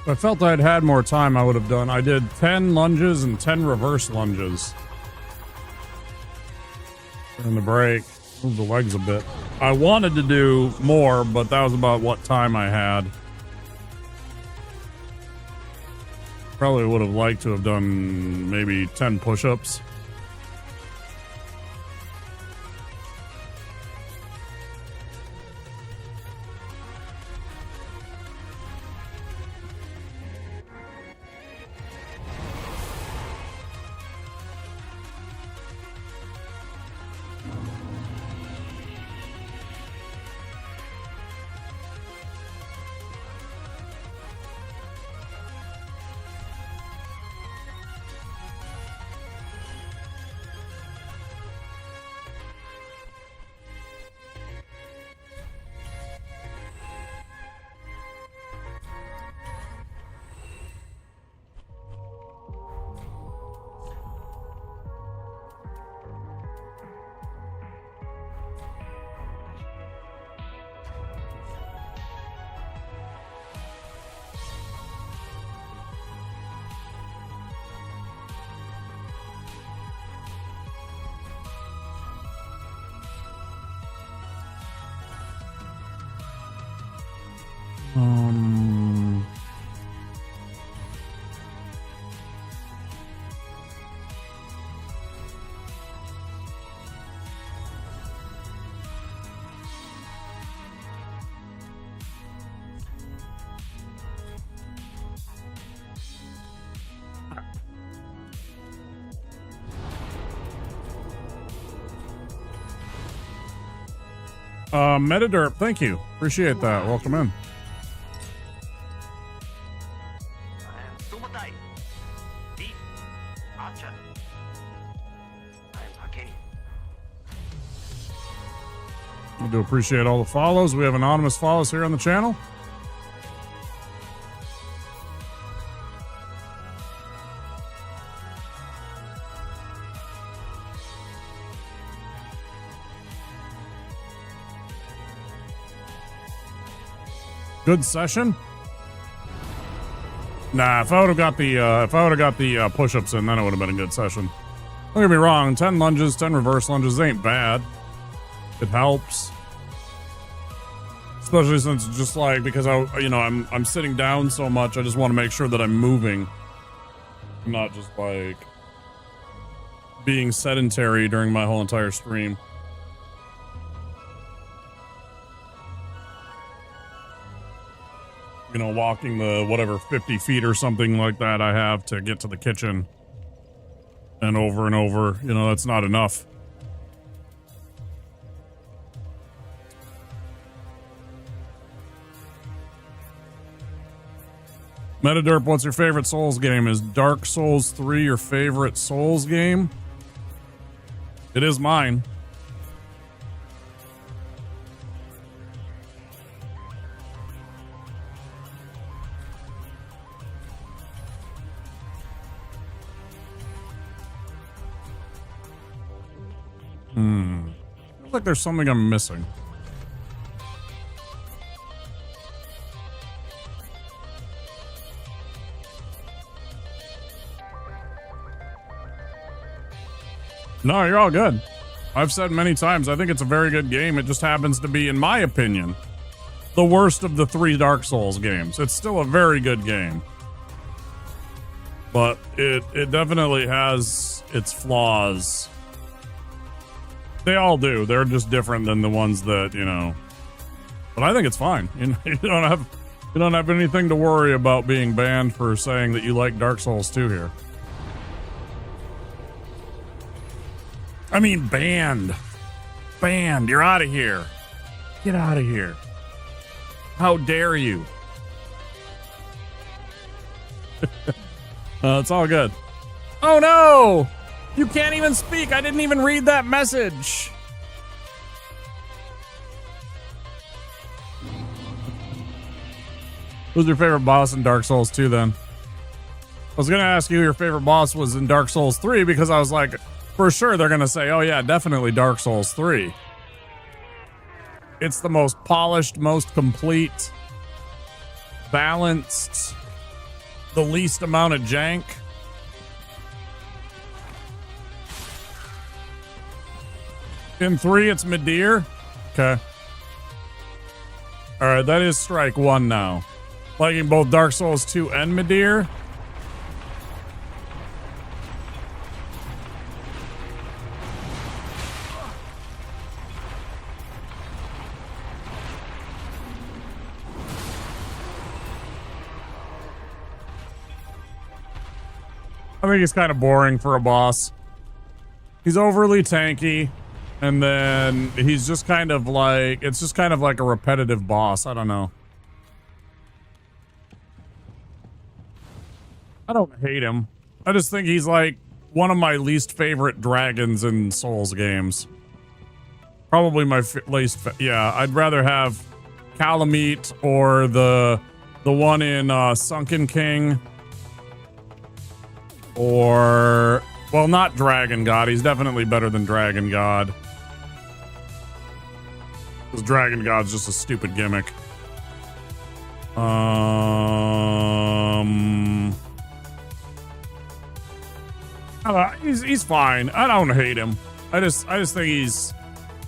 If I felt I'd had more time, I would have done. I did 10 lunges and 10 reverse lunges. During the break. Move the legs a bit. I wanted to do more, but that was about what time I had. Probably would have liked to have done maybe 10 push-ups. Metaderp, thank you. Appreciate that. Welcome in. I do appreciate all the follows. We have anonymous follows here on the channel. Good session. Nah, if I would have got the push-ups in, then it would have been a good session. Don't get me wrong, 10 lunges, 10 reverse lunges ain't bad. It helps. Especially since just like, because I'm sitting down so much, I just want to make sure that I'm moving. I'm not just like being sedentary during my whole entire stream. You know, walking the whatever 50 feet or something like that I have to get to the kitchen. And over, you know, that's not enough. Metaderp, what's your favorite Souls game? Is Dark Souls 3 your favorite Souls game? It is mine. Feels like there's something I'm missing. No, you're all good. I've said many times, I think it's a very good game. It just happens to be, in my opinion, the worst of the 3 Dark Souls games. It's still a very good game. But it definitely has its flaws. They all do. They're just different than the ones that, you know. But I think it's fine. You don't have anything to worry about being banned for saying that you like Dark Souls 2 here. I mean, banned. Banned. You're out of here. Get out of here. How dare you? It's all good. Oh no! You can't even speak. I didn't even read that message. Who's your favorite boss in Dark Souls 2 then? I was going to ask you who your favorite boss was in Dark Souls 3 because I was like, for sure they're going to say, oh yeah, definitely Dark Souls 3. It's the most polished, most complete, balanced, the least amount of jank. In 3, it's Midir. Okay. All right, that is strike 1 now. Liking both Dark Souls 2 and Midir. I think he's kind of boring for a boss. He's overly tanky. And then he's just kind of like, it's just kind of like a repetitive boss. I don't know. I don't hate him. I just think he's like one of my least favorite dragons in Souls games. Probably my least, yeah, I'd rather have Calamite or the one in Sunken King. Or, well, not Dragon God. He's definitely better than Dragon God. Because Dragon God's just a stupid gimmick. He's fine. I don't hate him. I just think he's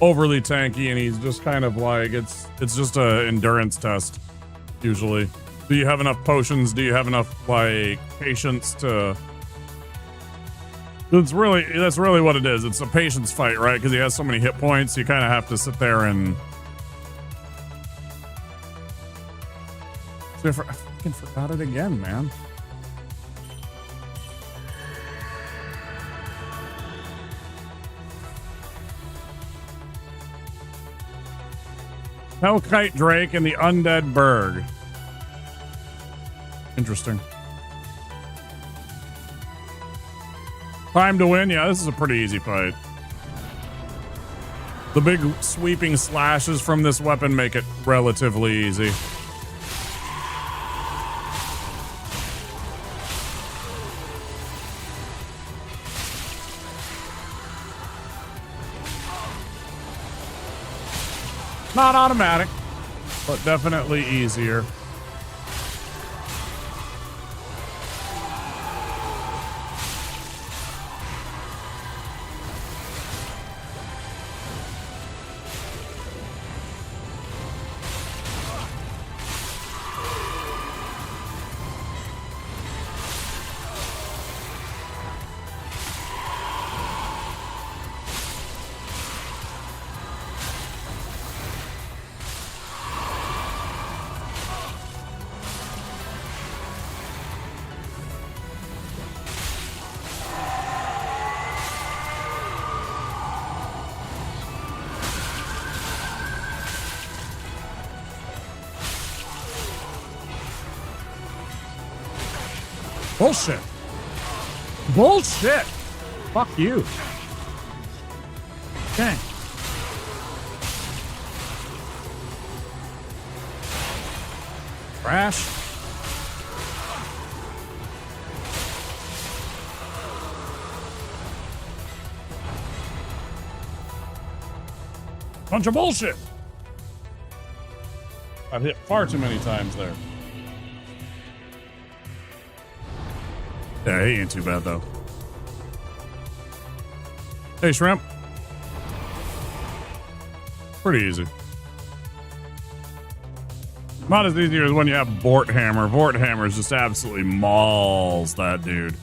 overly tanky and he's just kind of like, it's just a endurance test. usually. Do you have enough potions? Do you have enough, like, patience to... That's really what it is. It's a patience fight, right? Because he has so many hit points, you kind of have to sit there and... I fucking forgot it again, man. Hellkite Drake and the Undead Berg. Interesting. Time to win? Yeah, this is a pretty easy fight. The big sweeping slashes from this weapon make it relatively easy. Not automatic, but definitely easier. Bullshit. Bullshit. Fuck you. Dang. Crash. Bunch of bullshit. I've hit far too many times there. Yeah, he ain't too bad, though. Hey, Shrimp. Pretty easy. Not as easy as when you have Vort Hammer. Vort Hammer just absolutely mauls that dude.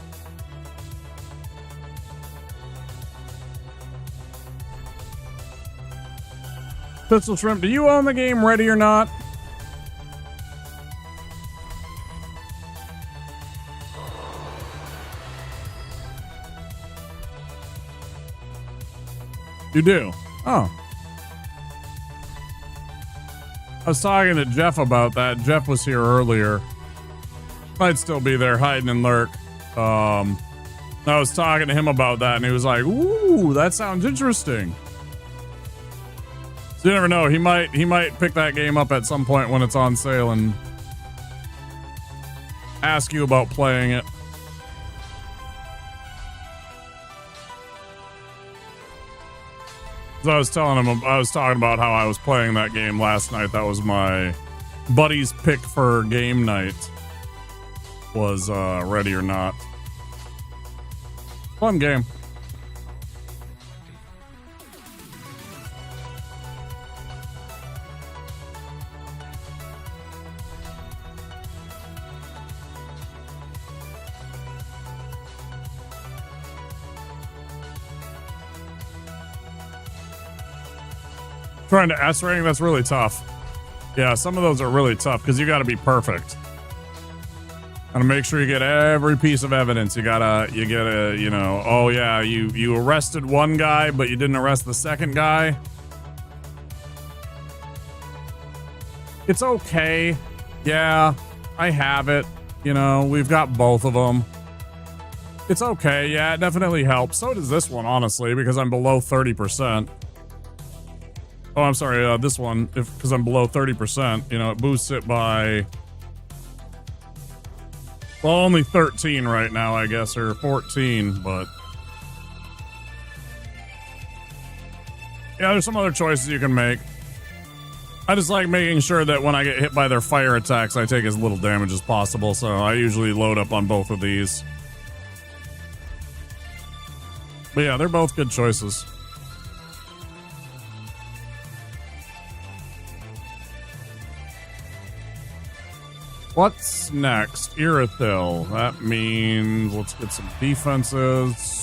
Pistol Shrimp, do you own the game Ready or Not? You do? Oh. I was talking to Jeff about that. Jeff was here earlier. Might still be there hiding and lurk. I was talking to him about that and he was like, ooh, that sounds interesting. So you never know. He might pick that game up at some point when it's on sale and ask you about playing it. So I was telling him, I was talking about how I was playing that game last night. That was my buddy's pick for game night. Was Ready or Not. Fun game. Trying to S rank, that's really tough. Yeah, some of those are really tough because you got to be perfect. Gotta make sure you get every piece of evidence. You gotta, you know, oh yeah, you arrested one guy, but you didn't arrest the second guy. It's okay. Yeah, I have it. You know, we've got both of them. It's okay. Yeah, it definitely helps. So does this one, honestly, because I'm below 30%. Oh, I'm sorry, this one, because I'm below 30%, you know, it boosts it by, well, only 13 right now, I guess, or 14, but yeah, there's some other choices you can make. I just like making sure that when I get hit by their fire attacks, I take as little damage as possible, so I usually load up on both of these. But yeah, they're both good choices. What's next? Irithyll. That means let's get some defenses.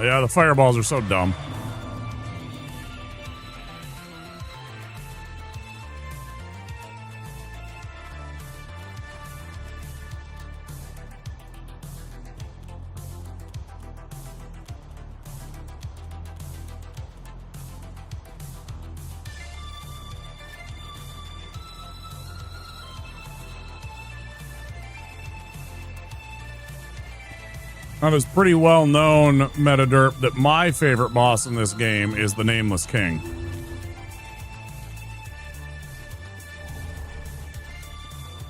Yeah, the fireballs are so dumb. Now, it's pretty well known, Metaderp, that my favorite boss in this game is the Nameless King.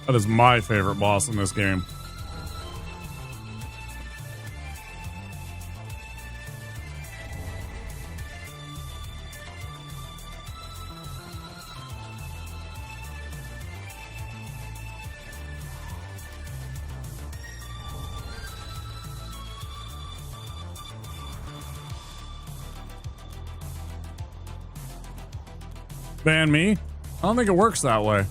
That is my favorite boss in this game. Ban me? I don't think it works that way.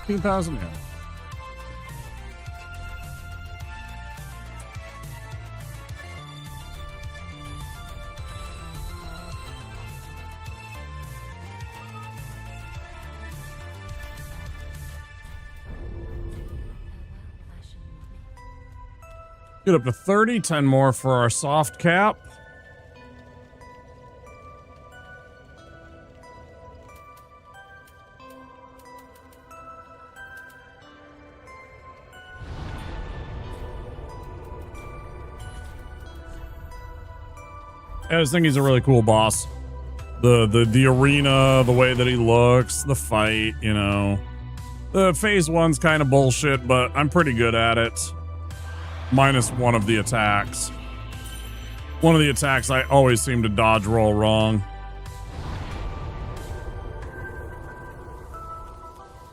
$15,000 yen. Get up to 30, 10 more for our soft cap. I just think he's a really cool boss. The arena, the way that he looks, the fight, you know. The phase 1's kind of bullshit, but I'm pretty good at it. Minus one of the attacks. One of the attacks I always seem to dodge roll wrong.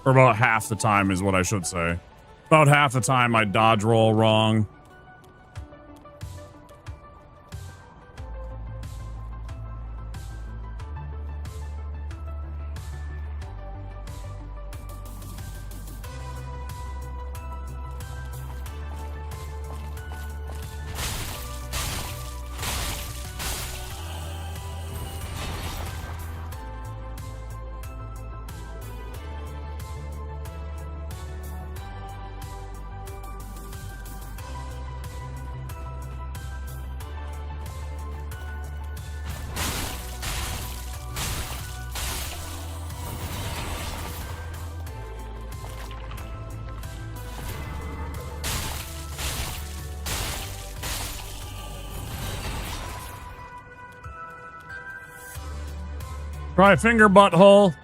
Or about half the time is what I should say. About half the time I dodge roll wrong. Try finger butthole.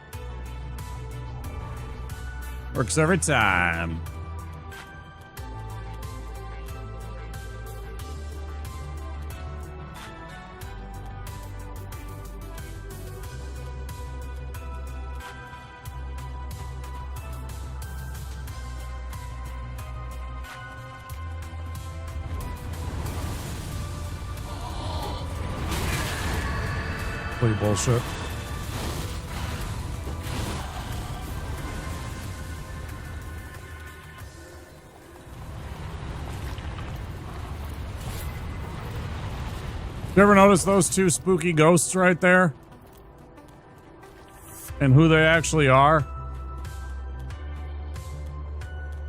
Works every time. Complete bullshit. You ever notice those two spooky ghosts right there? and who they actually are.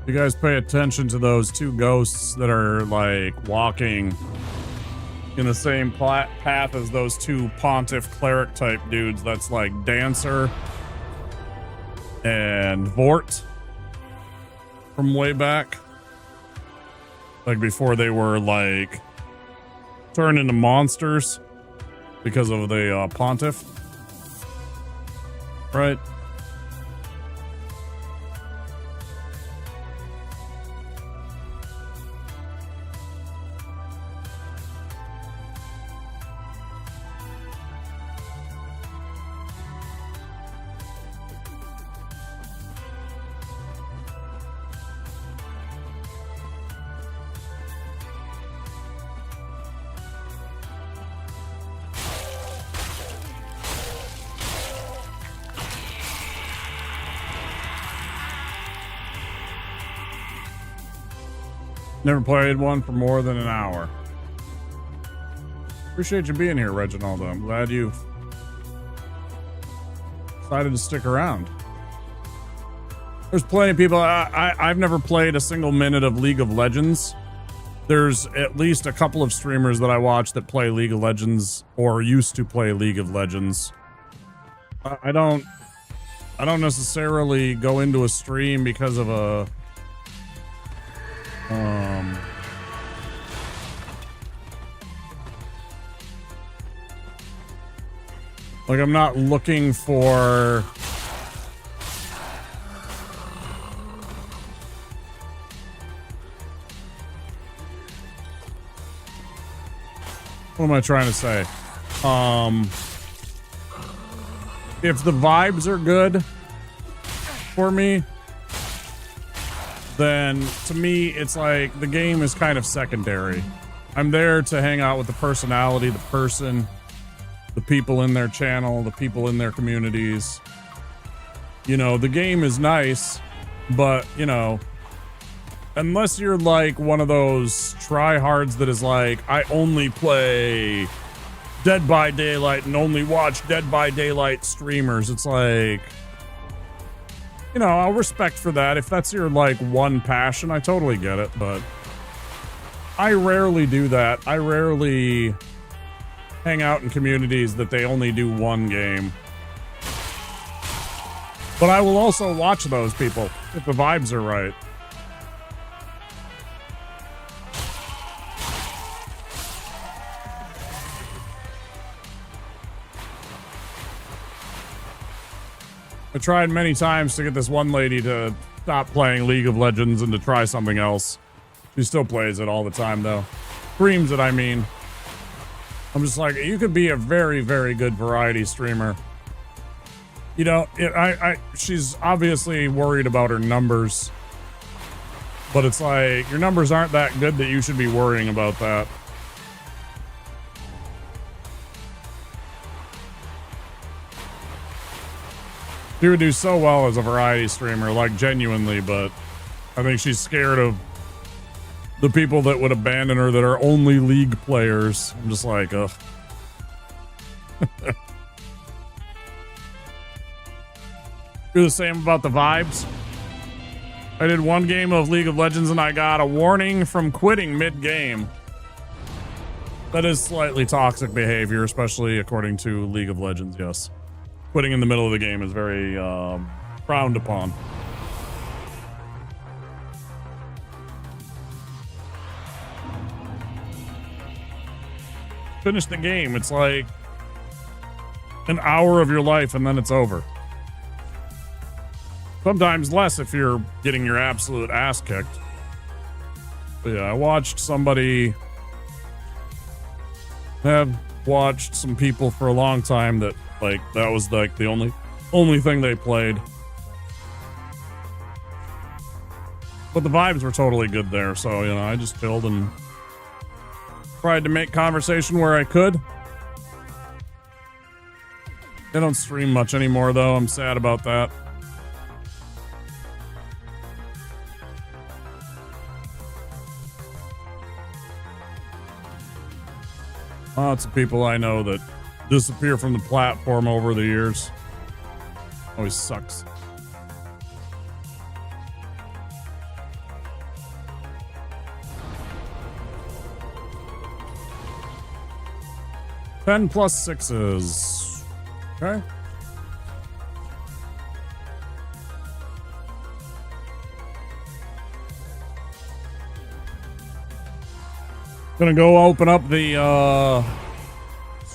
You guys pay attention to those two ghosts that are like walking in the same path as those two Pontiff Cleric type dudes. That's like Dancer and Vort from way back. Like before they were like turned into monsters because of the Pontiff. Right? Never played one for more than an hour. Appreciate you being here, Reginald. I'm glad you decided to stick around. There's plenty of people. I've never played a single minute of League of Legends. There's at least a couple of streamers that I watch that play League of Legends or used to play League of Legends. I don't necessarily go into a stream because of a like I'm not looking for what am I trying to say? If the vibes are good for me, then to me, it's like the game is kind of secondary. I'm there to hang out with the personality, the person, the people in their channel, the people in their communities. You know, the game is nice, but, you know, unless you're like one of those tryhards that is like, I only play Dead by Daylight and only watch Dead by Daylight streamers, it's like, you know, I'll respect for that. If that's your like one passion, I totally get it, but I rarely do that. I rarely hang out in communities that they only do one game. But I will also watch those people if the vibes are right. I tried many times to get this one lady to stop playing League of Legends and to try something else. She still plays it all the time, though. Streams it, I mean. I'm just like, you could be a very, very good variety streamer. You know, she's obviously worried about her numbers. But it's like, your numbers aren't that good that you should be worrying about that. She would do so well as a variety streamer, like genuinely, but I think she's scared of the people that would abandon her that are only League players. I'm just like, ugh. You're the same about the vibes. I did one game of League of Legends and I got a warning from quitting mid-game. That is slightly toxic behavior, especially according to League of Legends, yes. Quitting in the middle of the game is very frowned upon. Finish the game. It's like an hour of your life and then it's over. Sometimes less if you're getting your absolute ass kicked. But yeah, I watched somebody have watched some people for a long time that like that was like the only thing they played. But the vibes were totally good there, so you know, I just chilled and tried to make conversation where I could. I don't stream much anymore though, I'm sad about that. Lots of people I know that disappear from the platform over the years. Always sucks. Ten plus sixes. Okay. Gonna go open up the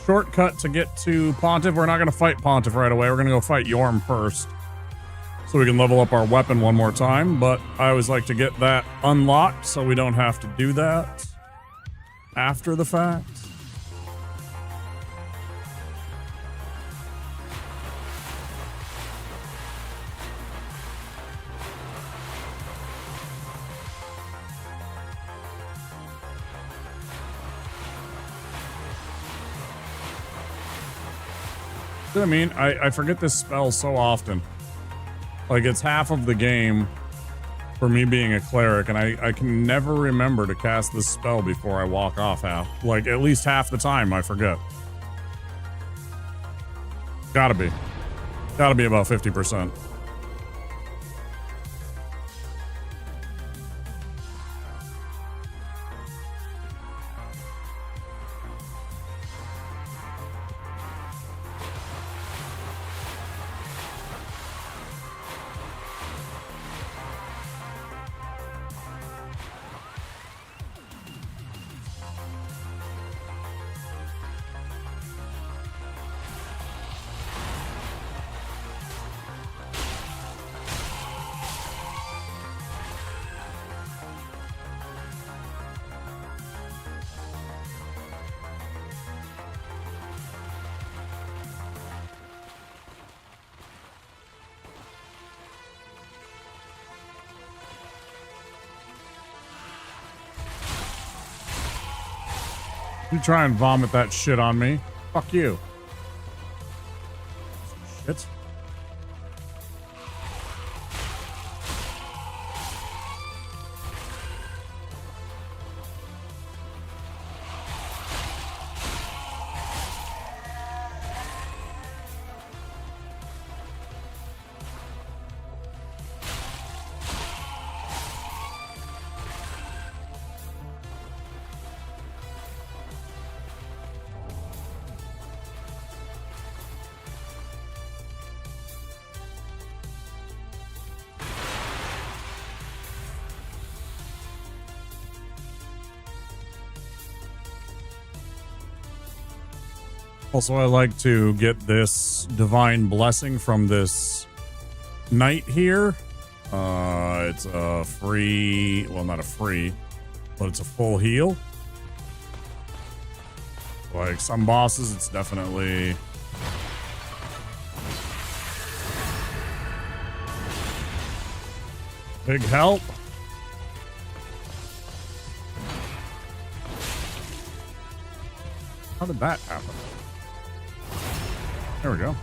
shortcut to get to Pontiff. We're not gonna fight Pontiff right away. We're gonna go fight Yorm first, so we can level up our weapon one more time. But I always like to get that unlocked so we don't have to do that after the fact. I mean, I forget this spell so often. Like, it's half of the game for me being a cleric, and I can never remember to cast this spell before I walk off half. Like, at least half the time, I forget. Gotta be. Gotta be about 50%. You try and vomit that shit on me. Fuck you. Shit. Also, I like to get this divine blessing from this knight here. It's a free, well, not a free, but it's a full heal. Like some bosses, it's definitely big help. How did that happen? There we go.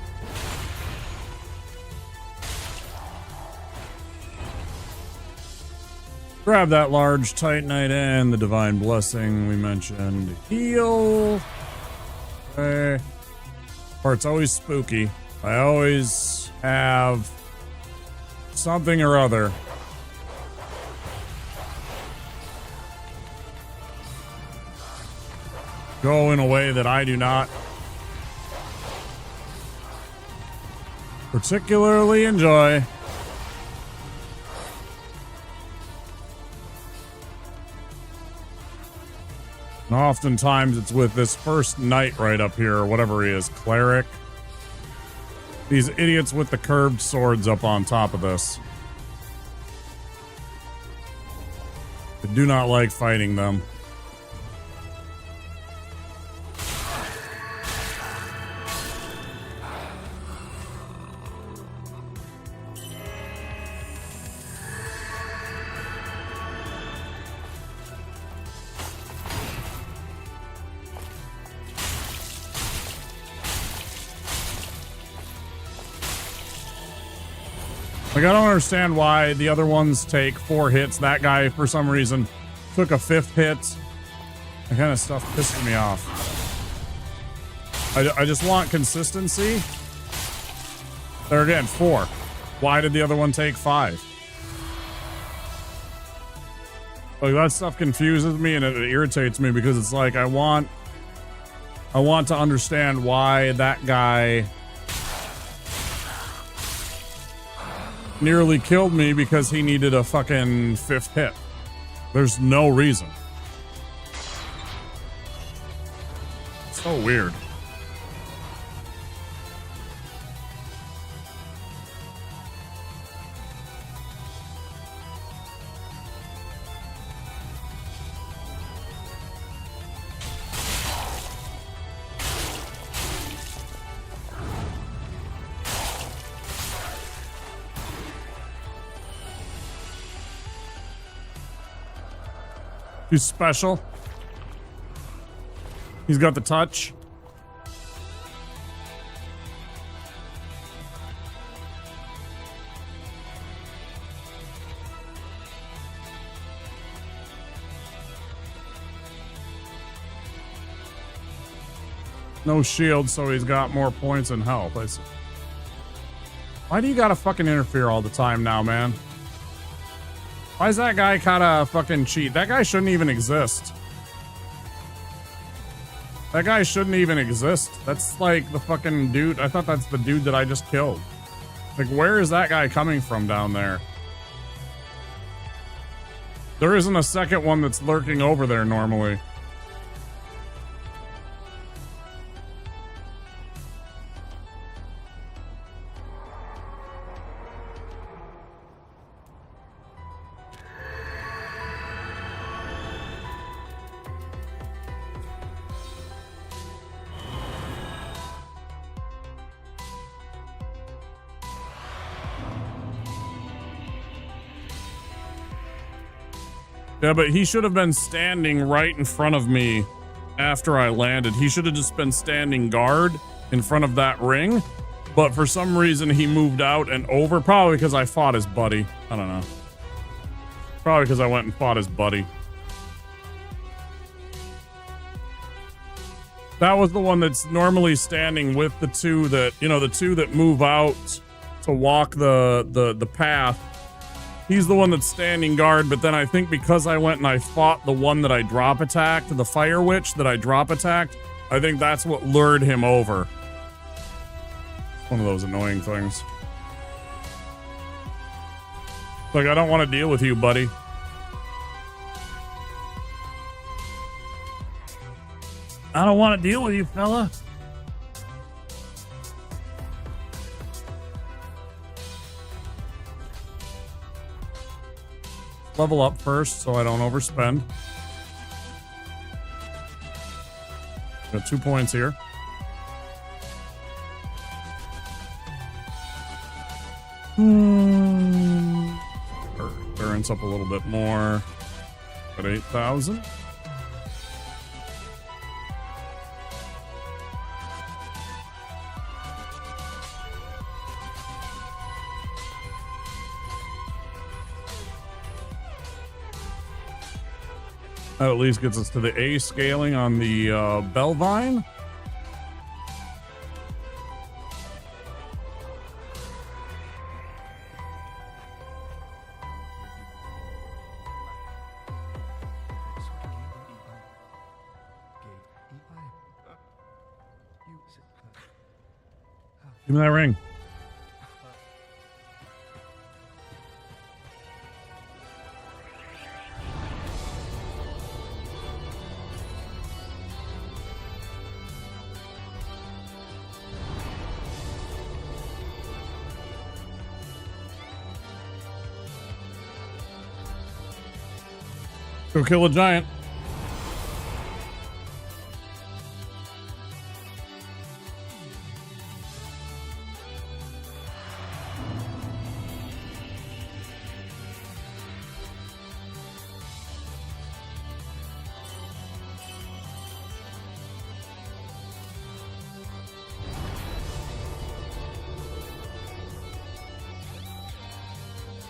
Grab that large titanite and the divine blessing we mentioned. Heal. Okay. Part's always spooky. I always have something or other. Go in a way that I do not particularly enjoy. And oftentimes it's with this first knight right up here, or whatever he is, Cleric. These idiots with the curved swords up on top of this. I do not like fighting them. Like, I don't understand why the other ones take 4 hits. That guy, for some reason, took a 5th hit. That kind of stuff pisses me off. I just want consistency. There again, 4. Why did the other one take 5? Like, that stuff confuses me and it irritates me because it's like I want to understand why that guy nearly killed me because he needed a fucking 5th hit. There's no reason. So weird. He's special. He's got the touch. No shield, so he's got more points and health. I see. Why do you gotta fucking interfere all the time now, man? Why is that guy kinda fucking cheat? That guy shouldn't even exist. That guy shouldn't even exist. That's like the fucking dude. I thought that's the dude that I just killed. Like, where is that guy coming from down there? There isn't a second one that's lurking over there normally. Yeah, but he should have been standing right in front of me after I landed. He should have just been standing guard in front of that ring. But for some reason, he moved out and over. Probably because I fought his buddy. I don't know. Probably because I went and fought his buddy. That was the one that's normally standing with the two that, you know, the two that move out to walk the path. He's the one that's standing guard, but then I think because I went and I fought the one that I drop attacked, the Fire Witch that I drop attacked, I think that's what lured him over. One of those annoying things. Like, I don't want to deal with you, buddy. I don't want to deal with you, fella. Level up first so I don't overspend. Got 2 points here. Endurance up a little bit more. At 8,000. That at least gets us to the A scaling on the Bellvine. Give me that ring. Go kill a giant.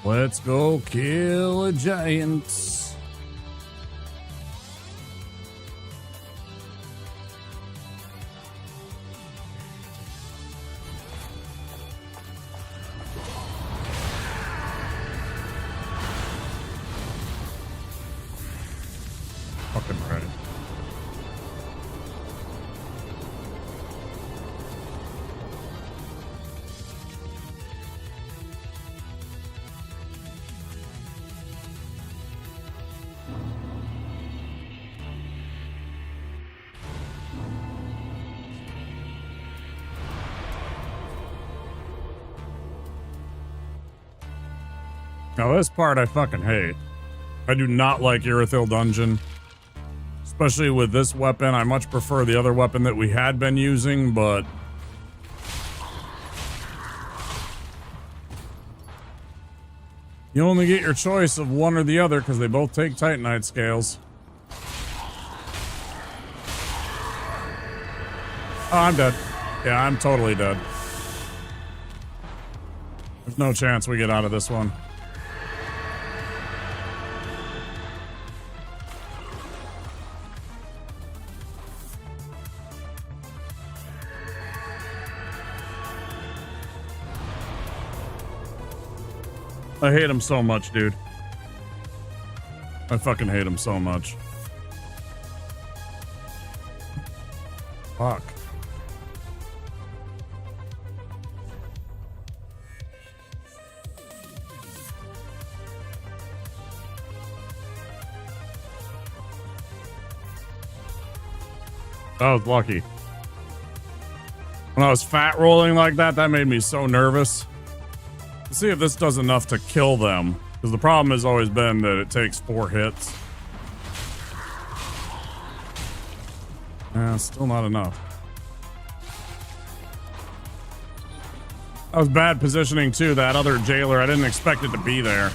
Let's go kill a giant. Fucking right. Now this part I fucking hate. I do not like Irithyll Dungeon. Especially with this weapon. I much prefer the other weapon that we had been using, but... you only get your choice of one or the other because they both take Titanite scales. Oh, I'm dead. Yeah, I'm totally dead. There's no chance we get out of this one. I hate him so much, dude. I fucking hate him so much. Fuck. I was lucky. When I was fat rolling like that, that made me so nervous. Let's see if this does enough to kill them. Because the problem has always been that it takes 4 hits. Still not enough. That was bad positioning too, that other jailer. I didn't expect it to be there.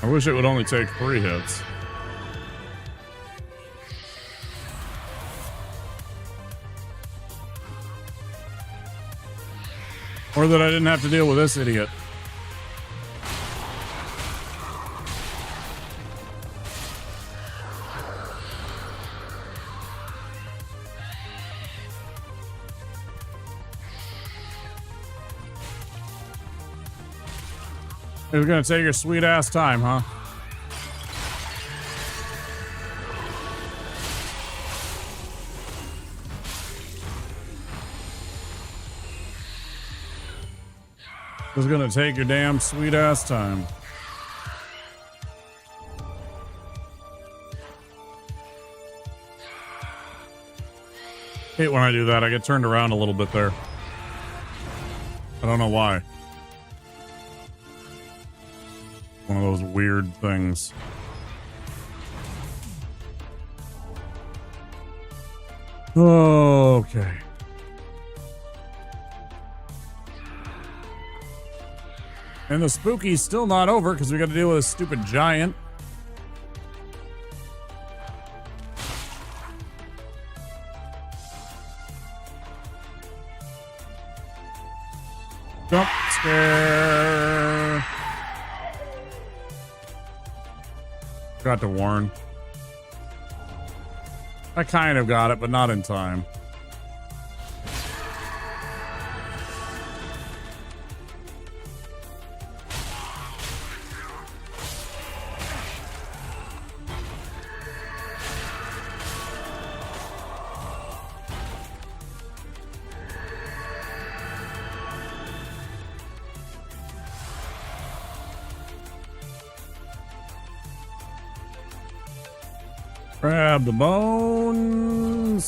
I wish it would only take 3 hits. Or that I didn't have to deal with this idiot. It was gonna take your sweet ass time, huh? It was gonna take your damn sweet ass time. Hate when I do that. I get turned around a little bit there. I don't know why. One of those weird things. Okay. And the spooky's still not over because we got to deal with a stupid giant. Jump scare. Got to warn. I kind of got it, but not in time. Grab the bones.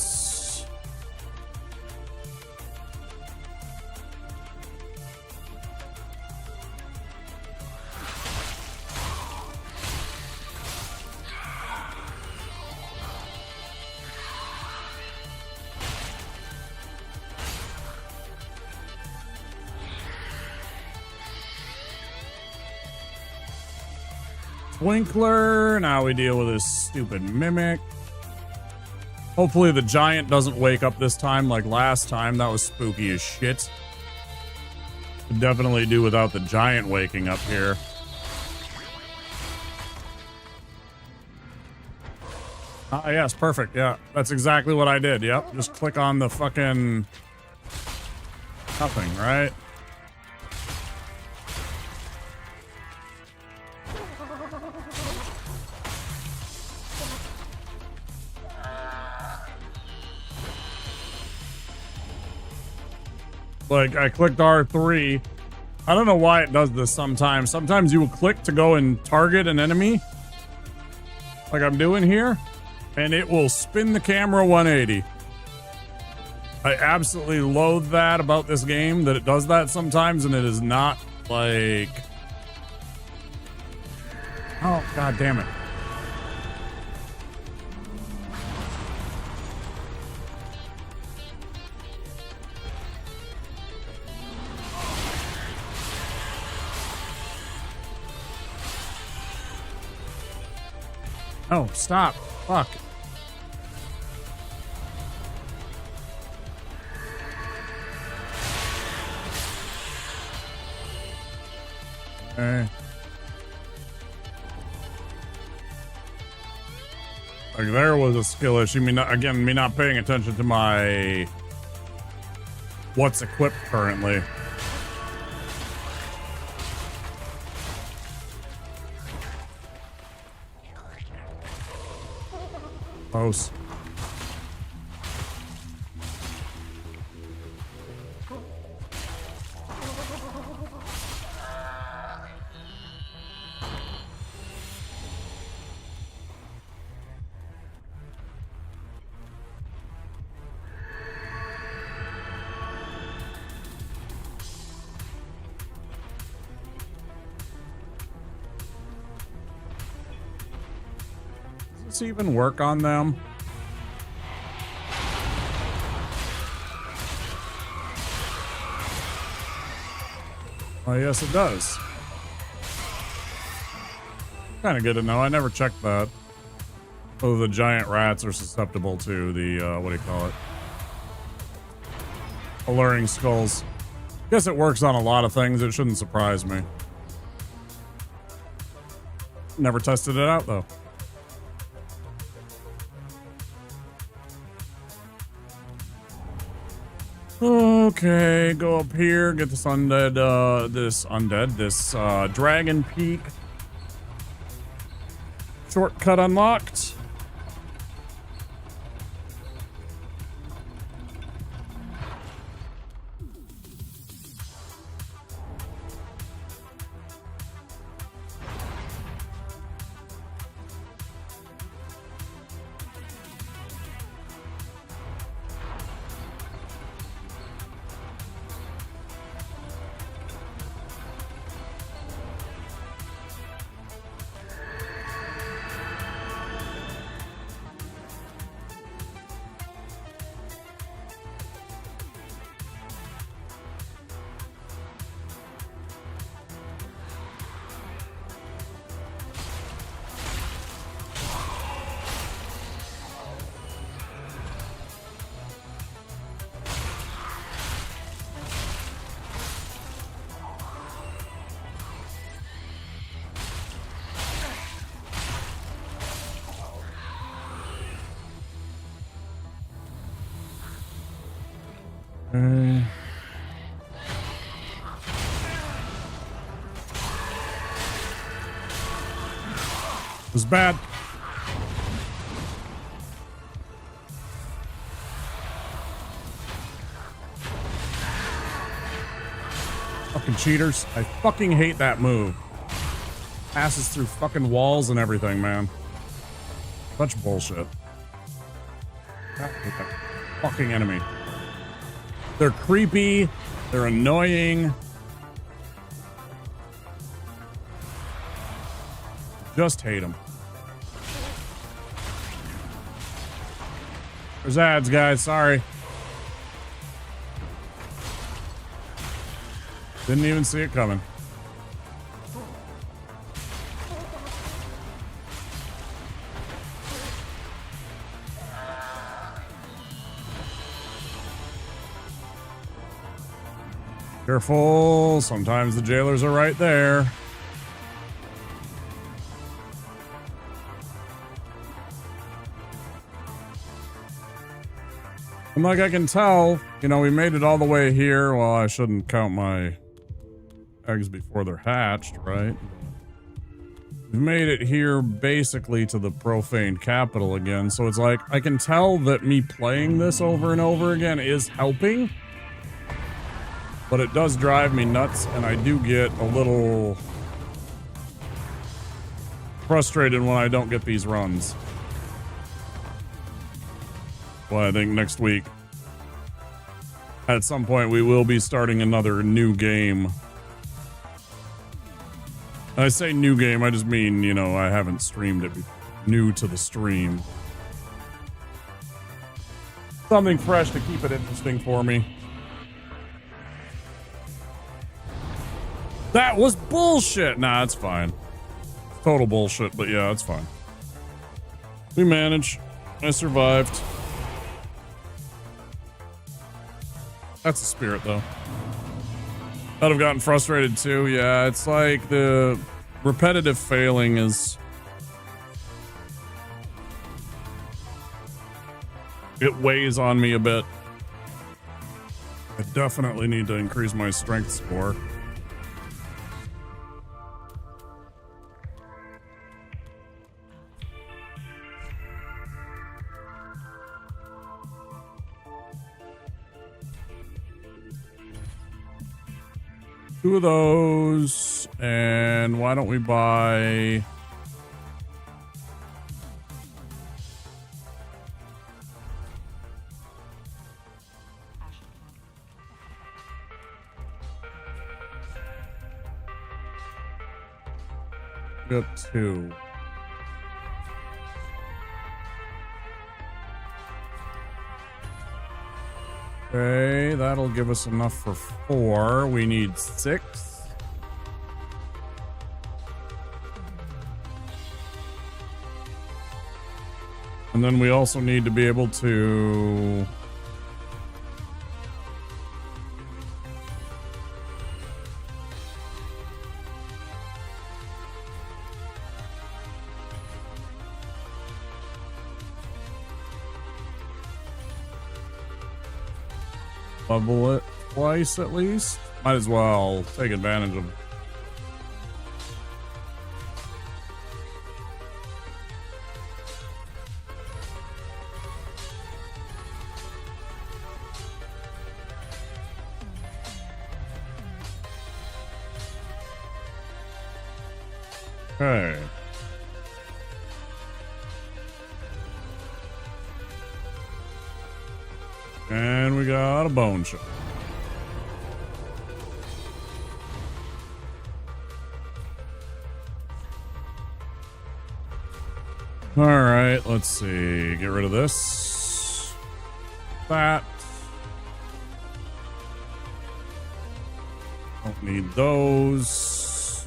Twinkler. Now we deal with this stupid mimic. Hopefully the giant doesn't wake up this time like last time. That was spooky as shit. Could definitely do without the giant waking up here. Ah, yes, perfect. Yeah, that's exactly what I did. Yep, just click on the fucking nothing, right? Like, I clicked R3. I don't know why it does this sometimes. Sometimes you will click to go and target an enemy, like I'm doing here, and it will spin the camera 180. I absolutely loathe that about this game, that it does that sometimes, and it is not like... Oh, god damn it. Oh, stop. Fuck. Okay. Like, there was a skill issue. Me not paying attention to my... what's equipped currently. Close. Does this even work on them? Oh, yes, it does. Kind of good to know. I never checked that. Oh, the giant rats are susceptible to the, what do you call it? Alluring skulls. Guess it works on a lot of things. It shouldn't surprise me. Never tested it out, though. Okay, go up here, get this this Dragon Peak shortcut unlocked. It was bad. Fucking cheaters. I fucking hate that move. Passes through fucking walls and everything, man. Such bullshit. God, hate that fucking enemy. They're creepy. They're annoying. Just hate them. There's ads, guys. Sorry. Didn't even see it coming. Careful. Sometimes the jailers are right there. And like I can tell, you know, we made it all the way here. Well, I shouldn't count my eggs before they're hatched, right? We've made it here basically to the profane capital again. So it's like, I can tell that me playing this over and over again is helping. But it does drive me nuts, and I do get a little frustrated when I don't get these runs. Well, I think next week, at some point, we will be starting another new game. I say new game, I just mean, you know, I haven't streamed it. New to the stream. Something fresh to keep it interesting for me. That was bullshit! Nah, it's fine. Total bullshit, but yeah, it's fine. We managed. I survived. That's the spirit, though. I'd have gotten frustrated, too. Yeah, it's like the repetitive failing is... It weighs on me a bit. I definitely need to increase my strength score. Two of those, and why don't we buy... Got two. Okay, that'll give us enough for 4. We need 6. And then we also need to be able to... level it twice at least. Might as well take advantage of. Okay. And we got a bone shot. All right, let's see. Get rid of this. That. Don't need those.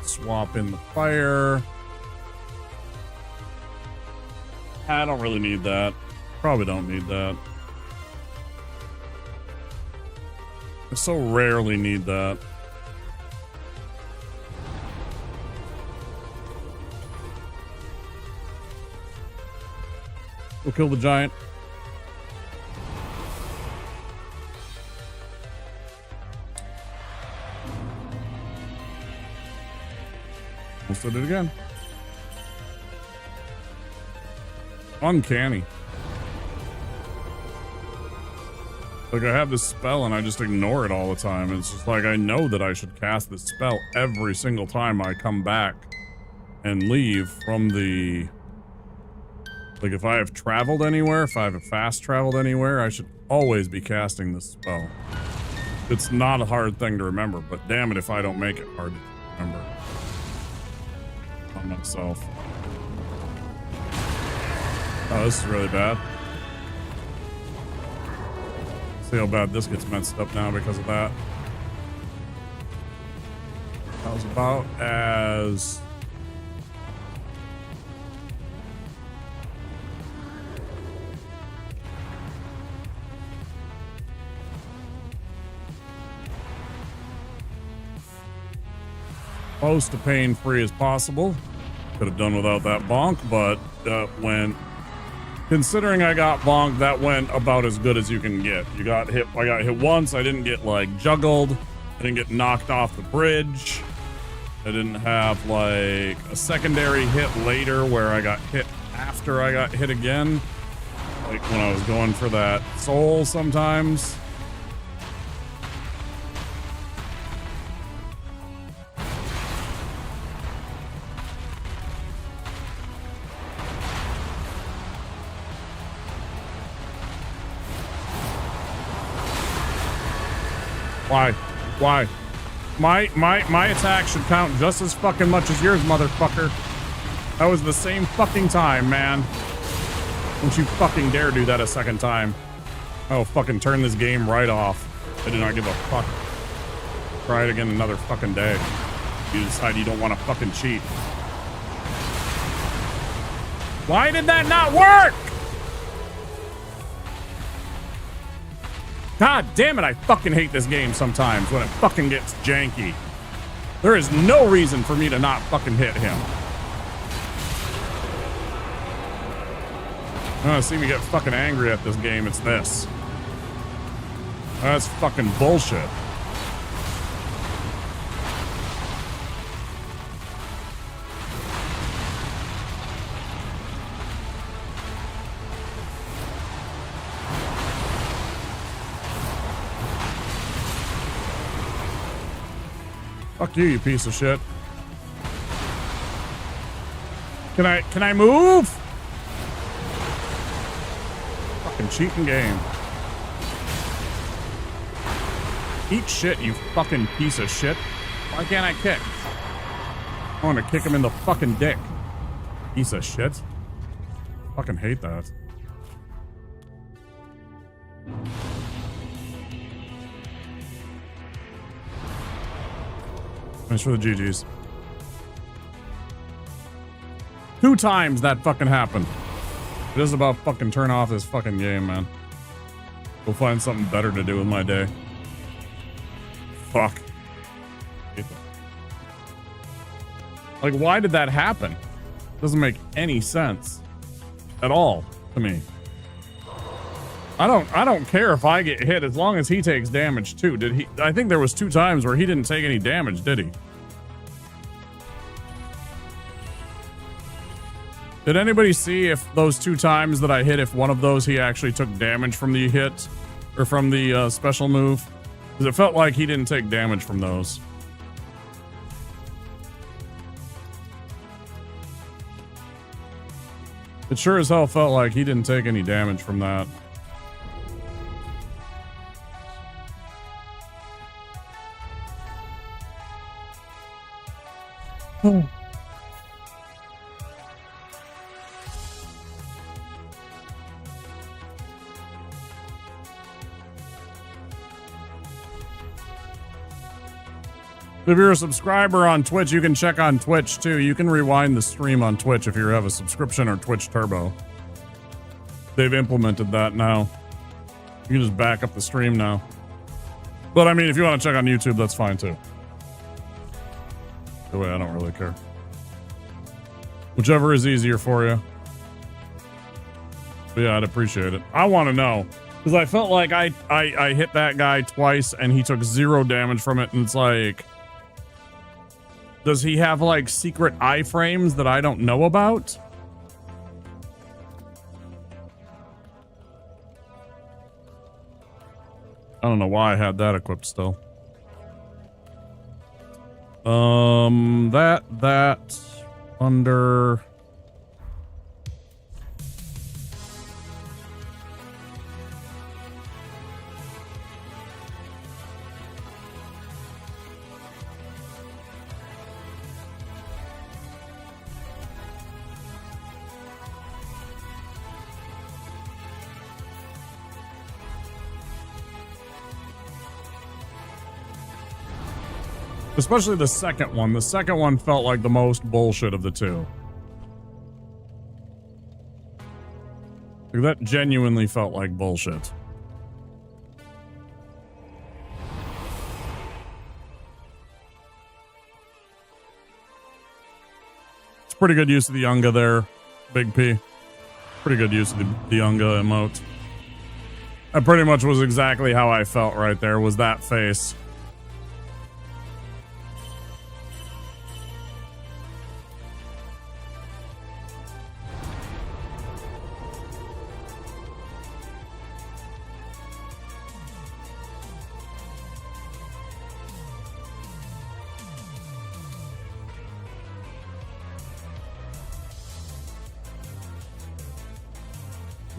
Swap in the fire. I don't really need that. Probably don't need that. I so rarely need that. We'll kill the giant. Almost did it again. Uncanny. Like, I have this spell and I just ignore it all the time. It's just like, I know that I should cast this spell every single time I come back and leave from the... Like, if I have traveled anywhere, if I have fast traveled anywhere, I should always be casting this spell. It's not a hard thing to remember, but damn it if I don't make it hard to remember. On myself. Oh, this is really bad. See how bad this gets messed up now because of that. That was about as... close to pain-free as possible. Could have done without that bonk, but when Considering I got bonked, that went about as good as you can get. I got hit once. I didn't get like juggled. I didn't get knocked off the bridge. I didn't have like a secondary hit later where I got hit after I got hit again. Like when I was going for that soul sometimes. Why? My attack should count just as fucking much as yours, motherfucker. That was the same fucking time, man. Don't you fucking dare do that a second time. Oh, fucking turn this game right off. I do not give a fuck. Try it again another fucking day. You decide you don't want to fucking cheat. Why did that not work? God damn it, I fucking hate this game sometimes when it fucking gets janky. There is no reason for me to not fucking hit him. Oh, see me get fucking angry at this game, it's this. That's fucking bullshit. Fuck you, you piece of shit. Can I move? Fucking cheating game. Eat shit, you fucking piece of shit. Why can't I kick? I want to kick him in the fucking dick. Piece of shit. Fucking hate that. Thanks for the GGs. 2 times that fucking happened. It is about fucking turn off this fucking game, man. We'll find something better to do with my day. Fuck. Like, why did that happen? Doesn't make any sense at all to me. I don't care if I get hit as long as he takes damage too. Did he? I think there was 2 times where he didn't take any damage, did he? Did anybody see if those 2 times that I hit, if one of those he actually took damage from the hit or from the special move? Because it felt like he didn't take damage from those. It sure as hell felt like he didn't take any damage from that. If you're a subscriber on Twitch, you can check on Twitch too. You can rewind the stream on Twitch if you have a subscription or Twitch Turbo. They've implemented that now. You can just back up the stream now. But I mean, if you want to check on YouTube, that's fine too. The way I don't really care. Whichever is easier for you. But yeah, I'd appreciate it. I want to know. Because I felt like I hit that guy twice and he took 0 damage from it. And it's like... Does he have like secret iframes that I don't know about? I don't know why I had that equipped still. That under... Especially the second one. The second one felt like the most bullshit of the 2. Like, that genuinely felt like bullshit. It's pretty good use of the Yunga there, Big P. Pretty good use of the Unga emote. That pretty much was exactly how I felt right there, was that face.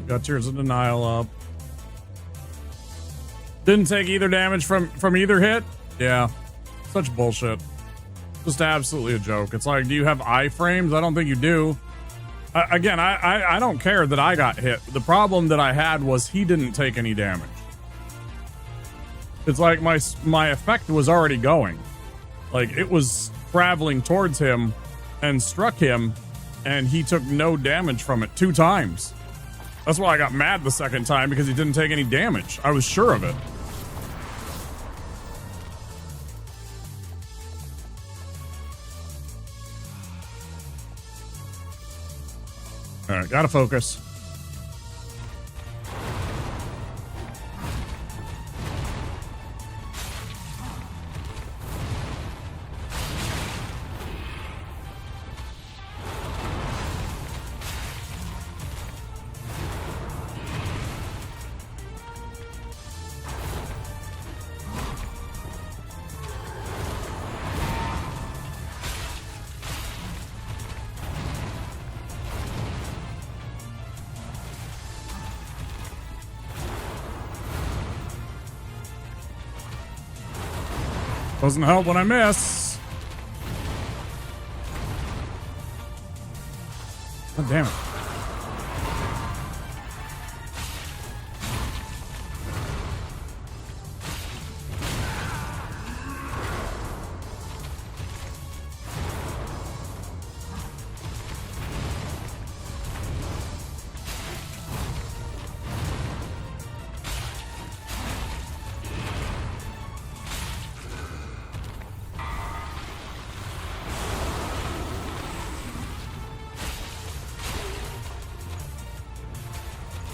Got Tears of Denial up. Didn't take either damage from either hit. Yeah, such bullshit. Just absolutely a joke. It's like, do you have iframes? I don't think you do. Again, I don't care that I got hit. The problem that I had was he didn't take any damage. It's like my effect was already going. Like, it was traveling towards him and struck him, and he took no damage from it 2 times. That's why I got mad the second time, because he didn't take any damage. I was sure of it. All right, gotta focus. Doesn't help when I miss. God damn it.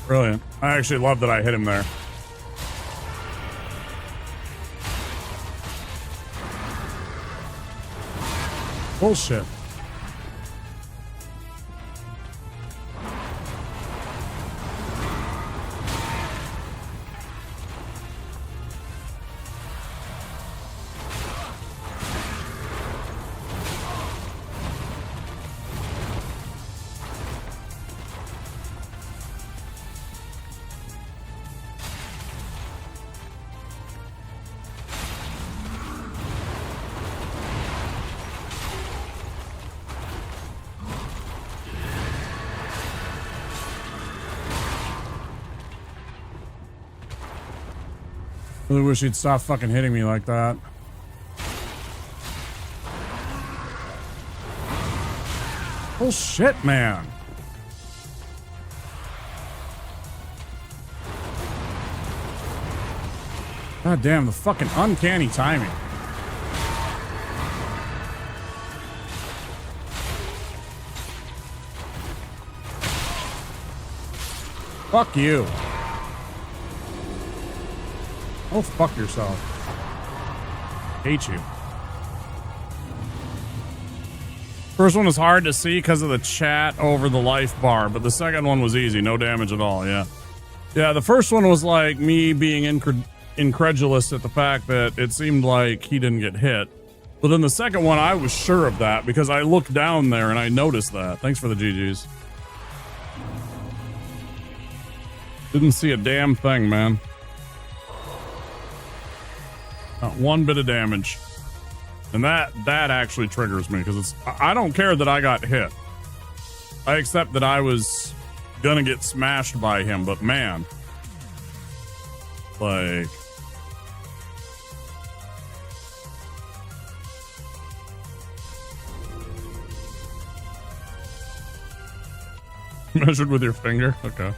Brilliant. I actually love that I hit him there. Bullshit. Really wish he'd stop fucking hitting me like that. Bullshit, man. God damn, the fucking uncanny timing. Fuck you. Oh, fuck yourself. Hate you. First one was hard to see because of the chat over the life bar, but the second one was easy. No damage at all, yeah. Yeah, the first one was like me being incredulous at the fact that it seemed like he didn't get hit. But then the second one, I was sure of that because I looked down there and I noticed that. Thanks for the GGs. Didn't see a damn thing, man. Not one bit of damage. And that actually triggers me because it's, I don't care that I got hit. I accept that I was gonna get smashed by him, but man, like, measured with your finger? Okay.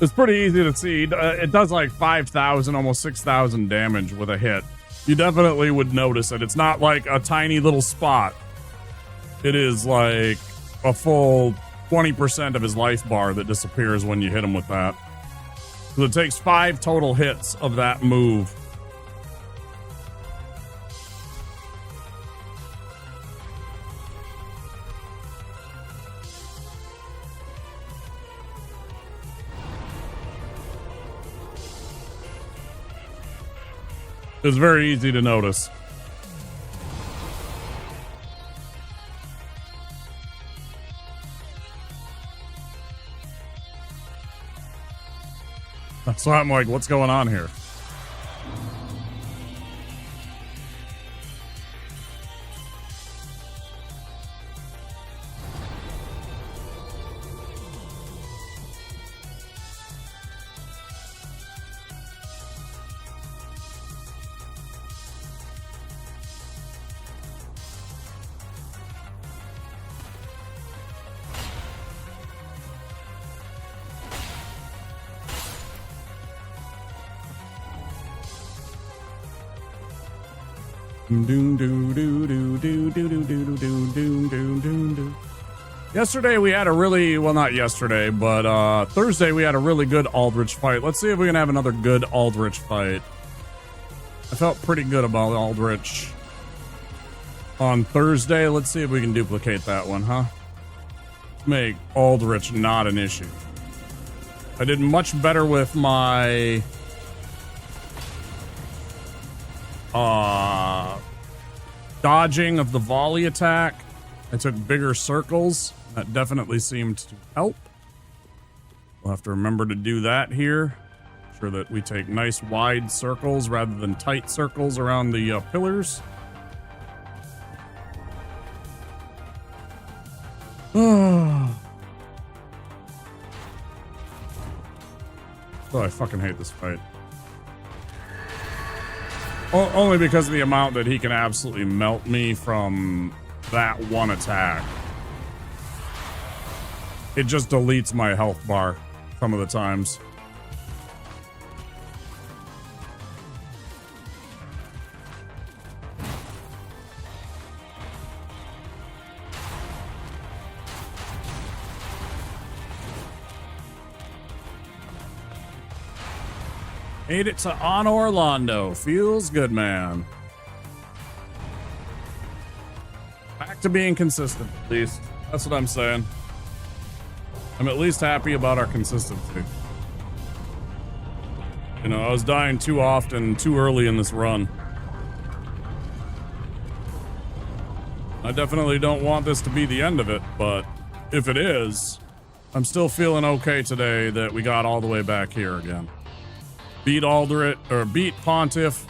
It's pretty easy to see. It does like 5,000, almost 6,000 damage with a hit. You definitely would notice it. It's not like a tiny little spot. It is like a full 20% of his life bar that disappears when you hit him with that. So it takes 5 total hits of that move. It's very easy to notice. So I'm like, what's going on here? Yesterday we had a really, well, not yesterday, but Thursday we had a really good Aldrich fight. Let's see if we can have another good Aldrich fight. I felt pretty good about Aldrich on Thursday. Let's see if we can duplicate that one, huh? Make Aldrich not an issue. I did much better with my dodging of the volley attack. I took bigger circles. That definitely seemed to help. We'll have to remember to do that here. Sure that we take nice wide circles rather than tight circles around the pillars. Oh, I fucking hate this fight. Only because of the amount that he can absolutely melt me from that one attack. It just deletes my health bar some of the times. Made it to On Orlando. Feels good, man. Back to being consistent, at least. That's what I'm saying. I'm at least happy about our consistency. You know, I was dying too often, too early in this run. I definitely don't want this to be the end of it, but if it is, I'm still feeling okay today that we got all the way back here again. Beat Aldrich, or beat Pontiff.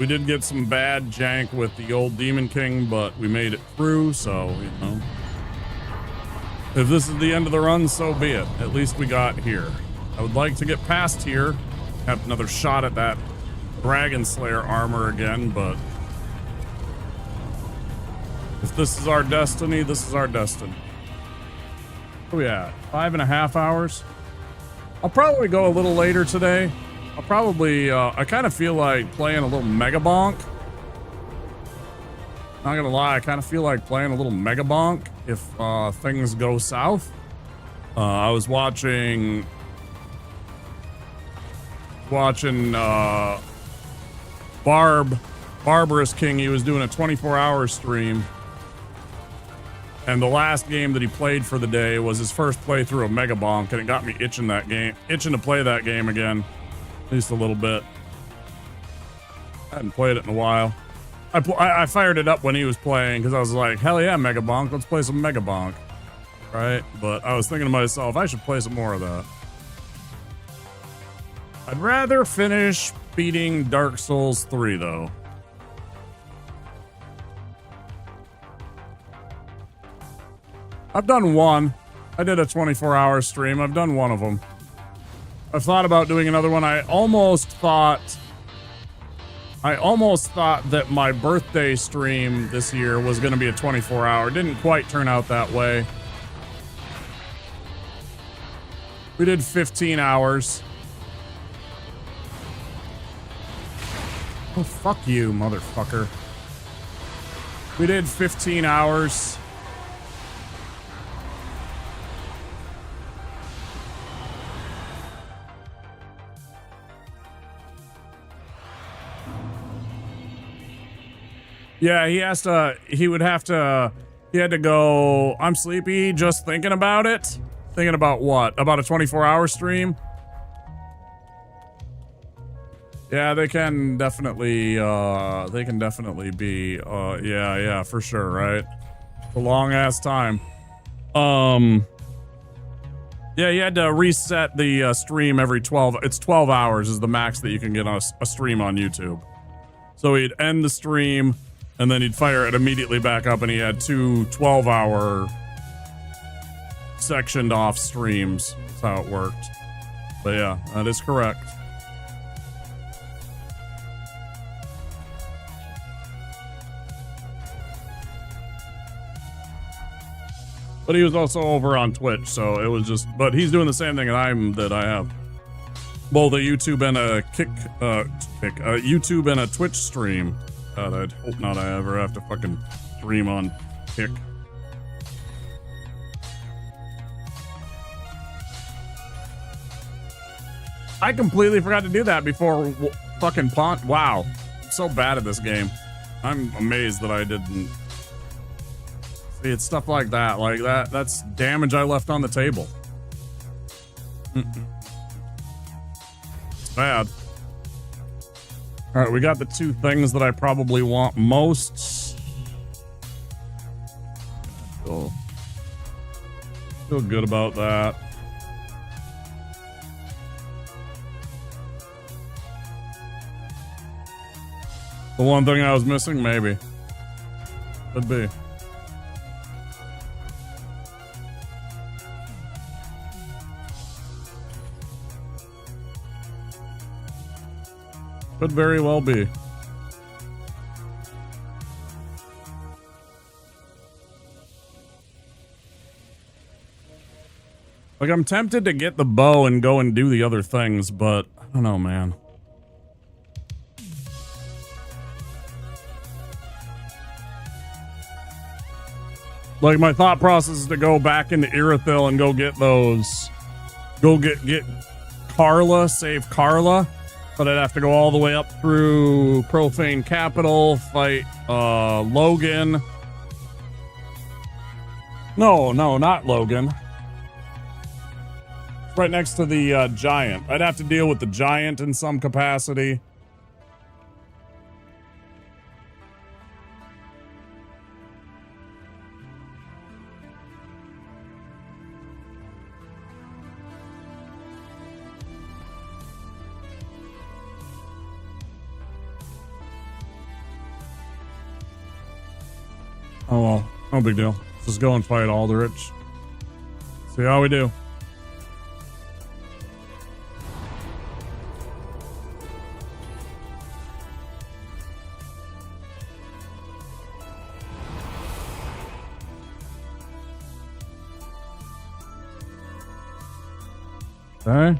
We did get some bad jank with the old Demon King, but we made it through, so, you know. If this is the end of the run, so be it. At least we got here. I would like to get past here, have another shot at that Dragon Slayer armor again, but if this is our destiny, this is our destiny. What are we at? 5.5 hours? I'll probably go a little later today. I'll probably, I kind of feel like playing a little Mega Bonk. Not gonna lie, I kind of feel like playing a little Mega Bonk if things go south. I was watching Barbarous King. He was doing a 24-hour stream. And the last game that he played for the day was his first playthrough of Mega Bonk, and it got me itching to play that game again, at least a little bit. I hadn't played it in a while. I fired it up when he was playing because I was like, hell yeah, Mega Bonk, let's play some Mega Bonk, right? But I was thinking to myself, I should play some more of that. I'd rather finish beating Dark Souls 3 though. I've done one. I did a 24-hour stream. I've done one of them. I've thought about doing another one. I almost thought that my birthday stream this year was going to be a 24-hour. Didn't quite turn out that way. We did 15 hours. Oh, fuck you, motherfucker. We did 15 hours. Yeah, he had to go, I'm sleepy just thinking about it. Thinking about what? About a 24-hour stream? Yeah, they can definitely be, yeah, for sure, right? A long-ass time. Yeah, you had to reset the stream every 12, it's 12 hours is the max that you can get on a stream on YouTube. So he'd end the stream, and then he'd fire it immediately back up, and he had two 12-hour sectioned off streams. That's how it worked. But yeah, that is correct. But he was also over on Twitch, so it was just, but he's doing the same thing that I have. Both a YouTube and a YouTube and a Twitch stream. God, I'd hope not I ever have to fucking stream on Kick. I completely forgot to do that before fucking Pont. Wow. I'm so bad at this game. I'm amazed that I didn't. See, it's stuff like that. Like that's damage I left on the table. It's bad. All right, we got the two things that I probably want most. Feel good about that. The one thing I was missing, maybe. Could be. Could very well be. Like, I'm tempted to get the bow and go and do the other things, but I don't know, man. Like, my thought process is to go back into Irithyll and go get those. Go get Carla, save Carla. But I'd have to go all the way up through Profane Capital, fight Logan. No, not Logan. Right next to the Giant. I'd have to deal with the Giant in some capacity. Oh well, no big deal. Just go and fight Aldrich. See how we do. Okay.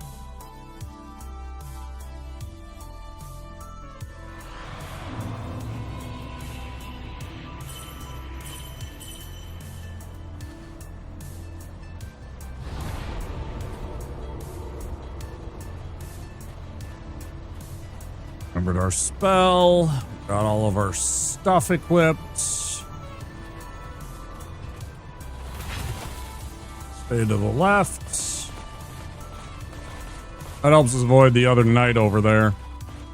Remembered our spell. Got all of our stuff equipped. Stay to the left. That helps us avoid the other knight over there.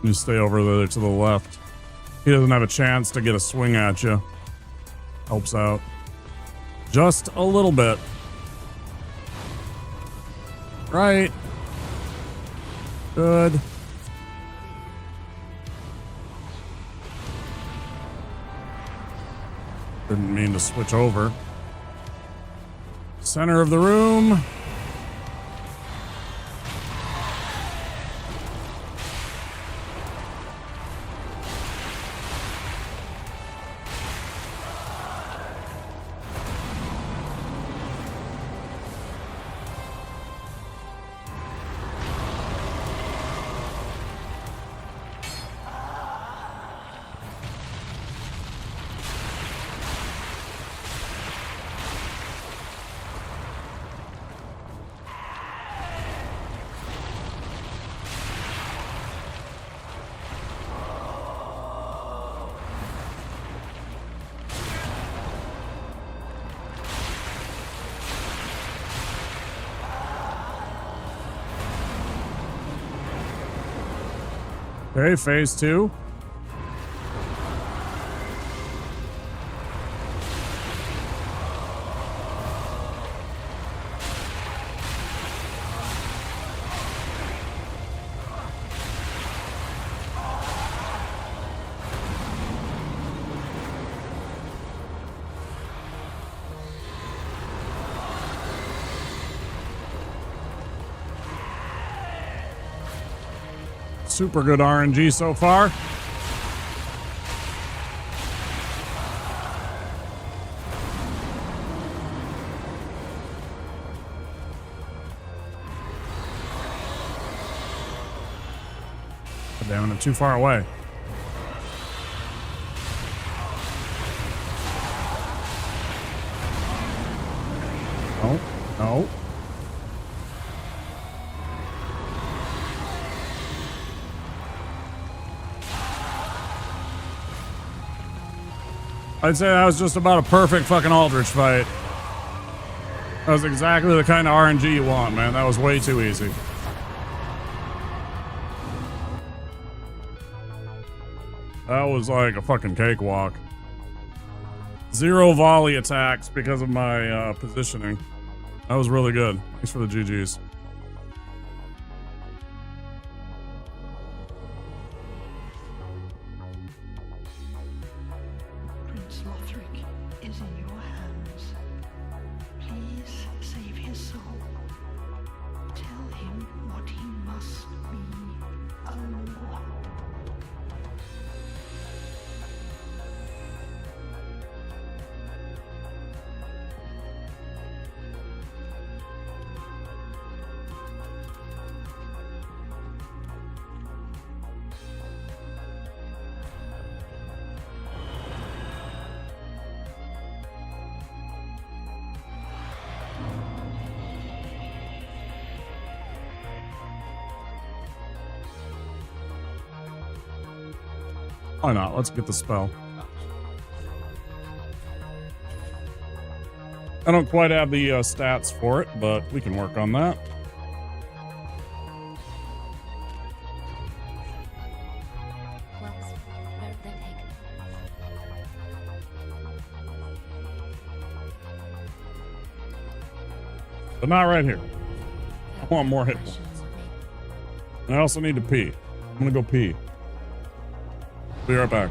You stay over there to the left. He doesn't have a chance to get a swing at you. Helps out. Just a little bit. Right. Good. Didn't mean to switch over. Center of the room. Okay, phase 2. Super good RNG so far. Damn it, I'm too far away. No, no. I'd say that was just about a perfect fucking Aldrich fight. That was exactly the kind of RNG you want, man. That was way too easy. That was like a fucking cakewalk. 0 volley attacks because of my positioning. That was really good. Thanks for the GGs. Prince Lothric is in your hands. Please save his soul. Tell him what he must be. Oh. Why not? Let's get the spell. I don't quite have the stats for it, but we can work on that. But not right here. I want more hit points. And I also need to pee. I'm gonna go pee. Be right back.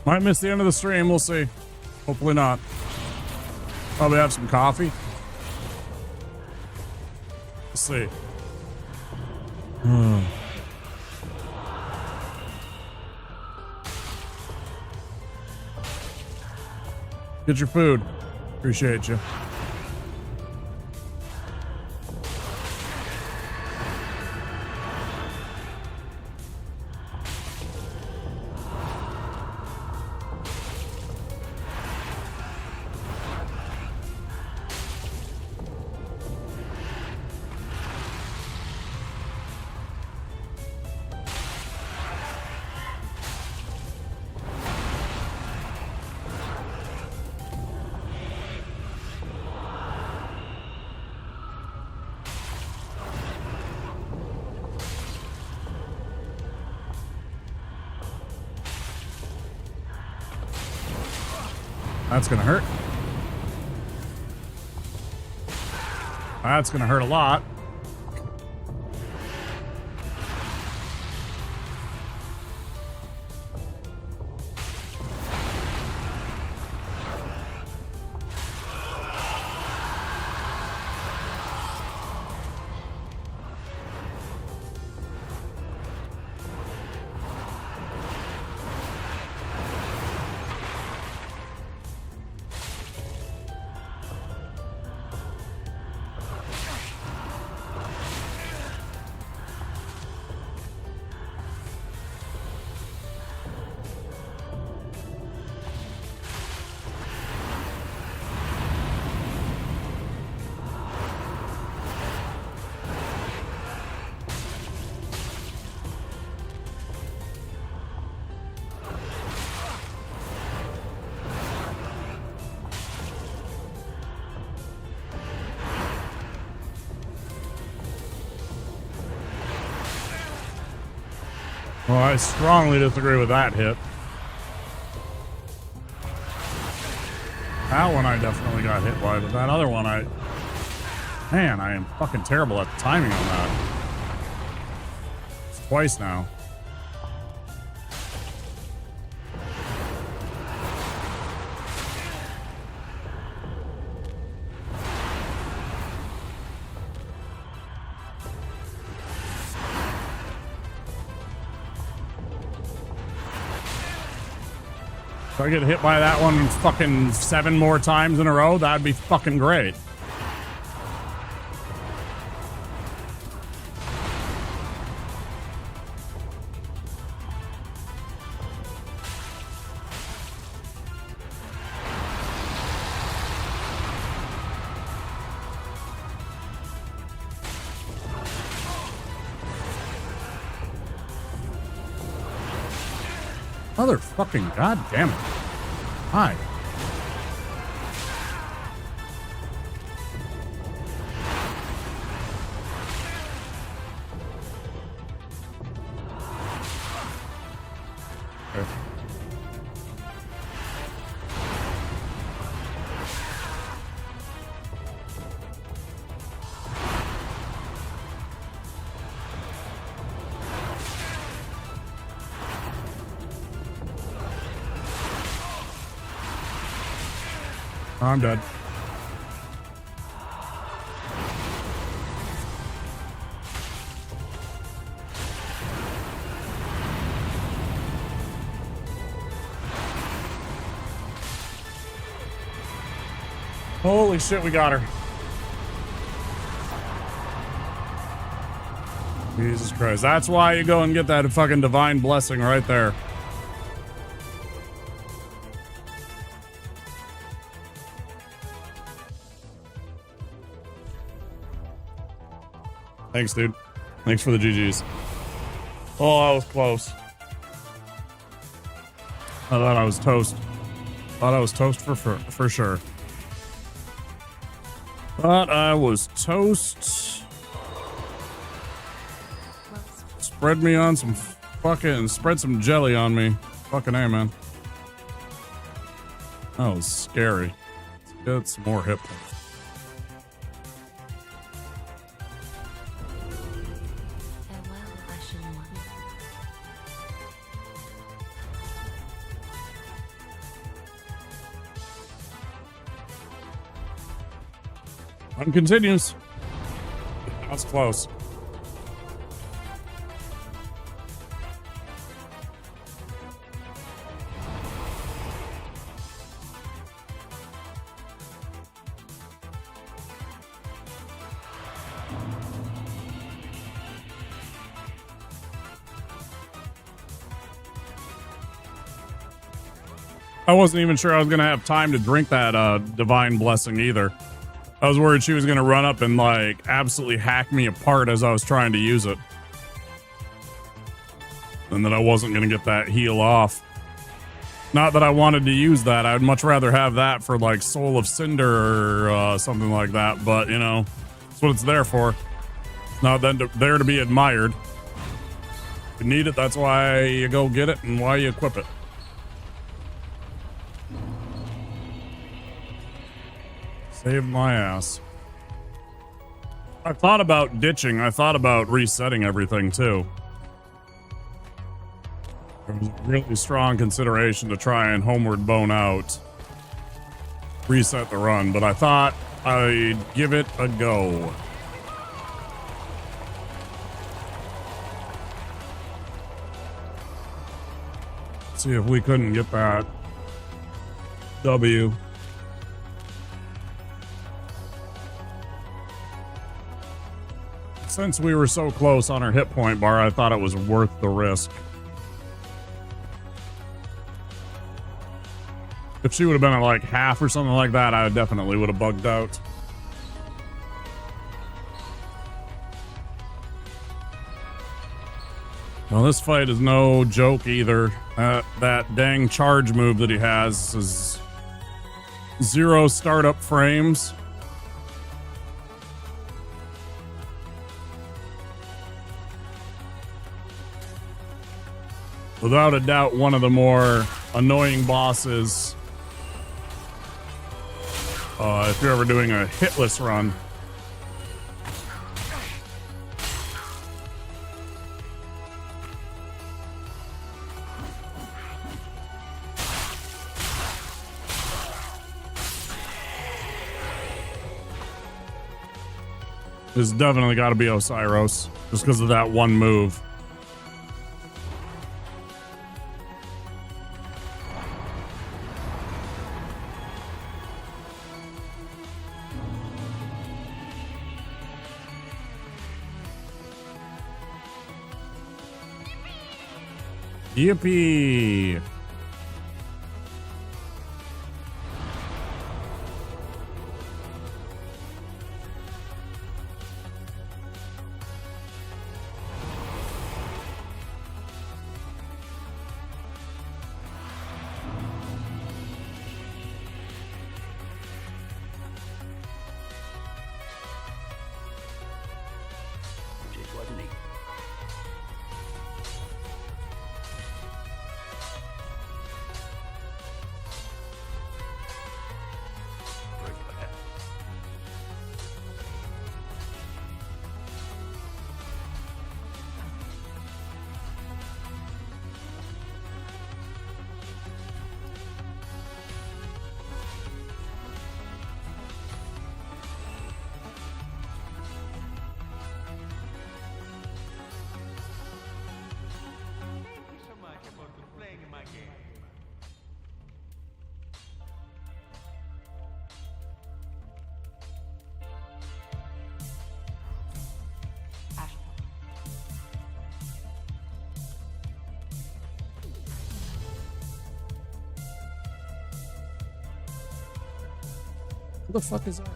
Might miss the end of the stream. We'll see. Hopefully not. Probably have some coffee. Let's see. Get your food. Appreciate you. That's gonna hurt. That's gonna hurt a lot. Well, I strongly disagree with that hit. That one I definitely got hit by, but that other one Man, I am fucking terrible at the timing on that. It's twice now. If I get hit by that one fucking 7 more times in a row, that'd be fucking great. Motherfucking goddamn it. Hi. Okay. I'm dead. Holy shit, we got her. Jesus Christ. That's why you go and get that fucking divine blessing right there. Thanks, dude. Thanks for the GGs. Oh, I was close. I thought I was toast. Thought I was toast for sure. Thought I was toast. Spread me on some fucking... Spread some jelly on me. Fucking A, man. That was scary. Let's get some more hit points. Run continues. That's close. I wasn't even sure I was going to have time to drink that divine blessing either. I was worried she was going to run up and like absolutely hack me apart as I was trying to use it. And that I wasn't going to get that heal off. Not that I wanted to use that. I'd much rather have that for like Soul of Cinder or something like that. But, you know, that's what it's there for. It's not there to be admired. If you need it, that's why you go get it and why you equip it. Saved my ass. I thought about ditching. I thought about resetting everything too. There was a really strong consideration to try and homeward bone out. Reset the run, but I thought I'd give it a go. See if we couldn't get that W. Since we were so close on our hit point bar, I thought it was worth the risk. If she would have been at like half or something like that, I definitely would have bugged out. Well, this fight is no joke either. That dang charge move that he has is 0 startup frames. Without a doubt, one of the more annoying bosses. If you're ever doing a hitless run. It's definitely got to be Osiris, just because of that one move. Yippee! Just wasn't he? What the fuck is that?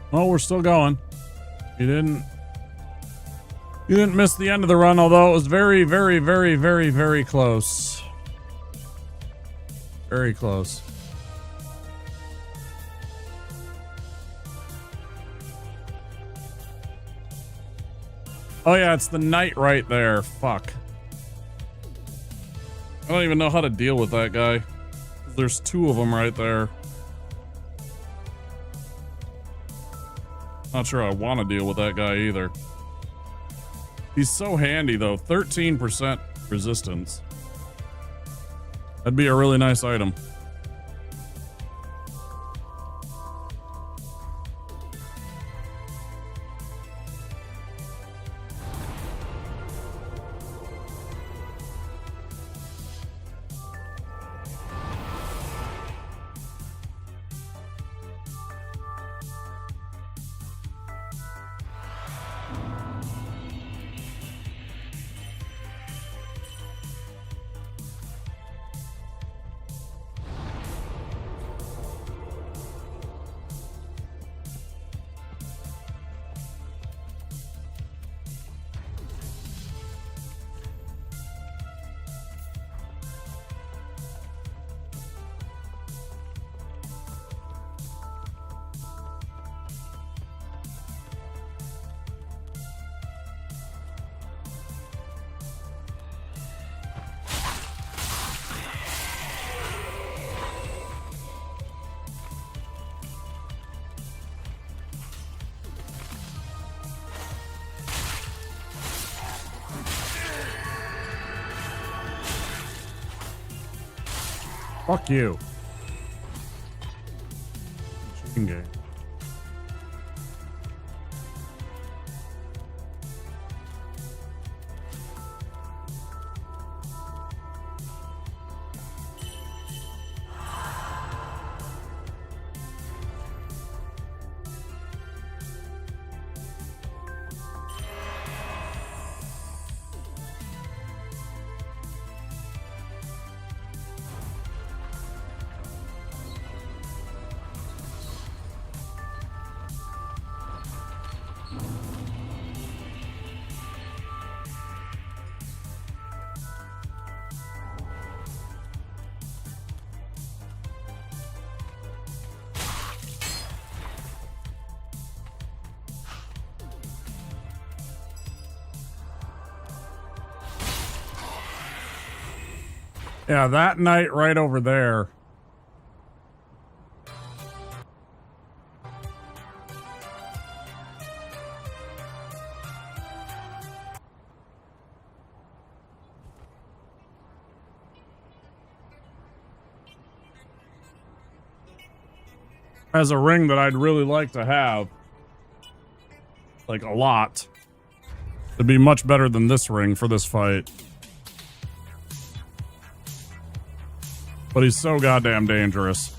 Well, we're still going. You didn't miss the end of the run, although it was very, very, very, very, very close. Very close. Oh yeah, it's the knight right there. Fuck. I don't even know how to deal with that guy. There's 2 of them right there. Not sure I want to deal with that guy either. He's so handy though. 13% resistance. That'd be a really nice item. Fuck you. Machine game. Yeah, that knight right over there. Has a ring that I'd really like to have. Like, a lot. It'd be much better than this ring for this fight. But he's so goddamn dangerous.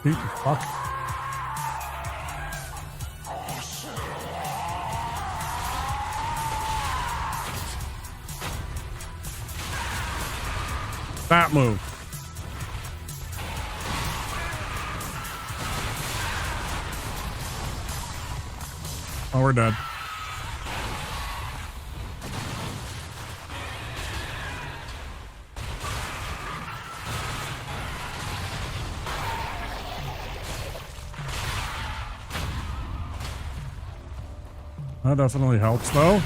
Beat the fuck. That move. Oh, we're dead. That definitely helps, though.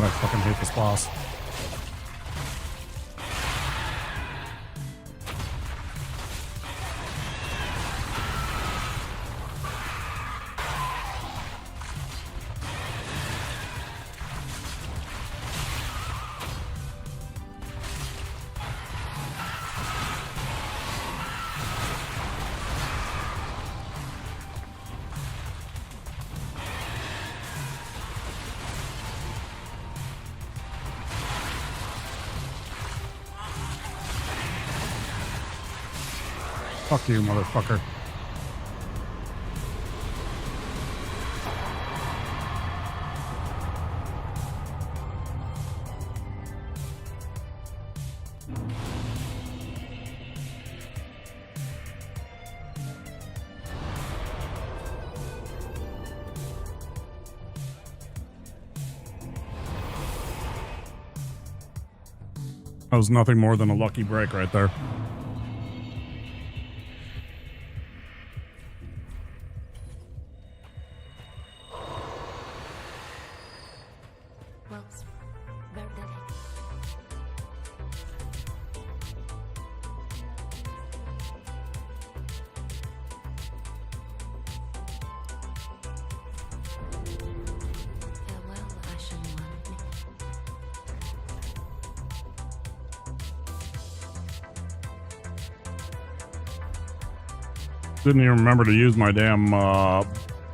God, I fucking hate this boss. Fuck you, motherfucker. That was nothing more than a lucky break right there. Didn't even remember to use my damn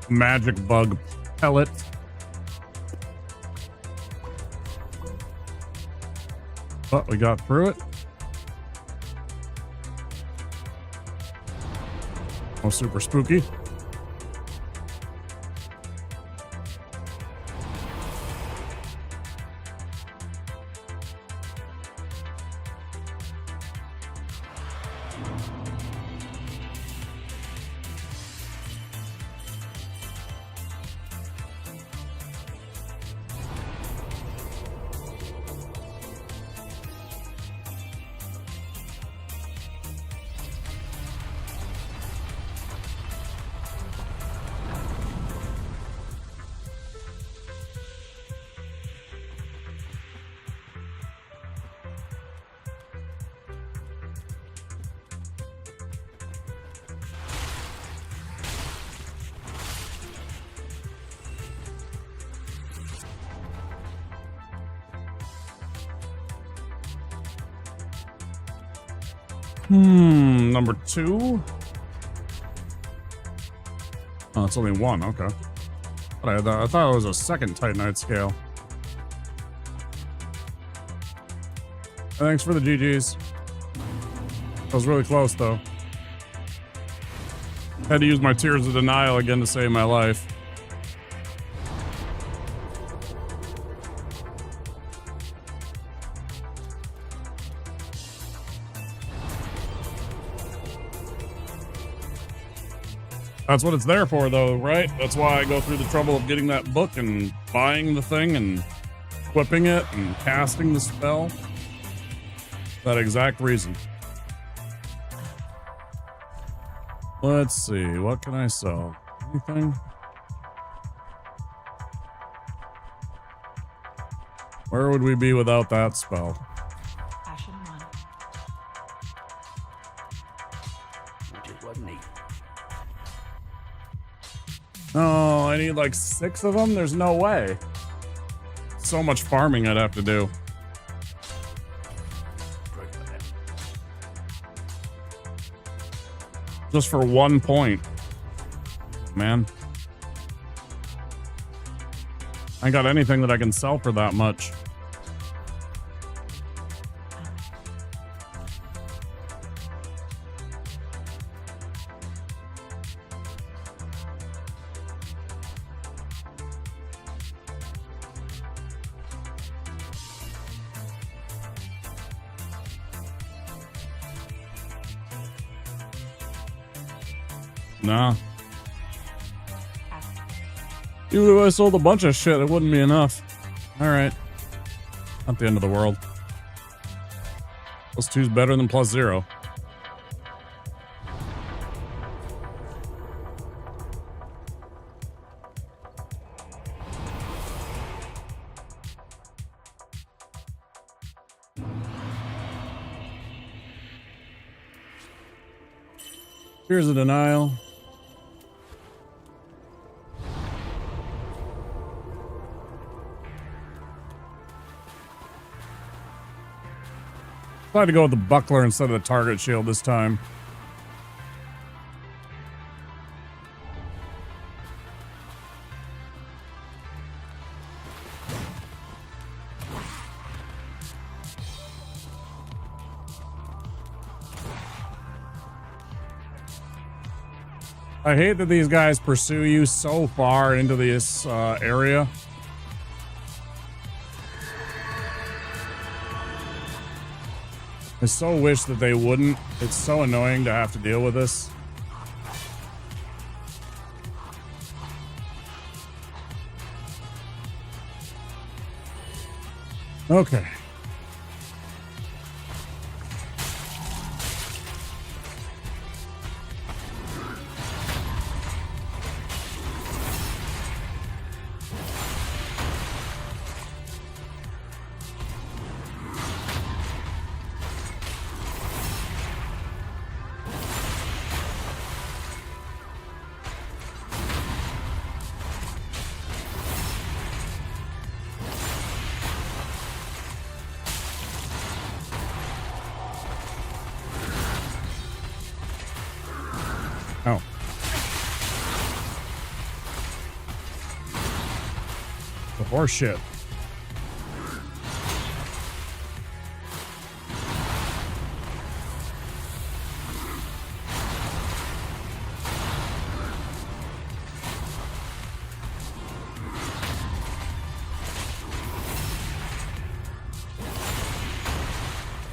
magic bug pellet. But we got through it. Oh, super spooky. Number 2. Oh, it's only 1. Okay. But I thought it was a second Titanite scale. Thanks for the GGs. That was really close, though. Had to use my Tears of Denial again to save my life. That's what it's there for, though, right? That's why I go through the trouble of getting that book and buying the thing and equipping it and casting the spell. That exact reason. Let's see. What can I sell? Anything? Where would we be without that spell? Passion 1. Just wasn't neat. Oh, I need like 6 of them? There's no way. So much farming I'd have to do. Just for 1 point. Man. I ain't got anything that I can sell for that much. Nah. Even though I sold a bunch of shit, it wouldn't be enough. Alright. Not the end of the world. +2's better than +0. Here's a denial. Tried to go with the buckler instead of the target shield this time. I hate that these guys pursue you so far into this area. I so wish that they wouldn't. It's so annoying to have to deal with this. Okay. Oh. The horse shit.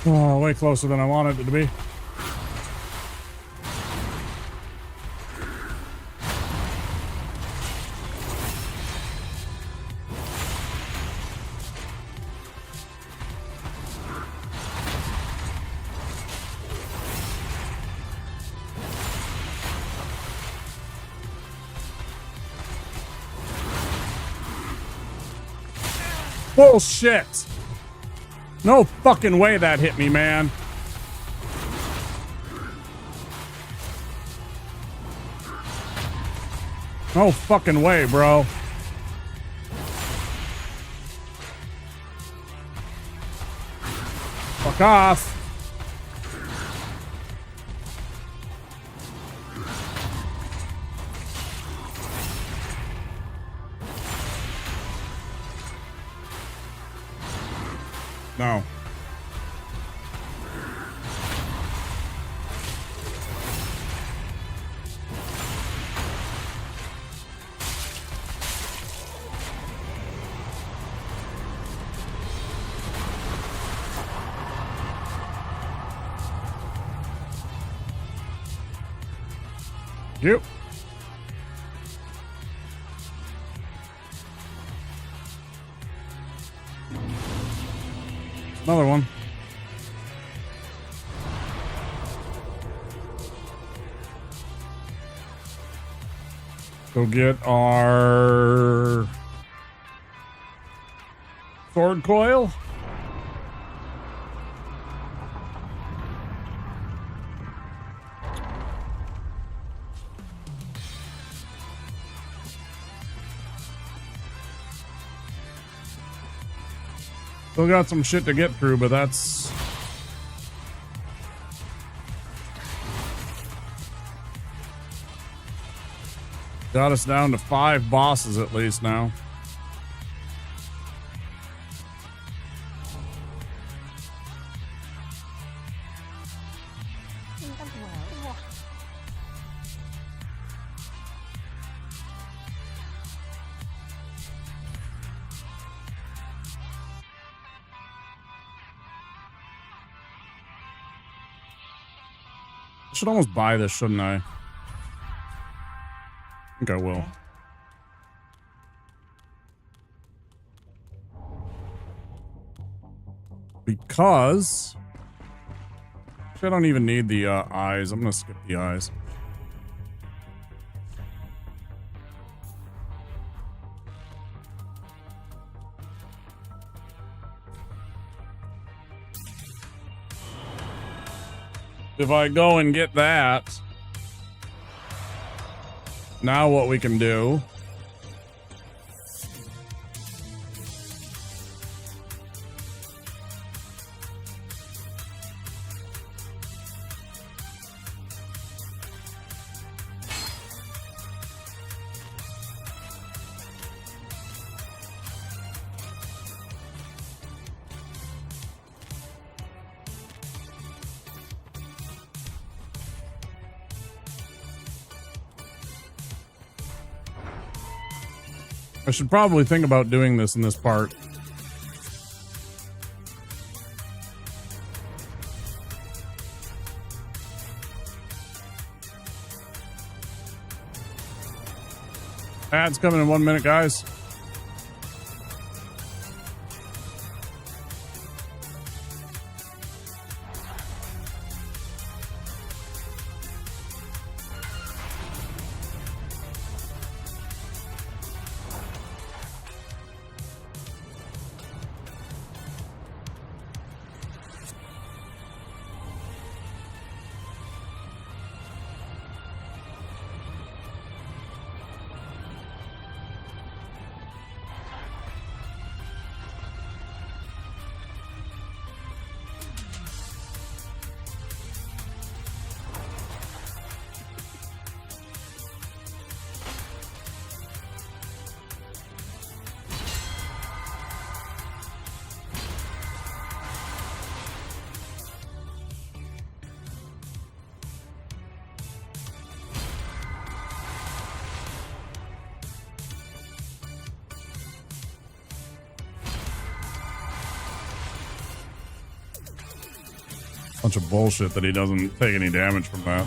Oh, way closer than I wanted it to be. Bullshit! No fucking way that hit me, man. No fucking way, bro. Fuck off. No. Yep. Another one. Go get our sword coil. Still got some shit to get through, but that's... got us down to 5 bosses at least now. I should almost buy this, shouldn't I? I think I will. Because... I don't even need the eyes. I'm gonna skip the eyes. If I go and get that, Now what we can do. I should probably think about doing this in this part. Ads coming in 1 minute, guys. Bunch of bullshit that he doesn't take any damage from that.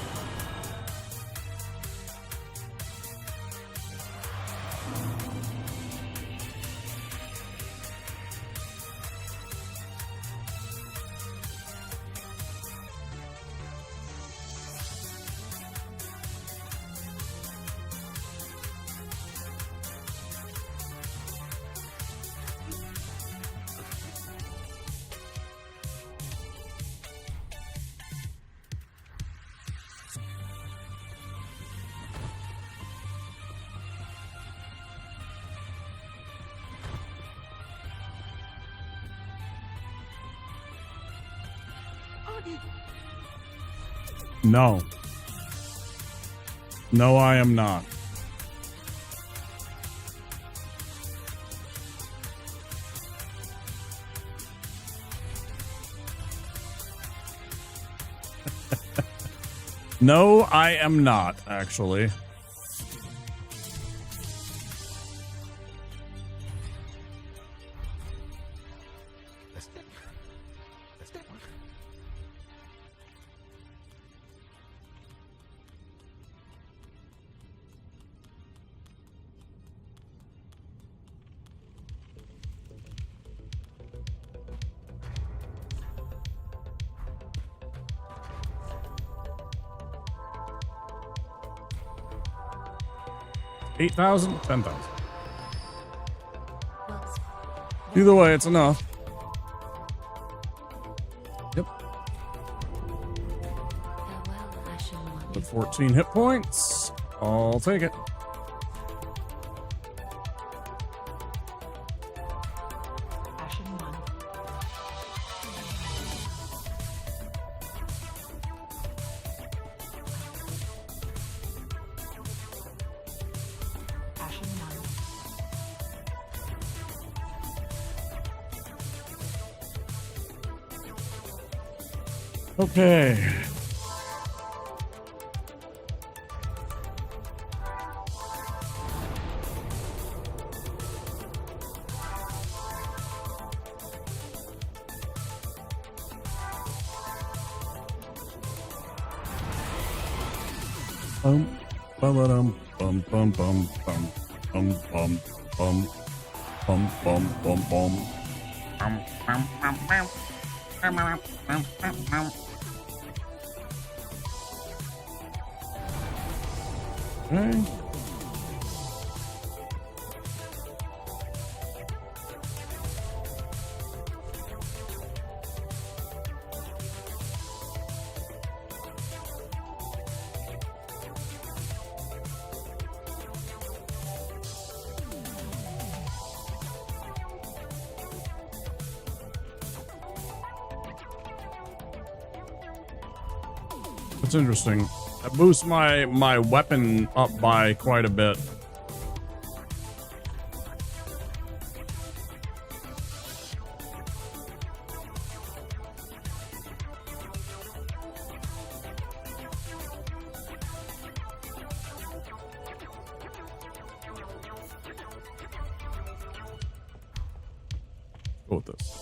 No. No, I am not. No, I am not, actually. $8,000, $10,000. Either way, it's enough. Yep. With 14 hit points, I'll take it. Okay. Bum bum bum bum bum bum bum bum bum bum bum bum bum. Okay. That's interesting. That boosts my weapon up by quite a bit. Go with this.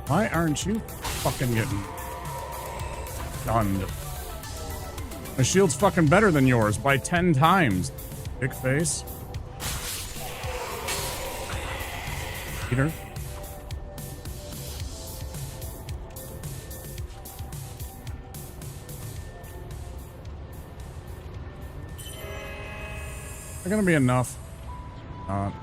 Why aren't you fucking getting stunned? My shield's fucking better than yours by 10 times. Big face. Peter. They're gonna be enough. Not.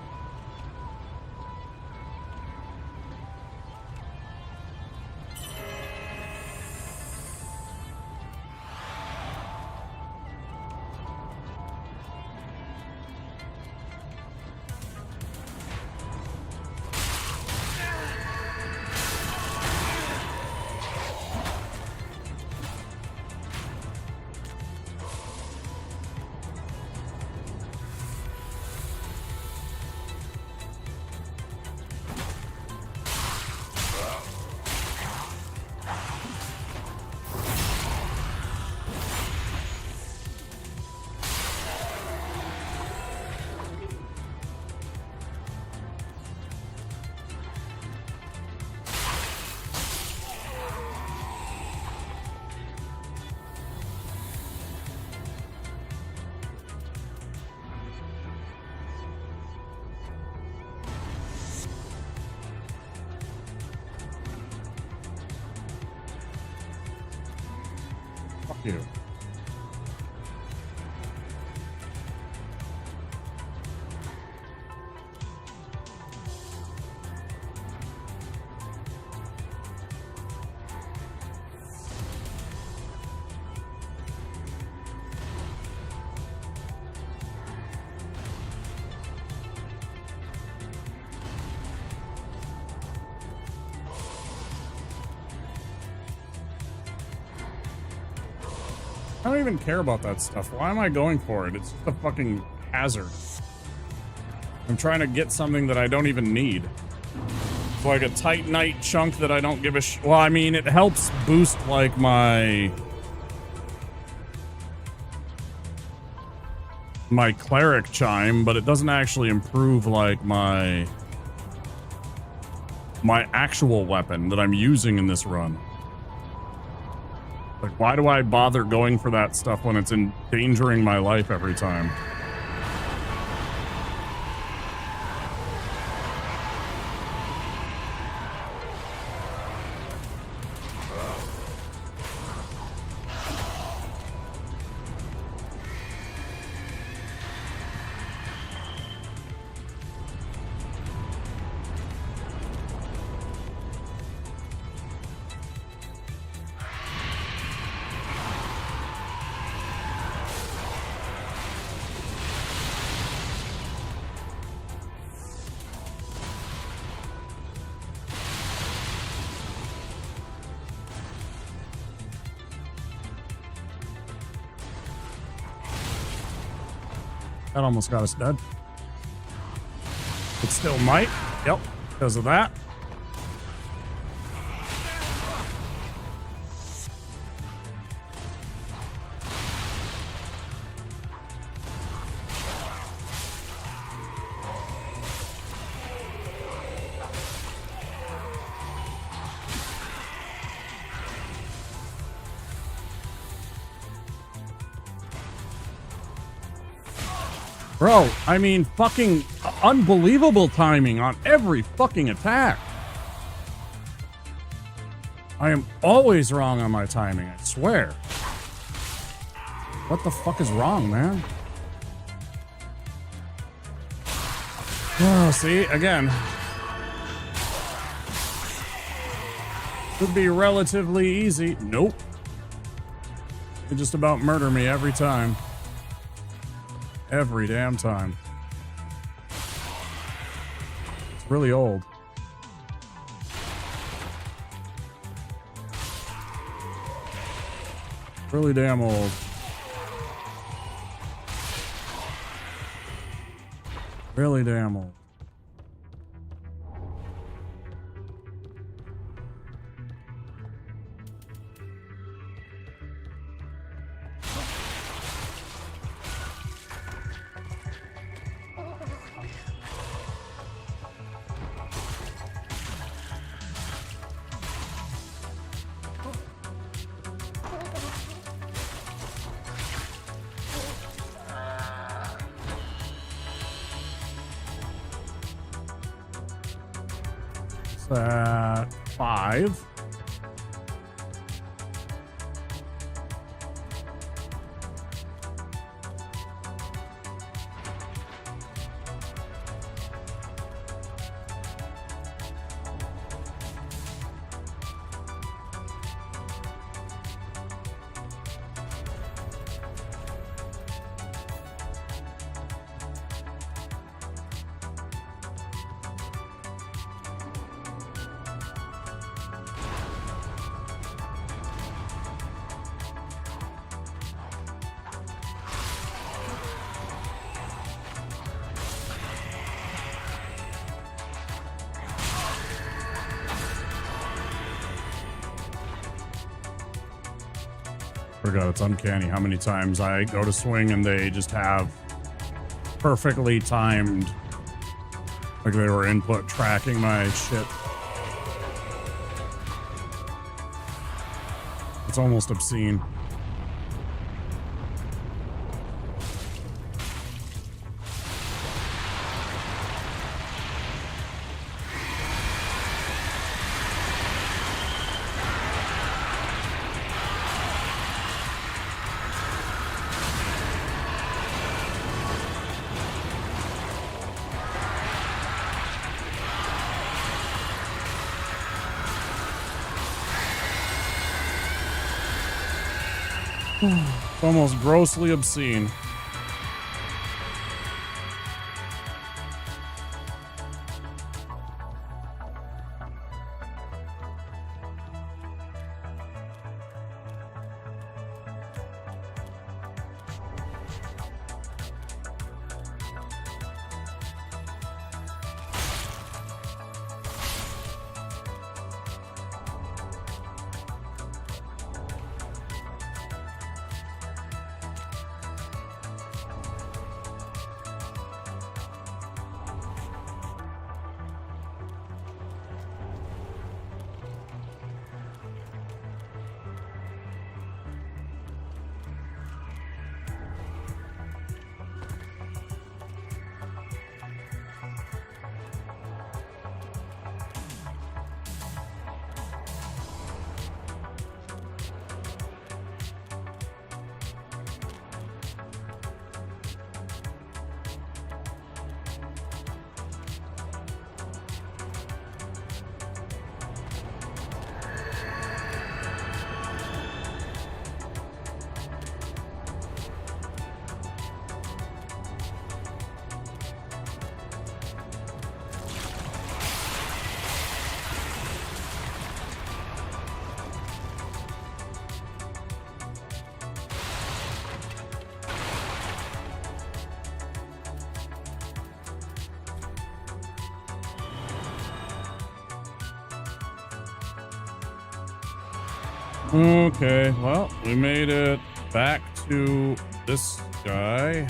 Fuck you. I don't even care about that stuff. Why am I going for it? It's just a fucking hazard. I'm trying to get something that I don't even need. It's like a Titanite chunk that I don't give a well, I mean, it helps boost, like, my Cleric chime, but it doesn't actually improve, like, my actual weapon that I'm using in this run. Like, why do I bother going for that stuff when it's endangering my life every time? That almost got us dead. It still might. Yep, because of that. Bro, I mean, fucking unbelievable timing on every fucking attack. I am always wrong on my timing, I swear. What the fuck is wrong, man? Oh, see, again. Could be relatively easy. Nope. They just about murder me every time. Every damn time. It's really old. Really damn old. Really damn old. That 5. God, it's uncanny how many times I go to swing and they just have perfectly timed, like they were input tracking my shit. It's almost obscene. It's almost grossly obscene. Okay, well, we made it back to this guy.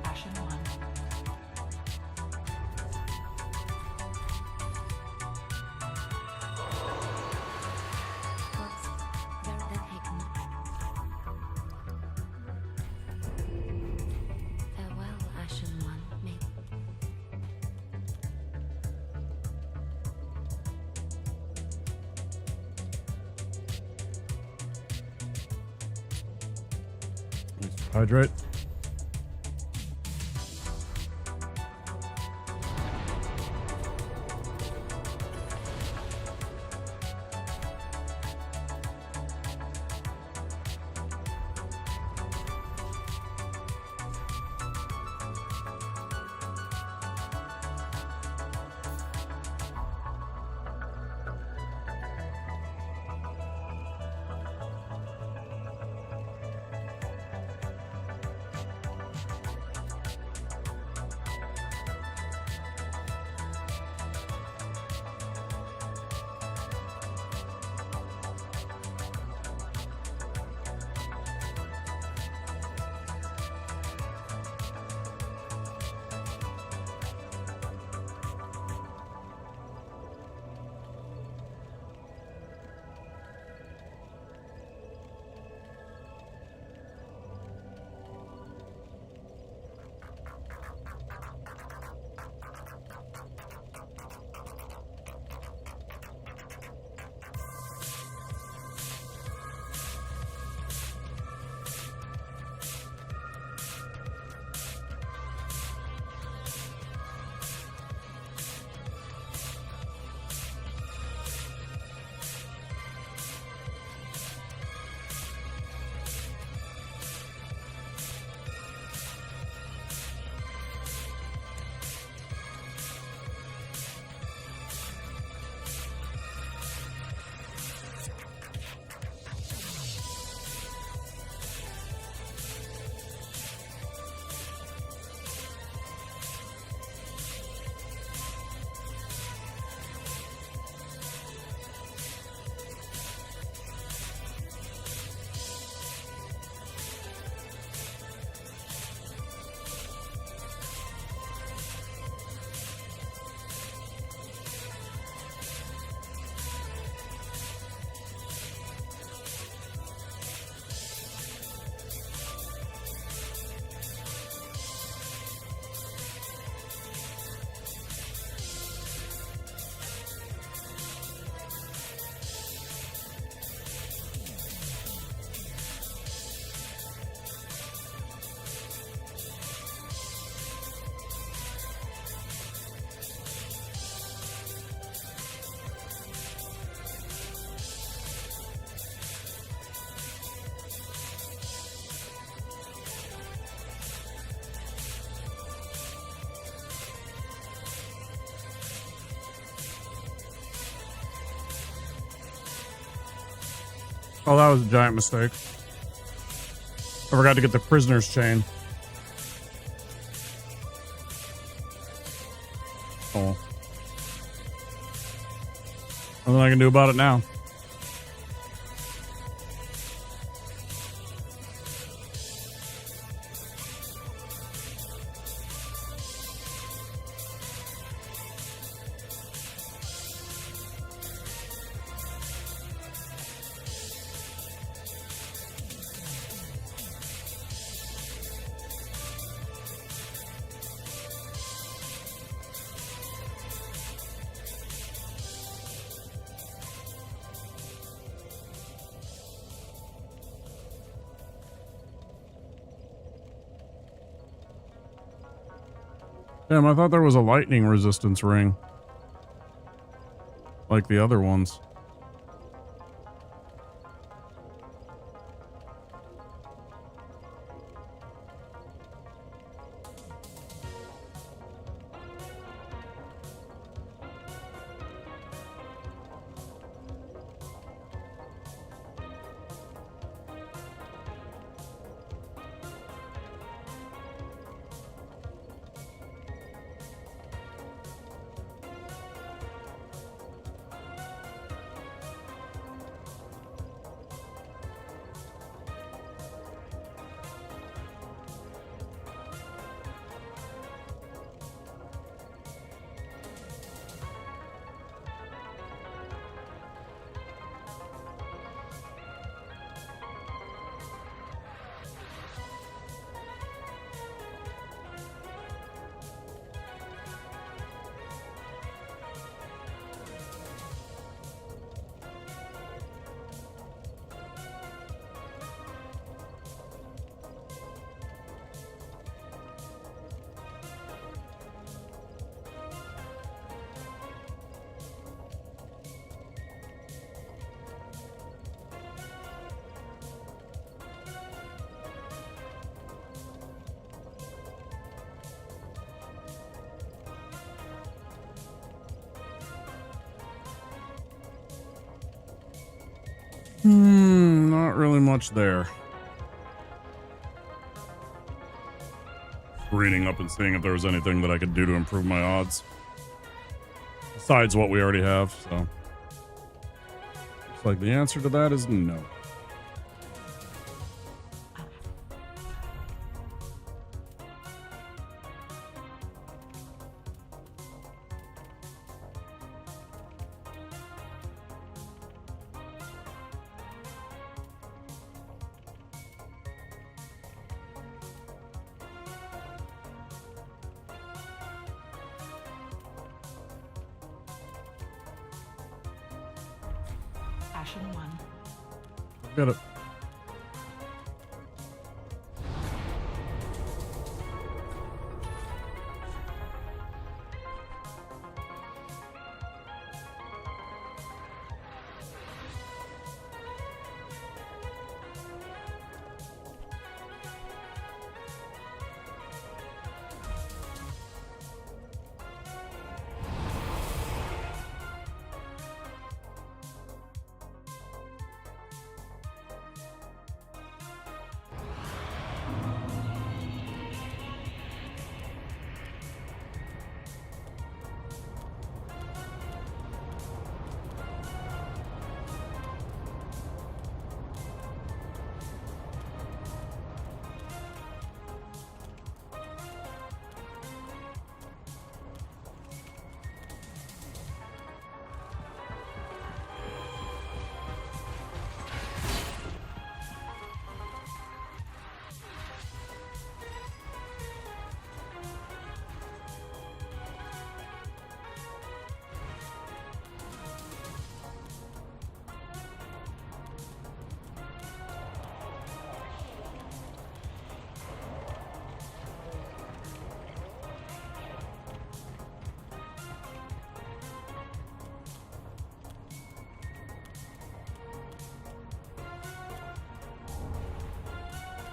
Ashen one. Farewell, Ashen One. May Hydrate. Oh, that was a giant mistake. I forgot to get the prisoner's chain. Oh. Nothing I can do about it now. Damn, I thought there was a lightning resistance ring. Like the other ones. Not really much there. Reading up and seeing if there was anything that I could do to improve my odds. Besides what we already have, so. Looks like the answer to that is no. Ashen 1. Got it.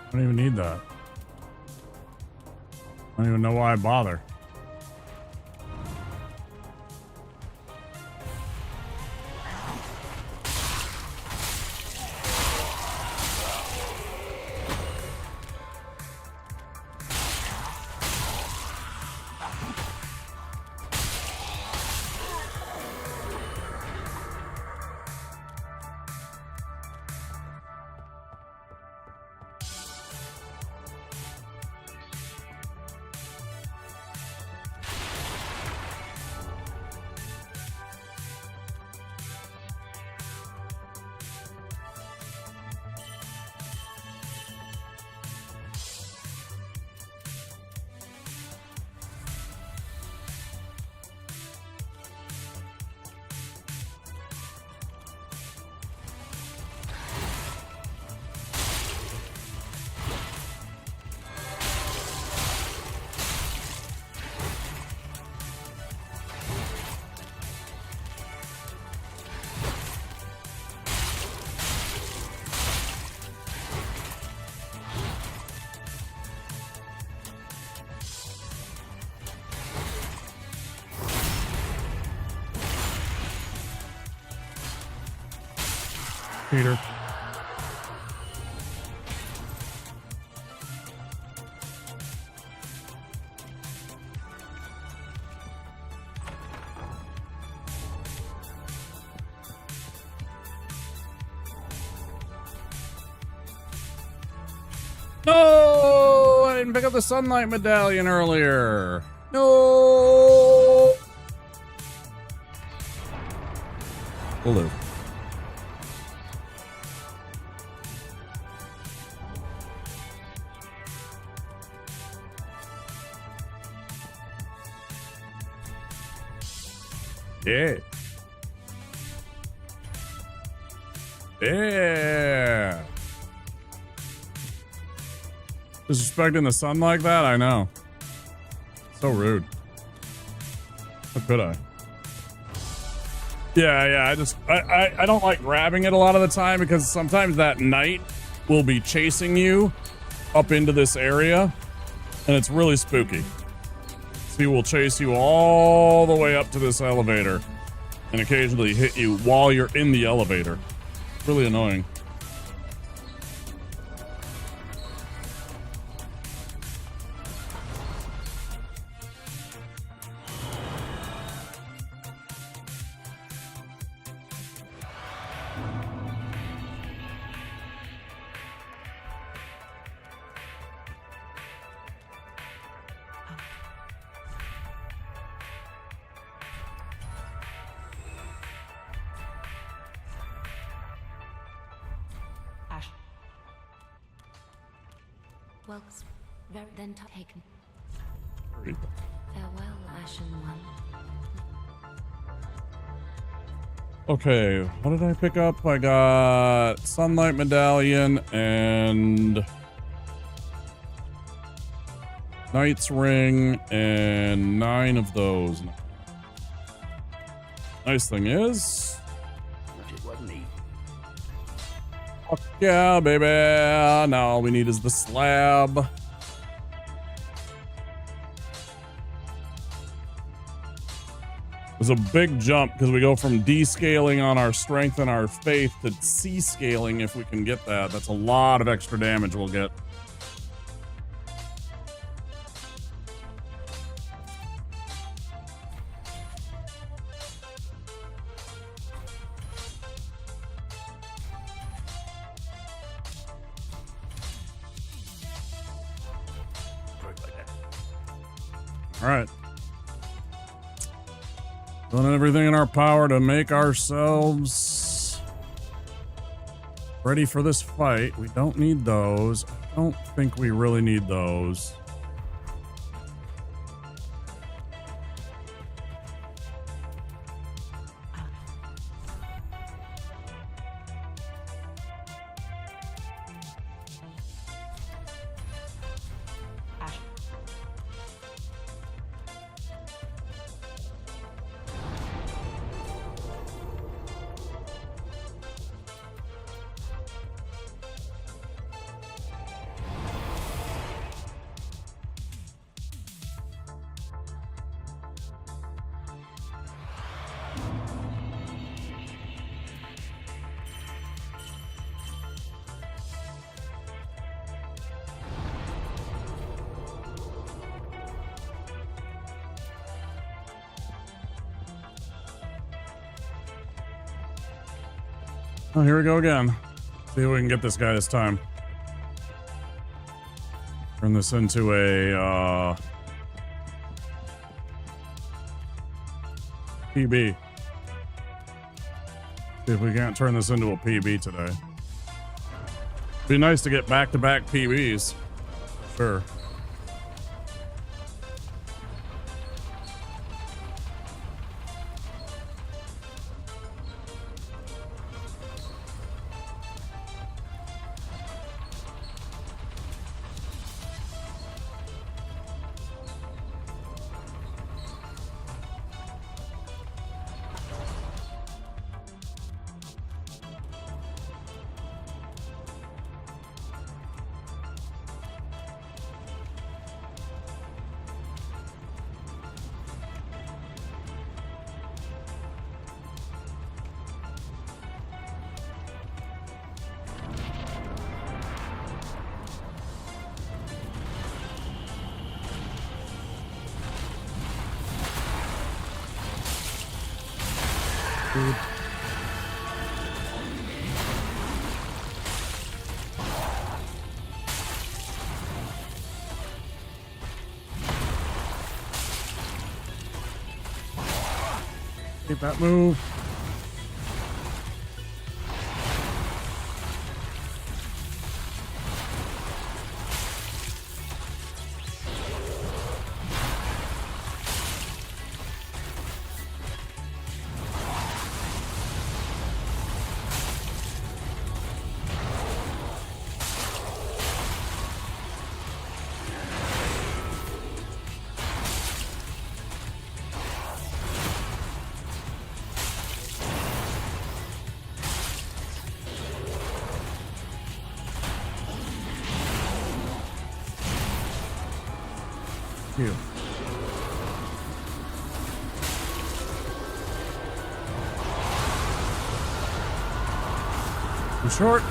I don't even need that. I don't even know why I bother. Peter. No! I didn't pick up the sunlight medallion earlier. No! Hello. Yeah. Yeah. Disrespecting the sun like that? I know. So rude. How could I? Yeah, I don't like grabbing it a lot of the time because sometimes that knight will be chasing you up into this area and it's really spooky. So he will chase you all the way up to this elevator and occasionally hit you while you're in the elevator. Really annoying. Ash. Well, very then taken. Farewell, Ashen One. Okay, what did I pick up? I got Sunlight Medallion and Knight's Ring and 9 of those. Nice thing is, It wasn't easy. fuck yeah, baby. Now all we need is the slab. It was a big jump because we go from descaling on our strength and our faith to C-scaling if we can get that. That's a lot of extra damage we'll get. All right. Doing everything in our power to make ourselves ready for this fight. We don't need those. I don't think we really need those. Oh, here we go again. See if we can get this guy this time. Turn this into a PB. See if we can't turn this into a PB today. Be nice to get back-to-back PBs. Sure. Dude. Get that move. You. In short,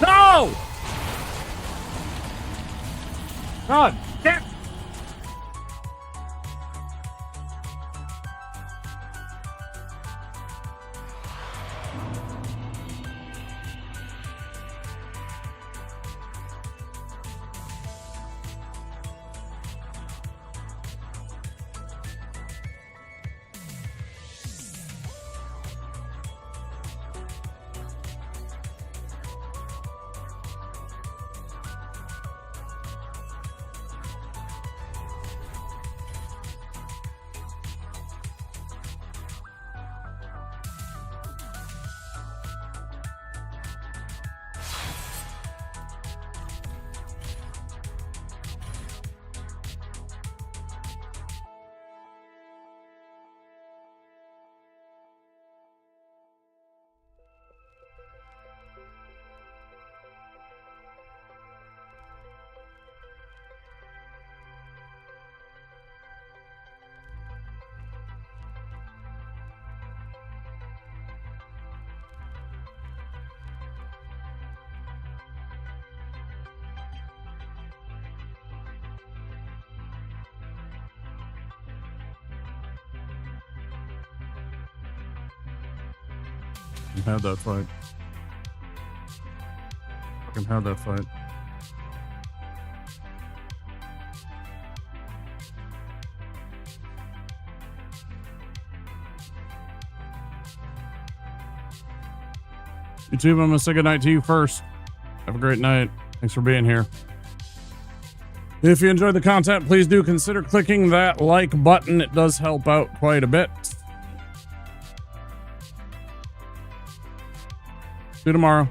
no! God damn! Had that fight. Fucking had that fight. YouTube, I'm gonna say goodnight to you first. Have a great night. Thanks for being here. If you enjoyed the content, please do consider clicking that like button. It does help out quite a bit. See you tomorrow.